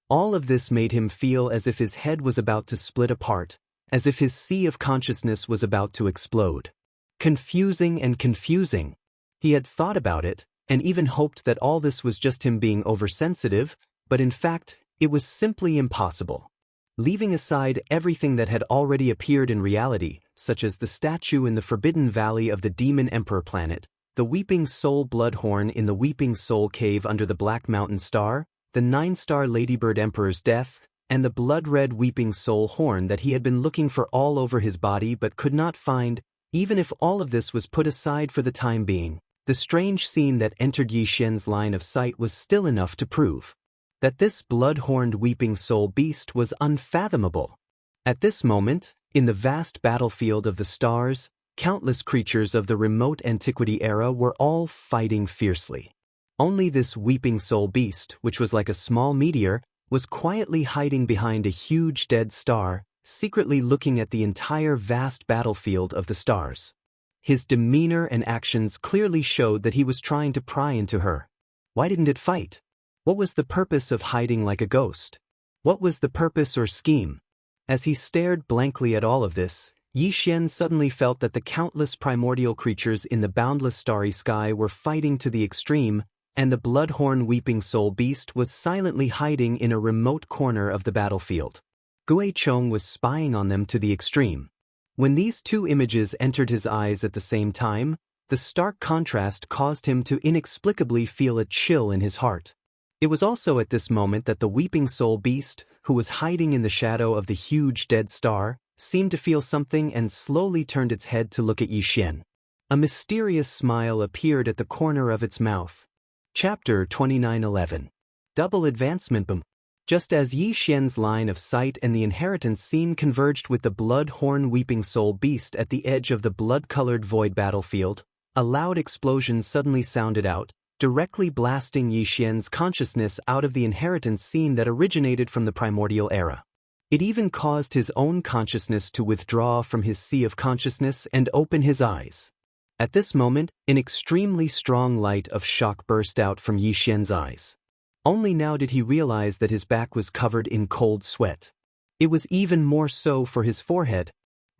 All of this made him feel as if his head was about to split apart, as if his sea of consciousness was about to explode. Confusing and confusing. He had thought about it, and even hoped that all this was just him being oversensitive, but in fact, it was simply impossible. Leaving aside everything that had already appeared in reality, such as the statue in the Forbidden Valley of the Demon Emperor planet, the Weeping Soul bloodhorn in the Weeping Soul cave under the Black Mountain Star, the 9-star Ladybird Emperor's death, and the blood-red Weeping Soul horn that he had been looking for all over his body but could not find. Even if all of this was put aside for the time being, the strange scene that entered Yi Xian's line of sight was still enough to prove that this blood-horned Weeping Soul beast was unfathomable. At this moment, in the vast battlefield of the stars, countless creatures of the remote antiquity era were all fighting fiercely. Only this Weeping Soul beast, which was like a small meteor, was quietly hiding behind a huge dead star, secretly looking at the entire vast battlefield of the stars. His demeanor and actions clearly showed that he was trying to pry into her. Why didn't it fight? What was the purpose of hiding like a ghost? What was the purpose or scheme? As he stared blankly at all of this, Yi Xian suddenly felt that the countless primordial creatures in the boundless starry sky were fighting to the extreme, and the bloodhorn Weeping Soul beast was silently hiding in a remote corner of the battlefield. Gui Chong was spying on them to the extreme. When these two images entered his eyes at the same time, the stark contrast caused him to inexplicably feel a chill in his heart. It was also at this moment that the Weeping Soul beast, who was hiding in the shadow of the huge dead star, seemed to feel something and slowly turned its head to look at Yi Xian. A mysterious smile appeared at the corner of its mouth. Chapter 29:11. Double Advancement. Boom. Just as Yi Xian's line of sight and the inheritance scene converged with the blood-horn Weeping Soul beast at the edge of the blood-colored void battlefield, a loud explosion suddenly sounded out, directly blasting Yi Xian's consciousness out of the inheritance scene that originated from the primordial era. It even caused his own consciousness to withdraw from his sea of consciousness and open his eyes. At this moment, an extremely strong light of shock burst out from Yi Xian's eyes. Only now did he realize that his back was covered in cold sweat. It was even more so for his forehead.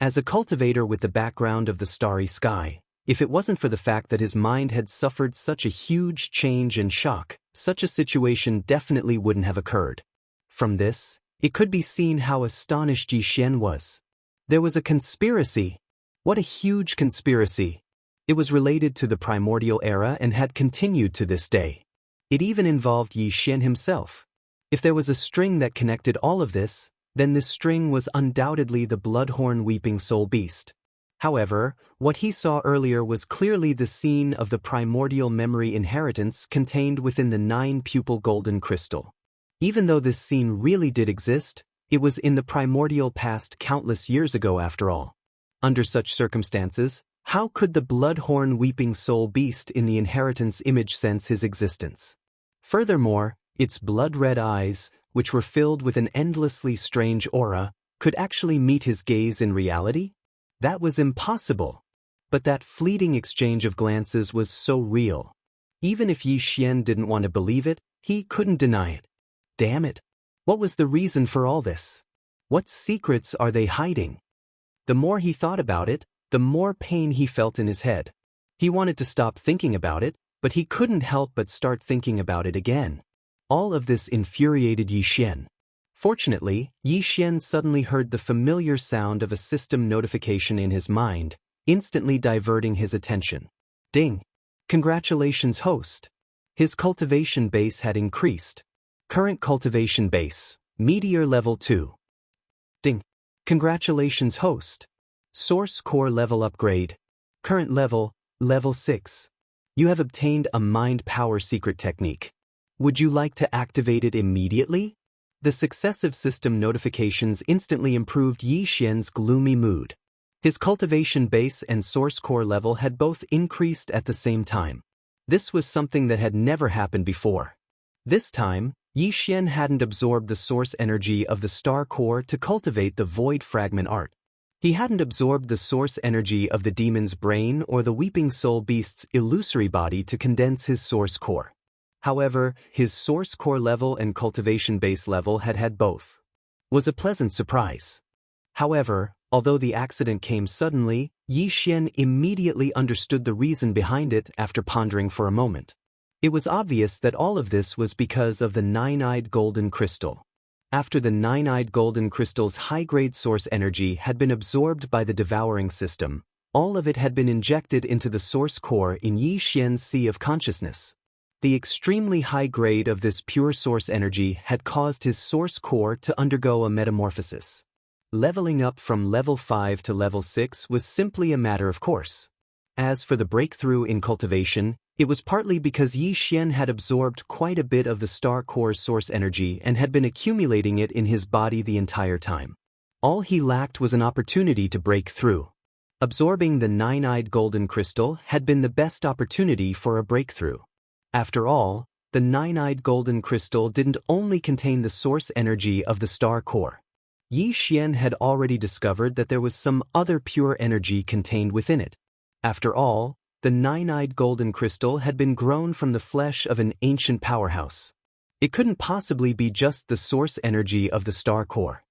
As a cultivator with the background of the starry sky, if it wasn't for the fact that his mind had suffered such a huge change and shock, such a situation definitely wouldn't have occurred. From this, it could be seen how astonished Yi Xian was. There was a conspiracy. What a huge conspiracy! It was related to the primordial era and had continued to this day. It even involved Yi Xian himself. If there was a string that connected all of this, then this string was undoubtedly the bloodhorn Weeping Soul beast. However, what he saw earlier was clearly the scene of the primordial memory inheritance contained within the 9-pupil golden crystal. Even though this scene really did exist, it was in the primordial past countless years ago after all. Under such circumstances, how could the bloodhorn Weeping Soul beast in the inheritance image sense his existence? Furthermore, its blood-red eyes, which were filled with an endlessly strange aura, could actually meet his gaze in reality? That was impossible. But that fleeting exchange of glances was so real. Even if Yi Xian didn't want to believe it, he couldn't deny it. Damn it! What was the reason for all this? What secrets are they hiding? The more he thought about it, the more pain he felt in his head. He wanted to stop thinking about it, but he couldn't help but start thinking about it again. All of this infuriated Yi Xian. Fortunately, Yi Xian suddenly heard the familiar sound of a system notification in his mind, instantly diverting his attention. Ding! Congratulations, host! His cultivation base had increased. Current cultivation base, Meteor Level 2. Ding! Congratulations, host! Source Core Level Upgrade. Current level, Level 6. You have obtained a Mind Power Secret Technique. Would you like to activate it immediately? The successive system notifications instantly improved Yi Xian's gloomy mood. His cultivation base and source core level had both increased at the same time. This was something that had never happened before. This time, Yi Xian hadn't absorbed the source energy of the star core to cultivate the void fragment art. He hadn't absorbed the source energy of the demon's brain or the weeping soul beast's illusory body to condense his source core. However, his source core level and cultivation base level had both. Was a pleasant surprise. However, although the accident came suddenly, Yi Xian immediately understood the reason behind it after pondering for a moment. It was obvious that all of this was because of the nine-eyed golden crystal. After the nine-eyed golden crystal's high-grade source energy had been absorbed by the devouring system, all of it had been injected into the source core in Yi Xian's sea of consciousness. The extremely high grade of this pure source energy had caused his source core to undergo a metamorphosis. Leveling up from level 5 to level 6 was simply a matter of course. As for the breakthrough in cultivation, it was partly because Yi Xian had absorbed quite a bit of the star core's source energy and had been accumulating it in his body the entire time. All he lacked was an opportunity to break through. Absorbing the nine-eyed golden crystal had been the best opportunity for a breakthrough. After all, the nine-eyed golden crystal didn't only contain the source energy of the star core. Yi Xian had already discovered that there was some other pure energy contained within it. After all, the nine-eyed golden crystal had been grown from the flesh of an ancient powerhouse. It couldn't possibly be just the source energy of the star core.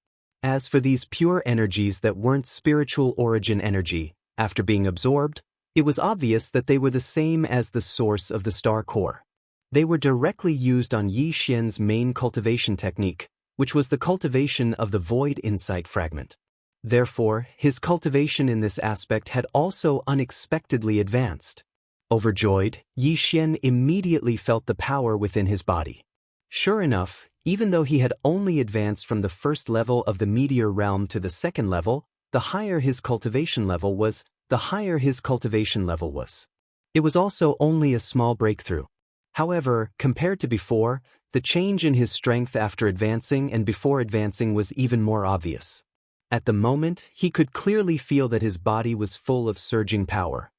As for these pure energies that weren't spiritual origin energy, after being absorbed, it was obvious that they were the same as the source of the star core. They were directly used on Yi Xian's main cultivation technique, which was the cultivation of the void insight fragment. Therefore, his cultivation in this aspect had also unexpectedly advanced. Overjoyed, Yi Xian immediately felt the power within his body. Sure enough, even though he had only advanced from the first level of the meteor realm to the second level, the higher his cultivation level was, It was also only a small breakthrough. However, compared to before, the change in his strength after advancing and before advancing was even more obvious. At the moment, he could clearly feel that his body was full of surging power.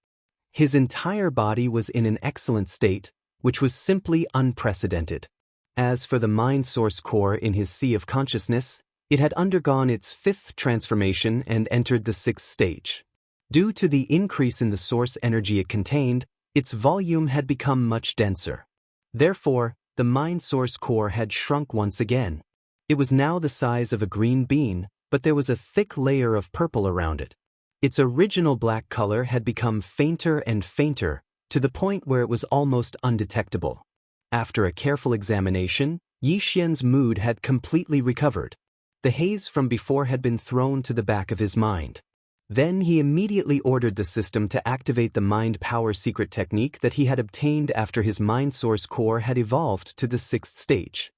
His entire body was in an excellent state, which was simply unprecedented. As for the mind source core in his sea of consciousness, it had undergone its 5th transformation and entered the 6th stage. Due to the increase in the source energy it contained, its volume had become much denser. Therefore, the mind source core had shrunk once again. It was now the size of a green bean, but there was a thick layer of purple around it. Its original black color had become fainter and fainter, to the point where it was almost undetectable. After a careful examination, Yi Xian's mood had completely recovered. The haze from before had been thrown to the back of his mind. Then he immediately ordered the system to activate the mind power secret technique that he had obtained after his mind source core had evolved to the 6th stage.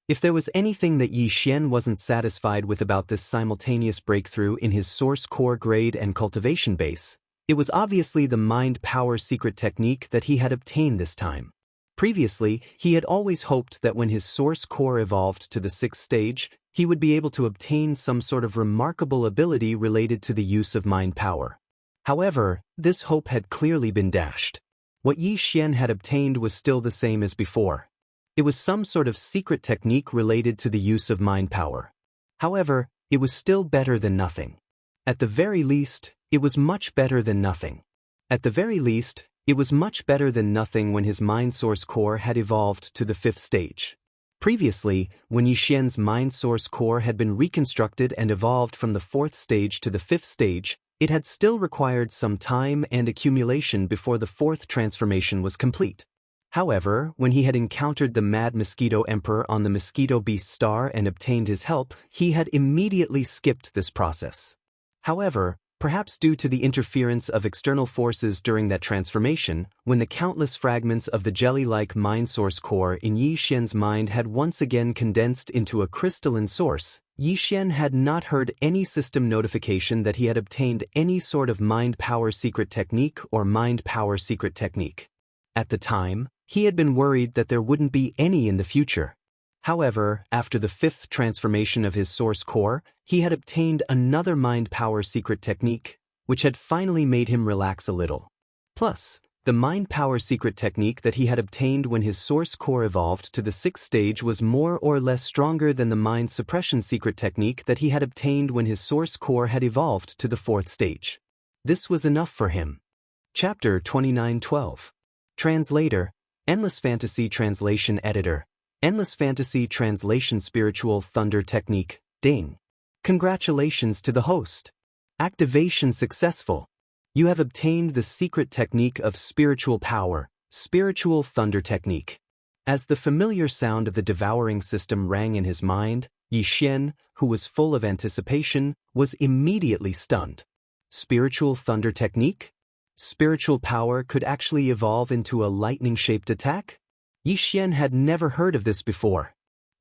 If there was anything that Yi Xian wasn't satisfied with about this simultaneous breakthrough in his source core grade and cultivation base, it was obviously the mind power secret technique that he had obtained this time. Previously, he had always hoped that when his source core evolved to the 6th stage, he would be able to obtain some sort of remarkable ability related to the use of mind power. However, this hope had clearly been dashed. What Yi Xian had obtained was still the same as before. It was some sort of secret technique related to the use of mind power. However, it was still better than nothing. At the very least, it was much better than nothing. At the very least, it was much better than nothing when his mind source core had evolved to the 5th stage. Previously, when Yixian's mind source core had been reconstructed and evolved from the 4th stage to the 5th stage, it had still required some time and accumulation before the 4th transformation was complete. However, when he had encountered the Mad Mosquito Emperor on the Mosquito Beast Star and obtained his help, he had immediately skipped this process. However, perhaps due to the interference of external forces during that transformation, when the countless fragments of the jelly-like mind source core in Yixian's mind had once again condensed into a crystalline source, Yixian had not heard any system notification that he had obtained any sort of mind power secret technique or mind power secret technique. At the time, he had been worried that there wouldn't be any in the future. However, after the 5th transformation of his source core, he had obtained another mind power secret technique, which had finally made him relax a little. Plus, the mind power secret technique that he had obtained when his source core evolved to the 6th stage was more or less stronger than the mind suppression secret technique that he had obtained when his source core had evolved to the 4th stage. This was enough for him. Chapter 29:12. Translator, Endless Fantasy Translation Editor. Endless Fantasy Translation Spiritual Thunder Technique, Ding. Congratulations to the host. Activation successful. You have obtained the secret technique of spiritual power, Spiritual Thunder Technique. As the familiar sound of the devouring system rang in his mind, Yixian, who was full of anticipation, was immediately stunned. Spiritual Thunder Technique? Spiritual power could actually evolve into a lightning-shaped attack? Yixian had never heard of this before.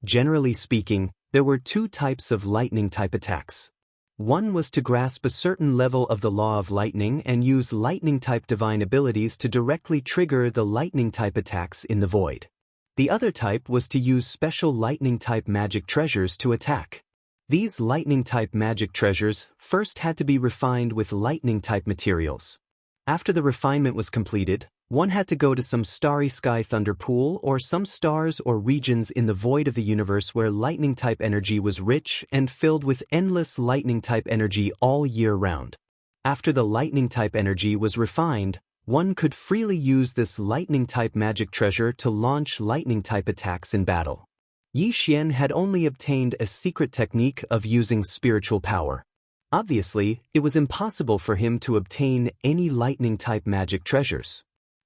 Generally speaking, there were 2 types of lightning-type attacks. One was to grasp a certain level of the law of lightning and use lightning-type divine abilities to directly trigger the lightning-type attacks in the void. The other type was to use special lightning-type magic treasures to attack. These lightning-type magic treasures first had to be refined with lightning-type materials. After the refinement was completed, one had to go to some starry sky thunder pool or some stars or regions in the void of the universe where lightning-type energy was rich and filled with endless lightning-type energy all year round. After the lightning-type energy was refined, one could freely use this lightning-type magic treasure to launch lightning-type attacks in battle. Yixian had only obtained a secret technique of using spiritual power. Obviously, it was impossible for him to obtain any lightning-type magic treasures.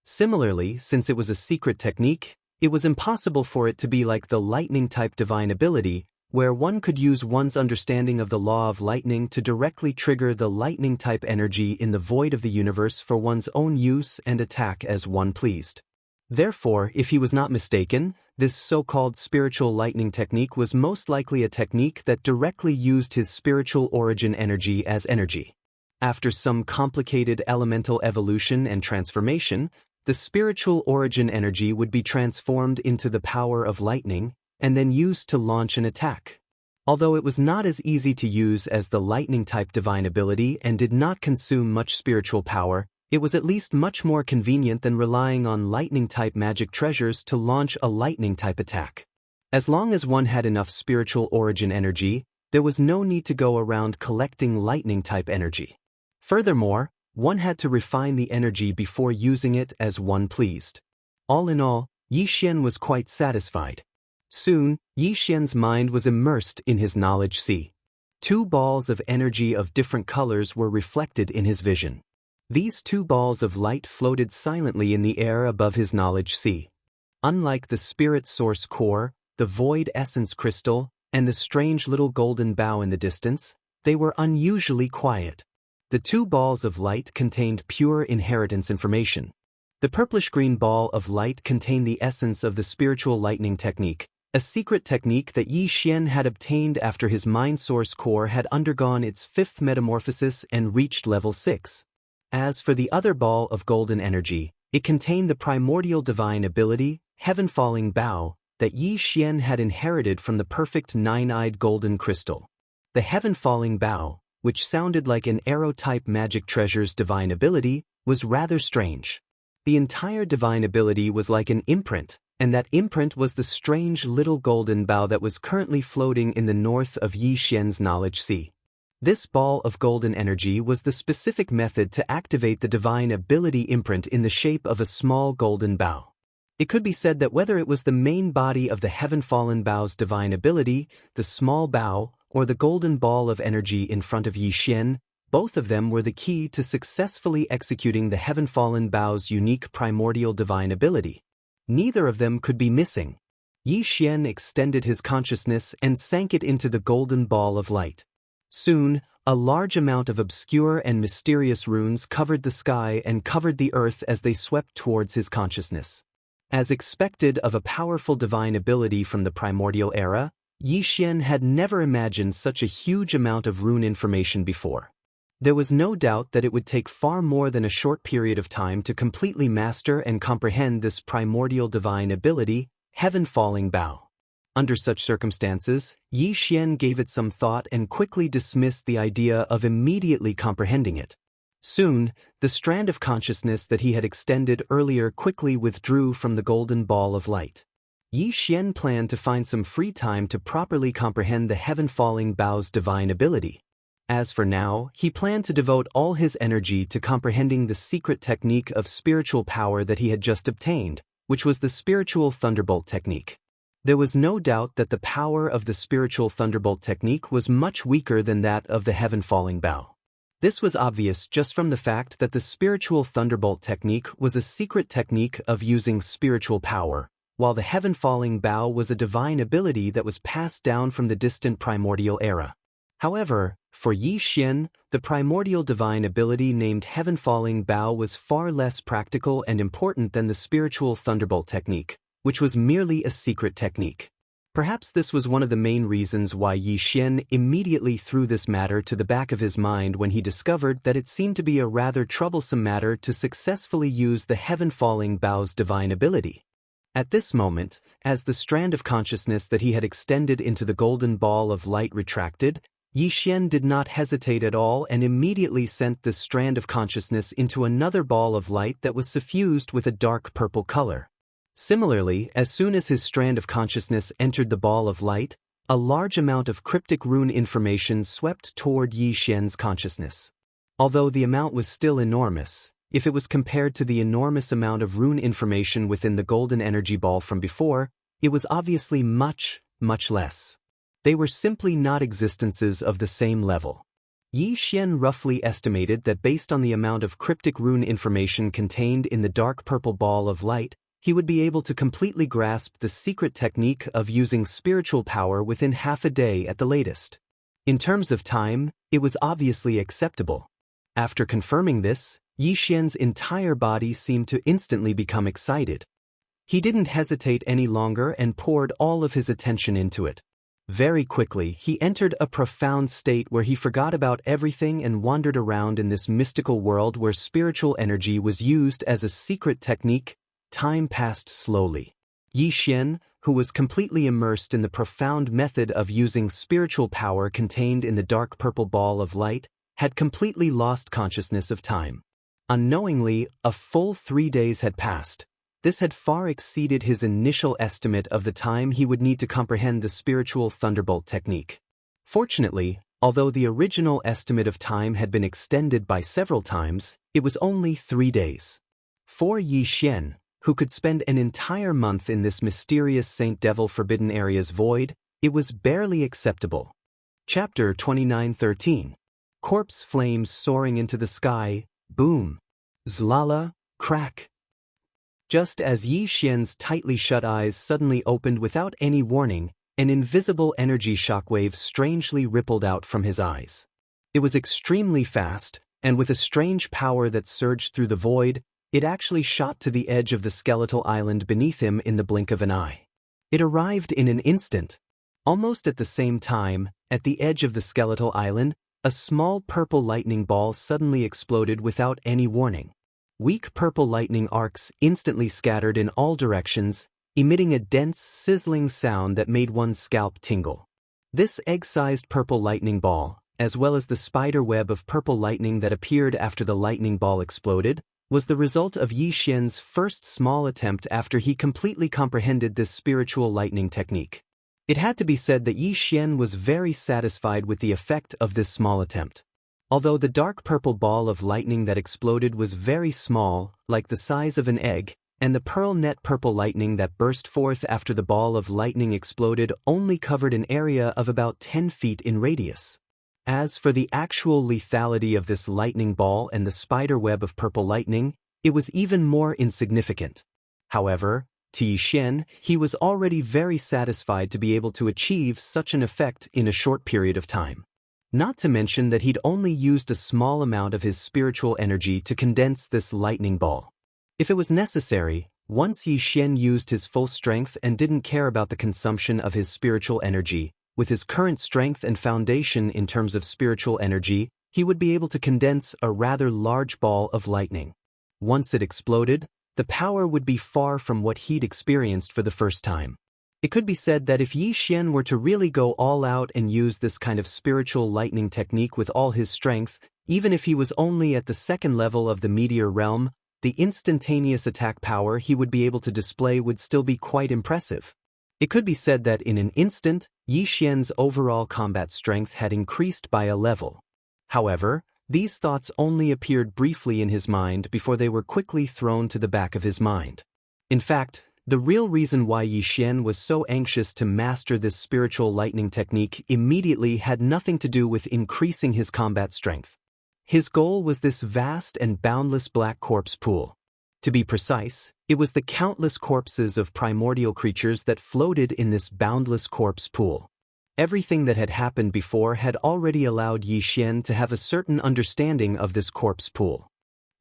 Similarly, since it was a secret technique, it was impossible for it to be like the lightning-type divine ability, where one could use one's understanding of the law of lightning to directly trigger the lightning-type energy in the void of the universe for one's own use and attack as one pleased. Therefore, if he was not mistaken, this so-called spiritual lightning technique was most likely a technique that directly used his spiritual origin energy as energy. After some complicated elemental evolution and transformation, the spiritual origin energy would be transformed into the power of lightning and then used to launch an attack. Although it was not as easy to use as the lightning-type divine ability and did not consume much spiritual power, it was at least much more convenient than relying on lightning-type magic treasures to launch a lightning-type attack. As long as one had enough spiritual origin energy, there was no need to go around collecting lightning-type energy. Furthermore, one had to refine the energy before using it as one pleased. All in all, Yixian was quite satisfied. Soon, Yixian's mind was immersed in his knowledge sea. 2 balls of energy of different colors were reflected in his vision. These 2 balls of light floated silently in the air above his knowledge sea. Unlike the spirit source core, the void essence crystal, and the strange little golden bow in the distance, they were unusually quiet. The 2 balls of light contained pure inheritance information. The purplish-green ball of light contained the essence of the spiritual lightning technique, a secret technique that Yixian had obtained after his mind source core had undergone its 5th metamorphosis and reached level 6. As for the other ball of golden energy, it contained the primordial divine ability, Heaven Falling Bow, that Yixian had inherited from the perfect 9-eyed golden crystal. The Heaven Falling Bow, which sounded like an arrow-type magic treasure's divine ability, was rather strange. The entire divine ability was like an imprint, and that imprint was the strange little golden bow that was currently floating in the north of Yixian's knowledge sea. This ball of golden energy was the specific method to activate the divine ability imprint in the shape of a small golden bow. It could be said that whether it was the main body of the heaven-fallen bow's divine ability, the small bow, or the golden ball of energy in front of Yi Xian, both of them were the key to successfully executing the heaven-fallen bow's unique primordial divine ability. Neither of them could be missing. Yi Xian extended his consciousness and sank it into the golden ball of light. Soon, a large amount of obscure and mysterious runes covered the sky and covered the earth as they swept towards his consciousness. As expected of a powerful divine ability from the primordial era, Yi Xian had never imagined such a huge amount of rune information before. There was no doubt that it would take far more than a short period of time to completely master and comprehend this primordial divine ability, Heaven-Falling Bow. Under such circumstances, Yi Xian gave it some thought and quickly dismissed the idea of immediately comprehending it. Soon, the strand of consciousness that he had extended earlier quickly withdrew from the golden ball of light. Yi Xian planned to find some free time to properly comprehend the heaven-falling bow's divine ability. As for now, he planned to devote all his energy to comprehending the secret technique of spiritual power that he had just obtained, which was the spiritual thunderbolt technique. There was no doubt that the power of the spiritual thunderbolt technique was much weaker than that of the heaven-falling bow. This was obvious just from the fact that the spiritual thunderbolt technique was a secret technique of using spiritual power, while the heaven-falling bow was a divine ability that was passed down from the distant primordial era. However, for Yi Xian, the primordial divine ability named Heaven-Falling Bow was far less practical and important than the spiritual thunderbolt technique, which was merely a secret technique. Perhaps this was one of the main reasons why Yi Xian immediately threw this matter to the back of his mind when he discovered that it seemed to be a rather troublesome matter to successfully use the Heaven-Falling Bow's divine ability. At this moment, as the strand of consciousness that he had extended into the golden ball of light retracted, Yi Xian did not hesitate at all and immediately sent this strand of consciousness into another ball of light that was suffused with a dark purple color. Similarly, as soon as his strand of consciousness entered the ball of light, a large amount of cryptic rune information swept toward Yi Xian's consciousness. Although the amount was still enormous, if it was compared to the enormous amount of rune information within the golden energy ball from before, it was obviously much, much less. They were simply not existences of the same level. Yi Xian roughly estimated that based on the amount of cryptic rune information contained in the dark purple ball of light, he would be able to completely grasp the secret technique of using spiritual power within half a day at the latest. In terms of time, it was obviously acceptable. After confirming this, Yi Xian's entire body seemed to instantly become excited. He didn't hesitate any longer and poured all of his attention into it. Very quickly, he entered a profound state where he forgot about everything and wandered around in this mystical world where spiritual energy was used as a secret technique. Time passed slowly. Yi Xian, who was completely immersed in the profound method of using spiritual power contained in the dark purple ball of light, had completely lost consciousness of time. Unknowingly, a full 3 days had passed. This had far exceeded his initial estimate of the time he would need to comprehend the spiritual thunderbolt technique. Fortunately, although the original estimate of time had been extended by several times, it was only 3 days. For Yi Xian, who could spend an entire month in this mysterious Saint Devil Forbidden Area's void, it was barely acceptable. Chapter 29:13. Corpse flames soaring into the sky, boom. Zlala, crack. Just as Yi Xian's tightly shut eyes suddenly opened without any warning, an invisible energy shockwave strangely rippled out from his eyes. It was extremely fast, and with a strange power that surged through the void, it actually shot to the edge of the skeletal island beneath him in the blink of an eye. It arrived in an instant. Almost at the same time, at the edge of the skeletal island, a small purple lightning ball suddenly exploded without any warning. Weak purple lightning arcs instantly scattered in all directions, emitting a dense, sizzling sound that made one's scalp tingle. This egg-sized purple lightning ball, as well as the spider web of purple lightning that appeared after the lightning ball exploded, was the result of Yi Xian's first small attempt after he completely comprehended this spiritual lightning technique. It had to be said that Yi Xian was very satisfied with the effect of this small attempt. Although the dark purple ball of lightning that exploded was very small, like the size of an egg, and the pearl net purple lightning that burst forth after the ball of lightning exploded only covered an area of about 10 feet in radius. As for the actual lethality of this lightning ball and the spider web of purple lightning, it was even more insignificant. However, to Yi Xian, he was already very satisfied to be able to achieve such an effect in a short period of time. Not to mention that he'd only used a small amount of his spiritual energy to condense this lightning ball. If it was necessary, once Yi Xian used his full strength and didn't care about the consumption of his spiritual energy, with his current strength and foundation in terms of spiritual energy, he would be able to condense a rather large ball of lightning. Once it exploded, the power would be far from what he'd experienced for the first time. It could be said that if Yi Xian were to really go all out and use this kind of spiritual lightning technique with all his strength, even if he was only at the second level of the meteor realm, the instantaneous attack power he would be able to display would still be quite impressive. It could be said that in an instant, Yi Xian's overall combat strength had increased by a level. However, these thoughts only appeared briefly in his mind before they were quickly thrown to the back of his mind. In fact, the real reason why Yi Xian was so anxious to master this spiritual lightning technique immediately had nothing to do with increasing his combat strength. His goal was this vast and boundless black corpse pool. To be precise, it was the countless corpses of primordial creatures that floated in this boundless corpse pool. Everything that had happened before had already allowed Yi Xian to have a certain understanding of this corpse pool.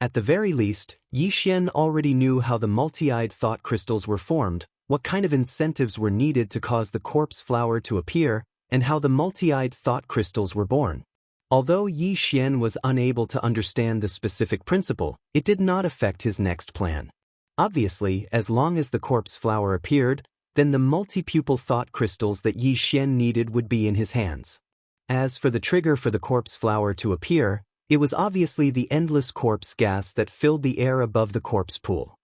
At the very least, Yi Xian already knew how the multi-eyed thought crystals were formed, what kind of incentives were needed to cause the corpse flower to appear, and how the multi-eyed thought crystals were born. Although Yi Xian was unable to understand the specific principle, it did not affect his next plan. Obviously, as long as the corpse flower appeared, then the multi-pupil thought crystals that Yi Xian needed would be in his hands. As for the trigger for the corpse flower to appear, it was obviously the endless corpse gas that filled the air above the corpse pool.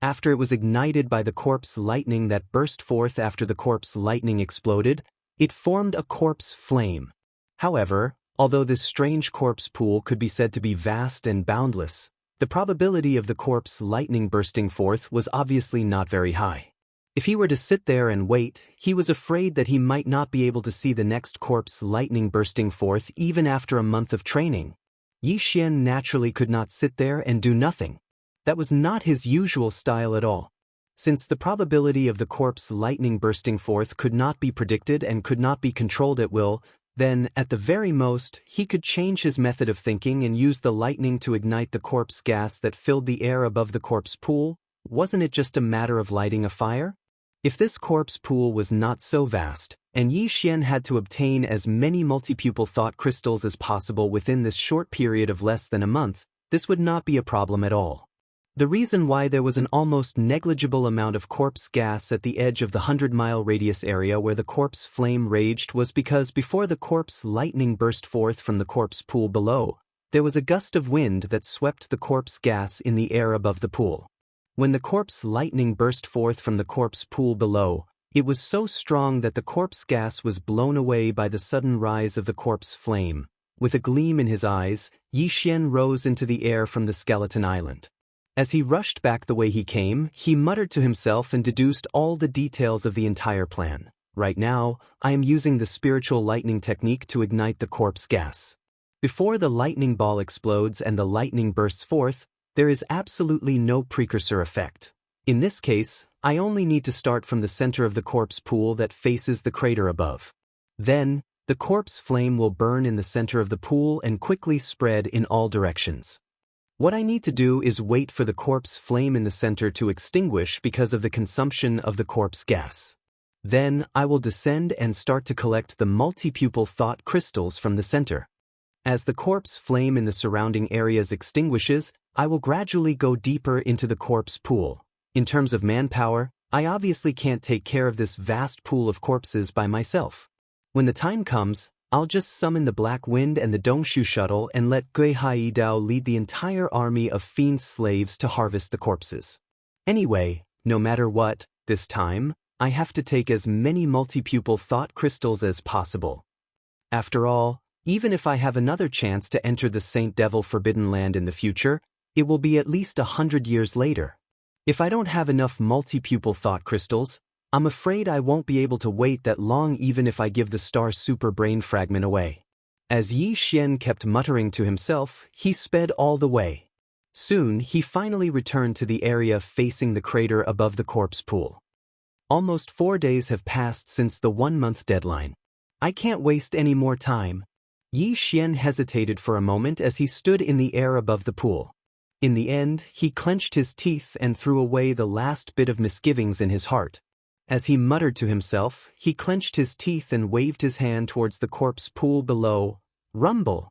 After it was ignited by the corpse lightning that burst forth after the corpse lightning exploded, it formed a corpse flame. However, although this strange corpse pool could be said to be vast and boundless, the probability of the corpse lightning bursting forth was obviously not very high. If he were to sit there and wait, he was afraid that he might not be able to see the next corpse lightning bursting forth even after a month of training. Yi Xian naturally could not sit there and do nothing. That was not his usual style at all. Since the probability of the corpse lightning bursting forth could not be predicted and could not be controlled at will, then, at the very most, he could change his method of thinking and use the lightning to ignite the corpse gas that filled the air above the corpse pool. Wasn't it just a matter of lighting a fire? If this corpse pool was not so vast, and Yi Xian had to obtain as many multi-pupil thought crystals as possible within this short period of less than a month, this would not be a problem at all. The reason why there was an almost negligible amount of corpse gas at the edge of the 100-mile radius area where the corpse flame raged was because before the corpse lightning burst forth from the corpse pool below, there was a gust of wind that swept the corpse gas in the air above the pool. When the corpse lightning burst forth from the corpse pool below, it was so strong that the corpse gas was blown away by the sudden rise of the corpse flame. With a gleam in his eyes, Yi Xian rose into the air from the skeleton island. As he rushed back the way he came, he muttered to himself and deduced all the details of the entire plan. Right now, I am using the spiritual lightning technique to ignite the corpse gas. Before the lightning ball explodes and the lightning bursts forth, there is absolutely no precursor effect. In this case, I only need to start from the center of the corpse pool that faces the crater above. Then, the corpse flame will burn in the center of the pool and quickly spread in all directions. What I need to do is wait for the corpse flame in the center to extinguish because of the consumption of the corpse gas. Then, I will descend and start to collect the multi-pupil thought crystals from the center. As the corpse flame in the surrounding areas extinguishes, I will gradually go deeper into the corpse pool. In terms of manpower, I obviously can't take care of this vast pool of corpses by myself. When the time comes, I'll just summon the Black Wind and the Dongshu shuttle and let Gui Hai Dao lead the entire army of fiend slaves to harvest the corpses. Anyway, no matter what, this time, I have to take as many multi-pupil thought crystals as possible. After all, even if I have another chance to enter the Saint Devil Forbidden Land in the future, it will be at least 100 years later. If I don't have enough multi-pupil thought crystals, I'm afraid I won't be able to wait that long even if I give the star super brain fragment away. As Yi Xian kept muttering to himself, he sped all the way. Soon, he finally returned to the area facing the crater above the corpse pool. Almost 4 days have passed since the 1-month deadline. I can't waste any more time. Yi Xian hesitated for a moment as he stood in the air above the pool. In the end, he clenched his teeth and threw away the last bit of misgivings in his heart. As he muttered to himself, he clenched his teeth and waved his hand towards the corpse pool below. Rumble!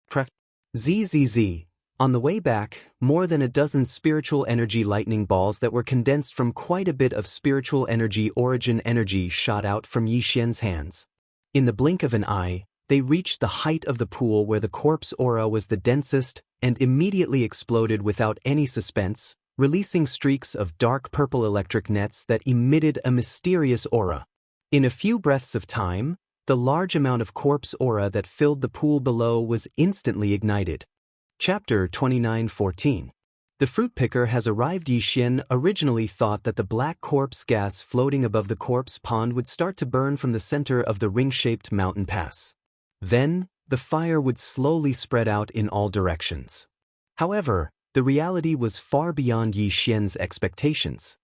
Crack! Zzz. On the way back, more than a dozen spiritual energy lightning balls that were condensed from quite a bit of spiritual energy origin energy shot out from Yi Xian's hands. In the blink of an eye, they reached the height of the pool where the corpse aura was the densest and immediately exploded without any suspense, releasing streaks of dark purple electric nets that emitted a mysterious aura. In a few breaths of time, the large amount of corpse aura that filled the pool below was instantly ignited. Chapter 29:14. The fruit picker has arrived. Yi Xian originally thought that the black corpse gas floating above the corpse pond would start to burn from the center of the ring-shaped mountain pass. Then, the fire would slowly spread out in all directions. However, the reality was far beyond Yi Xian's expectations.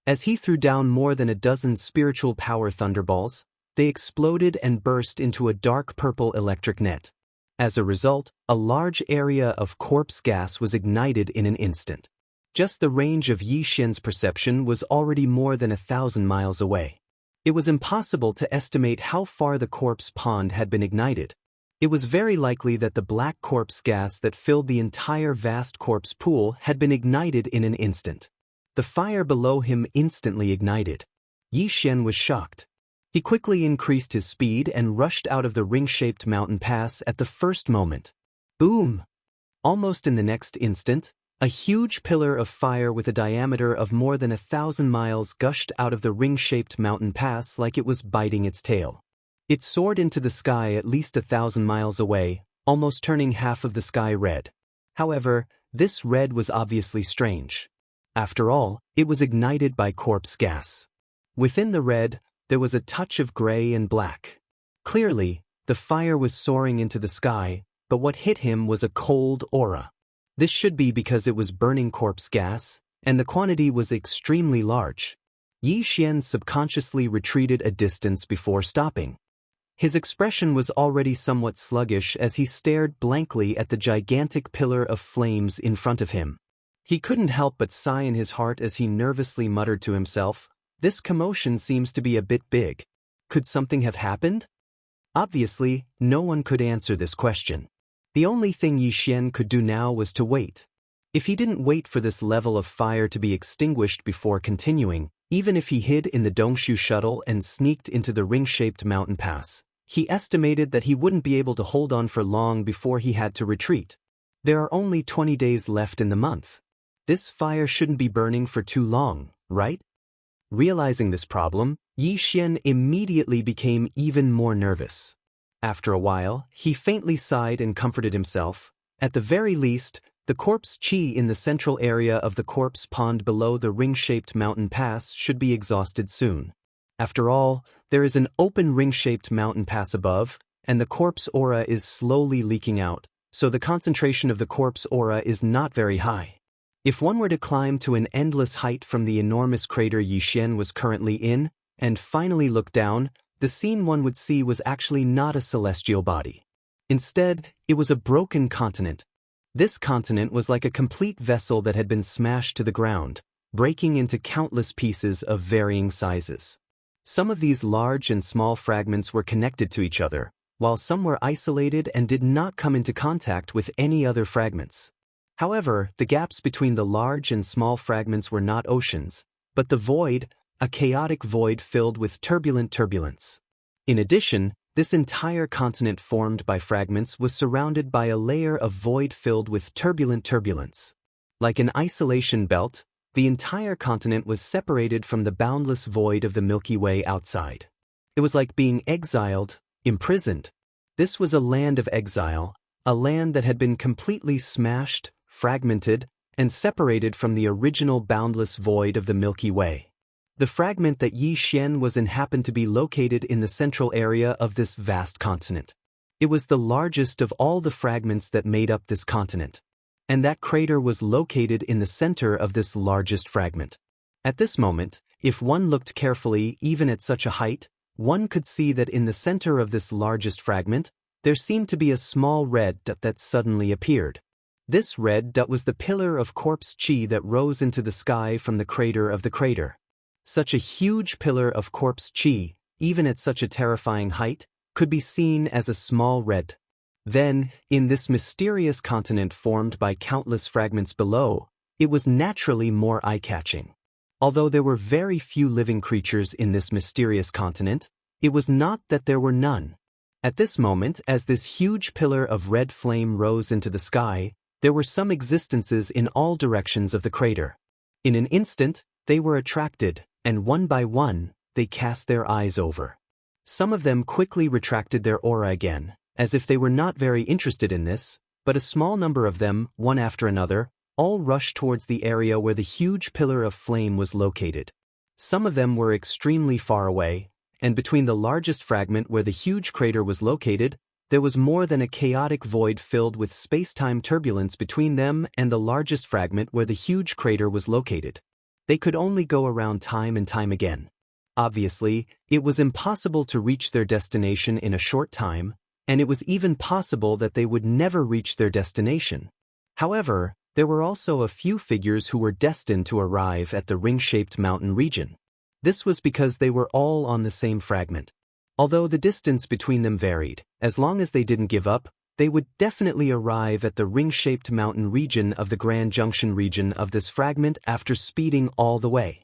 As he threw down more than a dozen spiritual power thunderballs, they exploded and burst into a dark purple electric net. As a result, a large area of corpse gas was ignited in an instant. Just the range of Yi Xian's perception was already more than 1,000 miles away. It was impossible to estimate how far the corpse pond had been ignited. It was very likely that the black corpse gas that filled the entire vast corpse pool had been ignited in an instant. The fire below him instantly ignited. Yi Xian was shocked. He quickly increased his speed and rushed out of the ring-shaped mountain pass at the first moment. Boom! Almost in the next instant, a huge pillar of fire with a diameter of more than 1,000 miles gushed out of the ring-shaped mountain pass like it was biting its tail. It soared into the sky at least 1,000 miles away, almost turning half of the sky red. However, this red was obviously strange. After all, it was ignited by corpse gas. Within the red, there was a touch of gray and black. Clearly, the fire was soaring into the sky, but what hit him was a cold aura. This should be because it was burning corpse gas, and the quantity was extremely large. Yi Xian subconsciously retreated a distance before stopping. His expression was already somewhat sluggish as he stared blankly at the gigantic pillar of flames in front of him. He couldn't help but sigh in his heart as he nervously muttered to himself, "This commotion seems to be a bit big. Could something have happened?" Obviously, no one could answer this question. The only thing Yi Xian could do now was to wait. If he didn't wait for this level of fire to be extinguished before continuing, even if he hid in the Dongshu shuttle and sneaked into the ring-shaped mountain pass, he estimated that he wouldn't be able to hold on for long before he had to retreat. There are only 20 days left in the month. This fire shouldn't be burning for too long, right? Realizing this problem, Yi Xian immediately became even more nervous. After a while, he faintly sighed and comforted himself. At the very least, the corpse chi in the central area of the corpse pond below the ring-shaped mountain pass should be exhausted soon. After all, there is an open ring-shaped mountain pass above, and the corpse aura is slowly leaking out, so the concentration of the corpse aura is not very high. If one were to climb to an endless height from the enormous crater Yi Xian was currently in, and finally look down, the scene one would see was actually not a celestial body. Instead, it was a broken continent. This continent was like a complete vessel that had been smashed to the ground, breaking into countless pieces of varying sizes. Some of these large and small fragments were connected to each other, while some were isolated and did not come into contact with any other fragments. However, the gaps between the large and small fragments were not oceans, but the void, a chaotic void filled with turbulent turbulence. In addition, this entire continent formed by fragments was surrounded by a layer of void filled with turbulent turbulence. Like an isolation belt, The entire continent was separated from the boundless void of the Milky Way outside. It was like being exiled, imprisoned. This was a land of exile, a land that had been completely smashed, fragmented, and separated from the original boundless void of the Milky Way. The fragment that Yi Xian was in happened to be located in the central area of this vast continent. It was the largest of all the fragments that made up this continent. And that crater was located in the center of this largest fragment. At this moment, if one looked carefully even at such a height, one could see that in the center of this largest fragment, there seemed to be a small red dot that suddenly appeared. This red dot was the pillar of corpse chi that rose into the sky from the crater of the crater. Such a huge pillar of corpse chi, even at such a terrifying height, could be seen as a small red. Then, in this mysterious continent formed by countless fragments below, it was naturally more eye-catching. Although there were very few living creatures in this mysterious continent, it was not that there were none. At this moment, as this huge pillar of red flame rose into the sky, there were some existences in all directions of the crater. In an instant, they were attracted, and one by one, they cast their eyes over. Some of them quickly retracted their aura again, as if they were not very interested in this, but a small number of them, one after another, all rushed towards the area where the huge pillar of flame was located. Some of them were extremely far away, and between the largest fragment where the huge crater was located, there was more than a chaotic void filled with space-time turbulence between them and the largest fragment where the huge crater was located. They could only go around time and time again. Obviously, it was impossible to reach their destination in a short time, and it was even possible that they would never reach their destination. However, there were also a few figures who were destined to arrive at the ring-shaped mountain region. This was because they were all on the same fragment. Although the distance between them varied, as long as they didn't give up, they would definitely arrive at the ring-shaped mountain region of the Grand Junction region of this fragment after speeding all the way.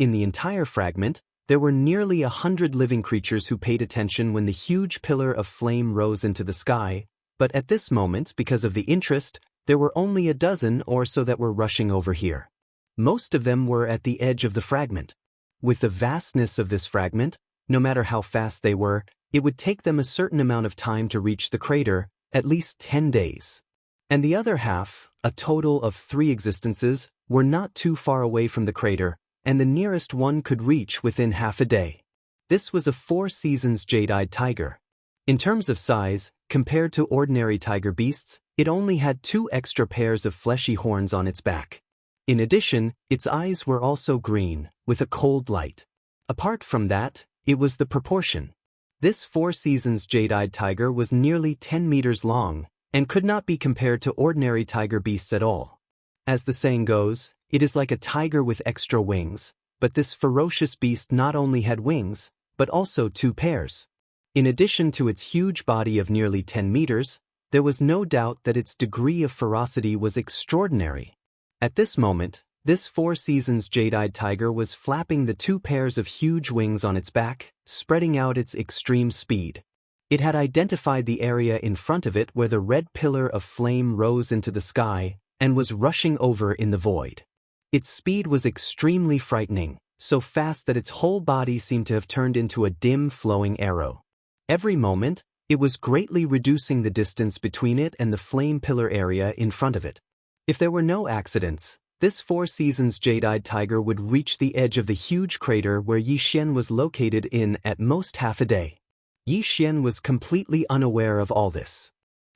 In the entire fragment, there were nearly 100 living creatures who paid attention when the huge pillar of flame rose into the sky, but at this moment, because of the interest, there were only a dozen or so that were rushing over here. Most of them were at the edge of the fragment. With the vastness of this fragment, no matter how fast they were, it would take them a certain amount of time to reach the crater, at least 10 days. And the other half, a total of 3 existences, were not too far away from the crater, and the nearest one could reach within half a day. This was a 4 seasons jade-eyed tiger. In terms of size, compared to ordinary tiger beasts, it only had 2 extra pairs of fleshy horns on its back. In addition, its eyes were also green, with a cold light. Apart from that, it was the proportion. This 4 seasons jade-eyed tiger was nearly 10 meters long, and could not be compared to ordinary tiger beasts at all. As the saying goes, it is like a tiger with extra wings, but this ferocious beast not only had wings, but also 2 pairs. In addition to its huge body of nearly 10 meters, there was no doubt that its degree of ferocity was extraordinary. At this moment, this 4 seasons jade-eyed tiger was flapping the 2 pairs of huge wings on its back, spreading out its extreme speed. It had identified the area in front of it where the red pillar of flame rose into the sky, and was rushing over in the void. Its speed was extremely frightening, so fast that its whole body seemed to have turned into a dim flowing arrow. Every moment, it was greatly reducing the distance between it and the flame pillar area in front of it. If there were no accidents, this 4 seasons jade-eyed tiger would reach the edge of the huge crater where Yi Xian was located in at most half a day. Yi Xian was completely unaware of all this.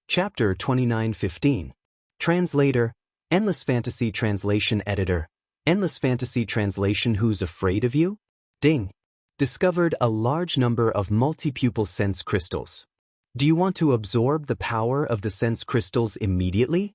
Chapter 29:15. Translator, Endless Fantasy Translation Editor, Endless Fantasy Translation. Who's afraid of you? Ding. Discovered a large number of multi-pupil sense crystals. Do you want to absorb the power of the sense crystals immediately?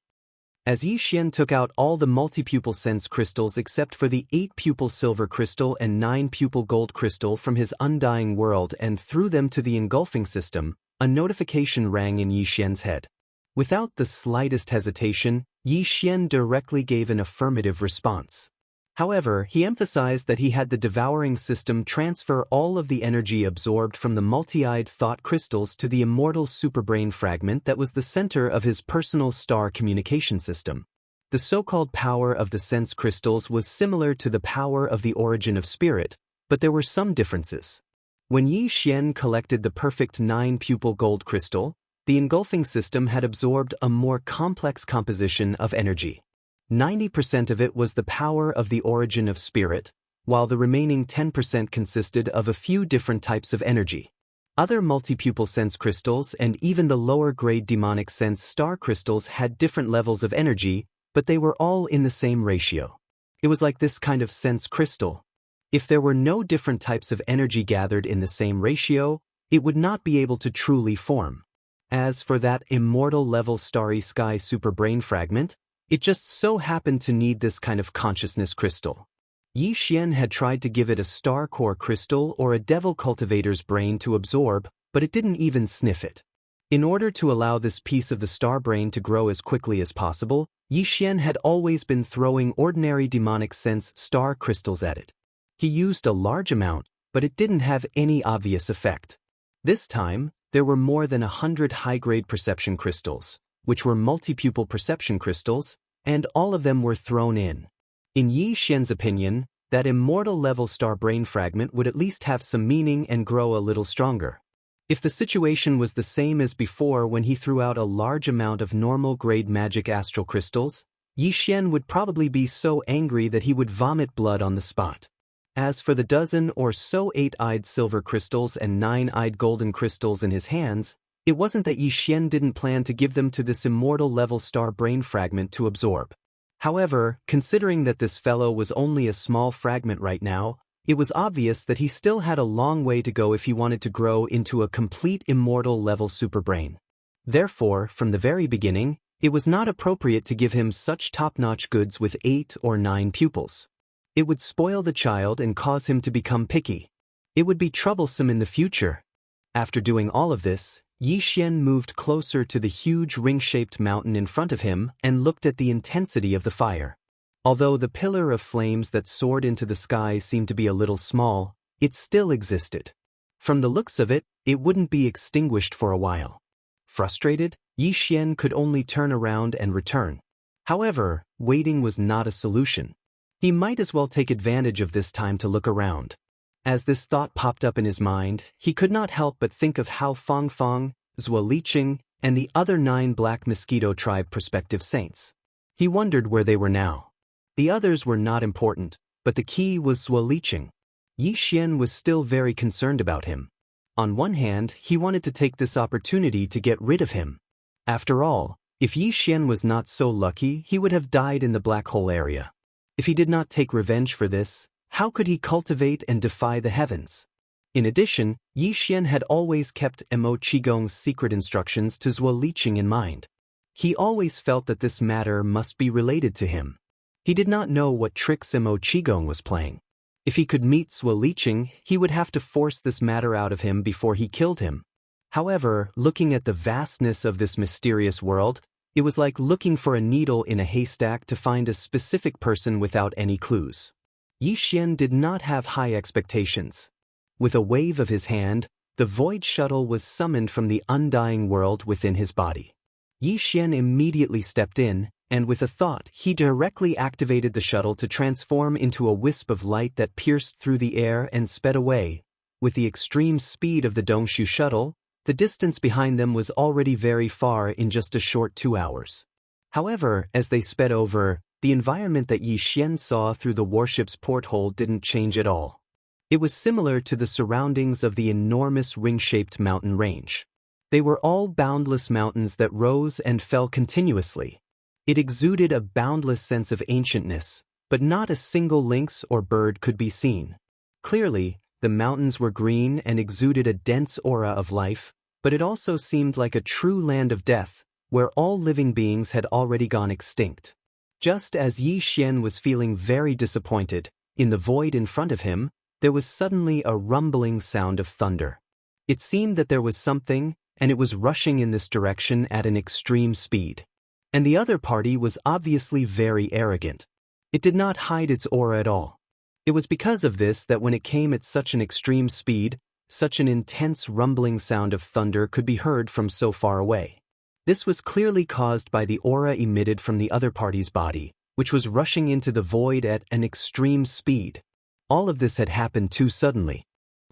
As Yi Xian took out all the multi-pupil sense crystals except for the 8-pupil silver crystal and 9-pupil gold crystal from his undying world and threw them to the engulfing system, a notification rang in Yi Xian's head. Without the slightest hesitation, Yi Xian directly gave an affirmative response. However, he emphasized that he had the devouring system transfer all of the energy absorbed from the multi-eyed thought crystals to the immortal superbrain fragment that was the center of his personal star communication system. The so-called power of the sense crystals was similar to the power of the origin of spirit, but there were some differences. When Yi Xian collected the perfect 9-pupil gold crystal, the engulfing system had absorbed a more complex composition of energy. 90% of it was the power of the origin of spirit, while the remaining 10% consisted of a few different types of energy. Other multi-pupil sense crystals and even the lower-grade demonic sense star crystals had different levels of energy, but they were all in the same ratio. It was like this kind of sense crystal. If there were no different types of energy gathered in the same ratio, it would not be able to truly form. As for that immortal-level starry sky superbrain fragment, it just so happened to need this kind of consciousness crystal. Yi Xian had tried to give it a star core crystal or a devil cultivator's brain to absorb, but it didn't even sniff it. In order to allow this piece of the star brain to grow as quickly as possible, Yi Xian had always been throwing ordinary demonic sense star crystals at it. He used a large amount, but it didn't have any obvious effect. This time, there were more than 100 high-grade perception crystals, which were multi-pupil perception crystals, and all of them were thrown in. In Yi Xian's opinion, that immortal-level star brain fragment would at least have some meaning and grow a little stronger. If the situation was the same as before when he threw out a large amount of normal-grade magic astral crystals, Yi Xian would probably be so angry that he would vomit blood on the spot. As for the dozen or so 8-eyed silver crystals and 9-eyed golden crystals in his hands, it wasn't that Yi Xian didn't plan to give them to this immortal-level star brain fragment to absorb. However, considering that this fellow was only a small fragment right now, it was obvious that he still had a long way to go if he wanted to grow into a complete immortal-level superbrain. Therefore, from the very beginning, it was not appropriate to give him such top-notch goods with 8 or 9 pupils. It would spoil the child and cause him to become picky. It would be troublesome in the future. After doing all of this, Yi Xian moved closer to the huge ring-shaped mountain in front of him and looked at the intensity of the fire. Although the pillar of flames that soared into the sky seemed to be a little small, it still existed. From the looks of it, it wouldn't be extinguished for a while. Frustrated, Yi Xian could only turn around and return. However, waiting was not a solution. He might as well take advantage of this time to look around. As this thought popped up in his mind, he could not help but think of how Fang Fang, Zhuo Liqing, and the other 9 Black Mosquito Tribe prospective saints. He wondered where they were now. The others were not important, but the key was Zhuo Liqing. Yi Xian was still very concerned about him. On one hand, he wanted to take this opportunity to get rid of him. After all, if Yi Xian was not so lucky, he would have died in the black hole area. If he did not take revenge for this, how could he cultivate and defy the heavens? In addition, Yi Xian had always kept Mo Qigong's secret instructions to Zhuo Liqing in mind. He always felt that this matter must be related to him. He did not know what tricks Mo Qigong was playing. If he could meet Zhuo Liqing, he would have to force this matter out of him before he killed him. However, looking at the vastness of this mysterious world, it was like looking for a needle in a haystack to find a specific person without any clues. Yi Xian did not have high expectations. With a wave of his hand, the void shuttle was summoned from the undying world within his body. Yi Xian immediately stepped in, and with a thought, he directly activated the shuttle to transform into a wisp of light that pierced through the air and sped away. With the extreme speed of the Dongshu shuttle, the distance behind them was already very far in just a short 2 hours. However, as they sped over, the environment that Yi Xian saw through the warship's porthole didn't change at all. It was similar to the surroundings of the enormous ring-shaped mountain range. They were all boundless mountains that rose and fell continuously. It exuded a boundless sense of ancientness, but not a single lynx or bird could be seen. Clearly, the mountains were green and exuded a dense aura of life, but it also seemed like a true land of death, where all living beings had already gone extinct. Just as Yi Xian was feeling very disappointed, in the void in front of him, there was suddenly a rumbling sound of thunder. It seemed that there was something, and it was rushing in this direction at an extreme speed. And the other party was obviously very arrogant. It did not hide its aura at all. It was because of this that when it came at such an extreme speed, such an intense rumbling sound of thunder could be heard from so far away. This was clearly caused by the aura emitted from the other party's body, which was rushing into the void at an extreme speed. All of this had happened too suddenly.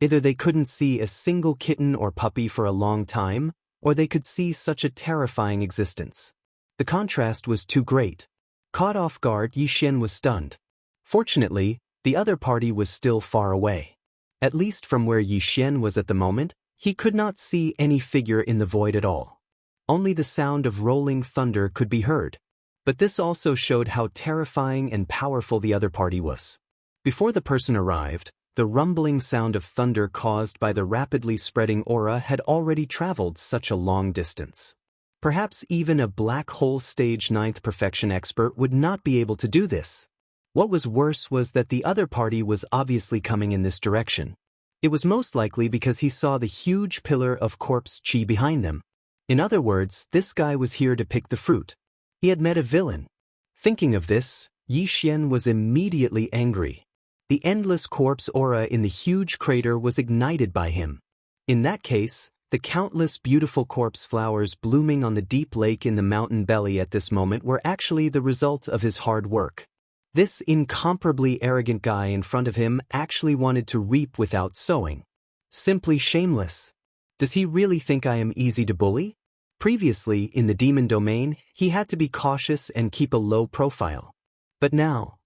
Either they couldn't see a single kitten or puppy for a long time, or they could see such a terrifying existence. The contrast was too great. Caught off guard, Yi Xian was stunned. Fortunately, the other party was still far away. At least from where Yi Xian was at the moment, he could not see any figure in the void at all. Only the sound of rolling thunder could be heard. But this also showed how terrifying and powerful the other party was. Before the person arrived, the rumbling sound of thunder caused by the rapidly spreading aura had already traveled such a long distance. Perhaps even a black hole stage 9th perfection expert would not be able to do this. What was worse was that the other party was obviously coming in this direction. It was most likely because he saw the huge pillar of corpse chi behind them. In other words, this guy was here to pick the fruit. He had met a villain. Thinking of this, Yi Xian was immediately angry. The endless corpse aura in the huge crater was ignited by him. In that case, the countless beautiful corpse flowers blooming on the deep lake in the mountain belly at this moment were actually the result of his hard work. This incomparably arrogant guy in front of him actually wanted to reap without sowing. Simply shameless. Does he really think I am easy to bully? Previously, in the demon domain, he had to be cautious and keep a low profile. But now,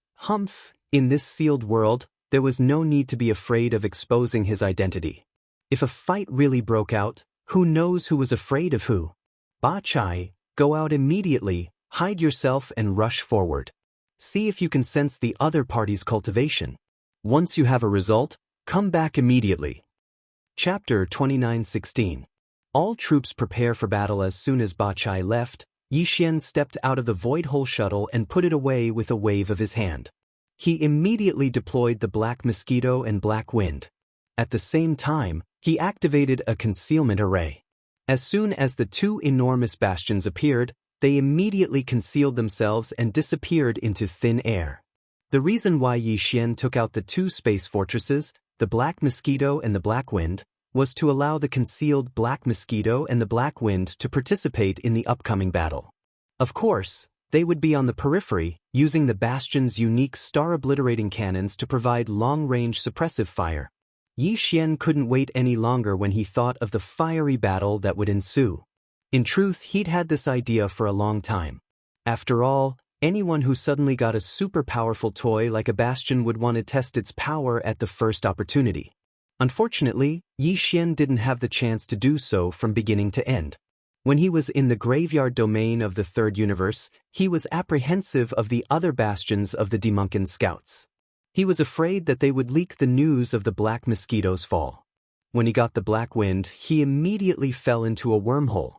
in this sealed world, there was no need to be afraid of exposing his identity. If a fight really broke out, who knows who was afraid of who? Ba Chai, go out immediately, hide yourself and rush forward. See if you can sense the other party's cultivation. Once you have a result, come back immediately. Chapter 29:16. All troops prepare for battle. As soon as Ba Chai left, Yi Xian stepped out of the void hole shuttle and put it away with a wave of his hand. He immediately deployed the black mosquito and black wind. At the same time, he activated a concealment array. As soon as the two enormous bastions appeared, they immediately concealed themselves and disappeared into thin air. The reason why Yi Xian took out the two space fortresses, the black mosquito and the black wind, was to allow the concealed black mosquito and the black wind to participate in the upcoming battle. Of course, they would be on the periphery, using the bastion's unique star-obliterating cannons to provide long-range suppressive fire. Yi Xian couldn't wait any longer when he thought of the fiery battle that would ensue. In truth, he'd had this idea for a long time. After all, anyone who suddenly got a super powerful toy like a bastion would want to test its power at the first opportunity. Unfortunately, Yi Xian didn't have the chance to do so from beginning to end. When he was in the graveyard domain of the third universe, he was apprehensive of the other bastions of the Demonkin scouts. He was afraid that they would leak the news of the black mosquito's fall. When he got the black wind, he immediately fell into a wormhole.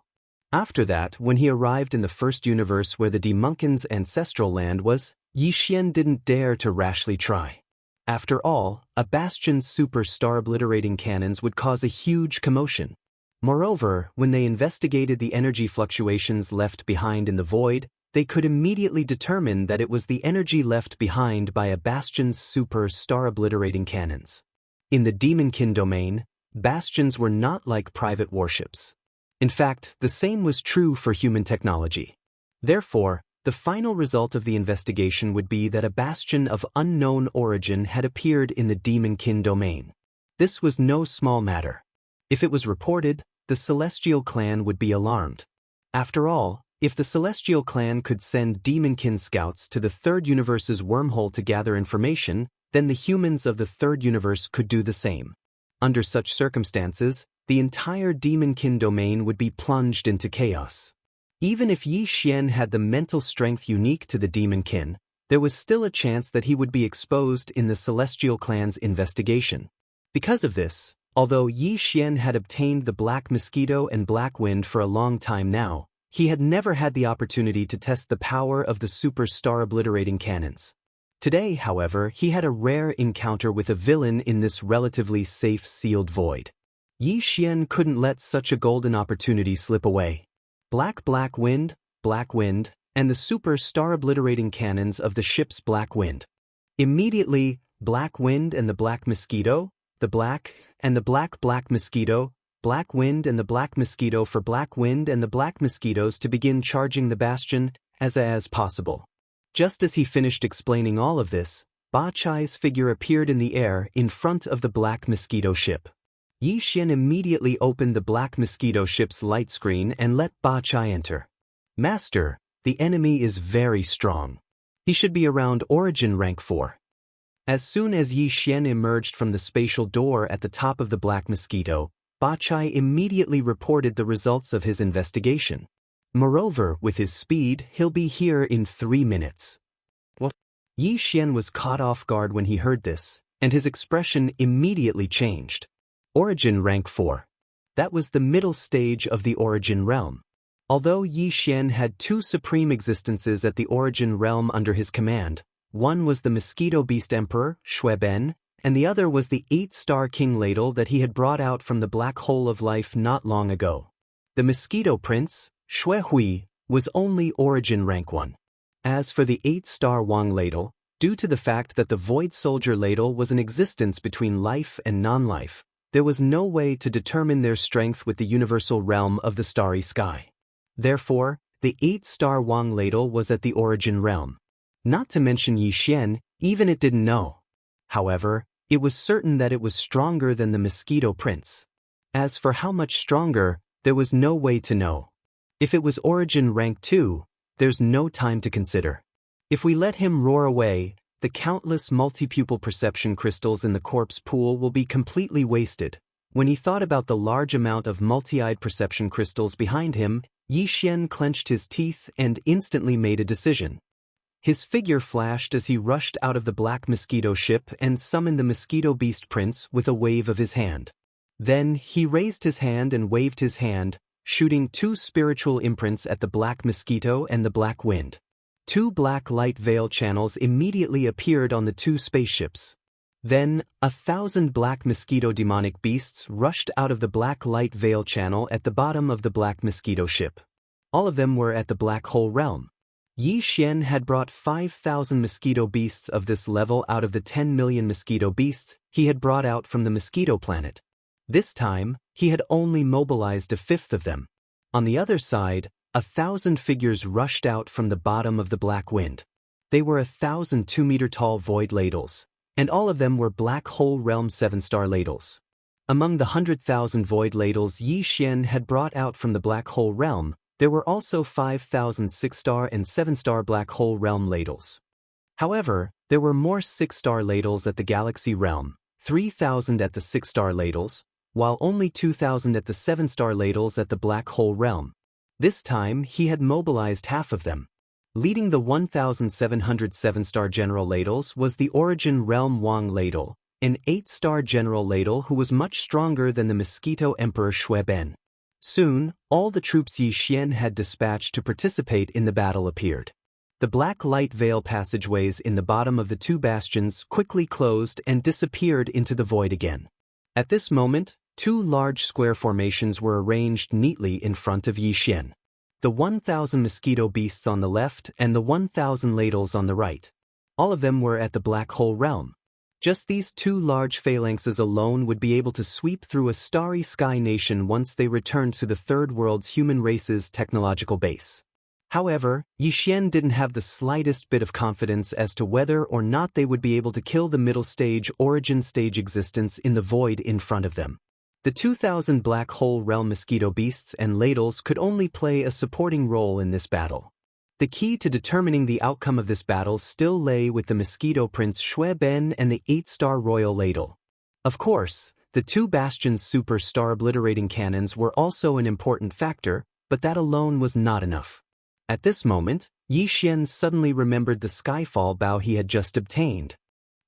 After that, when he arrived in the first universe where the Demonkin's ancestral land was, Yi Xian didn't dare to rashly try. After all, a bastion's super star-obliterating cannons would cause a huge commotion. Moreover, when they investigated the energy fluctuations left behind in the void, they could immediately determine that it was the energy left behind by a bastion's super star-obliterating cannons. In the Demonkin domain, bastions were not like private warships. In fact, the same was true for human technology. Therefore, the final result of the investigation would be that a bastion of unknown origin had appeared in the Demonkin domain. This was no small matter. If it was reported, the Celestial Clan would be alarmed. After all, if the Celestial Clan could send Demonkin scouts to the third universe's wormhole to gather information, then the humans of the third universe could do the same. Under such circumstances, the entire Demonkin domain would be plunged into chaos. Even if Yi Xian had the mental strength unique to the Demonkin, there was still a chance that he would be exposed in the Celestial Clan's investigation. Because of this, although Yi Xian had obtained the black mosquito and black wind for a long time now, he had never had the opportunity to test the power of the super star-obliterating cannons. Today, however, he had a rare encounter with a villain in this relatively safe sealed void. Yi Xian couldn't let such a golden opportunity slip away. Black wind, and the super star-obliterating cannons of the ship's black wind. Immediately, black wind and the black mosquito, the black mosquito, Black Wind and the Black Mosquito for Black Wind and the Black Mosquitoes to begin charging the bastion as possible. Just as he finished explaining all of this, Ba Chai's figure appeared in the air in front of the Black Mosquito ship. Yi Xian immediately opened the Black Mosquito ship's light screen and let Ba Chai enter. Master, the enemy is very strong. He should be around origin rank 4. As soon as Yi Xian emerged from the spatial door at the top of the Black Mosquito, Ba Chai immediately reported the results of his investigation. Moreover, with his speed, he'll be here in 3 minutes. What? Yi Xian was caught off guard when he heard this, and his expression immediately changed. Origin rank 4. That was the middle stage of the Origin realm. Although Yi Xian had 2 supreme existences at the Origin realm under his command, one was the Mosquito Beast Emperor, Shui Ben, and the other was the 8-star King Ladle that he had brought out from the Black Hole of Life not long ago. The Mosquito Prince, Shui Hui, was only Origin rank 1. As for the 8-star Wang Ladle, due to the fact that the Void Soldier Ladle was an existence between life and non-life, there was no way to determine their strength with the universal realm of the starry sky. Therefore, the 8-star Wang Ladle was at the Origin realm. Not to mention Yi Xian, even it didn't know. However, it was certain that it was stronger than the Mosquito Prince. As for how much stronger, there was no way to know. If it was Origin rank 2, there's no time to consider. If we let him roar away, the countless multi-pupil perception crystals in the corpse pool will be completely wasted. When he thought about the large amount of multi-eyed perception crystals behind him, Yi Xian clenched his teeth and instantly made a decision. His figure flashed as he rushed out of the Black Mosquito ship and summoned the Mosquito Beast Prince with a wave of his hand. Then he raised his hand and waved his hand, shooting 2 spiritual imprints at the Black Mosquito and the Black Wind. 2 black light veil channels immediately appeared on the 2 spaceships. Then, 1,000 black mosquito demonic beasts rushed out of the black light veil channel at the bottom of the Black Mosquito ship. All of them were at the Black Hole realm. Yi Xian had brought 5,000 mosquito beasts of this level out of the 10 million mosquito beasts he had brought out from the Mosquito Planet. This time, he had only mobilized a fifth of them. On the other side, 1,000 figures rushed out from the bottom of the Black Wind. They were 1,000 2-meter-tall void ladles, and all of them were Black Hole Realm 7-star ladles. Among the 100,000 void ladles Yi Xian had brought out from the Black Hole Realm, there were also 5,000 6-star and 7-star Black Hole Realm ladles. However, there were more 6-star ladles at the Galaxy Realm, 3,000 at the 6-star ladles, while only 2,000 at the 7-star ladles at the Black Hole Realm. This time, he had mobilized half of them. Leading the 1,700 7-star General Ladles was the Origin Realm Wang Ladle, an 8-star General Ladle who was much stronger than the Mosquito Emperor Shui Ben. Soon, all the troops Yi Xian had dispatched to participate in the battle appeared. The black light veil passageways in the bottom of the 2 bastions quickly closed and disappeared into the void again. At this moment, 2 large square formations were arranged neatly in front of Yi Xian. The 1,000 mosquito beasts on the left and the 1,000 ladles on the right. All of them were at the Black Hole Realm. Just these 2 large phalanxes alone would be able to sweep through a starry sky nation once they returned to the Third World's human race's technological base. However, Yi Xian didn't have the slightest bit of confidence as to whether or not they would be able to kill the middle stage Origin stage existence in the void in front of them. The 2,000 Black Hole Realm mosquito beasts and ladles could only play a supporting role in this battle. The key to determining the outcome of this battle still lay with the Mosquito Prince Shui Ben and the 8-star Royal Ladle. Of course, the 2 Bastions Super Star Obliterating Cannons were also an important factor, but that alone was not enough. At this moment, Yi Xian suddenly remembered the Skyfall bow he had just obtained.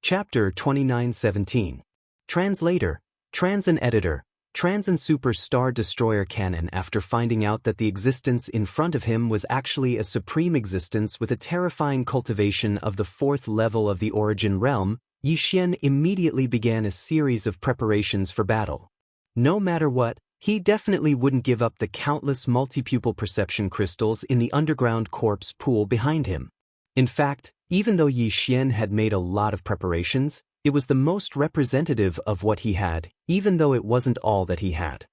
Chapter 29:17. Translator, Transan Editor, Transan Super Star Destroyer Cannon. After finding out that the existence in front of him was actually a supreme existence with a terrifying cultivation of the 4th level of the Origin realm, Yi Xian immediately began a series of preparations for battle. No matter what, he definitely wouldn't give up the countless multi-pupil perception crystals in the underground corpse pool behind him. In fact, even though Yi Xian had made a lot of preparations, it was the most representative of what he had, even though it wasn't all that he had.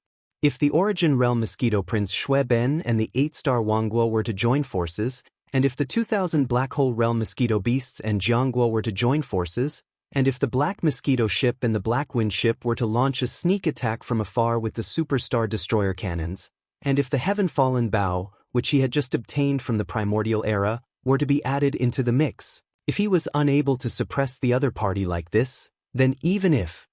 If the Origin Realm Mosquito Prince Shui Ben and the 8-star Wangguo were to join forces, and if the 2000 Black Hole Realm Mosquito Beasts and Jiangguo were to join forces, and if the Black Mosquito Ship and the Black Wind Ship were to launch a sneak attack from afar with the Superstar Destroyer cannons, and if the Heaven-Fallen Bow, which he had just obtained from the Primordial Era, were to be added into the mix, if he was unable to suppress the other party like this, then even if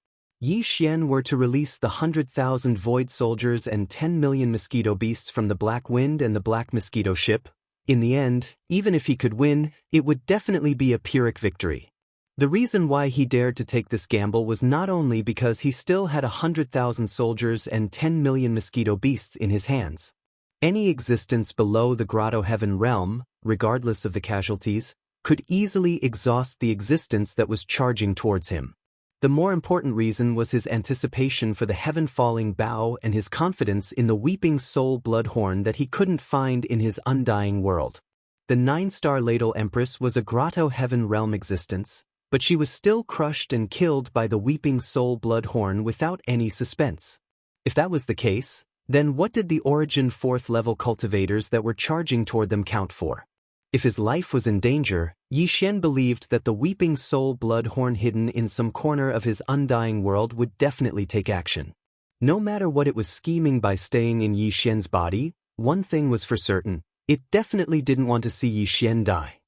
Yi Xian were to release the 100,000 Void Soldiers and 10 million Mosquito Beasts from the Black Wind and the Black Mosquito Ship, in the end, even if he could win, it would definitely be a Pyrrhic victory. The reason why he dared to take this gamble was not only because he still had 100,000 soldiers and 10 million Mosquito Beasts in his hands. Any existence below the Grotto Heaven realm, regardless of the casualties, could easily exhaust the existence that was charging towards him. The more important reason was his anticipation for the heaven-falling bow and his confidence in the weeping soul bloodhorn that he couldn't find in his undying world. The 9-star Ladle Empress was a Grotto Heaven realm existence, but she was still crushed and killed by the weeping soul bloodhorn without any suspense. If that was the case, then what did the Origin 4th level cultivators that were charging toward them count for? If his life was in danger, Yi Xian believed that the weeping soul bloodhorn hidden in some corner of his undying world would definitely take action. No matter what it was scheming by staying in Yi Xian's body, one thing was for certain, it definitely didn't want to see Yi Xian die.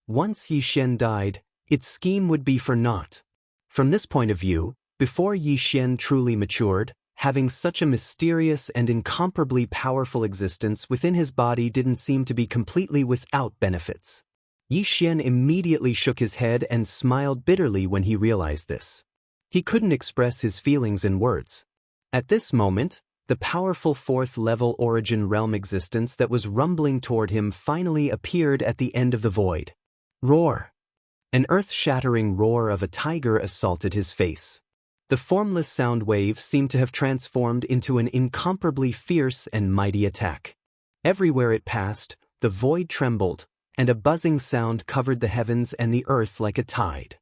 Once Yi Xian died, its scheme would be for naught. From this point of view, before Yi Xian truly matured, having such a mysterious and incomparably powerful existence within his body didn't seem to be completely without benefits. Yi Xian immediately shook his head and smiled bitterly when he realized this. He couldn't express his feelings in words. At this moment, the powerful 4th level Origin realm existence that was rumbling toward him finally appeared at the end of the void. Roar! An earth-shattering roar of a tiger assaulted his face. The formless sound wave seemed to have transformed into an incomparably fierce and mighty attack. Everywhere it passed, the void trembled, and a buzzing sound covered the heavens and the earth like a tide.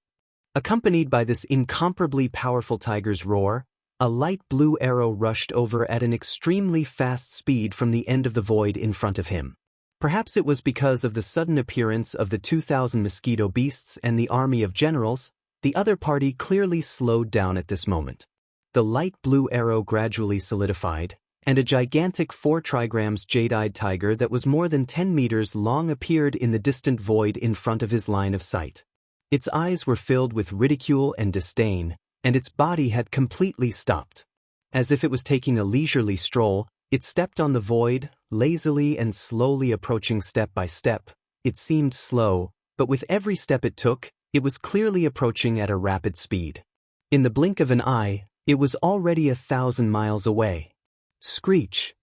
Accompanied by this incomparably powerful tiger's roar, a light blue arrow rushed over at an extremely fast speed from the end of the void in front of him. Perhaps it was because of the sudden appearance of the 2,000 Mosquito Beasts and the army of generals. The other party clearly slowed down at this moment. The light blue arrow gradually solidified, and a gigantic 4 trigrams jade-eyed tiger that was more than 10 meters long appeared in the distant void in front of his line of sight. Its eyes were filled with ridicule and disdain, and its body had completely stopped. As if it was taking a leisurely stroll, it stepped on the void, lazily and slowly approaching step by step. It seemed slow, but with every step it took, it was clearly approaching at a rapid speed. In the blink of an eye, it was already 1,000 miles away. Screech!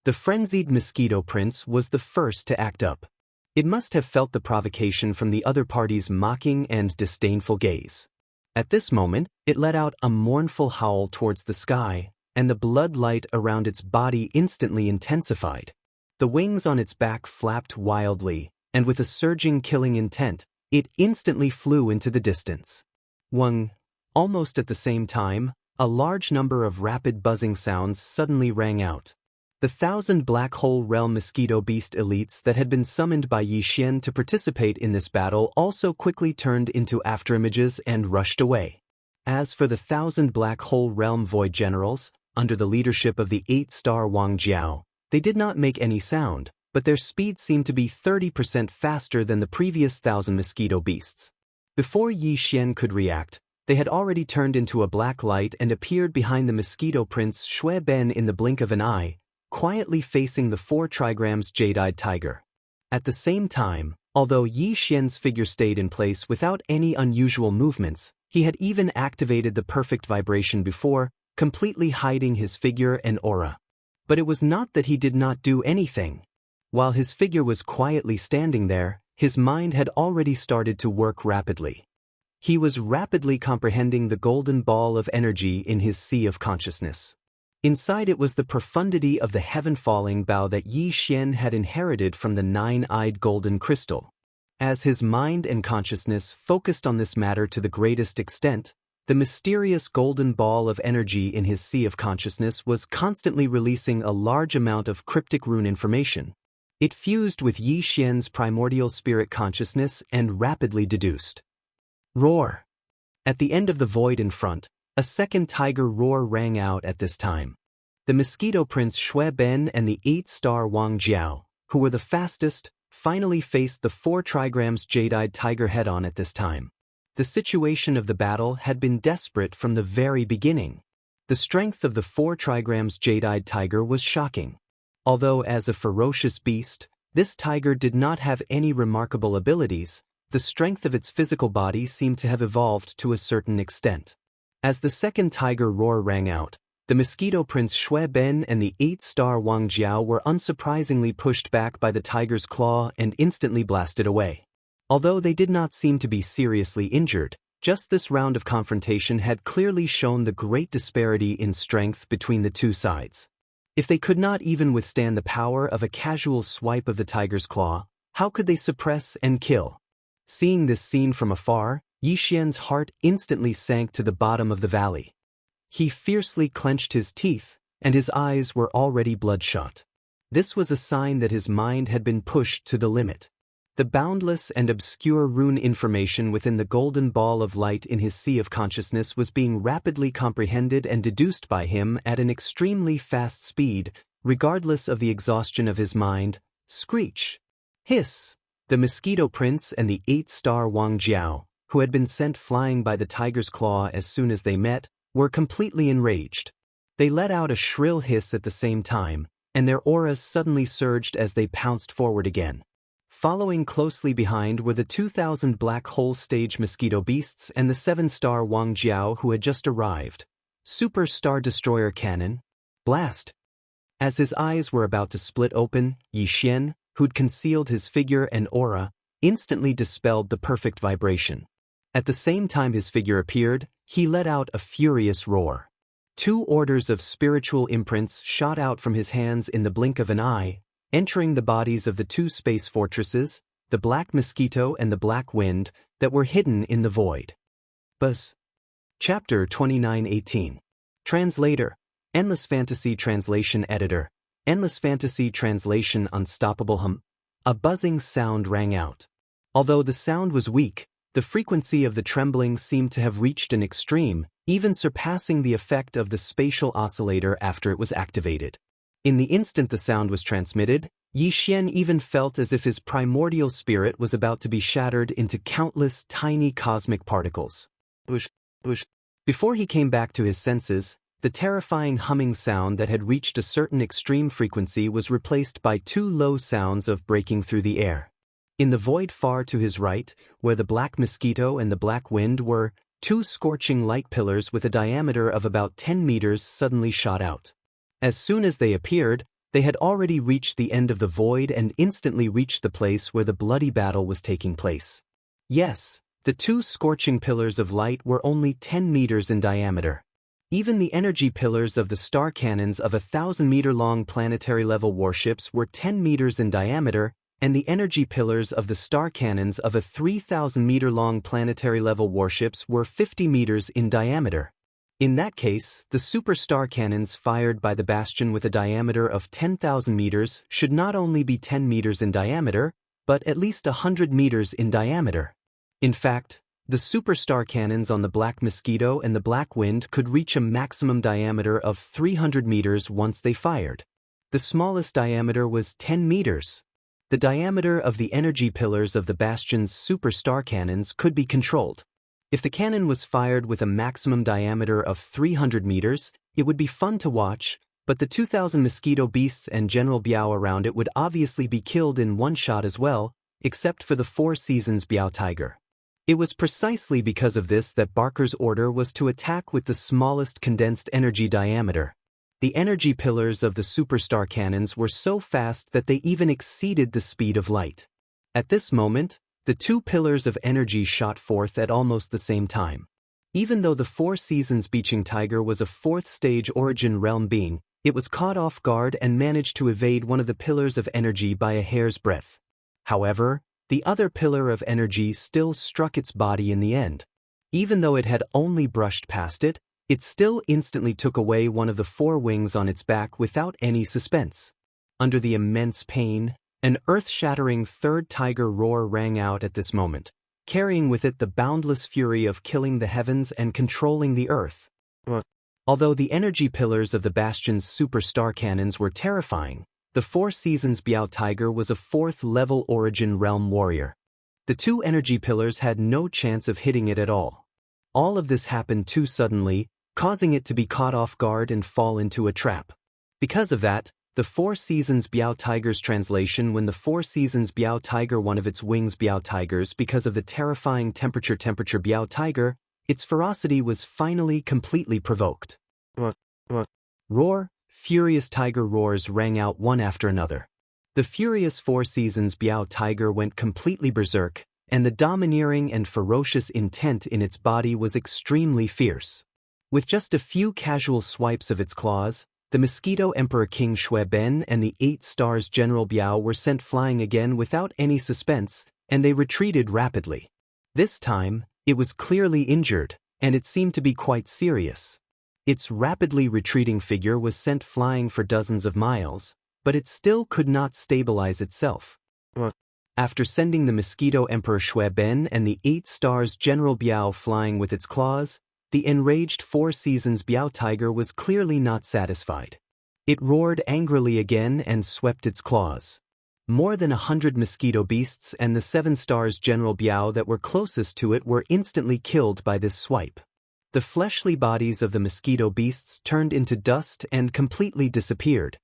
The frenzied Mosquito Prince was the first to act up. It must have felt the provocation from the other party's mocking and disdainful gaze. At this moment, it let out a mournful howl towards the sky, and the blood light around its body instantly intensified. The wings on its back flapped wildly, and with a surging killing intent, it instantly flew into the distance. Almost at the same time, a large number of rapid buzzing sounds suddenly rang out. The 1,000 Black Hole Realm Mosquito Beast elites that had been summoned by Yi Xian to participate in this battle also quickly turned into afterimages and rushed away. As for the 1,000 Black Hole Realm Void Generals, under the leadership of the 8-star Wang Jiao, they did not make any sound, but their speed seemed to be 30% faster than the previous 1,000 Mosquito Beasts. Before Yi Xian could react, they had already turned into a black light and appeared behind the Mosquito Prince Shui Ben in the blink of an eye, quietly facing the 4 trigrams jade-eyed tiger. At the same time, although Yi Xian's figure stayed in place without any unusual movements, he had even activated the perfect vibration before, completely hiding his figure and aura. But it was not that he did not do anything. While his figure was quietly standing there, his mind had already started to work rapidly. He was rapidly comprehending the golden ball of energy in his sea of consciousness. Inside it was the profundity of the heaven-falling bow that Yi Xian had inherited from the 9-eyed golden crystal. As his mind and consciousness focused on this matter to the greatest extent, The mysterious golden ball of energy in his sea of consciousness was constantly releasing a large amount of cryptic rune information. It fused with Yi Xian's primordial spirit consciousness and rapidly deduced. Roar! At the end of the void in front, a second tiger roar rang out at this time. The Mosquito Prince Xue Ben and the 8-star Wang Jiao, who were the fastest, finally faced the 4 trigrams jade-eyed tiger head-on at this time. The situation of the battle had been desperate from the very beginning. The strength of the 4 trigrams jade-eyed tiger was shocking. Although as a ferocious beast, this tiger did not have any remarkable abilities, the strength of its physical body seemed to have evolved to a certain extent. As the second tiger roar rang out, the Mosquito Prince Xue Ben and the 8-star Wang Jiao were unsurprisingly pushed back by the tiger's claw and instantly blasted away. Although they did not seem to be seriously injured, just this round of confrontation had clearly shown the great disparity in strength between the two sides. If they could not even withstand the power of a casual swipe of the tiger's claw, how could they suppress and kill? Seeing this scene from afar, Yi Xian's heart instantly sank to the bottom of the valley. He fiercely clenched his teeth, and his eyes were already bloodshot. This was a sign that his mind had been pushed to the limit. The boundless and obscure rune information within the golden ball of light in his sea of consciousness was being rapidly comprehended and deduced by him at an extremely fast speed, regardless of the exhaustion of his mind. Screech! Hiss! The Mosquito Prince and the 8-star Wang Jiao, who had been sent flying by the tiger's claw as soon as they met, were completely enraged. They let out a shrill hiss at the same time, and their auras suddenly surged as they pounced forward again. Following closely behind were the 2,000 black hole stage mosquito beasts and the 7-star Wang Jiao who had just arrived. Super Star Destroyer Cannon. Blast! As his eyes were about to split open, Yi Xian, who'd concealed his figure and aura, instantly dispelled the perfect vibration. At the same time his figure appeared, he let out a furious roar. 2 orders of spiritual imprints shot out from his hands in the blink of an eye, entering the bodies of the 2 space fortresses, the Black Mosquito and the Black Wind, that were hidden in the void. Buzz. Chapter 2918. Translator. Endless Fantasy Translation Editor. Endless Fantasy Translation Unstoppable Hum. A buzzing sound rang out. Although the sound was weak, the frequency of the trembling seemed to have reached an extreme, even surpassing the effect of the spatial oscillator after it was activated. In the instant the sound was transmitted, Yi Xian even felt as if his primordial spirit was about to be shattered into countless tiny cosmic particles. Whoosh, whoosh. Before he came back to his senses, the terrifying humming sound that had reached a certain extreme frequency was replaced by 2 low sounds of breaking through the air. In the void far to his right, where the Black Mosquito and the Black Wind were, 2 scorching light pillars with a diameter of about 10 meters suddenly shot out. As soon as they appeared, they had already reached the end of the void and instantly reached the place where the bloody battle was taking place. Yes, the 2 scorching pillars of light were only 10 meters in diameter. Even the energy pillars of the star cannons of 1,000-meter-long planetary-level warships were 10 meters in diameter, and the energy pillars of the star cannons of a 3,000-meter-long planetary-level warships were 50 meters in diameter. In that case, the superstar cannons fired by the Bastion with a diameter of 10,000 meters should not only be 10 meters in diameter, but at least 100 meters in diameter. In fact, the superstar cannons on the Black Mosquito and the Black Wind could reach a maximum diameter of 300 meters once they fired. The smallest diameter was 10 meters. The diameter of the energy pillars of the Bastion's superstar cannons could be controlled. If the cannon was fired with a maximum diameter of 300 meters, it would be fun to watch, but the 2,000 mosquito beasts and General Biao around it would obviously be killed in one shot as well, except for the 4 Seasons Biao Tiger. It was precisely because of this that Barker's order was to attack with the smallest condensed energy diameter. The energy pillars of the superstar cannons were so fast that they even exceeded the speed of light. At this moment, the 2 pillars of energy shot forth at almost the same time. Even though the 4 Seasons Beaching Tiger was a 4th-stage origin realm being, it was caught off guard and managed to evade one of the pillars of energy by a hair's breadth. However, the other pillar of energy still struck its body in the end. Even though it had only brushed past it, it still instantly took away one of the four wings on its back without any suspense. Under the immense pain, an earth-shattering third tiger roar rang out at this moment, carrying with it the boundless fury of killing the heavens and controlling the earth. Although the energy pillars of the Bastion's super-star cannons were terrifying, the Four Seasons Biao Tiger was a fourth-level Origin Realm warrior. The two energy pillars had no chance of hitting it at all. All of this happened too suddenly, causing it to be caught off guard and fall into a trap. Because of that, the Four Seasons Biao Tiger's translation when the Four Seasons Biao Tiger one of its wings Biao Tigers because of the terrifying temperature Biao Tiger, its ferocity was finally completely provoked. Roar, furious tiger roars rang out one after another. The furious Four Seasons Biao Tiger went completely berserk, and the domineering and ferocious intent in its body was extremely fierce. With just a few casual swipes of its claws, the Mosquito Emperor King Shui Ben and the 8 Stars General Biao were sent flying again without any suspense, and they retreated rapidly. This time, it was clearly injured, and it seemed to be quite serious. Its rapidly retreating figure was sent flying for dozens of miles, but it still could not stabilize itself. After sending the Mosquito Emperor Shui Ben and the 8 Stars General Biao flying with its claws, the enraged Four Seasons Biao Tiger was clearly not satisfied. It roared angrily again and swept its claws. More than 100 mosquito beasts and the 7 Stars General Biao that were closest to it were instantly killed by this swipe. The fleshly bodies of the mosquito beasts turned into dust and completely disappeared.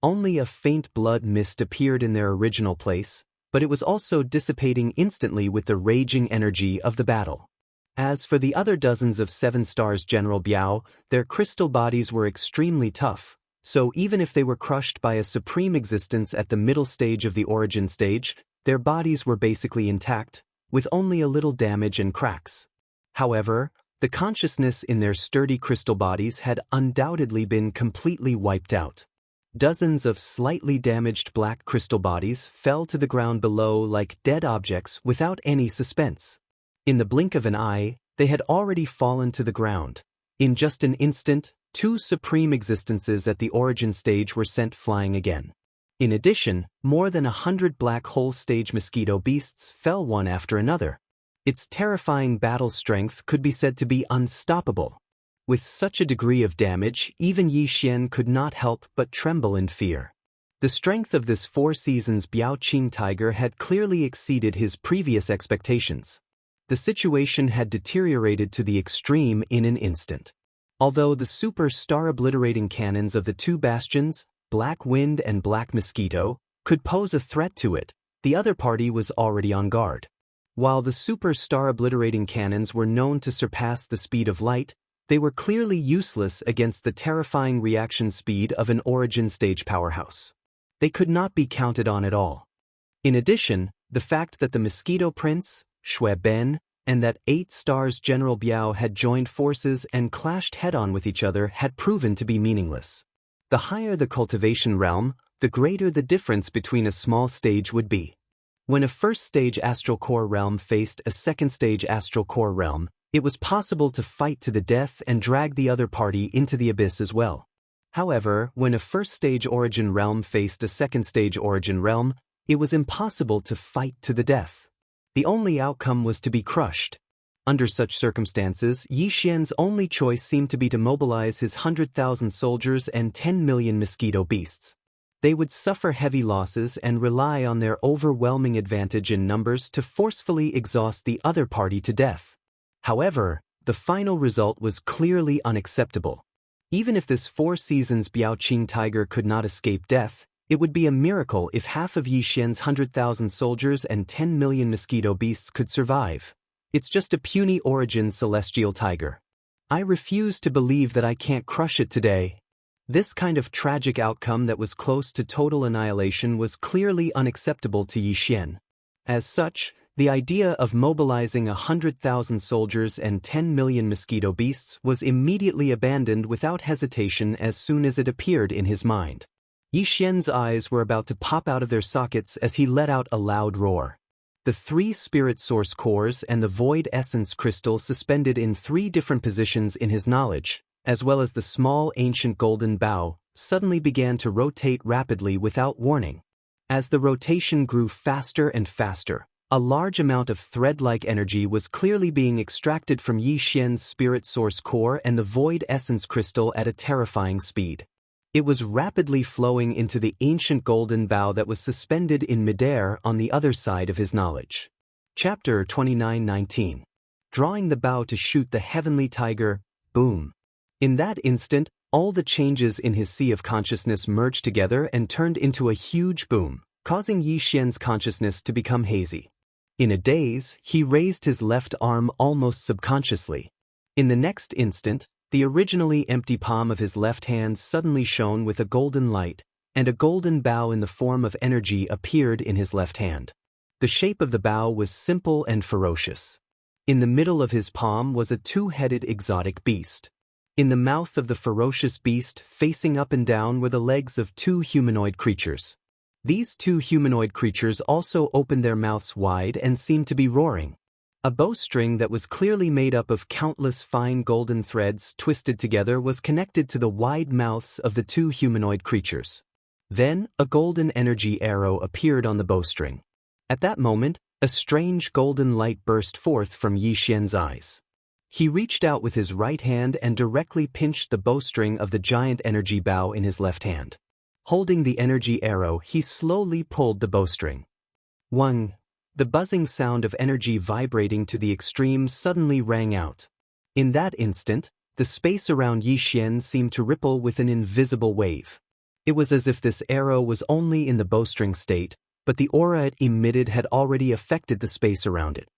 Only a faint blood mist appeared in their original place, but it was also dissipating instantly with the raging energy of the battle. As for the other dozens of 7 Stars General Biao, their crystal bodies were extremely tough, so even if they were crushed by a supreme existence at the middle stage of the origin stage, their bodies were basically intact, with only a little damage and cracks. However, the consciousness in their sturdy crystal bodies had undoubtedly been completely wiped out. Dozens of slightly damaged black crystal bodies fell to the ground below like dead objects without any suspense. In the blink of an eye, they had already fallen to the ground. In just an instant, 2 supreme existences at the origin stage were sent flying again. In addition, more than 100 black hole stage mosquito beasts fell one after another. Its terrifying battle strength could be said to be unstoppable. With such a degree of damage, even Yi Xian could not help but tremble in fear. The strength of this Four Seasons Biao Qing Tiger had clearly exceeded his previous expectations. The situation had deteriorated to the extreme in an instant. Although the super star-obliterating cannons of the 2 bastions, Black Wind and Black Mosquito, could pose a threat to it, the other party was already on guard. While the super star-obliterating cannons were known to surpass the speed of light, they were clearly useless against the terrifying reaction speed of an origin stage powerhouse. They could not be counted on at all. In addition, the fact that the Mosquito Prince, Shui Ben, and that 8 Stars General Biao had joined forces and clashed head-on with each other had proven to be meaningless. The higher the cultivation realm, the greater the difference between a small stage would be. When a first-stage Astral Core realm faced a second-stage Astral Core realm, it was possible to fight to the death and drag the other party into the abyss as well. However, when a first-stage Origin realm faced a second-stage Origin realm, it was impossible to fight to the death. The only outcome was to be crushed. Under such circumstances, Yi Xian's only choice seemed to be to mobilize his 100,000 soldiers and 10 million mosquito beasts. They would suffer heavy losses and rely on their overwhelming advantage in numbers to forcefully exhaust the other party to death. However, the final result was clearly unacceptable. Even if this Four Seasons Biao Qing Tiger could not escape death, it would be a miracle if half of Yi Xian's 100,000 soldiers and 10 million mosquito beasts could survive. It's just a puny origin celestial tiger. I refuse to believe that I can't crush it today. This kind of tragic outcome that was close to total annihilation was clearly unacceptable to Yi Xian. As such, the idea of mobilizing 100,000 soldiers and 10 million mosquito beasts was immediately abandoned without hesitation as soon as it appeared in his mind. Yi Xian's eyes were about to pop out of their sockets as he let out a loud roar. the 3 spirit source cores and the void essence crystal suspended in 3 different positions in his knowledge, as well as the small ancient golden bow, suddenly began to rotate rapidly without warning. As the rotation grew faster and faster, a large amount of thread-like energy was clearly being extracted from Yi Xian's spirit source core and the void essence crystal at a terrifying speed. It was rapidly flowing into the ancient golden bow that was suspended in midair on the other side of his knowledge. Chapter 29:19. Drawing the bow to shoot the heavenly tiger, boom. In that instant, all the changes in his sea of consciousness merged together and turned into a huge boom, causing Yi Xian's consciousness to become hazy. In a daze, he raised his left arm almost subconsciously. In the next instant, the originally empty palm of his left hand suddenly shone with a golden light, and a golden bow in the form of energy appeared in his left hand. The shape of the bow was simple and ferocious. In the middle of his palm was a 2-headed exotic beast. In the mouth of the ferocious beast, facing up and down, were the legs of 2 humanoid creatures. These 2 humanoid creatures also opened their mouths wide and seemed to be roaring. A bowstring that was clearly made up of countless fine golden threads twisted together was connected to the wide mouths of the 2 humanoid creatures. Then, a golden energy arrow appeared on the bowstring. At that moment, a strange golden light burst forth from Yi Xian's eyes. He reached out with his right hand and directly pinched the bowstring of the giant energy bow in his left hand. Holding the energy arrow, he slowly pulled the bowstring. 1. The buzzing sound of energy vibrating to the extreme suddenly rang out. In that instant, the space around Yi Xian seemed to ripple with an invisible wave. It was as if this arrow was only in the bowstring state, but the aura it emitted had already affected the space around it.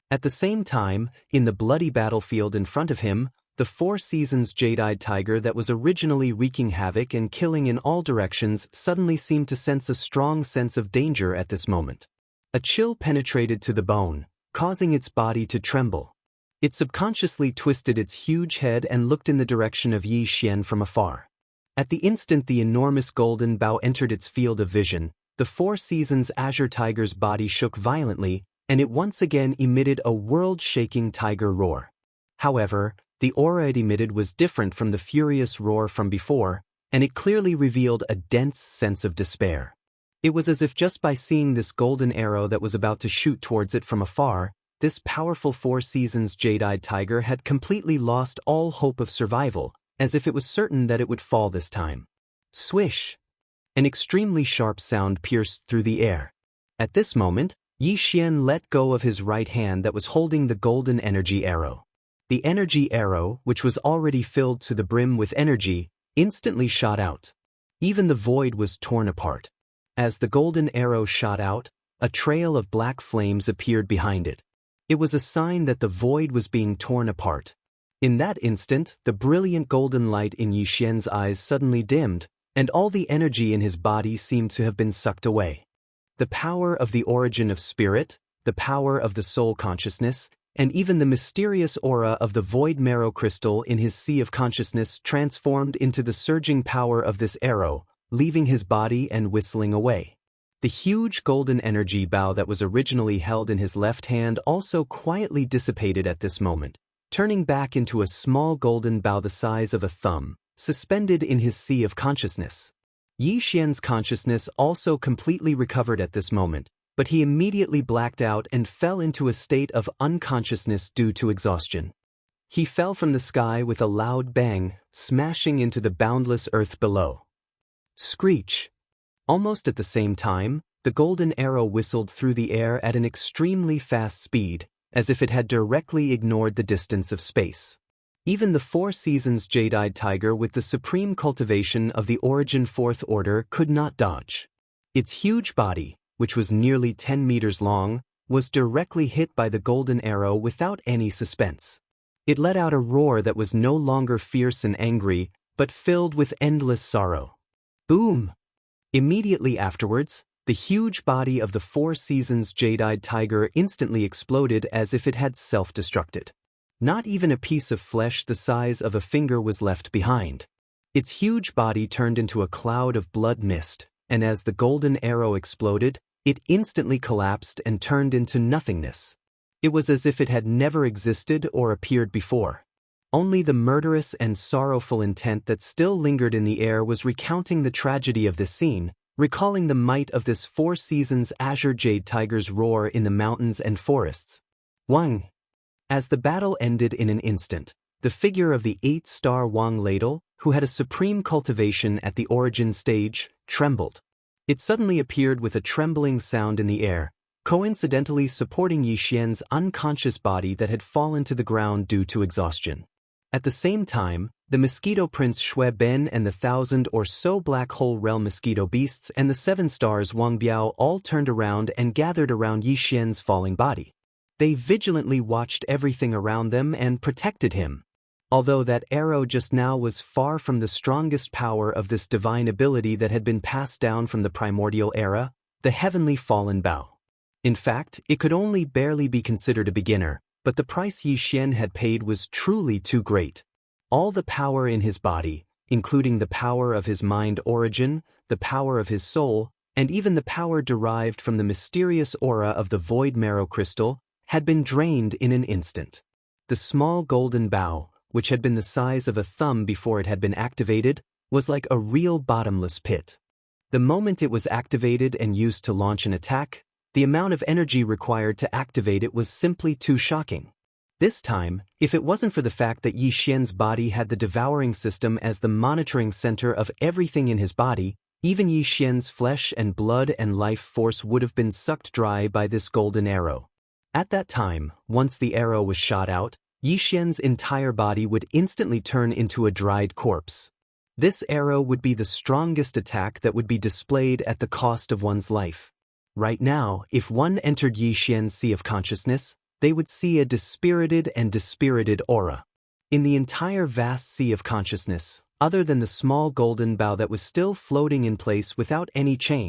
At the same time, in the bloody battlefield in front of him, the 4 Seasons jade-eyed tiger that was originally wreaking havoc and killing in all directions suddenly seemed to sense a strong sense of danger at this moment. A chill penetrated to the bone, causing its body to tremble. It subconsciously twisted its huge head and looked in the direction of Yi Xian from afar. At the instant the enormous golden bow entered its field of vision, the 4 Seasons azure tiger's body shook violently, and it once again emitted a world-shaking tiger roar. However, the aura it emitted was different from the furious roar from before, and it clearly revealed a dense sense of despair. It was as if just by seeing this golden arrow that was about to shoot towards it from afar, this powerful 4 Seasons jade-eyed tiger had completely lost all hope of survival, as if it was certain that it would fall this time. Swish! An extremely sharp sound pierced through the air. At this moment, Yi Xian let go of his right hand that was holding the golden energy arrow. The energy arrow, which was already filled to the brim with energy, instantly shot out. Even the void was torn apart. As the golden arrow shot out, a trail of black flames appeared behind it. It was a sign that the void was being torn apart. In that instant, the brilliant golden light in Yi Xian's eyes suddenly dimmed, and all the energy in his body seemed to have been sucked away. The power of the origin of spirit, the power of the soul consciousness, and even the mysterious aura of the void marrow crystal in his sea of consciousness transformed into the surging power of this arrow, leaving his body and whistling away. The huge golden energy bow that was originally held in his left hand also quietly dissipated at this moment, turning back into a small golden bow the size of a thumb, suspended in his sea of consciousness. Yi Xian's consciousness also completely recovered at this moment, but he immediately blacked out and fell into a state of unconsciousness due to exhaustion. He fell from the sky with a loud bang, smashing into the boundless earth below. Screech! Almost at the same time, the golden arrow whistled through the air at an extremely fast speed, as if it had directly ignored the distance of space. Even the 4 Seasons jade-eyed tiger with the supreme cultivation of the origin 4th order could not dodge. Its huge body, which was nearly 10 meters long, was directly hit by the golden arrow without any suspense. It let out a roar that was no longer fierce and angry, but filled with endless sorrow. Boom! Immediately afterwards, the huge body of the 4 Seasons jade-eyed tiger instantly exploded as if it had self-destructed. Not even a piece of flesh the size of a finger was left behind. Its huge body turned into a cloud of blood mist, and as the golden arrow exploded, It instantly collapsed and turned into nothingness. It was as if it had never existed or appeared before. Only the murderous and sorrowful intent that still lingered in the air was recounting the tragedy of this scene, recalling the might of this 4 seasons azure jade tiger's roar in the mountains and forests. Wang. As the battle ended in an instant, the figure of the 8-star Wang ladle, who had a supreme cultivation at the origin stage, trembled. It suddenly appeared with a trembling sound in the air, coincidentally supporting Yi Xian's unconscious body that had fallen to the ground due to exhaustion. At the same time, the Mosquito Prince Shui Ben and the 1,000 or so Black Hole Realm mosquito beasts and the 7 stars Wang Biao all turned around and gathered around Yi Xian's falling body. They vigilantly watched everything around them and protected him. Although that arrow just now was far from the strongest power of this divine ability that had been passed down from the primordial era, the heavenly fallen bow. In fact, it could only barely be considered a beginner, but the price Yi Xian had paid was truly too great. All the power in his body, including the power of his mind origin, the power of his soul, and even the power derived from the mysterious aura of the void marrow crystal, had been drained in an instant. The small golden bow, which had been the size of a thumb before it had been activated, was like a real bottomless pit. The moment it was activated and used to launch an attack, the amount of energy required to activate it was simply too shocking. This time, if it wasn't for the fact that Yi Xian's body had the devouring system as the monitoring center of everything in his body, even Yi Xian's flesh and blood and life force would have been sucked dry by this golden arrow. At that time, once the arrow was shot out, Yi Xian's entire body would instantly turn into a dried corpse. This arrow would be the strongest attack that would be displayed at the cost of one's life. Right now, if one entered Yi Xian's sea of consciousness, they would see a dispirited and dispirited aura. In the entire vast sea of consciousness, other than the small golden bow that was still floating in place without any change,